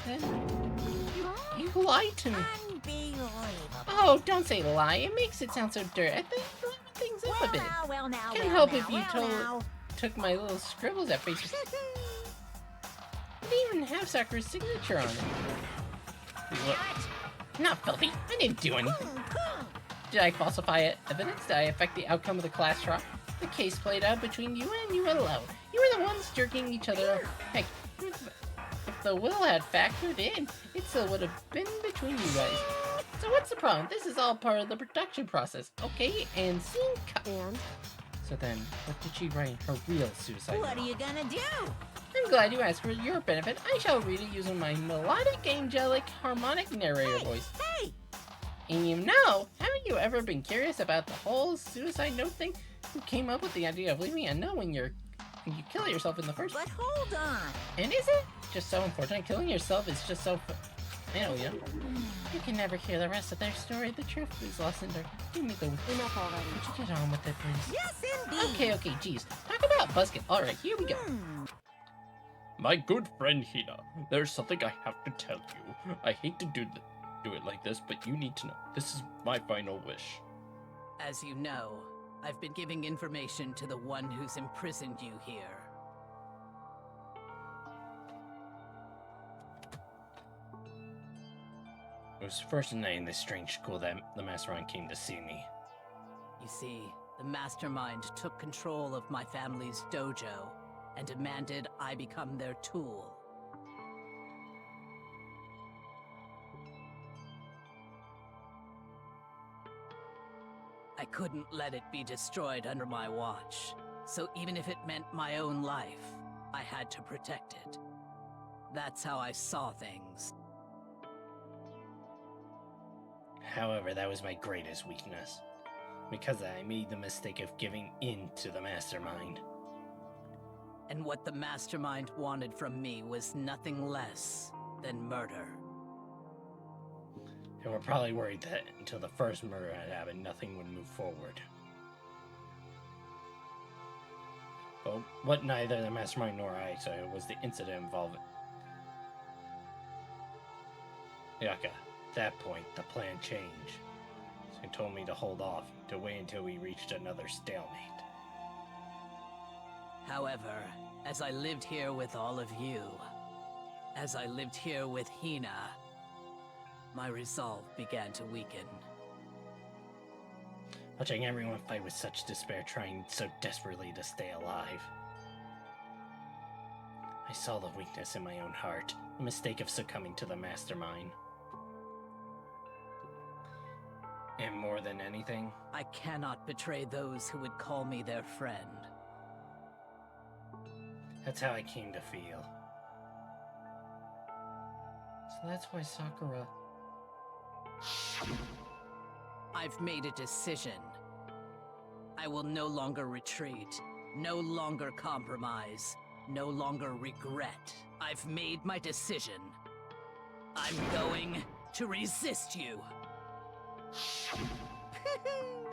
Then you lied to me. unbelievable. Oh, don't say lie. It makes it sound so dirty. I think things up a bit. Well now, Can't well help now, if you well now. took my little scribbles at face value. I didn't even have Sakura's signature on it. Look, not filthy. I didn't do anything. Did I falsify evidence? Did I affect the outcome of the class trial? The case played out between you and you alone. You were the ones jerking each other off. Heck, if the will had factored in, it still would have been between you guys. So what's the problem? This is all part of the production process, okay? And scene cut. And? So then, what did she write in her real suicide What note? are you gonna do? I'm glad you asked. For your benefit, I shall read it using my melodic, angelic, harmonic narrator voice. Hey, And you know, haven't you ever been curious about the whole suicide note thing? Who came up with the idea of leaving a note when you kill yourself in the first place? but hold on. And is it just so unfortunate? Killing yourself is just so... you know. You can never hear the rest of their story. The truth is lost in darkness. Give me the... Enough already. Would you get on with it, please? Yes, indeed. Okay, geez. Talk about busket. Alright, here we go. My good friend Hina, there's something I have to tell you. I hate to do it like this, but you need to know. This is my final wish. As you know, I've been giving information to the one who's imprisoned you here. It was the first night in this strange school that the mastermind came to see me. You see, the mastermind took control of my family's dojo and demanded I become their tool. I couldn't let it be destroyed under my watch, so even if it meant my own life, I had to protect it. That's how I saw things. However, that was my greatest weakness. Because I made the mistake of giving in to the mastermind. And what the mastermind wanted from me was nothing less than murder. They were probably worried that until the first murder had happened, nothing would move forward. But what neither the mastermind nor I saw was the incident involving Yaka. At that point, the plan changed. So he told me to hold off, to wait until we reached another stalemate. However, as I lived here with all of you, as I lived here with Hina, my resolve began to weaken. Watching everyone fight with such despair, trying so desperately to stay alive. I saw the weakness in my own heart, the mistake of succumbing to the mastermind. And more than anything, I cannot betray those who would call me their friend. that's how I came to feel. So that's why Sakura... I've made a decision. I will no longer retreat, no longer compromise, no longer regret. I've made my decision. I'm going to resist you.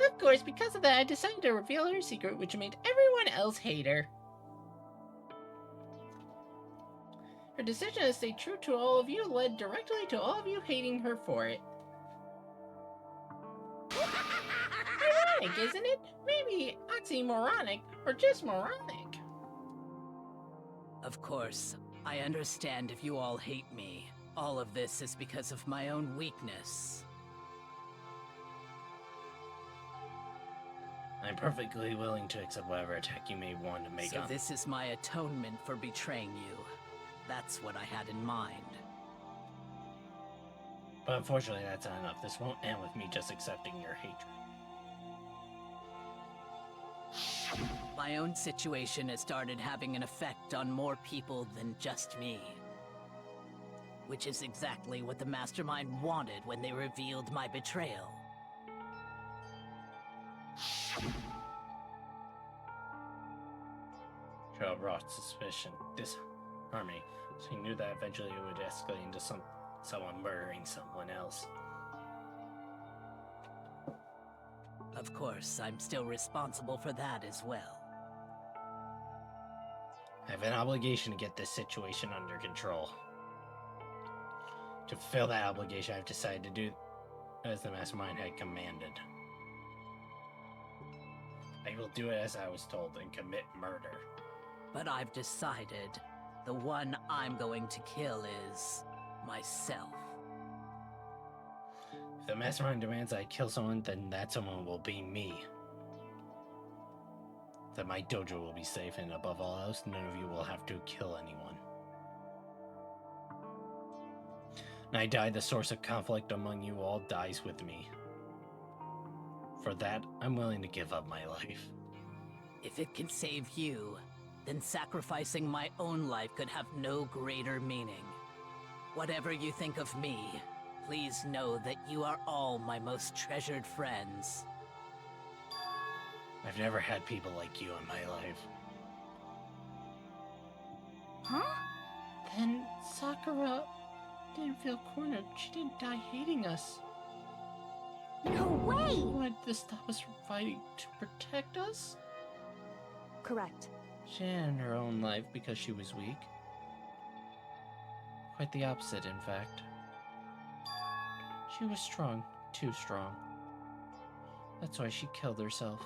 Of course, because of that, I decided to reveal her secret, which made everyone else hate her. Her decision to stay true to all of you led directly to all of you hating her for it. Ironic, isn't it? Maybe oxymoronic, or just moronic. Of course, I understand if you all hate me. All of this is because of my own weakness. I'm perfectly willing to accept whatever attack you may want to make So on... this is my atonement for betraying you. That's what I had in mind. But unfortunately, that's not enough. This won't end with me just accepting your hatred. My own situation has started having an effect on more people than just me. Which is exactly what the Mastermind wanted when they revealed my betrayal. Trail brought suspicion, disharmony, so he knew that eventually it would escalate into someone murdering someone else. Of course, I'm still responsible for that as well. I have an obligation to get this situation under control. To fulfill that obligation, I've decided to do as the Mastermind had commanded. I will do it as I was told and commit murder. But I've decided the one I'm going to kill is myself. If the Mastermind demands I kill someone, then that someone will be me. That my dojo will be safe, and above all else, none of you will have to kill anyone. When I die, the source of conflict among you all dies with me. For that, I'm willing to give up my life. If it can save you, then sacrificing my own life could have no greater meaning. Whatever you think of me, please know that you are all my most treasured friends. I've never had people like you in my life. Huh? Then Sakura didn't feel cornered. She didn't die hating us. No way! She wanted to stop us from fighting to protect us? Correct. She didn't end her own life because she was weak. Quite the opposite, in fact. She was strong, too strong. That's why she killed herself.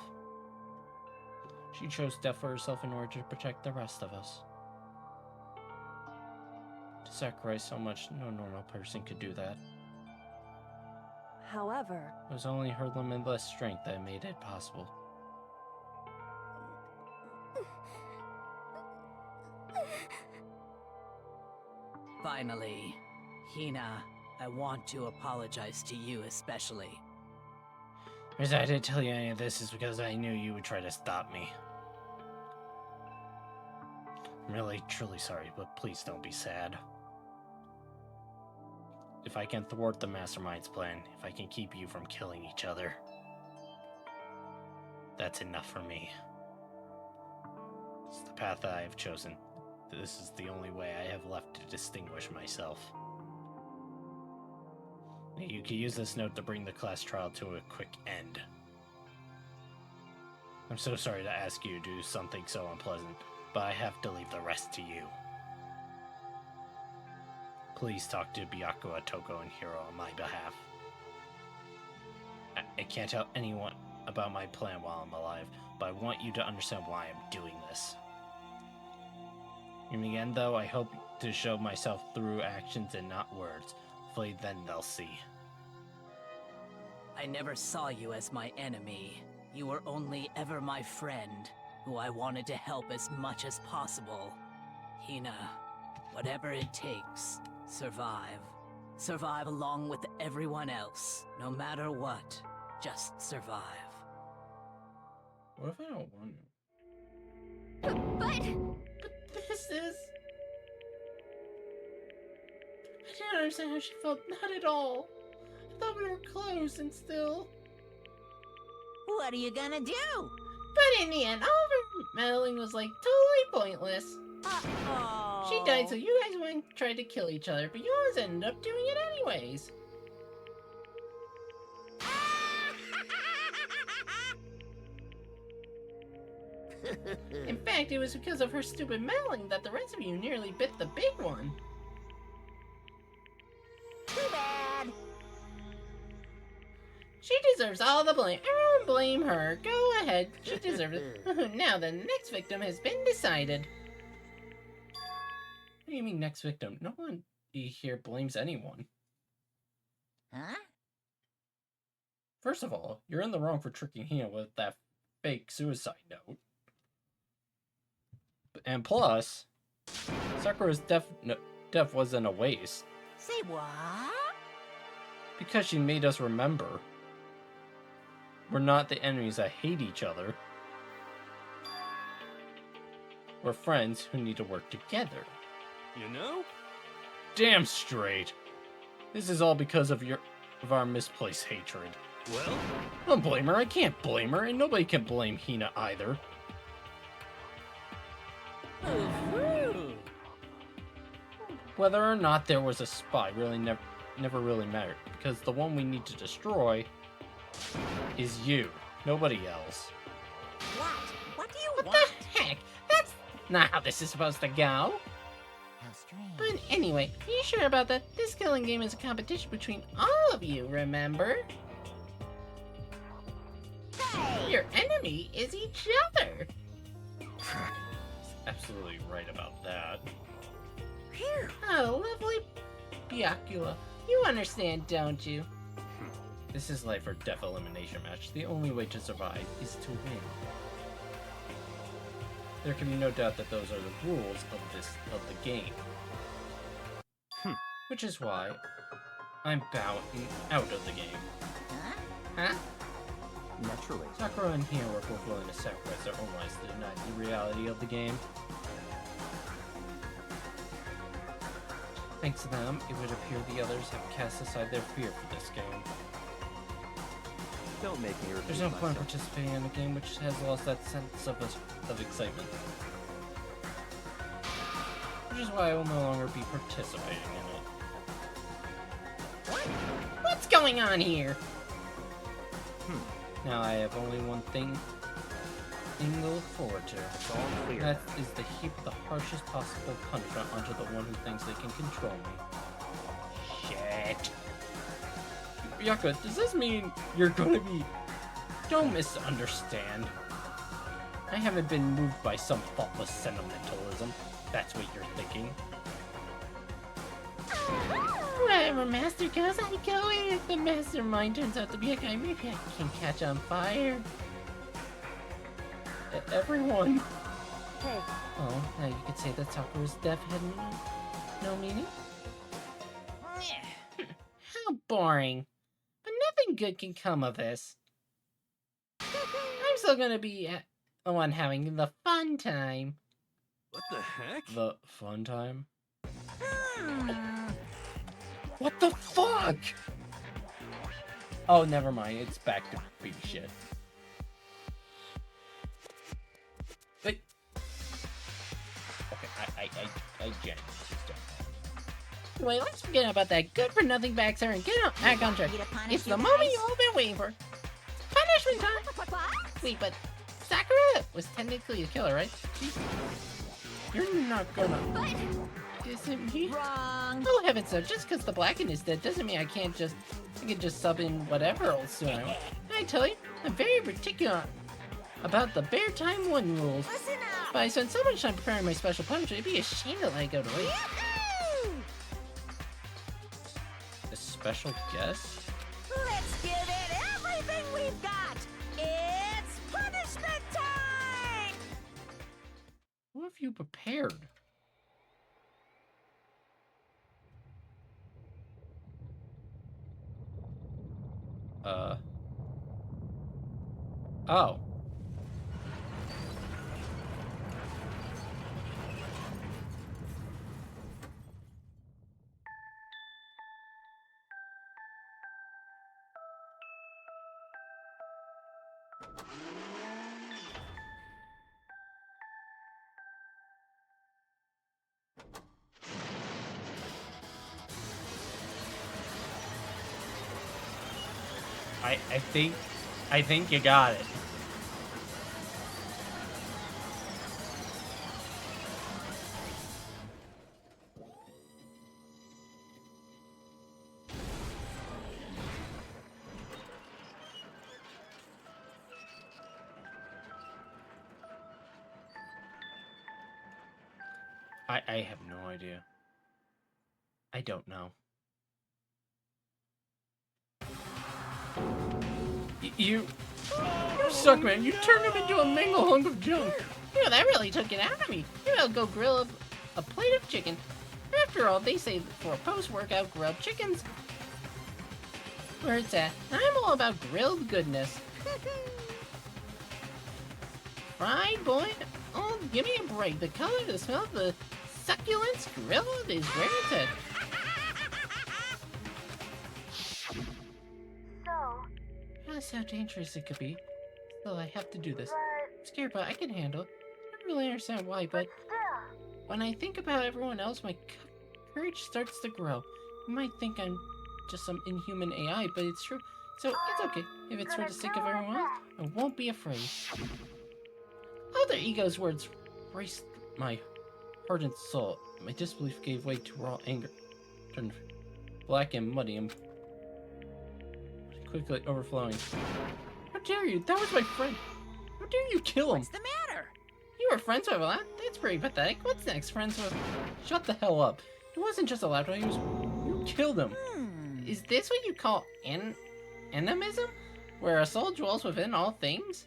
She chose death for herself in order to protect the rest of us. To sacrifice so much, no normal person could do that. However, It was only her limitless strength that made it possible. Finally, Hina, I want to apologize to you especially. The reason I didn't tell you any of this is because I knew you would try to stop me. I'm really, truly sorry, but please don't be sad. If I can thwart the Mastermind's plan, if I can keep you from killing each other, that's enough for me. It's the path that I have chosen. This is the only way I have left to distinguish myself. You can use this note to bring the class trial to a quick end. I'm so sorry to ask you to do something so unpleasant, but I have to leave the rest to you. Please talk to Byakuya, Toko, and Hiro on my behalf. I can't tell anyone about my plan while I'm alive, but I want you to understand why I'm doing this. In the end, though, I hope to show myself through actions and not words. Hopefully then they'll see. I never saw you as my enemy. You were only ever my friend, who I wanted to help as much as possible. Hina, whatever it takes, survive. Survive along with everyone else. No matter what, just survive. What if I don't want to? But this is... I didn't understand how she felt. Not at all. I thought we were close and still... What are you gonna do? But in the end, all of her meddling was like totally pointless. Uh-oh. She died so you guys went and tried to kill each other, but you always ended up doing it anyways. In fact, it was because of her stupid meddling that the rest of you nearly bit the big one. Too bad. She deserves all the blame. Everyone blame her. Go ahead. She deserves it. Now the next victim has been decided. What do you mean next victim? No one here blames anyone. Huh? First of all, you're in the wrong for tricking Hina with that fake suicide note. And plus, Sakura's death wasn't a waste. Say what? Because she made us remember. We're not the enemies that hate each other. We're friends who need to work together. You know? Damn straight. This is all because of our misplaced hatred. Well? I don't blame her. I can't blame her, and nobody can blame Hina either. Whether or not there was a spy really never really mattered, because the one we need to destroy is you, nobody else. What? What do you What want? the heck? That's not how this is supposed to go. How strange. But anyway, are you sure about that? This killing game is a competition between all of you, remember? Hey! Your enemy is each other. Absolutely right about that. Phew. Oh, lovely Byakula. You understand, don't you? This is life or death elimination match. The only way to survive is to win. There can be no doubt that those are the rules of the game. Which is why I'm bowing out of the game. Huh? Huh? Naturally. Sakura and Hina were both willing to sacrifice their own lives to deny the reality of the game. Thanks to them, it would appear the others have cast aside their fear for this game. Don't make me repeat There's no point myself. participating in a game which has lost that sense of excitement. Which is why I will no longer be participating in it. What's going on here? Now I have only one thing to look forward to. It's all clear. That is to heap the harshest possible punishment onto the one who thinks they can control me. Shit. Yaka, does this mean you're gonna be... Don't misunderstand. I haven't been moved by some thoughtless sentimentalism. That's what you're thinking. Wherever Master goes, I go. And if the mastermind turns out to be a guy, maybe I can catch on fire. Everyone... Hey, Oh, now you could say that Sakura's death had no meaning? How boring. But nothing good can come of this. I'm still gonna be the one having the fun time. What the heck? The fun time? Hmm. What the fuck? Oh, never mind. It's back to big shit. Wait. Okay, I genuinely just don't. Anyway, let's forget about that good-for-nothing backsir and get back on track. Want me to punish It's the you moment guys? you all been waiting for. Punishment time! Wait, but Sakura was technically the killer, right? You're not gonna... Isn't he? Wrong. Oh heavens no, just because the Blacken is dead doesn't mean I can just sub in whatever old story I want. I tell you, I'm very particular about the Bear Time 1 rules. Listen up. But I spent so much time preparing my special punishment, it'd be a shame to let it go to waste. Yoo-hoo! A special guest? Let's give it everything we've got. It's punishment time. What have you prepared? Oh. I think you got it. I have no idea. I don't know. You suck, man. You turned him into a mangle hunk of junk. Yeah, that really took it out of me. Maybe I'll go grill a plate of chicken. After all, they say that for post-workout grilled chickens, where it's at. I'm all about grilled goodness. Fried, boy? Oh, give me a break. The color, the smell, the succulence grilled is where it's at. That's how dangerous it could be. Still, I have to do this. I'm scared, but I can handle it. I don't really understand why, but when I think about everyone else, my courage starts to grow. You might think I'm just some inhuman AI, but it's true. So it's okay. If it's for the sake of everyone else, I won't be afraid. Alter Ego's words braced my heart and soul. My disbelief gave way to raw anger. Turned black and muddy and quickly overflowing. How dare you? That was my friend. How dare you kill him? What's the matter? You were friends with a laptop? That's pretty pathetic. What's next, friends with? Shut the hell up. It wasn't just a laptop. You killed him. Is this what you call animism? Where a soul dwells within all things?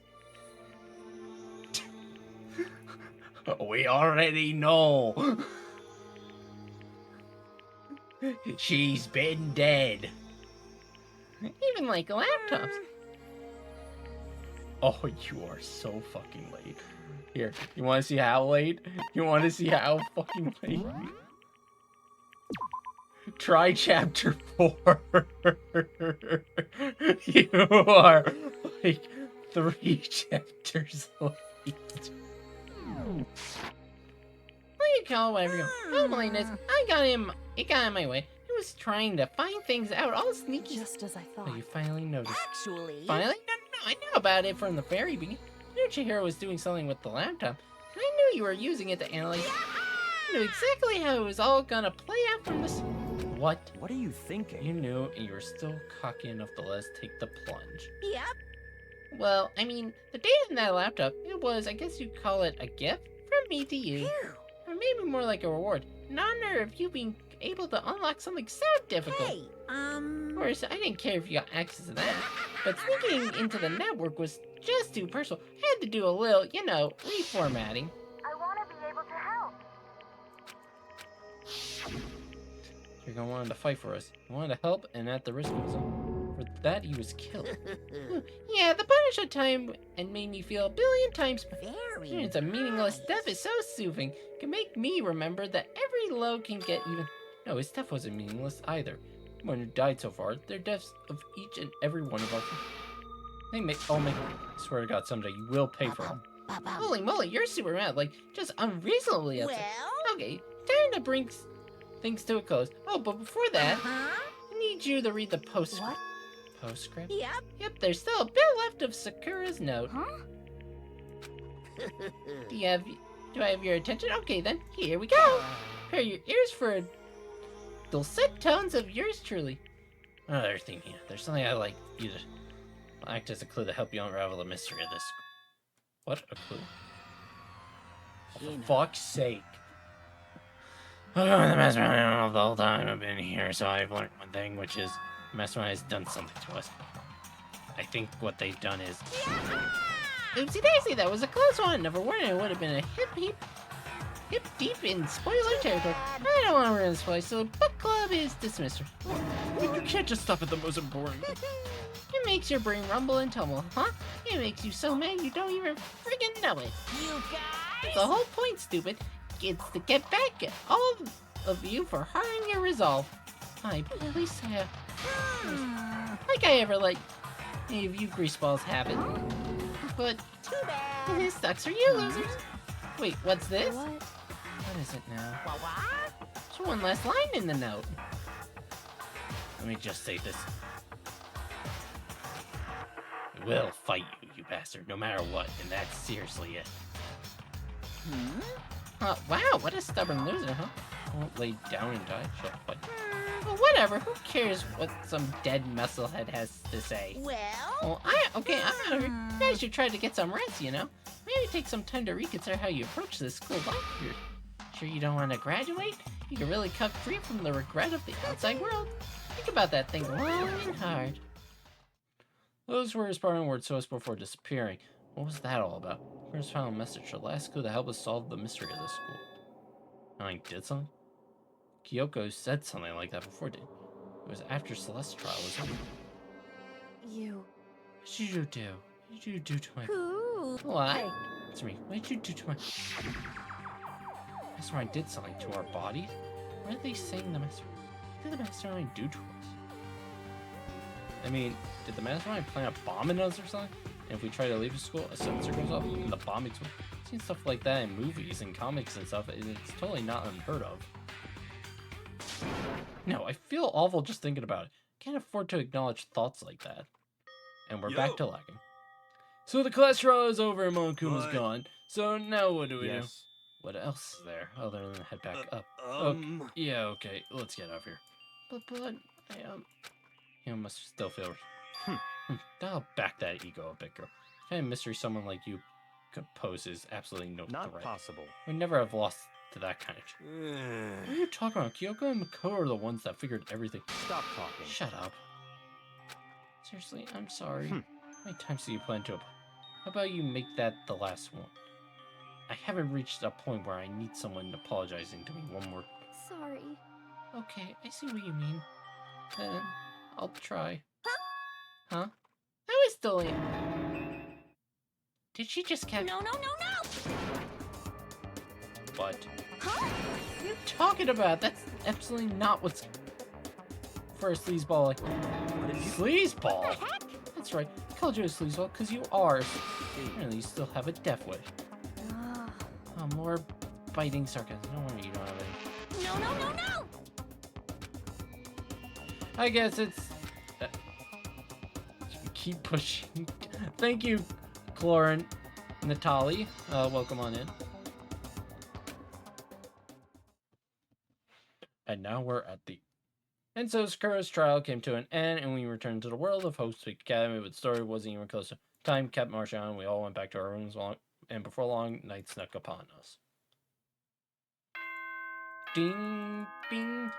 We already know. She's been dead. Even like laptops. Oh, you are so fucking late. Here, you want to see how late? You want to see how fucking late? Try chapter 4. You are like 3 chapters late. Well, you call it whatever you want. Oh, Melina's, I got him. It got in my way. He was trying to find things out, all sneaky. Just as I thought. Oh, you finally noticed. Actually... Finally? No, I knew about it from the very beginning. I knew Chihiro was doing something with the laptop. And I knew you were using it to analyze. I knew exactly how it was all gonna play out from this. What? What are you thinking? You knew, and you were still cocky enough to let us take the plunge. Yep. Well, I mean, the data in that laptop, it was, I guess you'd call it a gift from me to you. Or maybe more like a reward. An honor of you being able to unlock something so difficult. Hey, Of course, I didn't care if you got access to that. But sneaking into the network was just too personal. I had to do a little, you know, reformatting. I want to be able to help. You're gonna want him to fight for us. You wanted to help, and at the risk of his own. For that, he was killed. Yeah, the punishment time and made me feel a billion times. very It's a meaningless death is so soothing. It can make me remember that every low can get even. No, his death wasn't meaningless either. Everyone who died so far, their deaths of each and every one of us. They make. Oh my! I swear to God, someday you will pay for them. Holy moly, you're super mad, like just unreasonably upset. Well? Okay, time to bring things to a close. Oh, but before that, Huh? I need you to read the postscript. What? Postscript? Yep. Yep, there's still a bit left of Sakura's note. Huh? Do I have your attention? Okay then, here we go. Prepare your ears for dulcet tones of yours truly. Another thing here. There's something I'd like you to act as a clue to help you unravel the mystery of this. What? A clue? Oh, for fuck's sake. I've been mesmerized the whole time I've been here, so I've learned one thing, which is Mesmerize has done something to us. I think what they've done is... Oopsie daisy, that was a close one. Never warned it would have been a hip deep in spoiler territory. I don't want to ruin this place, so book club is dismissed. You can't just stop at the most important. It makes your brain rumble and tumble, huh? It makes you so mad you don't even friggin' know it. You guys? The whole point, stupid, is to get back at all of you for harming your resolve. At least like I ever let any of you greaseballs have it. But Too bad. this sucks for you, losers. Wait, what's this? What is it now? What? There's one last line in the note. Let me just say this. I will fight you, you bastard, no matter what, and that's seriously it. Wow, what a stubborn loser, huh? Won't lay down and die, she'll fight. Well, whatever, who cares what some dead musclehead has to say? Well, I'm out of here. You guys should try to get some rest, you know? Maybe take some time to reconsider how you approach this school life here. Sure you don't want to graduate? You can really cut free from the regret of the outside world. Think about that thing long and hard. Those were his parting words to us before disappearing. What was that all about? First final message, the last clue to help us solve the mystery of this school. And I did something? Kyoko said something like that before, did it? Was after Celeste's trial was over. You. What did you do? What did you do to my... What? Hey. Answer me. What did you do to my... I swear I did something to our bodies? What are they saying the master... What did the mastermind do to us? I mean, did the mastermind plant a bomb in us or something? And if we try to leave the school, a sensor goes off and the bomb explodes? I've seen stuff like that in movies and comics and stuff, and it's totally not unheard of. No, I feel awful just thinking about it. Can't afford to acknowledge thoughts like that. And we're back to lagging. So the class trial is over and Monokuma's gone. So now what do we do? What else is there other than head back up? Yeah, okay, let's get out of here. But you must still feel... Dial back that ego a bit, girl. The kind of mystery someone like you could pose is absolutely no Not threat. possible. We never have lost to that kind of shit. What are you talking about? Kyoko and Mako are the ones that figured everything. Stop talking. Shut up. Seriously, I'm sorry. How many times do you plan to... How about you make that the last one? I haven't reached a point where I need someone apologizing to me one more... Sorry. Okay, I see what you mean. Then I'll try. Huh? That was Dolian. Did she just catch... No. What? What are you talking about? That's absolutely not what's... For a sleazeball like... What did you... Sleazeball? That's right. I called you a sleazeball because you are. Apparently you still have a death wish. Oh, more biting sarcasm. No wonder you don't have any. No. I guess it's... keep pushing. Thank you, Clorin. Natali. Welcome on in. And now we're at the... And so Sakura's trial came to an end, and we returned to the world of Host Week Academy, but the story wasn't even close to... Time kept marching on, we all went back to our rooms, and before long, night snuck upon us. Ding, bing.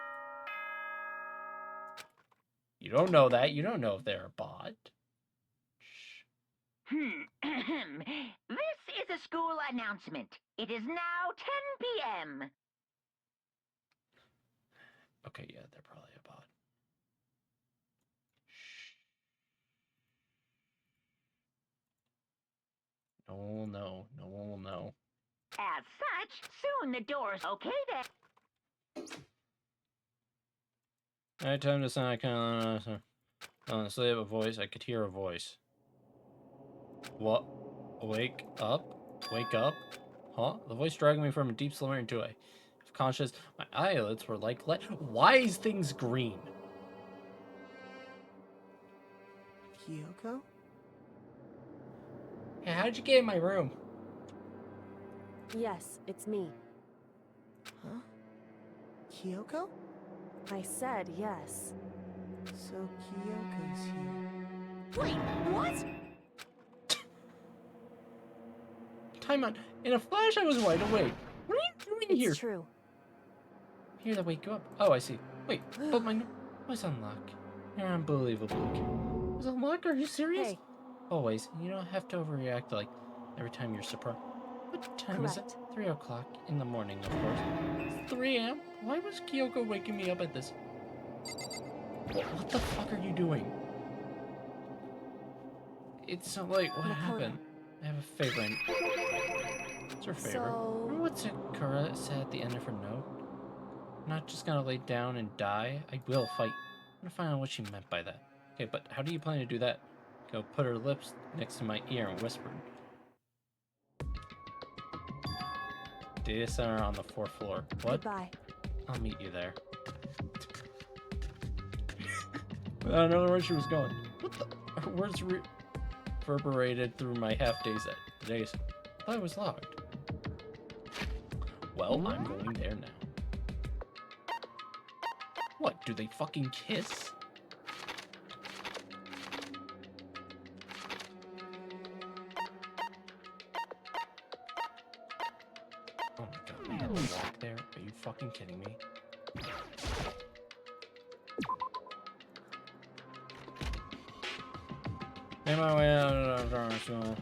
You don't know that. You don't know if they're a bot. This is a school announcement. It is now 10 p.m. Okay, yeah, they're probably a bot. Shh. No one will know. No one will know. As such, soon the doors. Okay then. Alright, time to sound honestly, I have a voice. I could hear a voice. What? Wake up? Wake up? Huh? The voice dragged me from a deep slumber into a conscious. My eyelids were like lead. Why is things green? Kyoko? Hey, how'd you get in my room? Yes, it's me. Huh? Kyoko? I said yes. So Kyoko's here. Wait, what? Time out. In a flash, I was wide awake. What are you doing here? It's true. Here to wake you up. Oh, I see. Wait, but my was unlocked. You're unbelievable. Was unlocked? Are you serious? Hey. Always. You don't have to overreact like every time you're surprised. What time is it? 3 o'clock in the morning, of course. It's 3 a.m.? Why was Kyoko waking me up at this? What the fuck are you doing? It's so late. What Makoto. happened? I have a favor. What's her favor? So- Remember what Sakura said at the end of her note? I'm not just gonna lay down and die. I will fight. I'm gonna find out what she meant by that. Okay, but how do you plan to do that? Go put her lips next to my ear and whispered. Data center on the 4th floor. What? Goodbye. I'll meet you there. I don't know where she was going. What the? Her words reverberated through my half days at the days. I thought it was locked. Well, I'm going there now. What? Do they fucking kiss? Oh my god, I had to walk there? Are you fucking kidding me? Made my way out of school.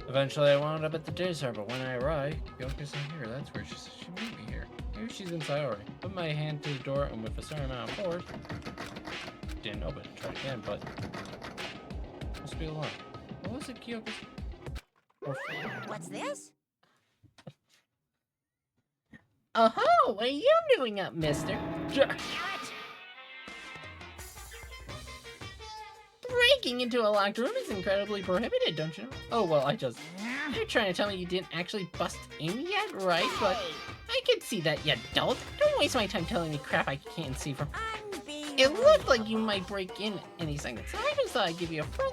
Eventually, I wound up at the day center, but when I arrived, Yoko's not here. That's where she said she'd meet me here. Maybe she's inside already. Put my hand to the door, and with a certain amount of force, didn't open it. Tried again, but must be alone. What was it, Kyoko's? What's this? Oh, what are you doing up, mister? Breaking into a locked room is incredibly prohibited, don't you know? Oh, well, You're trying to tell me you didn't actually bust in yet, right? But I can see that, you dolt. Don't waste my time telling me crap I can't see from. It looked like you might break in any second, so I just thought I'd give you a friend.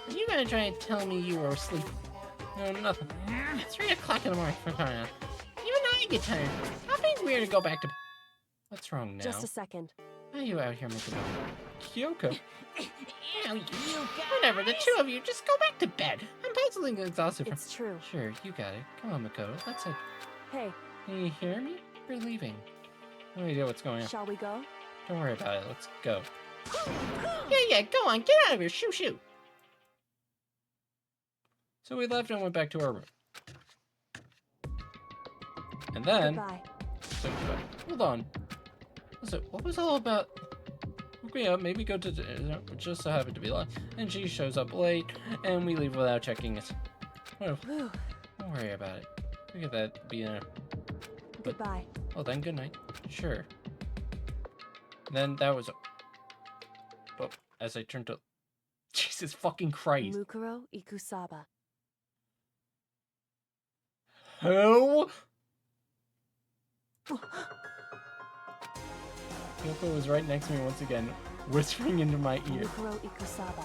Are you gonna try and tell me you were asleep? No, nothing. It's 3 o'clock in the morning for crying out. Even I get tired. How big weird to go back to. What's wrong now? Just a second. Why are you out here making Kyoko? Whatever, the two of you, just go back to bed. I'm puzzling exhausted from. It's true. Sure, you got it. Come on, Makoto. Let's head. Hey, Can you hear me? We're leaving. No idea what's going on. shall we go? Don't worry about it. Let's go. Yeah, go on, get out of here, shoo. So we left and went back to our room. And then... Goodbye. Hold on. What was all about? Look me up, maybe go to dinner, but just so happened to be late. And she shows up late, and we leave without checking it. Well, don't worry about it. Look at that being a... Goodbye. Well then, good night. Sure. Then that was... But as I turned to... Jesus fucking Christ. Mukuro Ikusaba. Who? Kyoko was right next to me once again, whispering into my ear. Mukuro Ikusaba.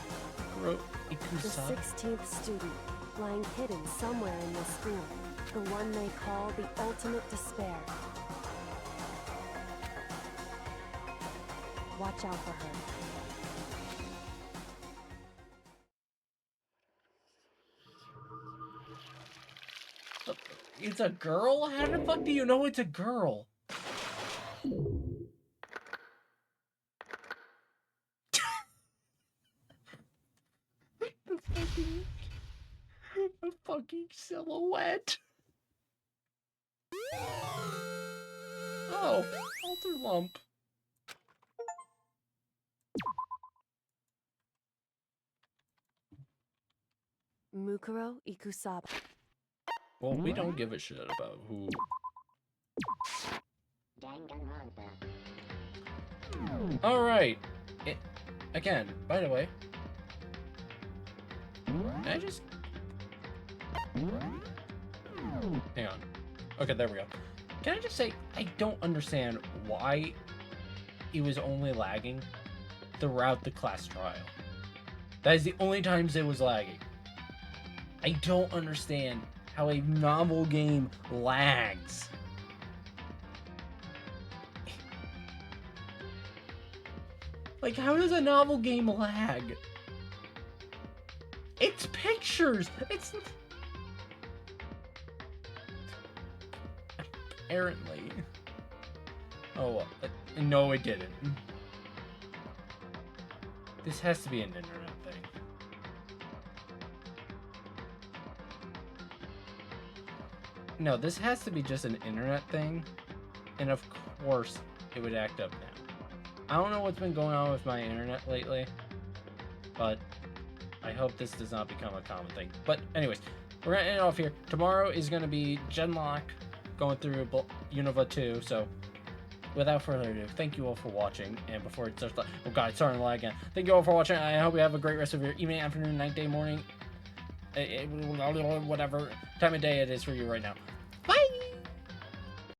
Mukuro The Ikusaba? 16th student, lying hidden somewhere in this school. The one they call the ultimate despair. Watch out for her. It's a girl? How the fuck do you know it's a girl? The fucking silhouette. Oh, altar lump. Mukuro Ikusaba. Well, we don't give a shit about who. Alright. Again, by the way. Can I just... Hang on. Okay, there we go. Can I just say, I don't understand why it was only lagging throughout the class trial. That is the only times it was lagging. I don't understand how a novel game lags. Like, how does a novel game lag? It's pictures! It's... Apparently. Oh, well, no it didn't. This has to be an internet thing. No, this has to be just an internet thing. And of course, it would act up now. I don't know what's been going on with my internet lately. But I hope this does not become a common thing. But anyways, we're gonna end it off here. Tomorrow is gonna be Genlock going through Unova 2. So without further ado, thank you all for watching. And before it starts, oh god, it's starting to lag again. Thank you all for watching. I hope you have a great rest of your evening, afternoon, night, day, morning, whatever time of day it is for you right now. Bye!